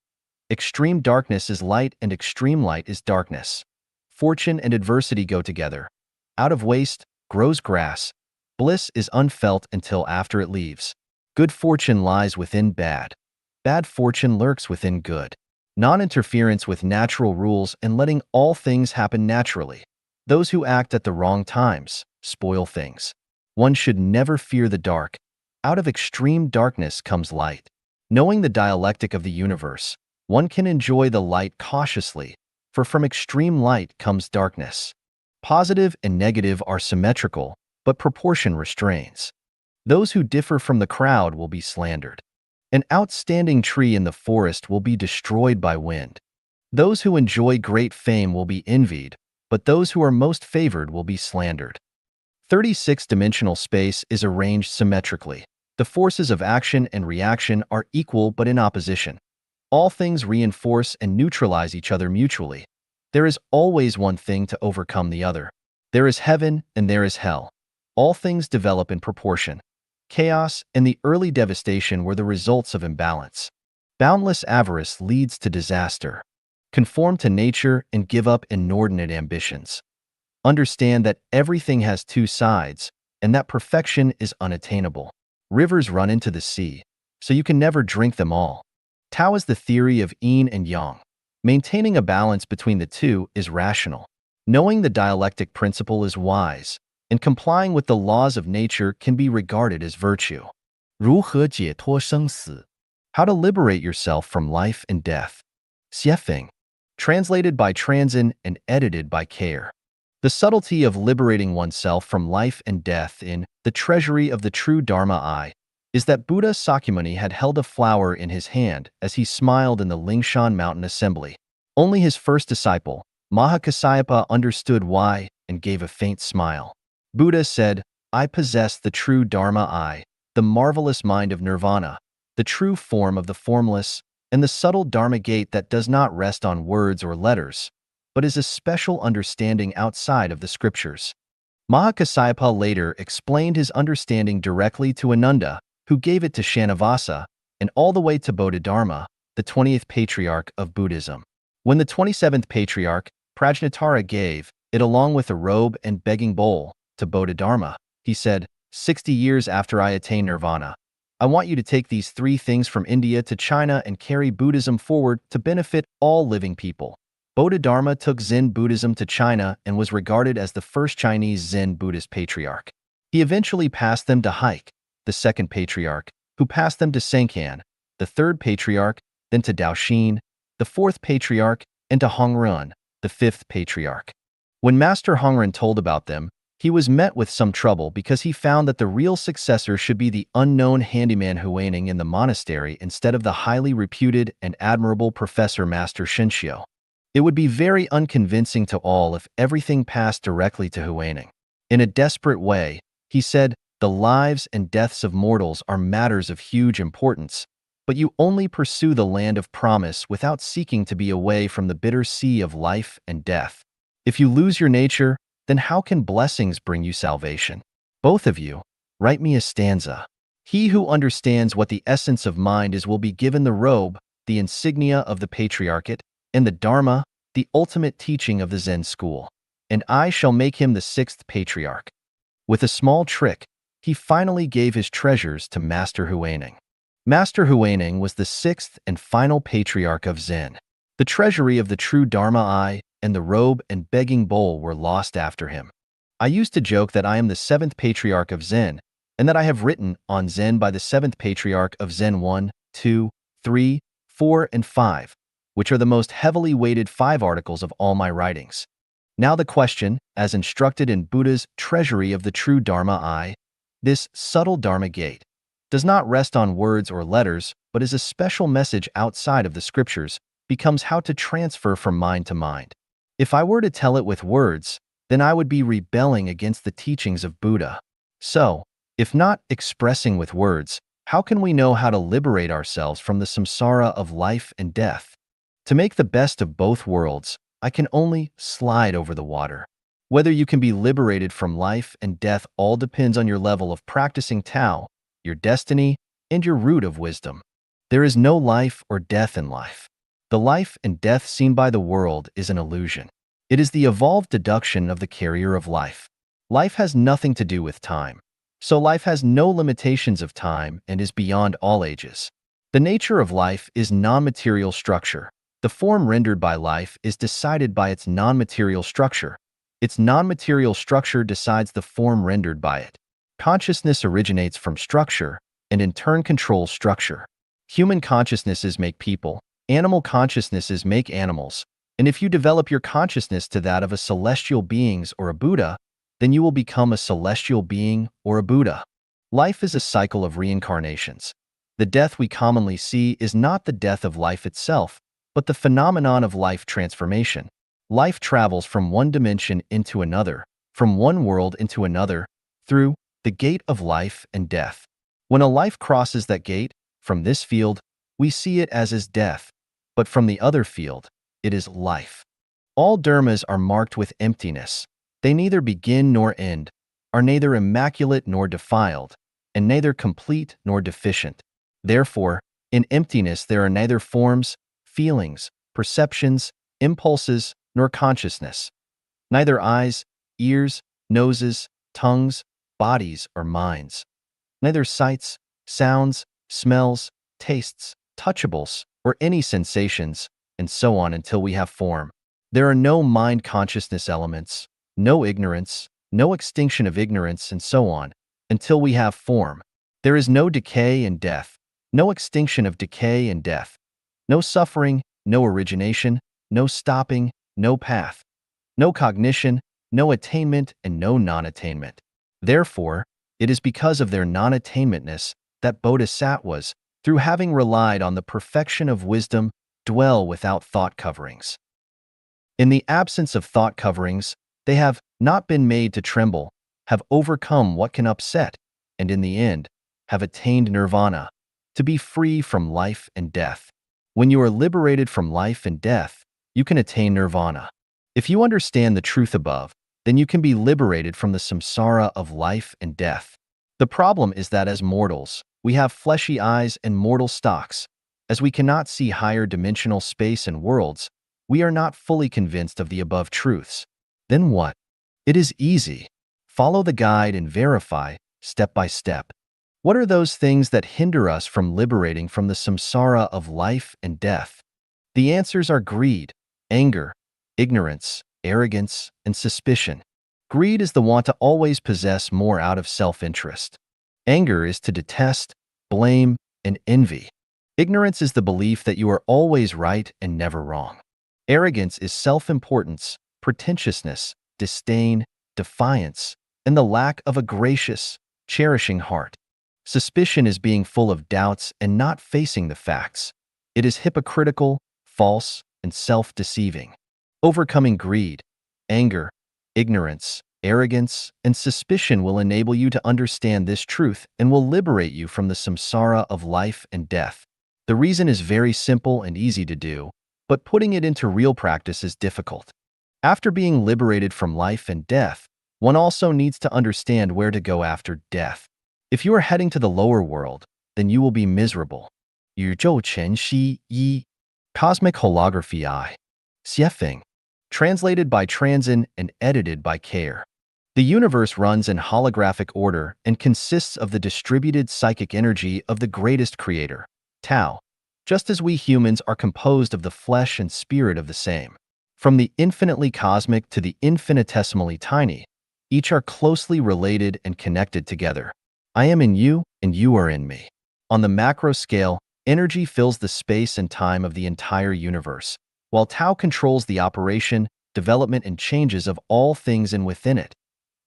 Extreme darkness is light and extreme light is darkness. Fortune and adversity go together. Out of waste grows grass. Bliss is unfelt until after it leaves. Good fortune lies within bad. Bad fortune lurks within good. Non-interference with natural rules and letting all things happen naturally. Those who act at the wrong times spoil things. One should never fear the dark. Out of extreme darkness comes light. Knowing the dialectic of the universe, one can enjoy the light cautiously, for from extreme light comes darkness. Positive and negative are symmetrical, but proportion restrains. Those who differ from the crowd will be slandered. An outstanding tree in the forest will be destroyed by wind. Those who enjoy great fame will be envied, but those who are most favored will be slandered. 36-dimensional space is arranged symmetrically. The forces of action and reaction are equal but in opposition. All things reinforce and neutralize each other mutually. There is always one thing to overcome the other. There is heaven and there is hell. All things develop in proportion. Chaos and the early devastation were the results of imbalance. Boundless avarice leads to disaster. Conform to nature and give up inordinate ambitions. Understand that everything has two sides and that perfection is unattainable. Rivers run into the sea, so you can never drink them all. Tao is the theory of yin and yang. Maintaining a balance between the two is rational. Knowing the dialectic principle is wise, and complying with the laws of nature can be regarded as virtue. 如何解脱生死? How to liberate yourself from life and death. Xiefeng. Translated by Transin and edited by Care. The subtlety of liberating oneself from life and death in The Treasury of the True Dharma Eye is that Buddha Sakyamuni had held a flower in his hand as he smiled in the Lingshan Mountain Assembly. Only his first disciple, Mahakassapa, understood why and gave a faint smile. Buddha said, "I possess the true Dharma Eye, the marvelous mind of nirvana, the true form of the formless, and the subtle Dharma gate that does not rest on words or letters, but is a special understanding outside of the scriptures." Mahakassapa later explained his understanding directly to Ananda, who gave it to Shanavasa, and all the way to Bodhidharma, the 20th patriarch of Buddhism. When the 27th patriarch, Prajnatara, gave it along with a robe and begging bowl to Bodhidharma, he said, 60 years after I attain nirvana, I want you to take these three things from India to China and carry Buddhism forward to benefit all living people. Bodhidharma took Zen Buddhism to China and was regarded as the first Chinese Zen Buddhist patriarch. He eventually passed them to Haik, the second patriarch, who passed them to Senkhan, the third patriarch, then to Daoxin, the fourth patriarch, and to Hongrun, the fifth patriarch. When Master Hongren told about them, he was met with some trouble because he found that the real successor should be the unknown handyman Huaining in the monastery instead of the highly reputed and admirable Professor Master Shenxiu. It would be very unconvincing to all if everything passed directly to Huaining. In a desperate way, he said, "The lives and deaths of mortals are matters of huge importance, but you only pursue the land of promise without seeking to be away from the bitter sea of life and death. If you lose your nature, then how can blessings bring you salvation? Both of you, write me a stanza. He who understands what the essence of mind is will be given the robe, the insignia of the patriarchate, and the Dharma, the ultimate teaching of the Zen school, and I shall make him the sixth patriarch." With a small trick, he finally gave his treasures to Master Huaining. Master Huaining was the sixth and final patriarch of Zen. The treasury of the true Dharma Eye and the robe and begging bowl were lost after him. I used to joke that I am the seventh patriarch of Zen, and that I have written on Zen by the seventh patriarch of Zen 1, 2, 3, 4, and 5, which are the most heavily weighted 5 articles of all my writings. Now the question, as instructed in Buddha's Treasury of the True Dharma Eye, this subtle Dharma gate, does not rest on words or letters, but is a special message outside of the scriptures, becomes how to transfer from mind to mind. If I were to tell it with words, then I would be rebelling against the teachings of Buddha. So, if not expressing with words, how can we know how to liberate ourselves from the samsara of life and death? To make the best of both worlds, I can only slide over the water. Whether you can be liberated from life and death all depends on your level of practicing Tao, your destiny, and your root of wisdom. There is no life or death in life. The life and death seen by the world is an illusion. It is the evolved deduction of the carrier of life. Life has nothing to do with time. So life has no limitations of time and is beyond all ages. The nature of life is non-material structure. The form rendered by life is decided by its non-material structure. Its non-material structure decides the form rendered by it. Consciousness originates from structure and in turn controls structure. Human consciousnesses make people, animal consciousnesses make animals, and if you develop your consciousness to that of a celestial beings or a Buddha, then you will become a celestial being or a Buddha. Life is a cycle of reincarnations. The death we commonly see is not the death of life itself, but the phenomenon of life transformation. Life travels from one dimension into another, from one world into another, through the gate of life and death. When a life crosses that gate, from this field, we see it as is death, but from the other field, it is life. All dharmas are marked with emptiness. They neither begin nor end, are neither immaculate nor defiled, and neither complete nor deficient. Therefore, in emptiness there are neither forms, feelings, perceptions, impulses, nor consciousness. Neither eyes, ears, noses, tongues, bodies, or minds. Neither sights, sounds, smells, tastes, touchables, or any sensations, and so on until we have form. There are no mind consciousness elements, no ignorance, no extinction of ignorance, and so on, until we have form. There is no decay and death, no extinction of decay and death, no suffering, no origination, no stopping, no path, no cognition, no attainment, and no non-attainment. Therefore, it is because of their non-attainmentness that bodhisattvas, through having relied on the perfection of wisdom, dwell without thought coverings. In the absence of thought coverings, they have not been made to tremble, have overcome what can upset, and in the end, have attained nirvana, to be free from life and death. When you are liberated from life and death, you can attain nirvana. If you understand the truth above, then you can be liberated from the samsara of life and death. The problem is that as mortals, we have fleshy eyes and mortal stalks. As we cannot see higher dimensional space and worlds, we are not fully convinced of the above truths. Then what? It is easy. Follow the guide and verify, step by step. What are those things that hinder us from liberating from the samsara of life and death? The answers are greed, anger, ignorance, arrogance, and suspicion. Greed is the want to always possess more out of self-interest. Anger is to detest, blame, and envy. Ignorance is the belief that you are always right and never wrong. Arrogance is self-importance, pretentiousness, disdain, defiance, and the lack of a gracious, cherishing heart. Suspicion is being full of doubts and not facing the facts. It is hypocritical, false, and self-deceiving. Overcoming greed, anger, ignorance, arrogance, and suspicion will enable you to understand this truth and will liberate you from the samsara of life and death. The reason is very simple and easy to do, but putting it into real practice is difficult. After being liberated from life and death, one also needs to understand where to go after death. If you are heading to the lower world, then you will be miserable. 宇宙全息一 Cosmic Holography I. Xiefeng. Translated by Transin and edited by Care. The universe runs in holographic order and consists of the distributed psychic energy of the greatest creator, Tao, just as we humans are composed of the flesh and spirit of the same. From the infinitely cosmic to the infinitesimally tiny, each are closely related and connected together. I am in you, and you are in me. On the macro scale, energy fills the space and time of the entire universe, while Tao controls the operation, development, and changes of all things in within it.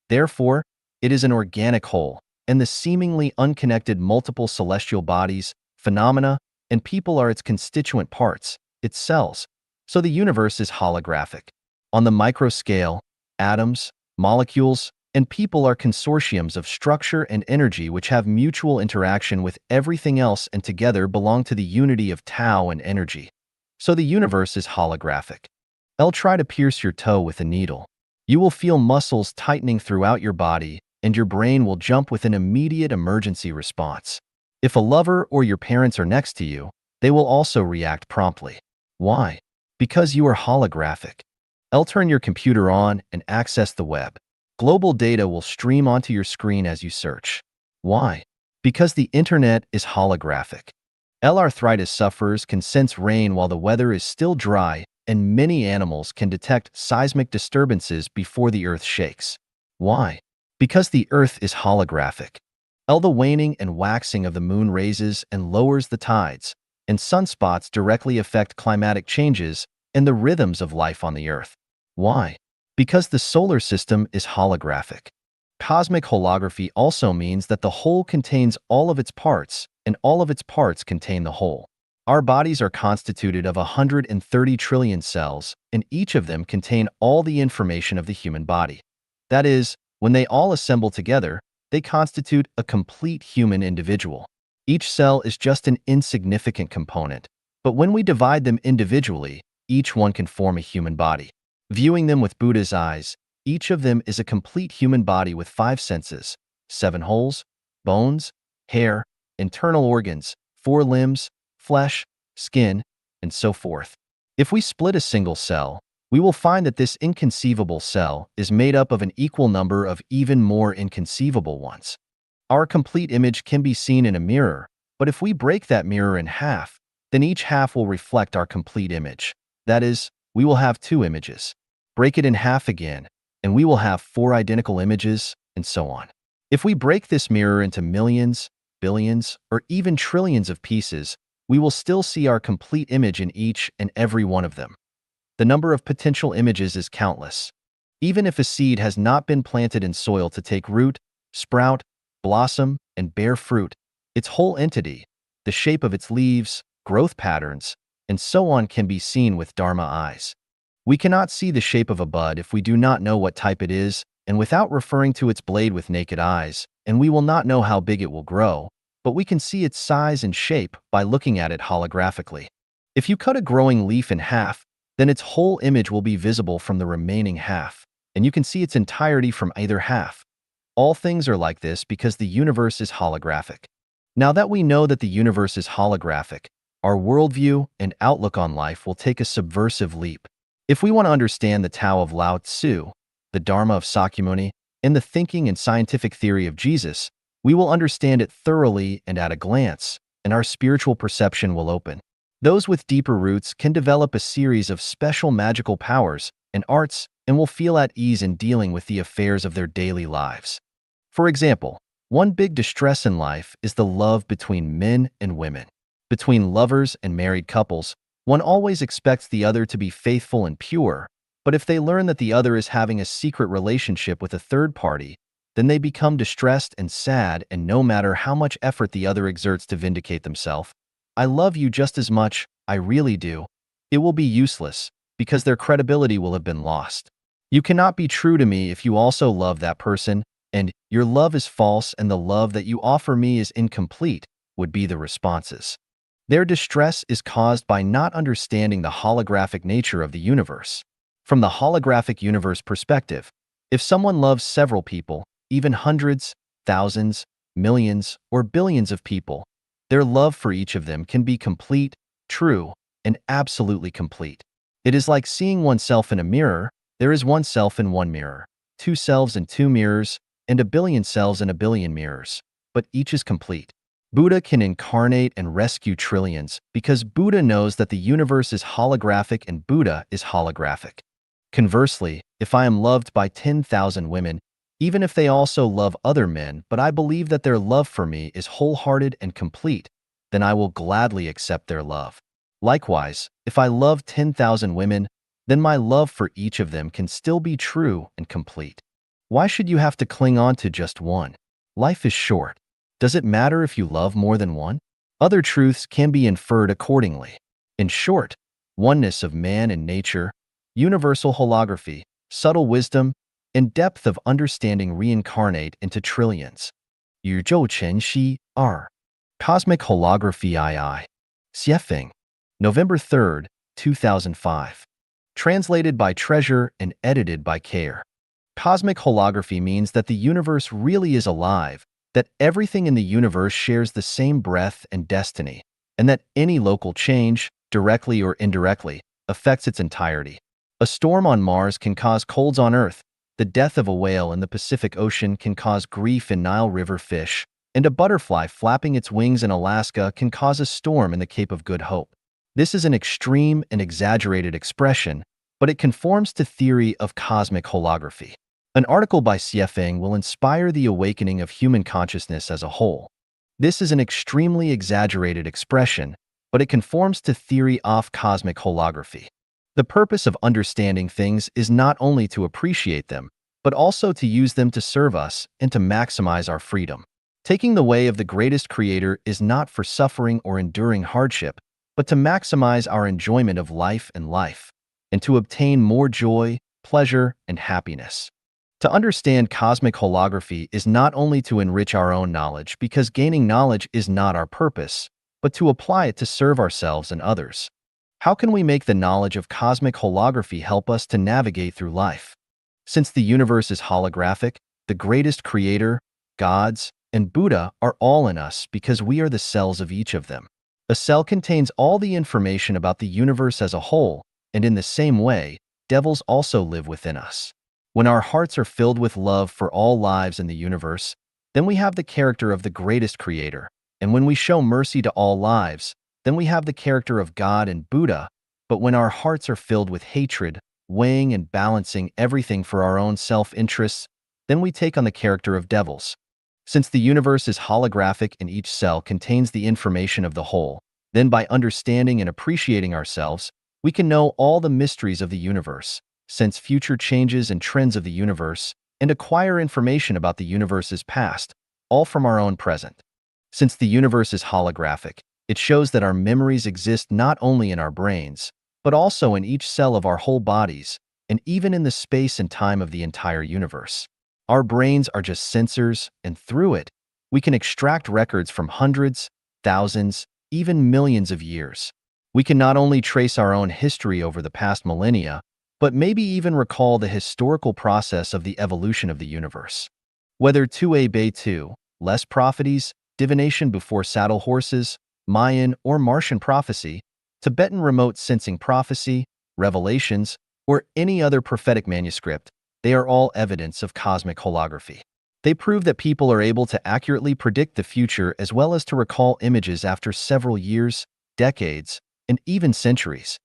Therefore, it is an organic whole, and the seemingly unconnected multiple celestial bodies, phenomena, and people are its constituent parts, its cells, so the universe is holographic. On the micro scale, atoms, molecules, and people are consortiums of structure and energy which have mutual interaction with everything else and together belong to the unity of Tao and energy. So the universe is holographic. I'll try to pierce your toe with a needle. You will feel muscles tightening throughout your body, and your brain will jump with an immediate emergency response. If a lover or your parents are next to you, they will also react promptly. Why? Because you are holographic. I'll turn your computer on and access the web. Global data will stream onto your screen as you search. Why? Because the internet is holographic. L-arthritis sufferers can sense rain while the weather is still dry, and many animals can detect seismic disturbances before the Earth shakes. Why? Because the Earth is holographic. The waning and waxing of the moon raises and lowers the tides, and sunspots directly affect climatic changes and the rhythms of life on the Earth. Why? Because the solar system is holographic. Cosmic holography also means that the whole contains all of its parts, and all of its parts contain the whole. Our bodies are constituted of 130 trillion cells, and each of them contain all the information of the human body. That is, when they all assemble together, they constitute a complete human individual. Each cell is just an insignificant component, but when we divide them individually, each one can form a human body. Viewing them with Buddha's eyes, each of them is a complete human body with 5 senses, 7 holes, bones, hair, internal organs, 4 limbs, flesh, skin, and so forth. If we split a single cell, we will find that this inconceivable cell is made up of an equal number of even more inconceivable ones. Our complete image can be seen in a mirror, but if we break that mirror in half, then each half will reflect our complete image. That is, we will have 2 images. Break it in half again, and we will have 4 identical images, and so on. If we break this mirror into millions, billions, or even trillions of pieces, we will still see our complete image in each and every one of them. The number of potential images is countless. Even if a seed has not been planted in soil to take root, sprout, blossom, and bear fruit, its whole entity, the shape of its leaves, growth patterns, and so on can be seen with Dharma eyes. We cannot see the shape of a bud if we do not know what type it is, and without referring to its blade with naked eyes, and we will not know how big it will grow, but we can see its size and shape by looking at it holographically. If you cut a growing leaf in half, then its whole image will be visible from the remaining half, and you can see its entirety from either half. All things are like this because the universe is holographic. Now that we know that the universe is holographic, our worldview and outlook on life will take a subversive leap. If we want to understand the Tao of Lao Tzu, the Dharma of Sakyamuni, and the thinking and scientific theory of Jesus, we will understand it thoroughly and at a glance, and our spiritual perception will open. Those with deeper roots can develop a series of special magical powers and arts and will feel at ease in dealing with the affairs of their daily lives. For example, one big distress in life is the love between men and women. Between lovers and married couples, one always expects the other to be faithful and pure, but if they learn that the other is having a secret relationship with a third party, then they become distressed and sad, and no matter how much effort the other exerts to vindicate themselves, I love you just as much, I really do, it will be useless, because their credibility will have been lost. You cannot be true to me if you also love that person, and your love is false and the love that you offer me is incomplete, would be the responses. Their distress is caused by not understanding the holographic nature of the universe. From the holographic universe perspective, if someone loves several people, even hundreds, thousands, millions, or billions of people, their love for each of them can be complete, true, and absolutely complete. It is like seeing oneself in a mirror. There is one self in one mirror, 2 selves in 2 mirrors, and a billion selves in a billion mirrors, but each is complete. Buddha can incarnate and rescue trillions because Buddha knows that the universe is holographic and Buddha is holographic. Conversely, if I am loved by 10,000 women, even if they also love other men, but I believe that their love for me is wholehearted and complete, then I will gladly accept their love. Likewise, if I love 10,000 women, then my love for each of them can still be true and complete. Why should you have to cling on to just one? Life is short. Does it matter if you love more than one? Other truths can be inferred accordingly. In short, oneness of man and nature, universal holography, subtle wisdom, and depth of understanding reincarnate into trillions. 宇宙全息2. Cosmic Holography II. Xiefeng. November 3rd, 2005. Translated by Treasure and edited by Care. Cosmic holography means that the universe really is alive, that everything in the universe shares the same breath and destiny, and that any local change, directly or indirectly, affects its entirety. A storm on Mars can cause colds on Earth. The death of a whale in the Pacific Ocean can cause grief in Nile River fish, and a butterfly flapping its wings in Alaska can cause a storm in the Cape of Good Hope. This is an extreme and exaggerated expression, but it conforms to theory of cosmic holography. An article by Xiefeng will inspire the awakening of human consciousness as a whole. This is an extremely exaggerated expression, but it conforms to theory of cosmic holography. The purpose of understanding things is not only to appreciate them, but also to use them to serve us and to maximize our freedom. Taking the way of the greatest creator is not for suffering or enduring hardship, but to maximize our enjoyment of life, and to obtain more joy, pleasure, and happiness. To understand cosmic holography is not only to enrich our own knowledge, because gaining knowledge is not our purpose, but to apply it to serve ourselves and others. How can we make the knowledge of cosmic holography help us to navigate through life? Since the universe is holographic, the greatest creator, gods, and Buddha are all in us because we are the cells of each of them. A cell contains all the information about the universe as a whole, and in the same way, devils also live within us. When our hearts are filled with love for all lives in the universe, then we have the character of the greatest creator. And when we show mercy to all lives, then we have the character of God and Buddha. But when our hearts are filled with hatred, weighing and balancing everything for our own self-interests, then we take on the character of devils. Since the universe is holographic and each cell contains the information of the whole, then by understanding and appreciating ourselves, we can know all the mysteries of the universe, sense future changes and trends of the universe, and acquire information about the universe's past, all from our own present. Since the universe is holographic, it shows that our memories exist not only in our brains, but also in each cell of our whole bodies, and even in the space and time of the entire universe. Our brains are just sensors, and through it, we can extract records from hundreds, thousands, even millions of years. We can not only trace our own history over the past millennia, but maybe even recall the historical process of the evolution of the universe. Whether Tu'e Bei Tu, less prophecies, divination before saddle horses, Mayan or Martian prophecy, Tibetan remote sensing prophecy, revelations, or any other prophetic manuscript, they are all evidence of cosmic holography. They prove that people are able to accurately predict the future as well as to recall images after several years, decades, and even centuries.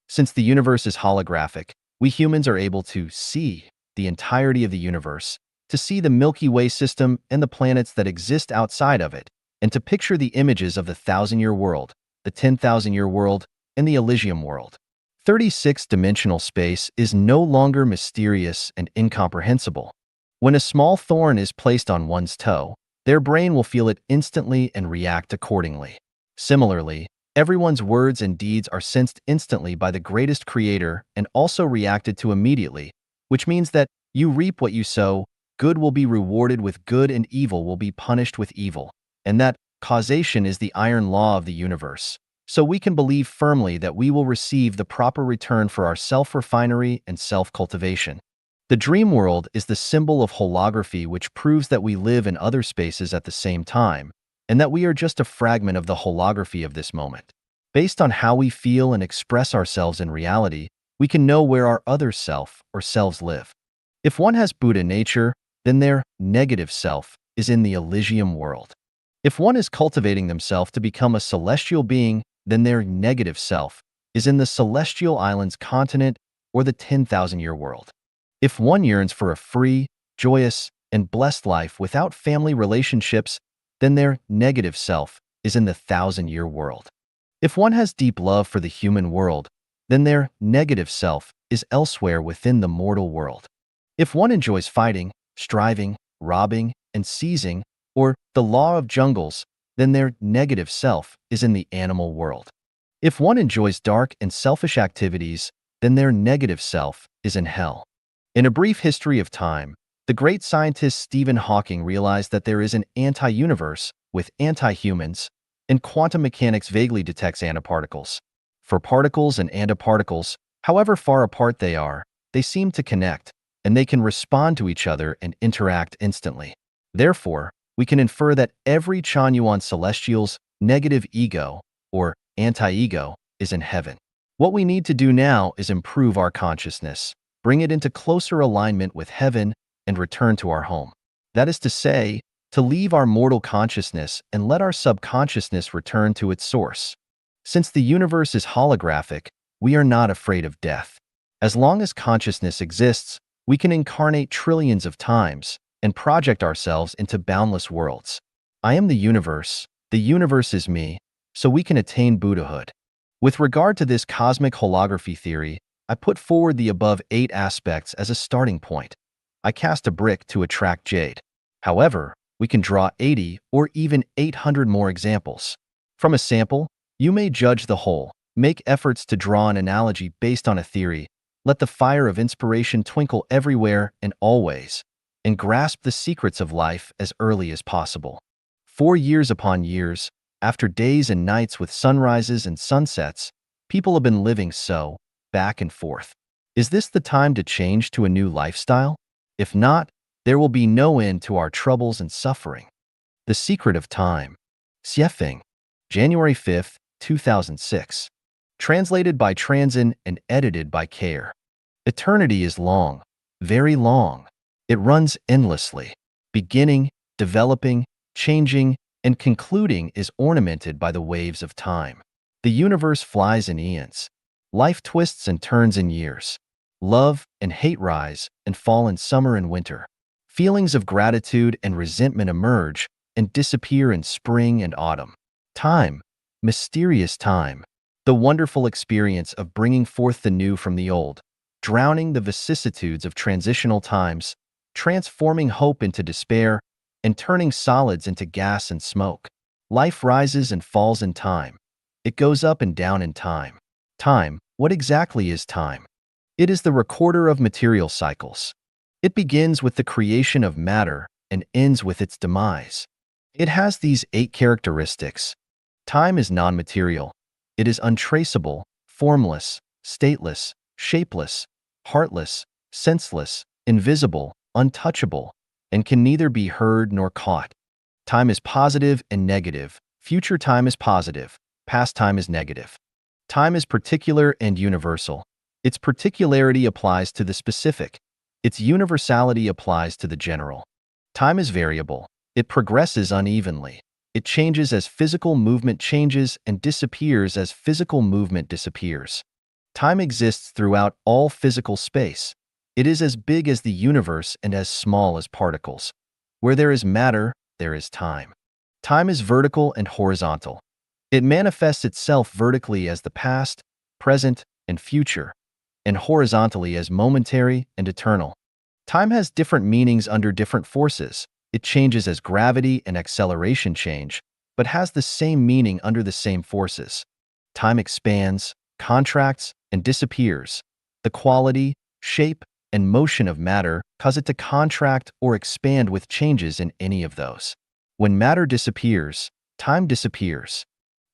Since the universe is holographic, we humans are able to see the entirety of the universe, to see the Milky Way system and the planets that exist outside of it, and to picture the images of the 1,000-year world, the 10,000-year world, and the Elysium world. 36-dimensional space is no longer mysterious and incomprehensible. When a small thorn is placed on one's toe, their brain will feel it instantly and react accordingly. Similarly, everyone's words and deeds are sensed instantly by the greatest creator and also reacted to immediately, which means that you reap what you sow, good will be rewarded with good and evil will be punished with evil, and that causation is the iron law of the universe. So we can believe firmly that we will receive the proper return for our self-refinery and self-cultivation. The dream world is the symbol of holography, which proves that we live in other spaces at the same time, and that we are just a fragment of the holography of this moment. Based on how we feel and express ourselves in reality, we can know where our other self or selves live. If one has Buddha nature, then their negative self is in the Elysium world. If one is cultivating themselves to become a celestial being, then their negative self is in the Celestial Islands continent or the 10,000-year world. If one yearns for a free, joyous, and blessed life without family relationships, then their negative self is in the 1,000-year world. If one has deep love for the human world, then their negative self is elsewhere within the mortal world. If one enjoys fighting, striving, robbing, and seizing, or the law of jungles, then their negative self is in the animal world. If one enjoys dark and selfish activities, then their negative self is in hell. In A Brief History of Time, the great scientist Stephen Hawking realized that there is an anti-universe with anti-humans, and quantum mechanics vaguely detects antiparticles. For particles and antiparticles, however far apart they are, they seem to connect, and they can respond to each other and interact instantly. Therefore, we can infer that every Chanyuan celestial's negative ego, or anti-ego, is in heaven. What we need to do now is improve our consciousness, bring it into closer alignment with heaven, and return to our home. That is to say, to leave our mortal consciousness and let our subconsciousness return to its source. Since the universe is holographic, we are not afraid of death. As long as consciousness exists, we can incarnate trillions of times and project ourselves into boundless worlds. I am the universe is me, so we can attain Buddhahood. With regard to this cosmic holography theory, I put forward the above 8 aspects as a starting point. I cast a brick to attract jade. However, we can draw 80 or even 800 more examples. From a sample, you may judge the whole, make efforts to draw an analogy based on a theory, let the fire of inspiration twinkle everywhere and always, and grasp the secrets of life as early as possible. For years upon years, after days and nights with sunrises and sunsets, people have been living so, back and forth. Is this the time to change to a new lifestyle? If not, there will be no end to our troubles and suffering. The Secret of Time. Xiefeng, January 5, 2006. Translated by Transin and edited by Care. Eternity is long, very long. It runs endlessly. Beginning, developing, changing, and concluding is ornamented by the waves of time. The universe flies in eons. Life twists and turns in years. Love and hate rise and fall in summer and winter. Feelings of gratitude and resentment emerge and disappear in spring and autumn. Time, mysterious time, the wonderful experience of bringing forth the new from the old, drowning the vicissitudes of transitional times, transforming hope into despair, and turning solids into gas and smoke. Life rises and falls in time. It goes up and down in time. Time, what exactly is time? It is the recorder of material cycles. It begins with the creation of matter and ends with its demise. It has these 8 characteristics. Time is non-material. It is untraceable, formless, stateless, shapeless, heartless, senseless, invisible, untouchable, and can neither be heard nor caught. Time is positive and negative. Future time is positive. Past time is negative. Time is particular and universal. Its particularity applies to the specific. Its universality applies to the general. Time is variable. It progresses unevenly. It changes as physical movement changes and disappears as physical movement disappears. Time exists throughout all physical space. It is as big as the universe and as small as particles. Where there is matter, there is time. Time is vertical and horizontal. It manifests itself vertically as the past, present, and future, and horizontally as momentary and eternal. Time has different meanings under different forces. It changes as gravity and acceleration change, but has the same meaning under the same forces. Time expands, contracts, and disappears. The quality, shape, and motion of matter cause it to contract or expand with changes in any of those. When matter disappears, time disappears.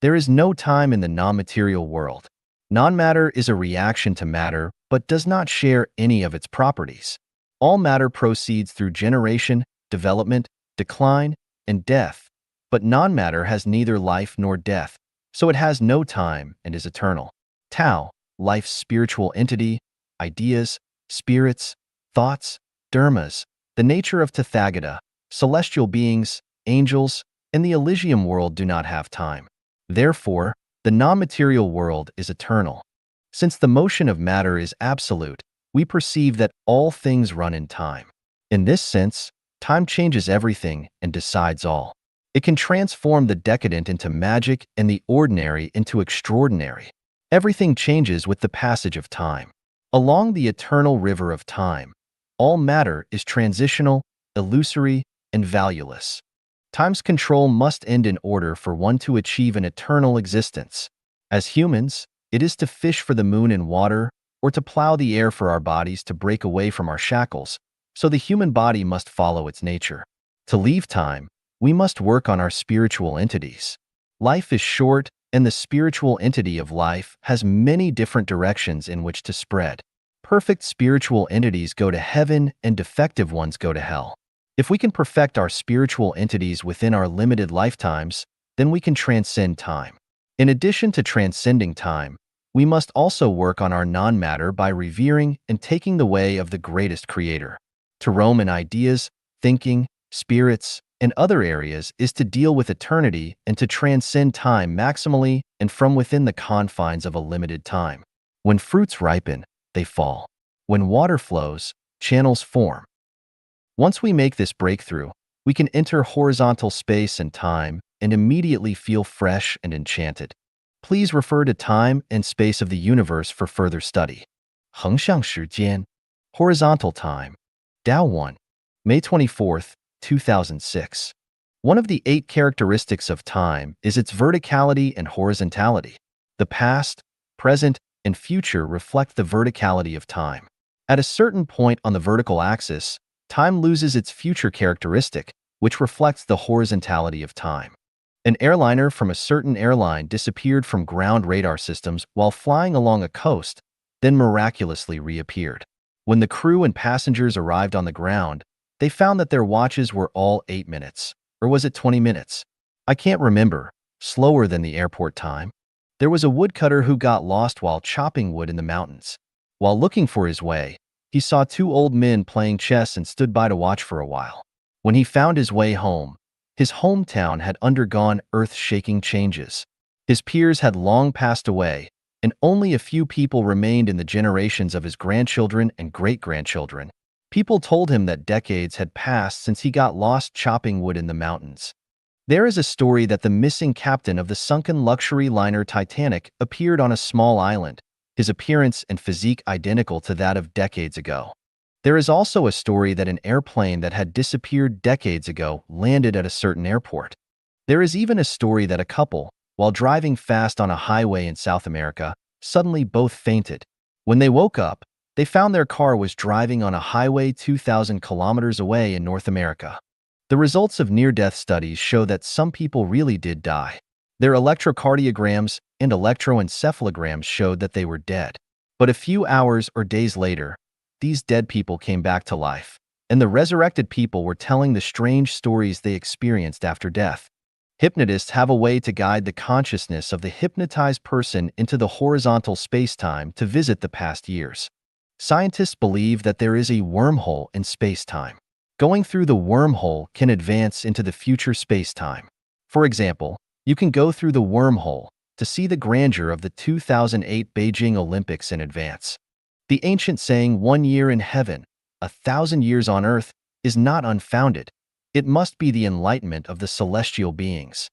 There is no time in the non-material world. Non-matter is a reaction to matter but does not share any of its properties. All matter proceeds through generation, development, decline, and death, but non-matter has neither life nor death, so it has no time and is eternal. Tao, life's spiritual entity, ideas, spirits, thoughts, dharmas, the nature of Tathagata, celestial beings, angels, and the Elysium world do not have time. Therefore, the non-material world is eternal. Since the motion of matter is absolute, we perceive that all things run in time. In this sense, time changes everything and decides all. It can transform the decadent into magic and the ordinary into extraordinary. Everything changes with the passage of time. Along the eternal river of time, all matter is transitional, illusory, and valueless. Time's control must end in order for one to achieve an eternal existence. As humans, it is to fish for the moon in water or to plow the air for our bodies to break away from our shackles, so the human body must follow its nature. To leave time, we must work on our spiritual entities. Life is short, and the spiritual entity of life has many different directions in which to spread. Perfect spiritual entities go to heaven and defective ones go to hell. If we can perfect our spiritual entities within our limited lifetimes, then we can transcend time. In addition to transcending time, we must also work on our non-matter by revering and taking the way of the greatest creator. To roam in ideas, thinking, spirits, In other areas is to deal with eternity and to transcend time maximally and from within the confines of a limited time. When fruits ripen, they fall. When water flows, channels form. Once we make this breakthrough, we can enter horizontal space and time and immediately feel fresh and enchanted. Please refer to Time and Space of the Universe for further study. 横向时间, horizontal time. Dao 1. May 24th, 2006. One of the 8 characteristics of time is its verticality and horizontality. The past, present, and future reflect the verticality of time. At a certain point on the vertical axis, time loses its future characteristic, which reflects the horizontality of time. An airliner from a certain airline disappeared from ground radar systems while flying along a coast, then miraculously reappeared. When the crew and passengers arrived on the ground, they found that their watches were all 8 minutes. Or was it 20 minutes? I can't remember. Slower than the airport time. There was a woodcutter who got lost while chopping wood in the mountains. While looking for his way, he saw 2 old men playing chess and stood by to watch for a while. When he found his way home, his hometown had undergone earth-shaking changes. His peers had long passed away, and only a few people remained in the generations of his grandchildren and great-grandchildren. People told him that decades had passed since he got lost chopping wood in the mountains. There is a story that the missing captain of the sunken luxury liner Titanic appeared on a small island, his appearance and physique identical to that of decades ago. There is also a story that an airplane that had disappeared decades ago landed at a certain airport. There is even a story that a couple, while driving fast on a highway in South America, suddenly both fainted. When they woke up, they found their car was driving on a highway 2,000 kilometers away in North America. The results of near-death studies show that some people really did die. Their electrocardiograms and electroencephalograms showed that they were dead. But a few hours or days later, these dead people came back to life, and the resurrected people were telling the strange stories they experienced after death. Hypnotists have a way to guide the consciousness of the hypnotized person into the horizontal space-time to visit the past years. Scientists believe that there is a wormhole in space-time. Going through the wormhole can advance into the future space-time. For example, you can go through the wormhole to see the grandeur of the 2008 Beijing Olympics in advance. The ancient saying, 1 year in heaven, 1,000 years on earth, is not unfounded. It must be the enlightenment of the celestial beings.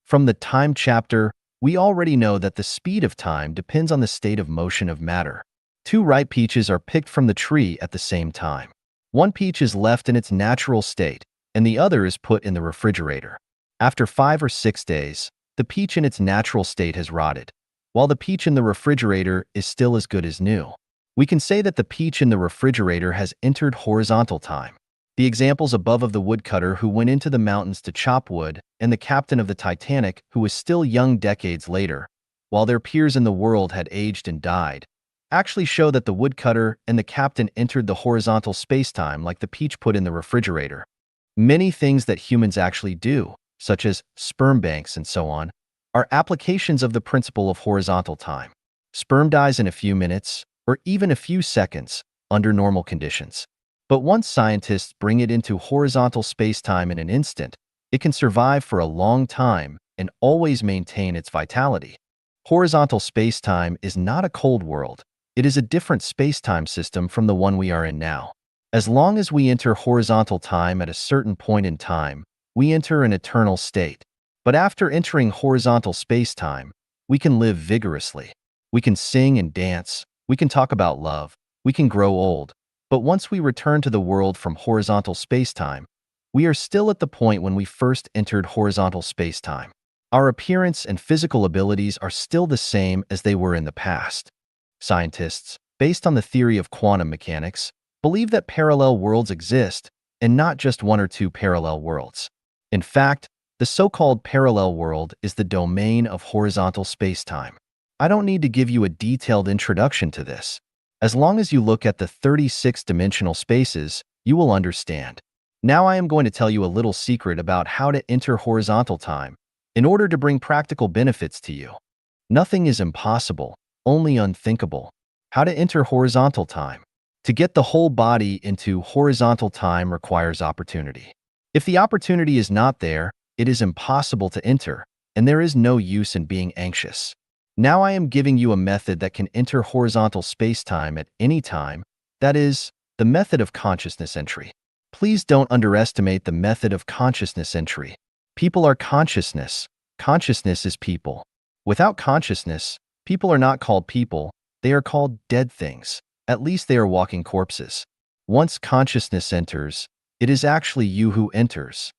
From the time chapter, we already know that the speed of time depends on the state of motion of matter. 2 ripe peaches are picked from the tree at the same time. One peach is left in its natural state, and the other is put in the refrigerator. After 5 or 6 days, the peach in its natural state has rotted, while the peach in the refrigerator is still as good as new. We can say that the peach in the refrigerator has entered horizontal time. The examples above of the woodcutter who went into the mountains to chop wood and the captain of the Titanic who was still young decades later, while their peers in the world had aged and died, actually show that the woodcutter and the captain entered the horizontal space-time like the peach put in the refrigerator. Many things that humans actually do, such as sperm banks and so on, are applications of the principle of horizontal time. Sperm dies in a few minutes, or even a few seconds, under normal conditions. But once scientists bring it into horizontal space-time in an instant, it can survive for a long time and always maintain its vitality. Horizontal space-time is not a cold world. It is a different space-time system from the one we are in now. As long as we enter horizontal time at a certain point in time, we enter an eternal state. But after entering horizontal space-time, we can live vigorously. We can sing and dance. We can talk about love. We can grow old. But once we return to the world from horizontal space-time, we are still at the point when we first entered horizontal space-time. Our appearance and physical abilities are still the same as they were in the past. Scientists, based on the theory of quantum mechanics, believe that parallel worlds exist, and not just 1 or 2 parallel worlds. In fact, the so-called parallel world is the domain of horizontal space-time. I don't need to give you a detailed introduction to this. As long as you look at the 36-dimensional spaces, you will understand. Now I am going to tell you a little secret about how to enter horizontal time in order to bring practical benefits to you. Nothing is impossible, only unthinkable. How to enter horizontal time. To get the whole body into horizontal time requires opportunity. If the opportunity is not there, it is impossible to enter, and there is no use in being anxious. Now I am giving you a method that can enter horizontal space-time at any time, that is, the method of consciousness entry. Please don't underestimate the method of consciousness entry. People are consciousness. Consciousness is people. Without consciousness, people are not called people, they are called dead things. At least they are walking corpses. Once consciousness enters, it is actually you who enters.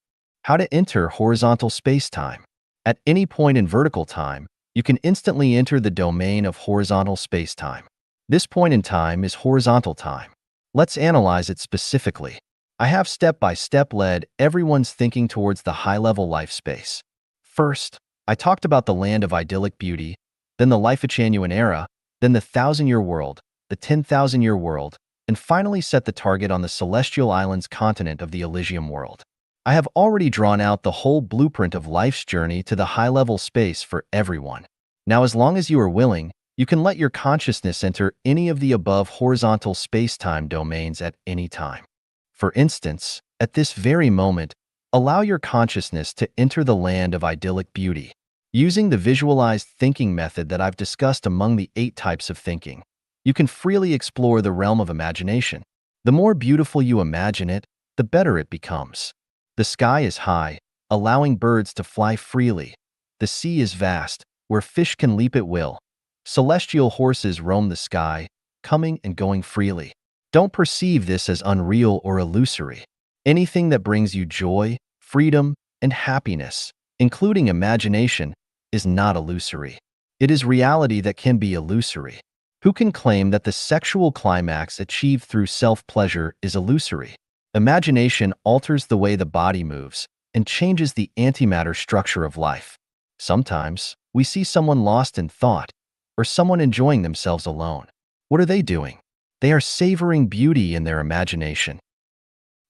How to enter horizontal space-time. At any point in vertical time, you can instantly enter the domain of horizontal space-time. This point in time is horizontal time. Let's analyze it specifically. I have step-by-step led everyone's thinking towards the high-level life space. First, I talked about the land of idyllic beauty, then the Life-Echanuan era, then the 1,000-year world, the 10,000-year world, and finally set the target on the Celestial Islands continent of the Elysium world. I have already drawn out the whole blueprint of life's journey to the high-level space for everyone. Now, as long as you are willing, you can let your consciousness enter any of the above horizontal space-time domains at any time. For instance, at this very moment, allow your consciousness to enter the land of idyllic beauty. Using the visualized thinking method that I've discussed among the 8 types of thinking, you can freely explore the realm of imagination. The more beautiful you imagine it, the better it becomes. The sky is high, allowing birds to fly freely. The sea is vast, where fish can leap at will. Celestial horses roam the sky, coming and going freely. Don't perceive this as unreal or illusory. Anything that brings you joy, freedom, and happiness, including imagination, is not illusory. It is reality that can be illusory. Who can claim that the sexual climax achieved through self-pleasure is illusory? Imagination alters the way the body moves and changes the antimatter structure of life. Sometimes, we see someone lost in thought or someone enjoying themselves alone. What are they doing? They are savoring beauty in their imagination.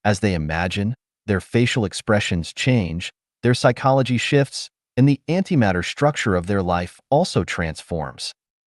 As they imagine, their facial expressions change, their psychology shifts, and the antimatter structure of their life also transforms.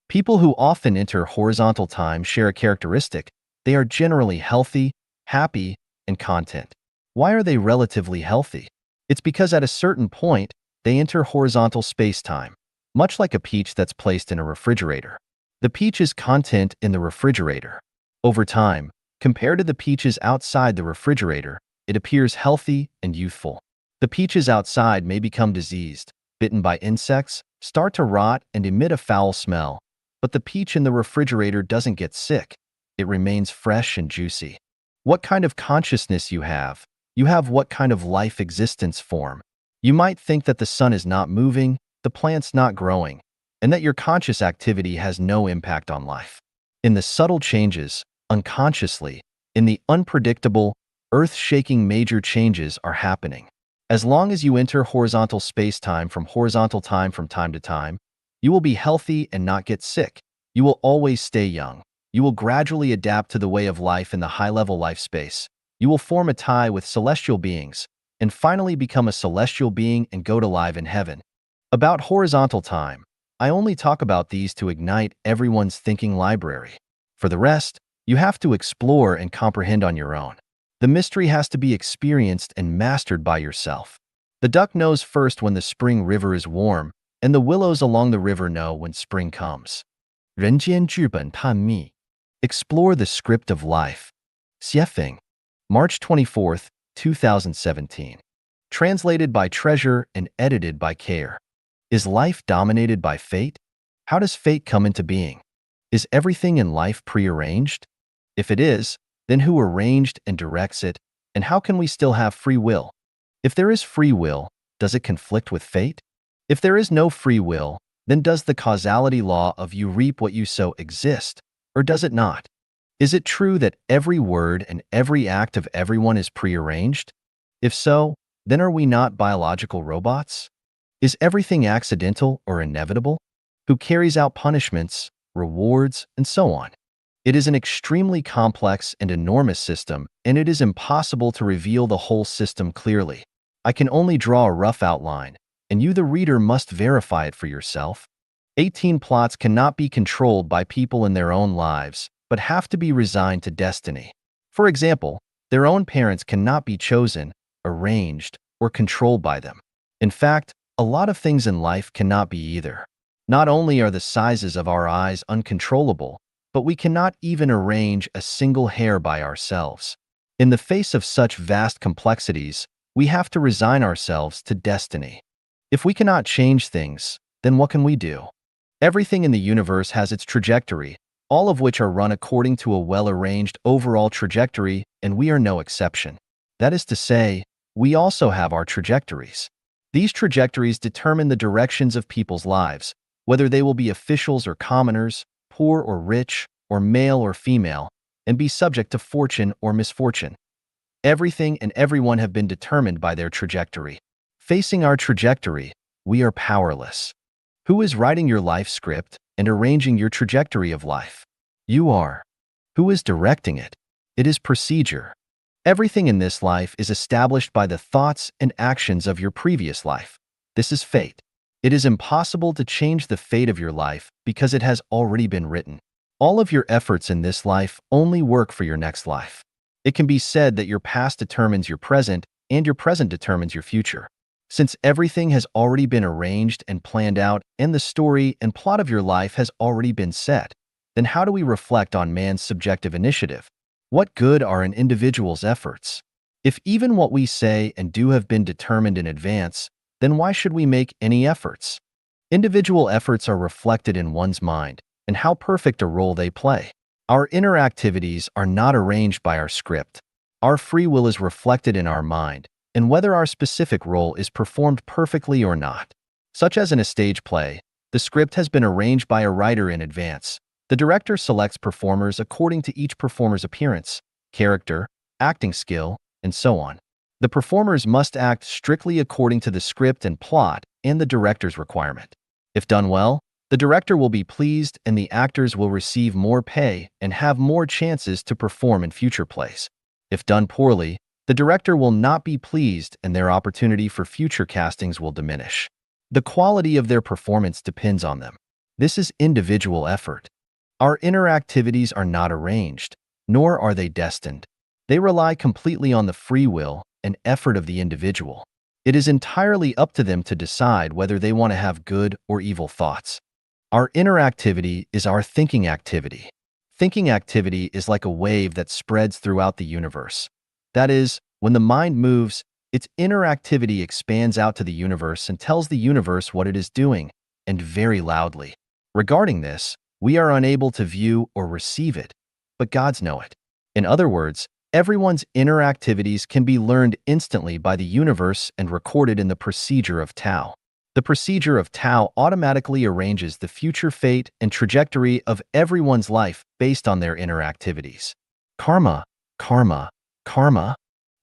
People who often enter horizontal time share a characteristic: they are generally healthy, happy, and content. Why are they relatively healthy? It's because at a certain point, they enter horizontal space-time, much like a peach that's placed in a refrigerator. The peach's content in the refrigerator. Over time, compared to the peaches outside the refrigerator, it appears healthy and youthful. The peaches outside may become diseased, bitten by insects, start to rot, and emit a foul smell, but the peach in the refrigerator doesn't get sick. It remains fresh and juicy. What kind of consciousness you have what kind of life existence form. You might think that the sun is not moving, the plant's not growing, and that your conscious activity has no impact on life. In the subtle changes, unconsciously, in the unpredictable, earth-shaking major changes are happening. As long as you enter horizontal space-time from time to time, you will be healthy and not get sick. You will always stay young. You will gradually adapt to the way of life in the high-level life space. You will form a tie with celestial beings, and finally become a celestial being and go to live in heaven. About horizontal time, I only talk about these to ignite everyone's thinking library. For the rest, you have to explore and comprehend on your own. The mystery has to be experienced and mastered by yourself. The duck knows first when the spring river is warm, and the willows along the river know when spring comes. 人间剧本探秘. Explore the script of life. Xiefeng, March 24, 2017. Translated by Treasure and edited by Care. Is life dominated by fate? How does fate come into being? Is everything in life prearranged? If it is, then who arranged and directs it, and how can we still have free will? If there is free will, does it conflict with fate? If there is no free will, then does the causality law of you reap what you sow exist, or does it not? Is it true that every word and every act of everyone is prearranged? If so, then are we not biological robots? Is everything accidental or inevitable? Who carries out punishments, rewards, and so on? It is an extremely complex and enormous system, and it is impossible to reveal the whole system clearly. I can only draw a rough outline, and you, the reader, must verify it for yourself. 18 plots cannot be controlled by people in their own lives, but have to be resigned to destiny. For example, their own parents cannot be chosen, arranged, or controlled by them. In fact, a lot of things in life cannot be either. Not only are the sizes of our eyes uncontrollable, but we cannot even arrange a single hair by ourselves. In the face of such vast complexities, we have to resign ourselves to destiny. If we cannot change things, then what can we do? Everything in the universe has its trajectory, all of which are run according to a well-arranged overall trajectory, and we are no exception. That is to say, we also have our trajectories. These trajectories determine the directions of people's lives, whether they will be officials or commoners, poor or rich, or male or female, and be subject to fortune or misfortune. Everything and everyone have been determined by their trajectory. Facing our trajectory, we are powerless. Who is writing your life script and arranging your trajectory of life? You are. Who is directing it? It is procedure. Everything in this life is established by the thoughts and actions of your previous life. This is fate. It is impossible to change the fate of your life because it has already been written. All of your efforts in this life only work for your next life. It can be said that your past determines your present, and your present determines your future. Since everything has already been arranged and planned out, and the story and plot of your life has already been set, then how do we reflect on man's subjective initiative? What good are an individual's efforts? If even what we say and do have been determined in advance, then why should we make any efforts? Individual efforts are reflected in one's mind and how perfect a role they play. Our inner activities are not arranged by our script. Our free will is reflected in our mind, and whether our specific role is performed perfectly or not. Such as in a stage play, the script has been arranged by a writer in advance. The director selects performers according to each performer's appearance, character, acting skill, and so on. The performers must act strictly according to the script and plot and the director's requirement. If done well, the director will be pleased and the actors will receive more pay and have more chances to perform in future plays. If done poorly, the director will not be pleased and their opportunity for future castings will diminish. The quality of their performance depends on them. This is individual effort. Our inner activities are not arranged, nor are they destined. They rely completely on the free will and effort of the individual. It is entirely up to them to decide whether they want to have good or evil thoughts. Our inner activity is our thinking activity. Thinking activity is like a wave that spreads throughout the universe. That is, when the mind moves, its inner activity expands out to the universe and tells the universe what it is doing, and very loudly. Regarding this, we are unable to view or receive it, but gods know it. In other words, everyone's inner activities can be learned instantly by the universe and recorded in the procedure of Tao. The procedure of Tao automatically arranges the future fate and trajectory of everyone's life based on their inner activities. Karma, karma, karma.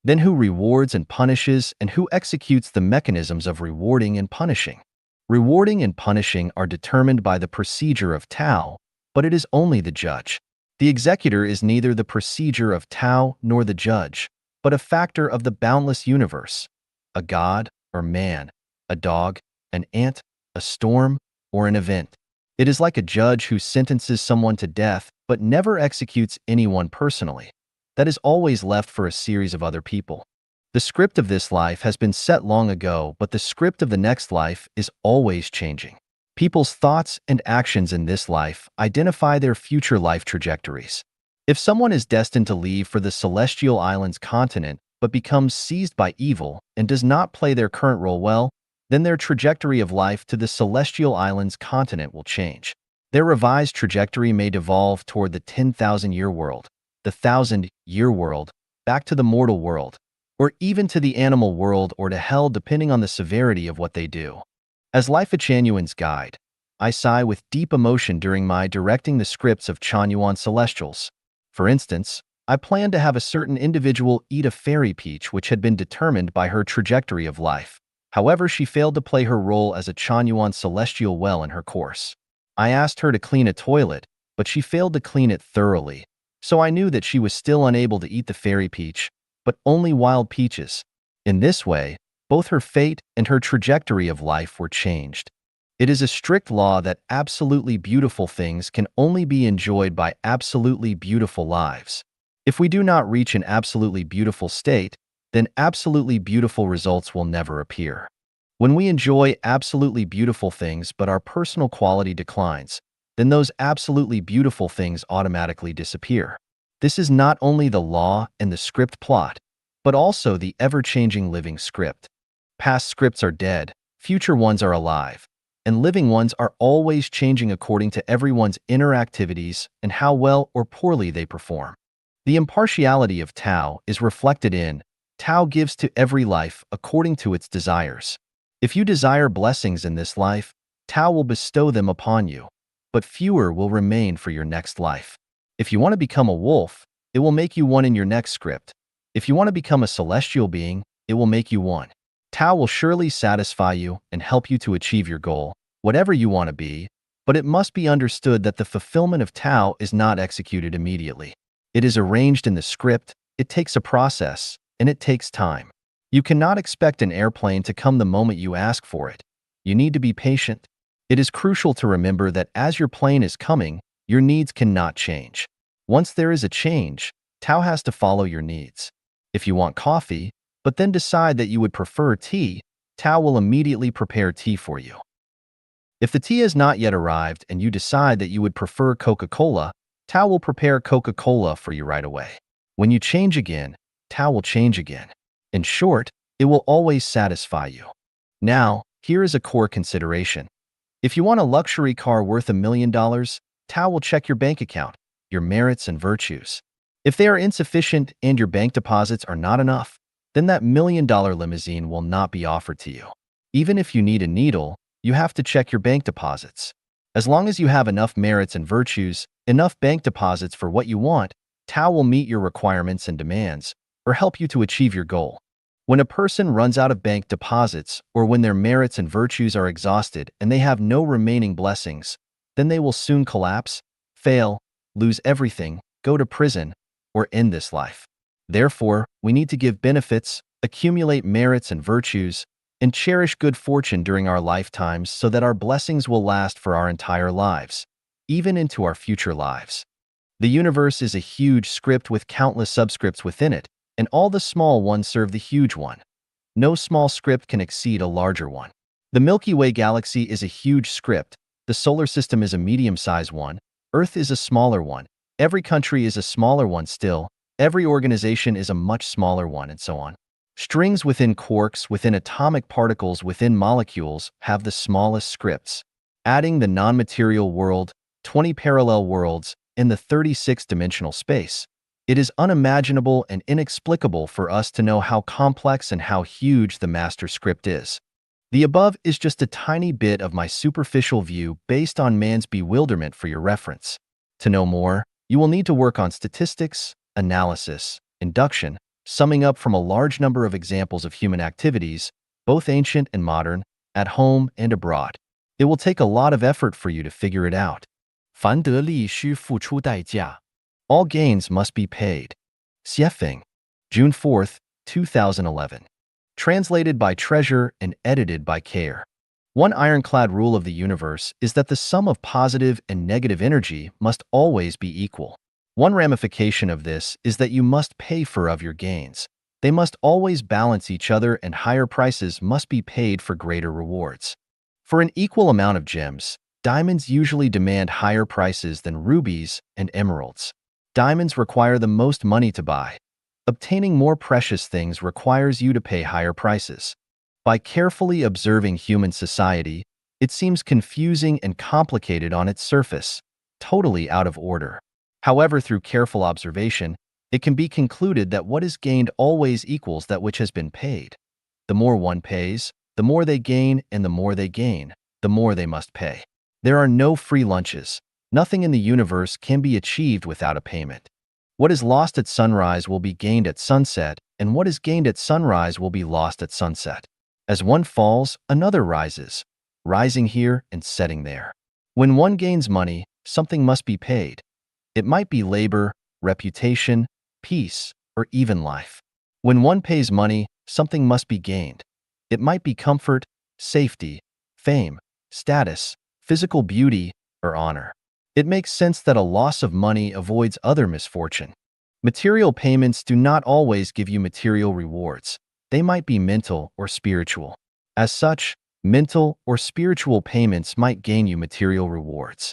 Then who rewards and punishes and who executes the mechanisms of rewarding and punishing? Rewarding and punishing are determined by the procedure of Tao, but it is only the judge. The executor is neither the procedure of Tao nor the judge, but a factor of the boundless universe, a god or man, a dog, an ant, a storm, or an event. It is like a judge who sentences someone to death but never executes anyone personally. That is always left for a series of other people. The script of this life has been set long ago, but the script of the next life is always changing. People's thoughts and actions in this life identify their future life trajectories. If someone is destined to leave for the Celestial Islands continent but becomes seized by evil and does not play their current role well, then their trajectory of life to the Celestial Islands continent will change. Their revised trajectory may devolve toward the 10,000-year world, the 1,000-year world, back to the mortal world, or even to the animal world or to hell depending on the severity of what they do. As Life of Chanyuan's guide, I sigh with deep emotion during my directing the scripts of Chanyuan Celestials. For instance, I planned to have a certain individual eat a fairy peach which had been determined by her trajectory of life. However, she failed to play her role as a Chanyuan Celestial well in her course. I asked her to clean a toilet, but she failed to clean it thoroughly, so I knew that she was still unable to eat the fairy peach, but only wild peaches. In this way, both her fate and her trajectory of life were changed. It is a strict law that absolutely beautiful things can only be enjoyed by absolutely beautiful lives. If we do not reach an absolutely beautiful state, then absolutely beautiful results will never appear. When we enjoy absolutely beautiful things but our personal quality declines, then those absolutely beautiful things automatically disappear. This is not only the law and the script plot, but also the ever-changing living script. Past scripts are dead, future ones are alive, and living ones are always changing according to everyone's inner activities and how well or poorly they perform. The impartiality of Tao is reflected in Tao gives to every life according to its desires. If you desire blessings in this life, Tao will bestow them upon you, but fewer will remain for your next life. If you want to become a wolf, it will make you one in your next script. If you want to become a celestial being, it will make you one. Tao will surely satisfy you and help you to achieve your goal, whatever you want to be, but it must be understood that the fulfillment of Tao is not executed immediately. It is arranged in the script, it takes a process, and it takes time. You cannot expect an airplane to come the moment you ask for it. You need to be patient. It is crucial to remember that as your plane is coming, your needs cannot change. Once there is a change, Tao has to follow your needs. If you want coffee, but then decide that you would prefer tea, Tao will immediately prepare tea for you. If the tea has not yet arrived and you decide that you would prefer Coca-Cola, Tao will prepare Coca-Cola for you right away. When you change again, Tao will change again. In short, it will always satisfy you. Now, here is a core consideration. If you want a luxury car worth $1 million, Tao will check your bank account, your merits and virtues. If they are insufficient and your bank deposits are not enough, then that $1 million limousine will not be offered to you. Even if you need a needle, you have to check your bank deposits. As long as you have enough merits and virtues, enough bank deposits for what you want, Tao will meet your requirements and demands, or help you to achieve your goal. When a person runs out of bank deposits, or when their merits and virtues are exhausted and they have no remaining blessings, then they will soon collapse, fail, lose everything, go to prison, or end this life. Therefore, we need to give benefits, accumulate merits and virtues, and cherish good fortune during our lifetimes so that our blessings will last for our entire lives, even into our future lives. The universe is a huge script with countless subscripts within it, and all the small ones serve the huge one. No small script can exceed a larger one. The Milky Way galaxy is a huge script, the solar system is a medium-sized one, Earth is a smaller one, every country is a smaller one still, every organization is a much smaller one, and so on. Strings within quarks, within atomic particles, within molecules have the smallest scripts. Adding the non-material world, 20 parallel worlds, in the 36-dimensional space, it is unimaginable and inexplicable for us to know how complex and how huge the master script is. The above is just a tiny bit of my superficial view based on man's bewilderment for your reference. To know more, you will need to work on statistics, analysis, induction, summing up from a large number of examples of human activities, both ancient and modern, at home and abroad. It will take a lot of effort for you to figure it out. 凡得利需付出代价. All gains must be paid. Xiefeng, June 4th, 2011. Translated by Treasure and edited by Care. One ironclad rule of the universe is that the sum of positive and negative energy must always be equal. One ramification of this is that you must pay for of your gains. They must always balance each other and higher prices must be paid for greater rewards. For an equal amount of gems, diamonds usually demand higher prices than rubies and emeralds. Diamonds require the most money to buy. Obtaining more precious things requires you to pay higher prices. By carefully observing human society, it seems confusing and complicated on its surface, totally out of order. However, through careful observation, it can be concluded that what is gained always equals that which has been paid. The more one pays, the more they gain, and the more they gain, the more they must pay. There are no free lunches. Nothing in the universe can be achieved without a payment. What is lost at sunrise will be gained at sunset, and what is gained at sunrise will be lost at sunset. As one falls, another rises, rising here and setting there. When one gains money, something must be paid. It might be labor, reputation, peace, or even life. When one pays money, something must be gained. It might be comfort, safety, fame, status, physical beauty, or honor. It makes sense that a loss of money avoids other misfortune. Material payments do not always give you material rewards. They might be mental or spiritual. As such, mental or spiritual payments might gain you material rewards.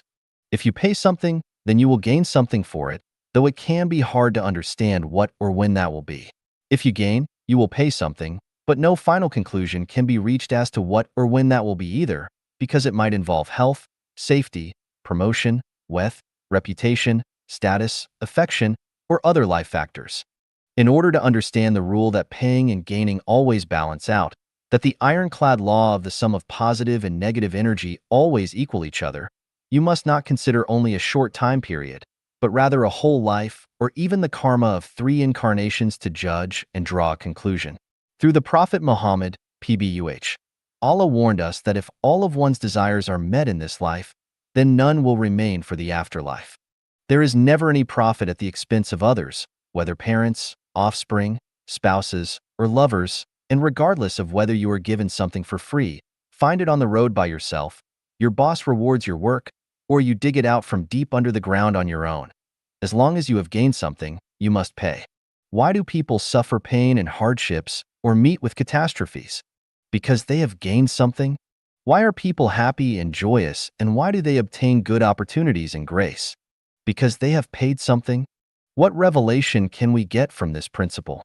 If you pay something, then you will gain something for it, though it can be hard to understand what or when that will be. If you gain, you will pay something, but no final conclusion can be reached as to what or when that will be either, because it might involve health, safety, promotion, wealth, reputation, status, affection, or other life factors. In order to understand the rule that paying and gaining always balance out, that the ironclad law of the sum of positive and negative energy always equal each other, you must not consider only a short time period, but rather a whole life or even the karma of 3 incarnations to judge and draw a conclusion. Through the Prophet Muhammad, PBUH, Allah warned us that if all of one's desires are met in this life, then none will remain for the afterlife. There is never any profit at the expense of others, whether parents, offspring, spouses, or lovers, and regardless of whether you are given something for free, find it on the road by yourself, your boss rewards your work, or you dig it out from deep under the ground on your own. As long as you have gained something, you must pay. Why do people suffer pain and hardships or meet with catastrophes? Because they have gained something? Why are people happy and joyous, and why do they obtain good opportunities and grace? Because they have paid something? What revelation can we get from this principle?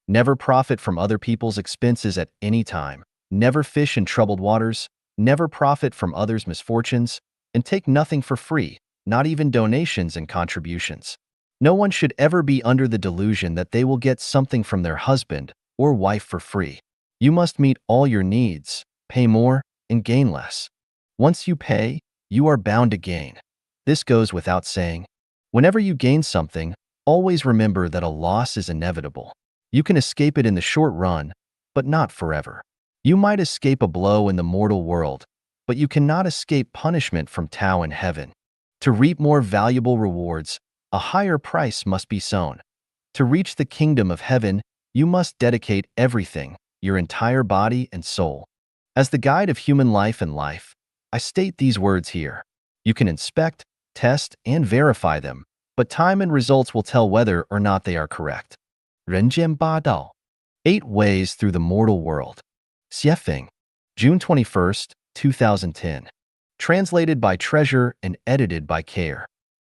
Never profit from other people's expenses at any time. Never fish in troubled waters. Never profit from others' misfortunes. And take nothing for free, not even donations and contributions. No one should ever be under the delusion that they will get something from their husband or wife for free. You must meet all your needs, pay more, and gain less. Once you pay, you are bound to gain. This goes without saying. Whenever you gain something, always remember that a loss is inevitable. You can escape it in the short run, but not forever. You might escape a blow in the mortal world, but you cannot escape punishment from Tao in heaven. To reap more valuable rewards, a higher price must be sown. To reach the kingdom of heaven, you must dedicate everything, your entire body and soul. As the guide of human life and life, I state these words here. You can inspect, test, and verify them, but time and results will tell whether or not they are correct. 人间八道, 8 Ways Through the Mortal World. Xiefeng, June 21st, 2010. Translated by Treasure and edited by Care.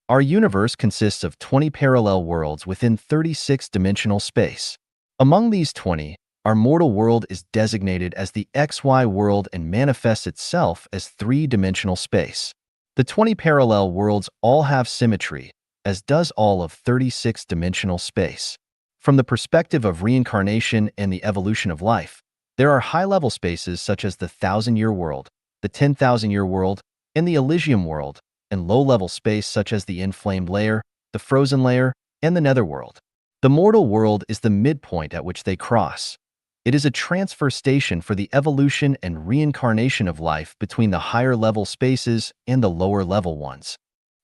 Our universe consists of 20 parallel worlds within 36-dimensional space. Among these 20, our mortal world is designated as the XY world and manifests itself as 3-dimensional space. The 20 parallel worlds all have symmetry, as does all of 36-dimensional space. From the perspective of reincarnation and the evolution of life, there are high-level spaces such as the 1,000-year world, the 10,000-year world, and the Elysium world, and low-level space such as the inflamed layer, the frozen layer, and the netherworld. The mortal world is the midpoint at which they cross. It is a transfer station for the evolution and reincarnation of life between the higher-level spaces and the lower-level ones.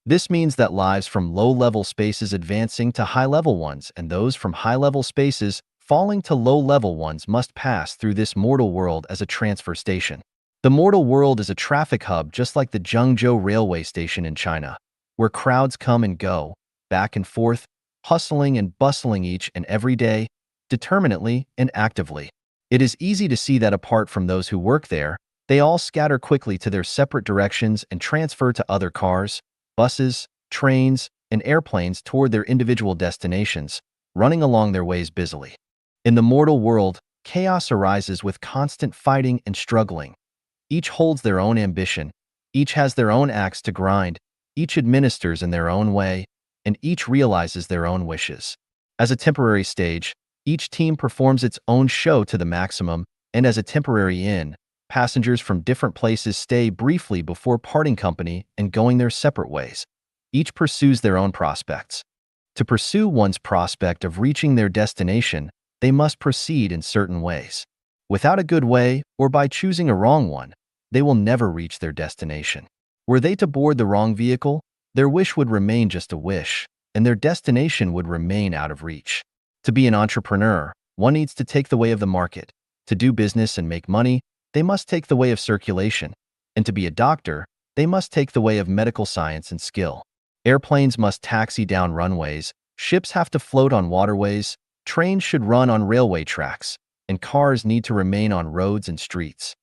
This means that lives from low-level spaces advancing to high-level ones and those from high-level spaces falling to low-level ones must pass through this mortal world as a transfer station. The mortal world is a traffic hub just like the Zhengzhou railway station in China, where crowds come and go, back and forth, hustling and bustling each and every day, determinately and actively. It is easy to see that apart from those who work there, they all scatter quickly to their separate directions and transfer to other cars, buses, trains, and airplanes toward their individual destinations, running along their ways busily. In the mortal world, chaos arises with constant fighting and struggling. Each holds their own ambition, each has their own axe to grind, each administers in their own way, and each realizes their own wishes. As a temporary stage, each team performs its own show to the maximum, and as a temporary inn, passengers from different places stay briefly before parting company and going their separate ways. Each pursues their own prospects. To pursue one's prospect of reaching their destination, they must proceed in certain ways. Without a good way, or by choosing a wrong one, they will never reach their destination. Were they to board the wrong vehicle, their wish would remain just a wish, and their destination would remain out of reach. To be an entrepreneur, one needs to take the way of the market. To do business and make money, they must take the way of circulation. And to be a doctor, they must take the way of medical science and skill. Airplanes must taxi down runways, Ships have to float on waterways, trains should run on railway tracks, and cars need to remain on roads and streets.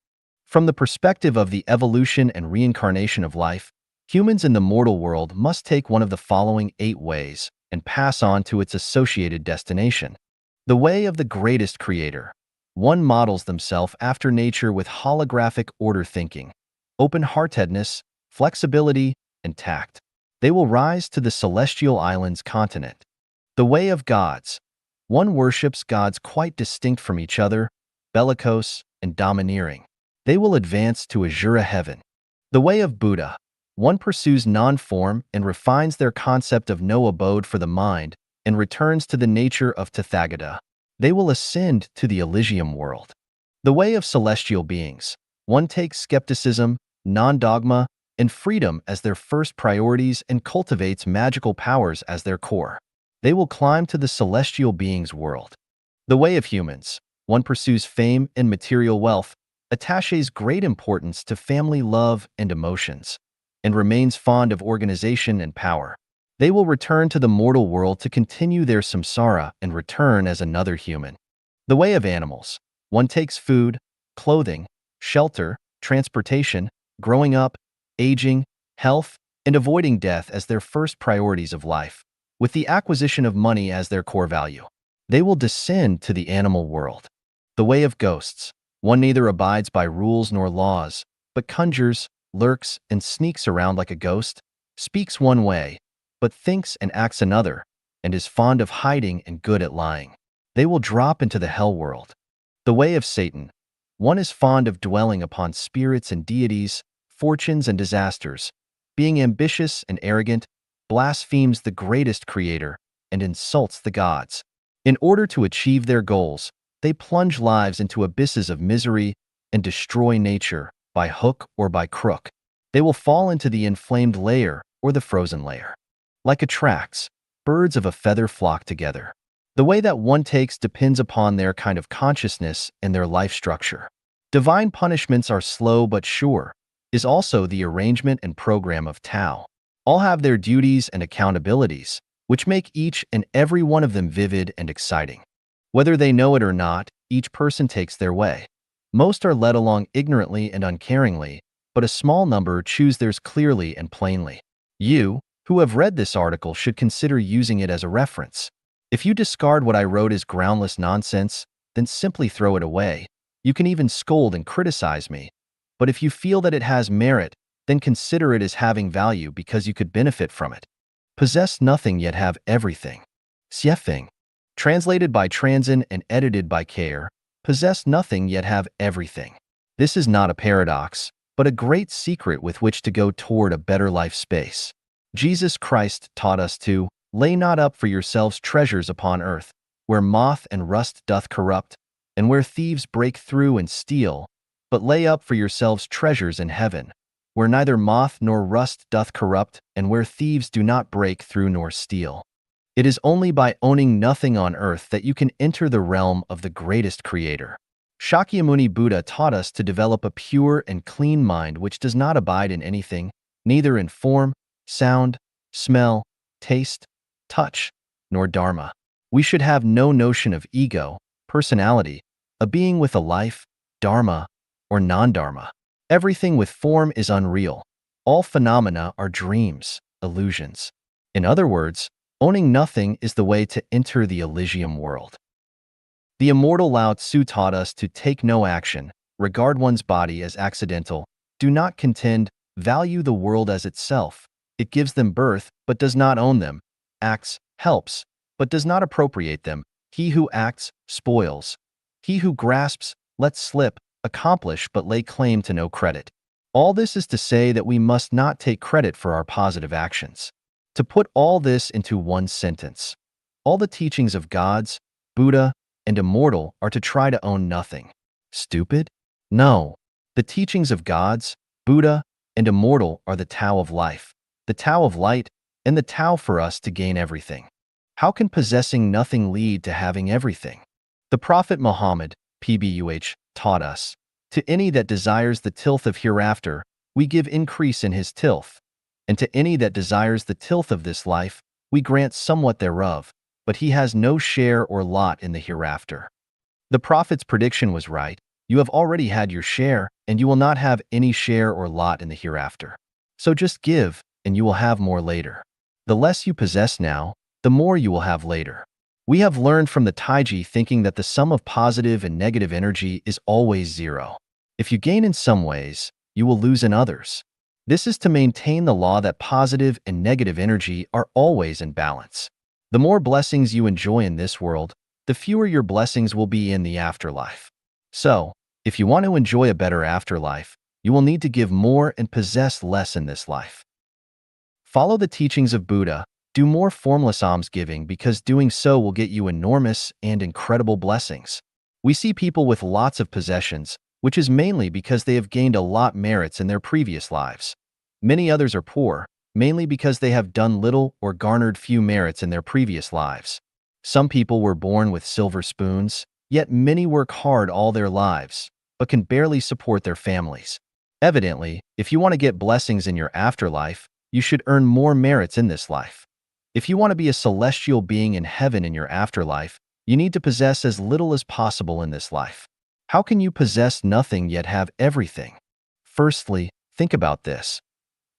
From the perspective of the evolution and reincarnation of life, humans in the mortal world must take one of the following 8 ways and pass on to its associated destination. The way of the greatest creator. One models themselves after nature with holographic order thinking, open-heartedness, flexibility, and tact. They will rise to the celestial islands continent. The way of gods. One worships gods quite distinct from each other, bellicose and domineering. They will advance to Azura heaven. The way of Buddha. One pursues non-form and refines their concept of no abode for the mind and returns to the nature of Tathagata. They will ascend to the Elysium world. The way of celestial beings. One takes skepticism, non-dogma, and freedom as their first priorities and cultivates magical powers as their core. They will climb to the celestial beings' world. The way of humans. One pursues fame and material wealth, attaches great importance to family love and emotions, and remains fond of organization and power. They will return to the mortal world to continue their samsara and return as another human. The way of animals. One takes food, clothing, shelter, transportation, growing up, aging, health, and avoiding death as their first priorities of life, with the acquisition of money as their core value. They will descend to the animal world. The way of ghosts. One neither abides by rules nor laws, but conjures, lurks, and sneaks around like a ghost, speaks one way, but thinks and acts another, and is fond of hiding and good at lying. They will drop into the hell world. The way of Satan. One is fond of dwelling upon spirits and deities, fortunes and disasters, being ambitious and arrogant, blasphemes the greatest creator, and insults the gods. In order to achieve their goals, they plunge lives into abysses of misery and destroy nature, by hook or by crook. They will fall into the inflamed layer or the frozen layer. Like Atrax, birds of a feather flock together. The way that one takes depends upon their kind of consciousness and their life structure. Divine punishments are slow but sure, is also the arrangement and program of Tao. All have their duties and accountabilities, which make each and every one of them vivid and exciting. Whether they know it or not, each person takes their way. Most are led along ignorantly and uncaringly, but a small number choose theirs clearly and plainly. You, who have read this article, should consider using it as a reference. If you discard what I wrote as groundless nonsense, then simply throw it away. You can even scold and criticize me. But if you feel that it has merit, then consider it as having value because you could benefit from it. Possess nothing yet have everything. Xiefeng. Translated by Transin and edited by Care, possess nothing yet have everything. This is not a paradox, but a great secret with which to go toward a better life space. Jesus Christ taught us to lay not up for yourselves treasures upon earth, where moth and rust doth corrupt, and where thieves break through and steal, but lay up for yourselves treasures in heaven, where neither moth nor rust doth corrupt, and where thieves do not break through nor steal. It is only by owning nothing on earth that you can enter the realm of the greatest creator. Shakyamuni Buddha taught us to develop a pure and clean mind which does not abide in anything, neither in form, sound, smell, taste, touch, nor dharma. We should have no notion of ego, personality, a being with a life, dharma, or non-dharma. Everything with form is unreal. All phenomena are dreams, illusions. In other words, owning nothing is the way to enter the Elysium world. The immortal Lao Tzu taught us to take no action, regard one's body as accidental, do not contend, value the world as itself. It gives them birth, but does not own them, acts, helps, but does not appropriate them. He who acts, spoils. He who grasps, lets slip, accomplish but lay claim to no credit. All this is to say that we must not take credit for our positive actions. To put all this into one sentence, all the teachings of gods, Buddha, and immortal are to try to own nothing. Stupid? No. The teachings of gods, Buddha, and immortal are the Tao of life, the Tao of light, and the Tao for us to gain everything. How can possessing nothing lead to having everything? The Prophet Muhammad, PBUH, taught us, to any that desires the tilth of hereafter, we give increase in his tilth, and to any that desires the tilth of this life, we grant somewhat thereof, but he has no share or lot in the hereafter. The prophet's prediction was right. You have already had your share, and you will not have any share or lot in the hereafter. So just give, and you will have more later. The less you possess now, the more you will have later. We have learned from the Taiji thinking that the sum of positive and negative energy is always zero. If you gain in some ways, you will lose in others. This is to maintain the law that positive and negative energy are always in balance. The more blessings you enjoy in this world, the fewer your blessings will be in the afterlife. So, if you want to enjoy a better afterlife, you will need to give more and possess less in this life. Follow the teachings of Buddha. Do more formless almsgiving because doing so will get you enormous and incredible blessings. We see people with lots of possessions, which is mainly because they have gained a lot merits in their previous lives. Many others are poor, mainly because they have done little or garnered few merits in their previous lives. Some people were born with silver spoons, yet many work hard all their lives, but can barely support their families. Evidently, if you want to get blessings in your afterlife, you should earn more merits in this life. If you want to be a celestial being in heaven in your afterlife, you need to possess as little as possible in this life. How can you possess nothing yet have everything? Firstly, think about this.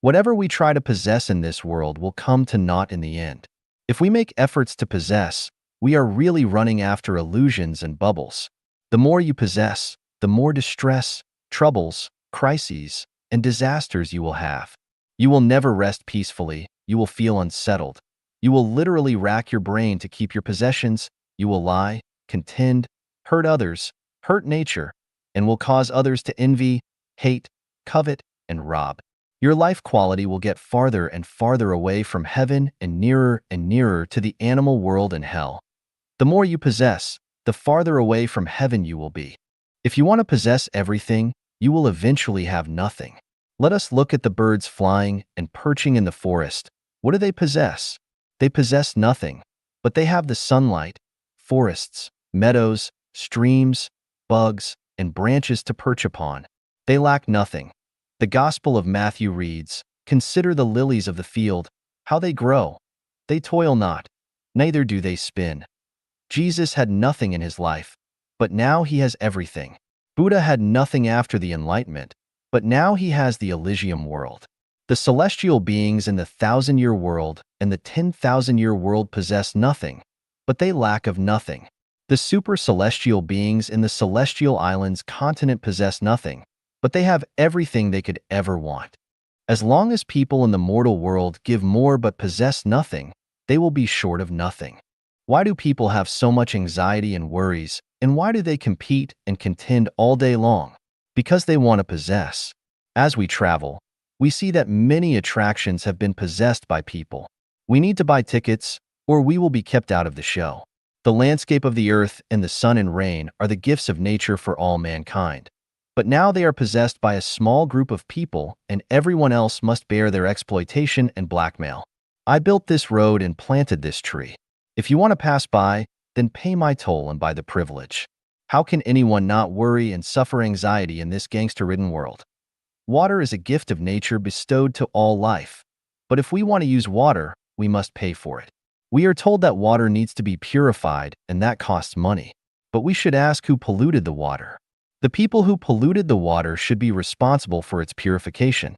Whatever we try to possess in this world will come to naught in the end. If we make efforts to possess, we are really running after illusions and bubbles. The more you possess, the more distress, troubles, crises, and disasters you will have. You will never rest peacefully. You will feel unsettled. You will literally rack your brain to keep your possessions. You will lie, contend, hurt others, hurt nature, and will cause others to envy, hate, covet, and rob. Your life quality will get farther and farther away from heaven and nearer to the animal world and hell. The more you possess, the farther away from heaven you will be. If you want to possess everything, you will eventually have nothing. Let us look at the birds flying and perching in the forest. What do they possess? They possess nothing, but they have the sunlight, forests, meadows, streams, bugs, and branches to perch upon. They lack nothing. The Gospel of Matthew reads, "Consider the lilies of the field, how they grow. They toil not, neither do they spin." Jesus had nothing in his life, but now he has everything. Buddha had nothing after the Enlightenment, but now he has the Elysium world. The celestial beings in the 1,000-year world and the 10,000-year world possess nothing, but they lack of nothing. The super-celestial beings in the celestial islands continent possess nothing, but they have everything they could ever want. As long as people in the mortal world give more but possess nothing, they will be short of nothing. Why do people have so much anxiety and worries, and why do they compete and contend all day long? Because they want to possess. As we travel, we see that many attractions have been possessed by people. We need to buy tickets, or we will be kept out of the show. The landscape of the earth and the sun and rain are the gifts of nature for all mankind. But now they are possessed by a small group of people, and everyone else must bear their exploitation and blackmail. I built this road and planted this tree. If you want to pass by, then pay my toll and buy the privilege. How can anyone not worry and suffer anxiety in this gangster-ridden world? Water is a gift of nature bestowed to all life. But if we want to use water, we must pay for it. We are told that water needs to be purified, and that costs money. But we should ask who polluted the water. The people who polluted the water should be responsible for its purification.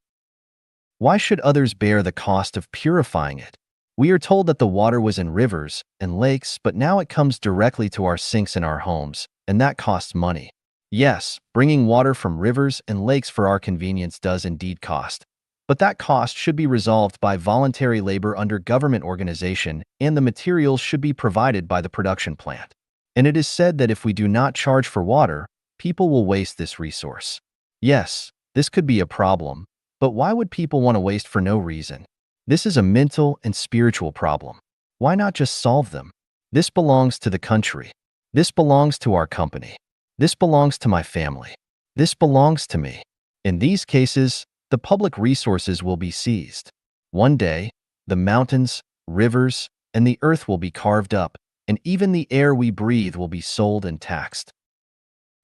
Why should others bear the cost of purifying it? We are told that the water was in rivers and lakes, but now it comes directly to our sinks in our homes, and that costs money. Yes, bringing water from rivers and lakes for our convenience does indeed cost. But that cost should be resolved by voluntary labor under government organization, and the materials should be provided by the production plant. And it is said that if we do not charge for water, people will waste this resource. Yes, this could be a problem, but why would people want to waste for no reason? This is a mental and spiritual problem. Why not just solve them? This belongs to the country. This belongs to our company. This belongs to my family. This belongs to me. In these cases, the public resources will be seized. One day, the mountains, rivers, and the earth will be carved up, and even the air we breathe will be sold and taxed.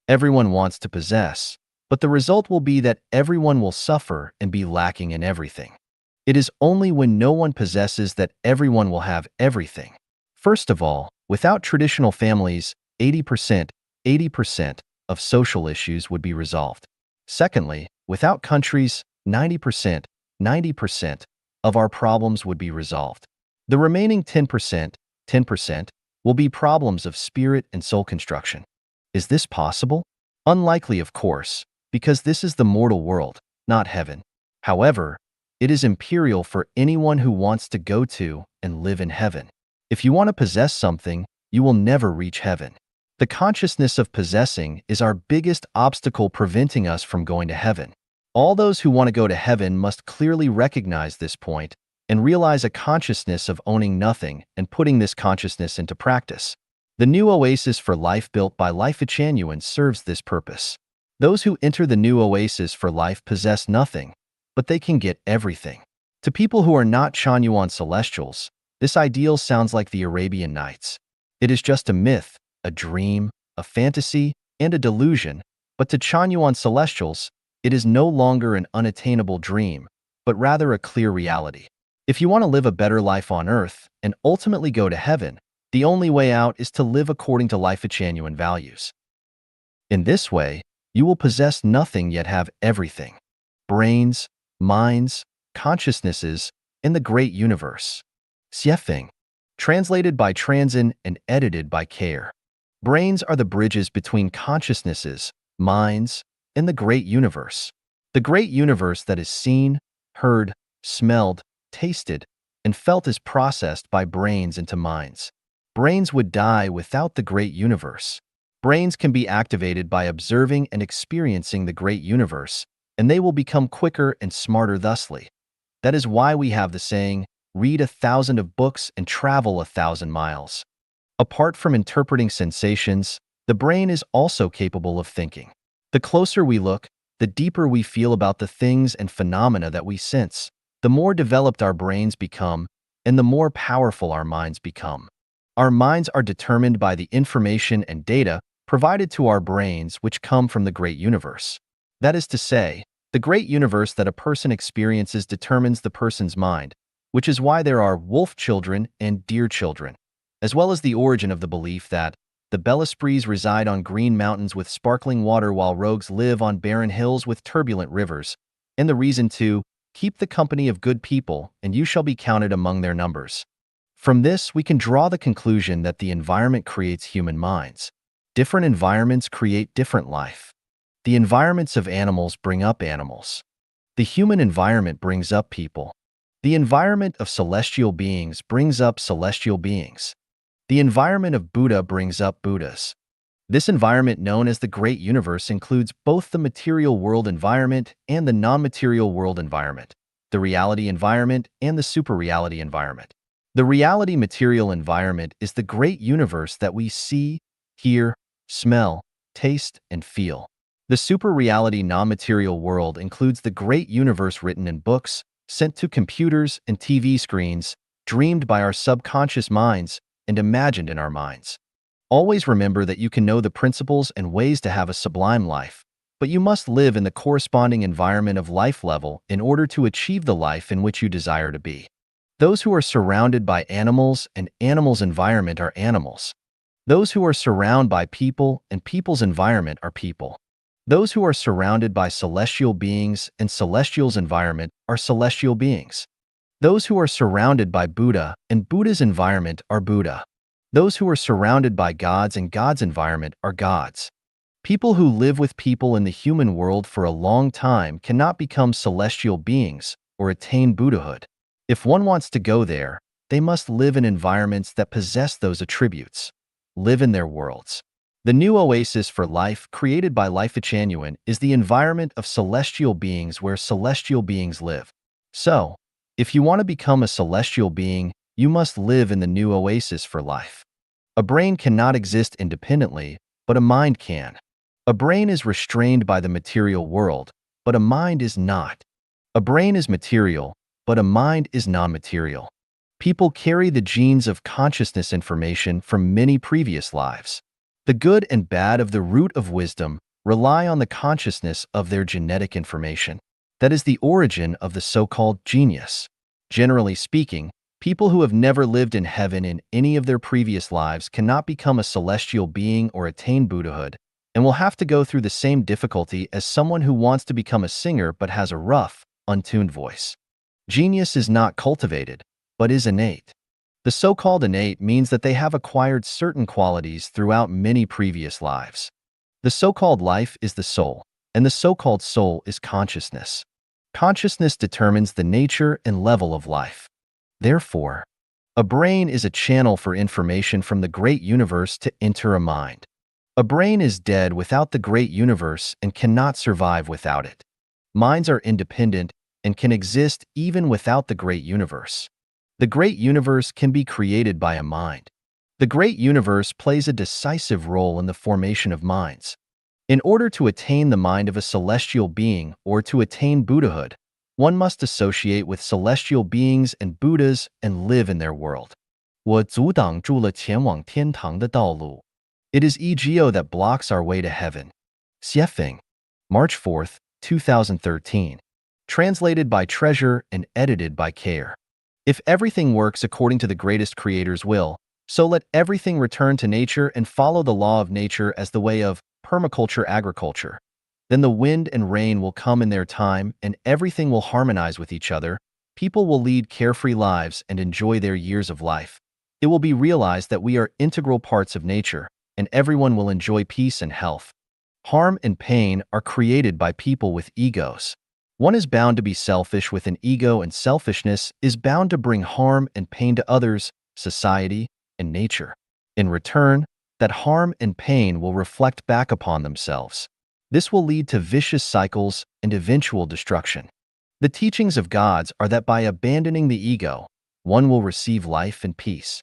Everyone wants to possess, but the result will be that everyone will suffer and be lacking in everything. It is only when no one possesses that everyone will have everything. First of all, without traditional families, 80% of social issues would be resolved. Secondly, without countries, 90% of our problems would be resolved. The remaining 10% will be problems of spirit and soul construction. Is this possible? Unlikely, of course, because this is the mortal world, not heaven. However, it is imperial for anyone who wants to go to and live in heaven. If you want to possess something, you will never reach heaven. The consciousness of possessing is our biggest obstacle preventing us from going to heaven. All those who want to go to heaven must clearly recognize this point and realize a consciousness of owning nothing and putting this consciousness into practice. The new oasis for life built by Life Echanuan serves this purpose. Those who enter the new oasis for life possess nothing, but they can get everything. To people who are not Chanyuan celestials, this ideal sounds like the Arabian Nights. It is just a myth, a dream, a fantasy, and a delusion, but to Chanyuan celestials, it is no longer an unattainable dream, but rather a clear reality. If you want to live a better life on earth and ultimately go to heaven, the only way out is to live according to Life Echanuan values. In this way, you will possess nothing yet have everything. Brains, minds, consciousnesses, and the great universe. Xiefeng. Translated by Transin and edited by Care. Brains are the bridges between consciousnesses, minds, and the great universe. The great universe that is seen, heard, smelled, tasted, and felt is processed by brains into minds. Brains would die without the great universe. Brains can be activated by observing and experiencing the great universe, and they will become quicker and smarter thusly. That is why we have the saying, read 1,000 of books and travel 1,000 miles. Apart from interpreting sensations, the brain is also capable of thinking. The closer we look, the deeper we feel about the things and phenomena that we sense, the more developed our brains become, and the more powerful our minds become. Our minds are determined by the information and data provided to our brains which come from the great universe. That is to say, the great universe that a person experiences determines the person's mind, which is why there are wolf children and deer children, as well as the origin of the belief that the Belesprees reside on green mountains with sparkling water while rogues live on barren hills with turbulent rivers, and the reason to keep the company of good people, and you shall be counted among their numbers. From this, we can draw the conclusion that the environment creates human minds. Different environments create different life. The environments of animals bring up animals. The human environment brings up people. The environment of celestial beings brings up celestial beings. The environment of Buddha brings up Buddhas. This environment known as the Great Universe includes both the material world environment and the non-material world environment, the reality environment and the super-reality environment. The reality material environment is the great universe that we see, hear, smell, taste, and feel. The super-reality non-material world includes the great universe written in books, sent to computers and TV screens, dreamed by our subconscious minds, and imagined in our minds. Always remember that you can know the principles and ways to have a sublime life, but you must live in the corresponding environment of life level in order to achieve the life in which you desire to be. Those who are surrounded by animals and animals' environment are animals. Those who are surrounded by people and people's environment are people. Those who are surrounded by celestial beings and celestial's environment are celestial beings. Those who are surrounded by Buddha and Buddha's environment are Buddha. Those who are surrounded by gods and God's environment are gods. People who live with people in the human world for a long time cannot become celestial beings or attain Buddhahood. If one wants to go there, they must live in environments that possess those attributes. Live in their worlds. The new oasis for life created by Life Echanuan is the environment of celestial beings where celestial beings live. So, if you want to become a celestial being, you must live in the new oasis for life. A brain cannot exist independently, but a mind can. A brain is restrained by the material world, but a mind is not. A brain is material, but a mind is non-material. People carry the genes of consciousness information from many previous lives. The good and bad of the root of wisdom rely on the consciousness of their genetic information. That is the origin of the so-called genius. Generally speaking, people who have never lived in heaven in any of their previous lives cannot become a celestial being or attain Buddhahood, and will have to go through the same difficulty as someone who wants to become a singer but has a rough, untuned voice. Genius is not cultivated, but is innate. The so-called innate means that they have acquired certain qualities throughout many previous lives. The so-called life is the soul, and the so-called soul is consciousness. Consciousness determines the nature and level of life. Therefore, a brain is a channel for information from the great universe to enter a mind. A brain is dead without the great universe and cannot survive without it. Minds are independent and can exist even without the great universe. The great universe can be created by a mind. The great universe plays a decisive role in the formation of minds. In order to attain the mind of a celestial being or to attain Buddhahood, one must associate with celestial beings and Buddhas and live in their world. 我阻挡住了前往天堂的道路. It is ego that blocks our way to heaven. Xiefeng, March 4th, 2013. Translated by Treasure and edited by Care. If everything works according to the greatest creator's will, so let everything return to nature and follow the law of nature as the way of permaculture agriculture. Then the wind and rain will come in their time and everything will harmonize with each other. People will lead carefree lives and enjoy their years of life. It will be realized that we are integral parts of nature, and everyone will enjoy peace and health. Harm and pain are created by people with egos. One is bound to be selfish with an ego, and selfishness is bound to bring harm and pain to others, society, and nature. In return, that harm and pain will reflect back upon themselves. This will lead to vicious cycles and eventual destruction. The teachings of gods are that by abandoning the ego, one will receive life and peace.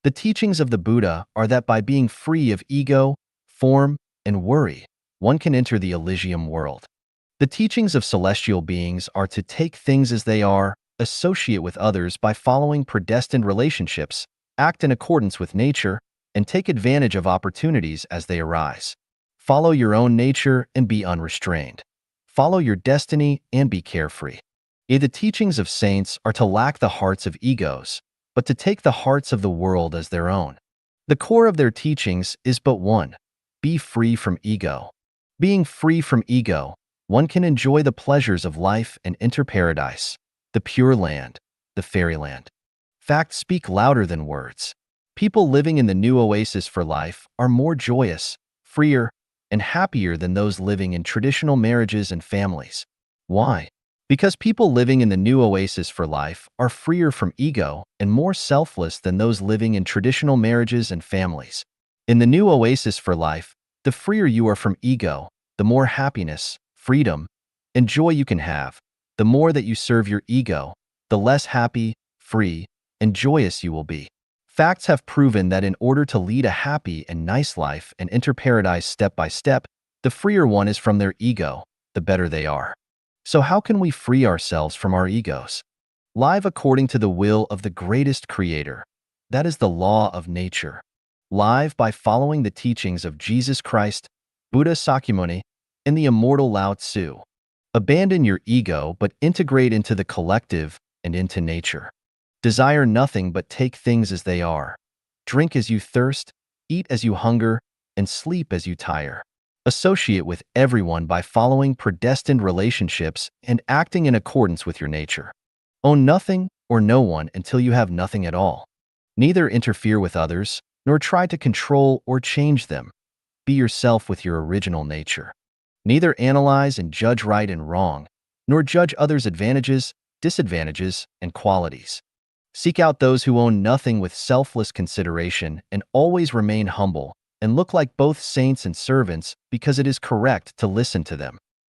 The teachings of the Buddha are that by being free of ego, form, and worry, one can enter the Elysium world. The teachings of celestial beings are to take things as they are, associate with others by following predestined relationships, act in accordance with nature, and take advantage of opportunities as they arise. Follow your own nature and be unrestrained. Follow your destiny and be carefree. The teachings of saints are to lack the hearts of egos, but to take the hearts of the world as their own. The core of their teachings is but one: be free from ego. Being free from ego, one can enjoy the pleasures of life and enter paradise, the pure land, the fairyland. Facts speak louder than words. People living in the new oasis for life are more joyous, freer, and happier than those living in traditional marriages and families. Why? Because people living in the new oasis for life are freer from ego and more selfless than those living in traditional marriages and families. In the new oasis for life, the freer you are from ego, the more happiness, freedom, and joy you can have. The more that you serve your ego, the less happy, free, and joyous you will be. Facts have proven that in order to lead a happy and nice life and enter paradise step by step, the freer one is from their ego, the better they are. So how can we free ourselves from our egos? Live according to the will of the greatest creator. That is the law of nature. Live by following the teachings of Jesus Christ, Buddha Sakyamuni, and the immortal Lao Tzu. Abandon your ego but integrate into the collective and into nature. Desire nothing but take things as they are. Drink as you thirst, eat as you hunger, and sleep as you tire. Associate with everyone by following predestined relationships and acting in accordance with your nature. Own nothing or no one until you have nothing at all. Neither interfere with others, nor try to control or change them. Be yourself with your original nature. Neither analyze and judge right and wrong, nor judge others' advantages, disadvantages, and qualities. Seek out those who own nothing with selfless consideration and always remain humble and look like both saints and servants because it is correct to listen to them.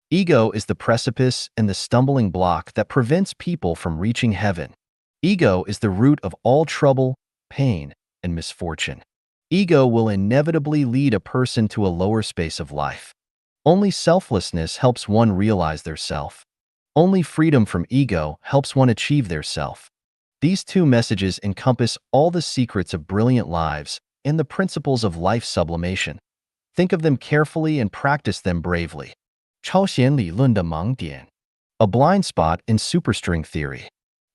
Ego is the precipice and the stumbling block that prevents people from reaching heaven. Ego is the root of all trouble, pain, and misfortune. Ego will inevitably lead a person to a lower space of life. Only selflessness helps one realize their self. Only freedom from ego helps one achieve their self. These two messages encompass all the secrets of brilliant lives and the principles of life sublimation. Think of them carefully and practice them bravely. 超弦理论的盲点. A blind spot in superstring theory.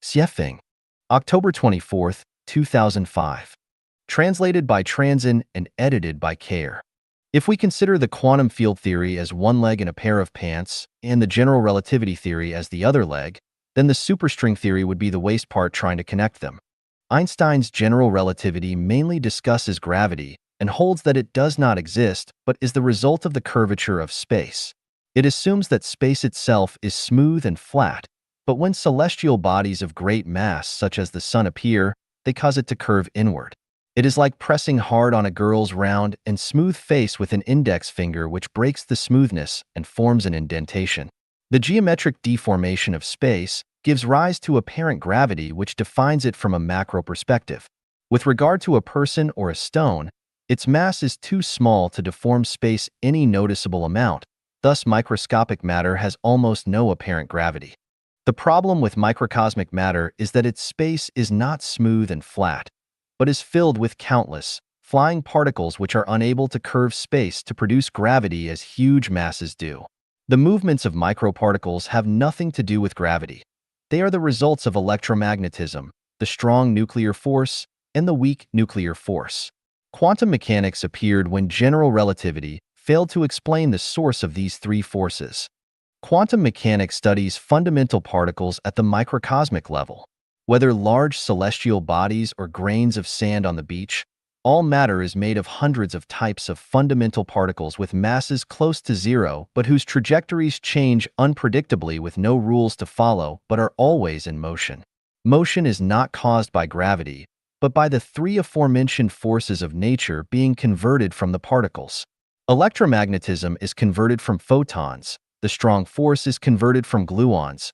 Xiefeng, October 24, 2005. Translated by Transin and edited by Care. If we consider the quantum field theory as one leg in a pair of pants and the general relativity theory as the other leg, then the superstring theory would be the waist part trying to connect them. Einstein's general relativity mainly discusses gravity and holds that it does not exist but is the result of the curvature of space. It assumes that space itself is smooth and flat, but when celestial bodies of great mass such as the Sun appear, they cause it to curve inward. It is like pressing hard on a girl's round and smooth face with an index finger, which breaks the smoothness and forms an indentation. The geometric deformation of space gives rise to apparent gravity, which defines it from a macro perspective. With regard to a person or a stone, its mass is too small to deform space any noticeable amount, thus microscopic matter has almost no apparent gravity. The problem with microcosmic matter is that its space is not smooth and flat, but is filled with countless, flying particles which are unable to curve space to produce gravity as huge masses do. The movements of microparticles have nothing to do with gravity. They are the results of electromagnetism, the strong nuclear force, and the weak nuclear force. Quantum mechanics appeared when general relativity failed to explain the source of these three forces. Quantum mechanics studies fundamental particles at the microcosmic level. Whether large celestial bodies or grains of sand on the beach, all matter is made of hundreds of types of fundamental particles with masses close to zero but whose trajectories change unpredictably with no rules to follow but are always in motion. Motion is not caused by gravity, but by the three aforementioned forces of nature being converted from the particles. Electromagnetism is converted from photons, the strong force is converted from gluons,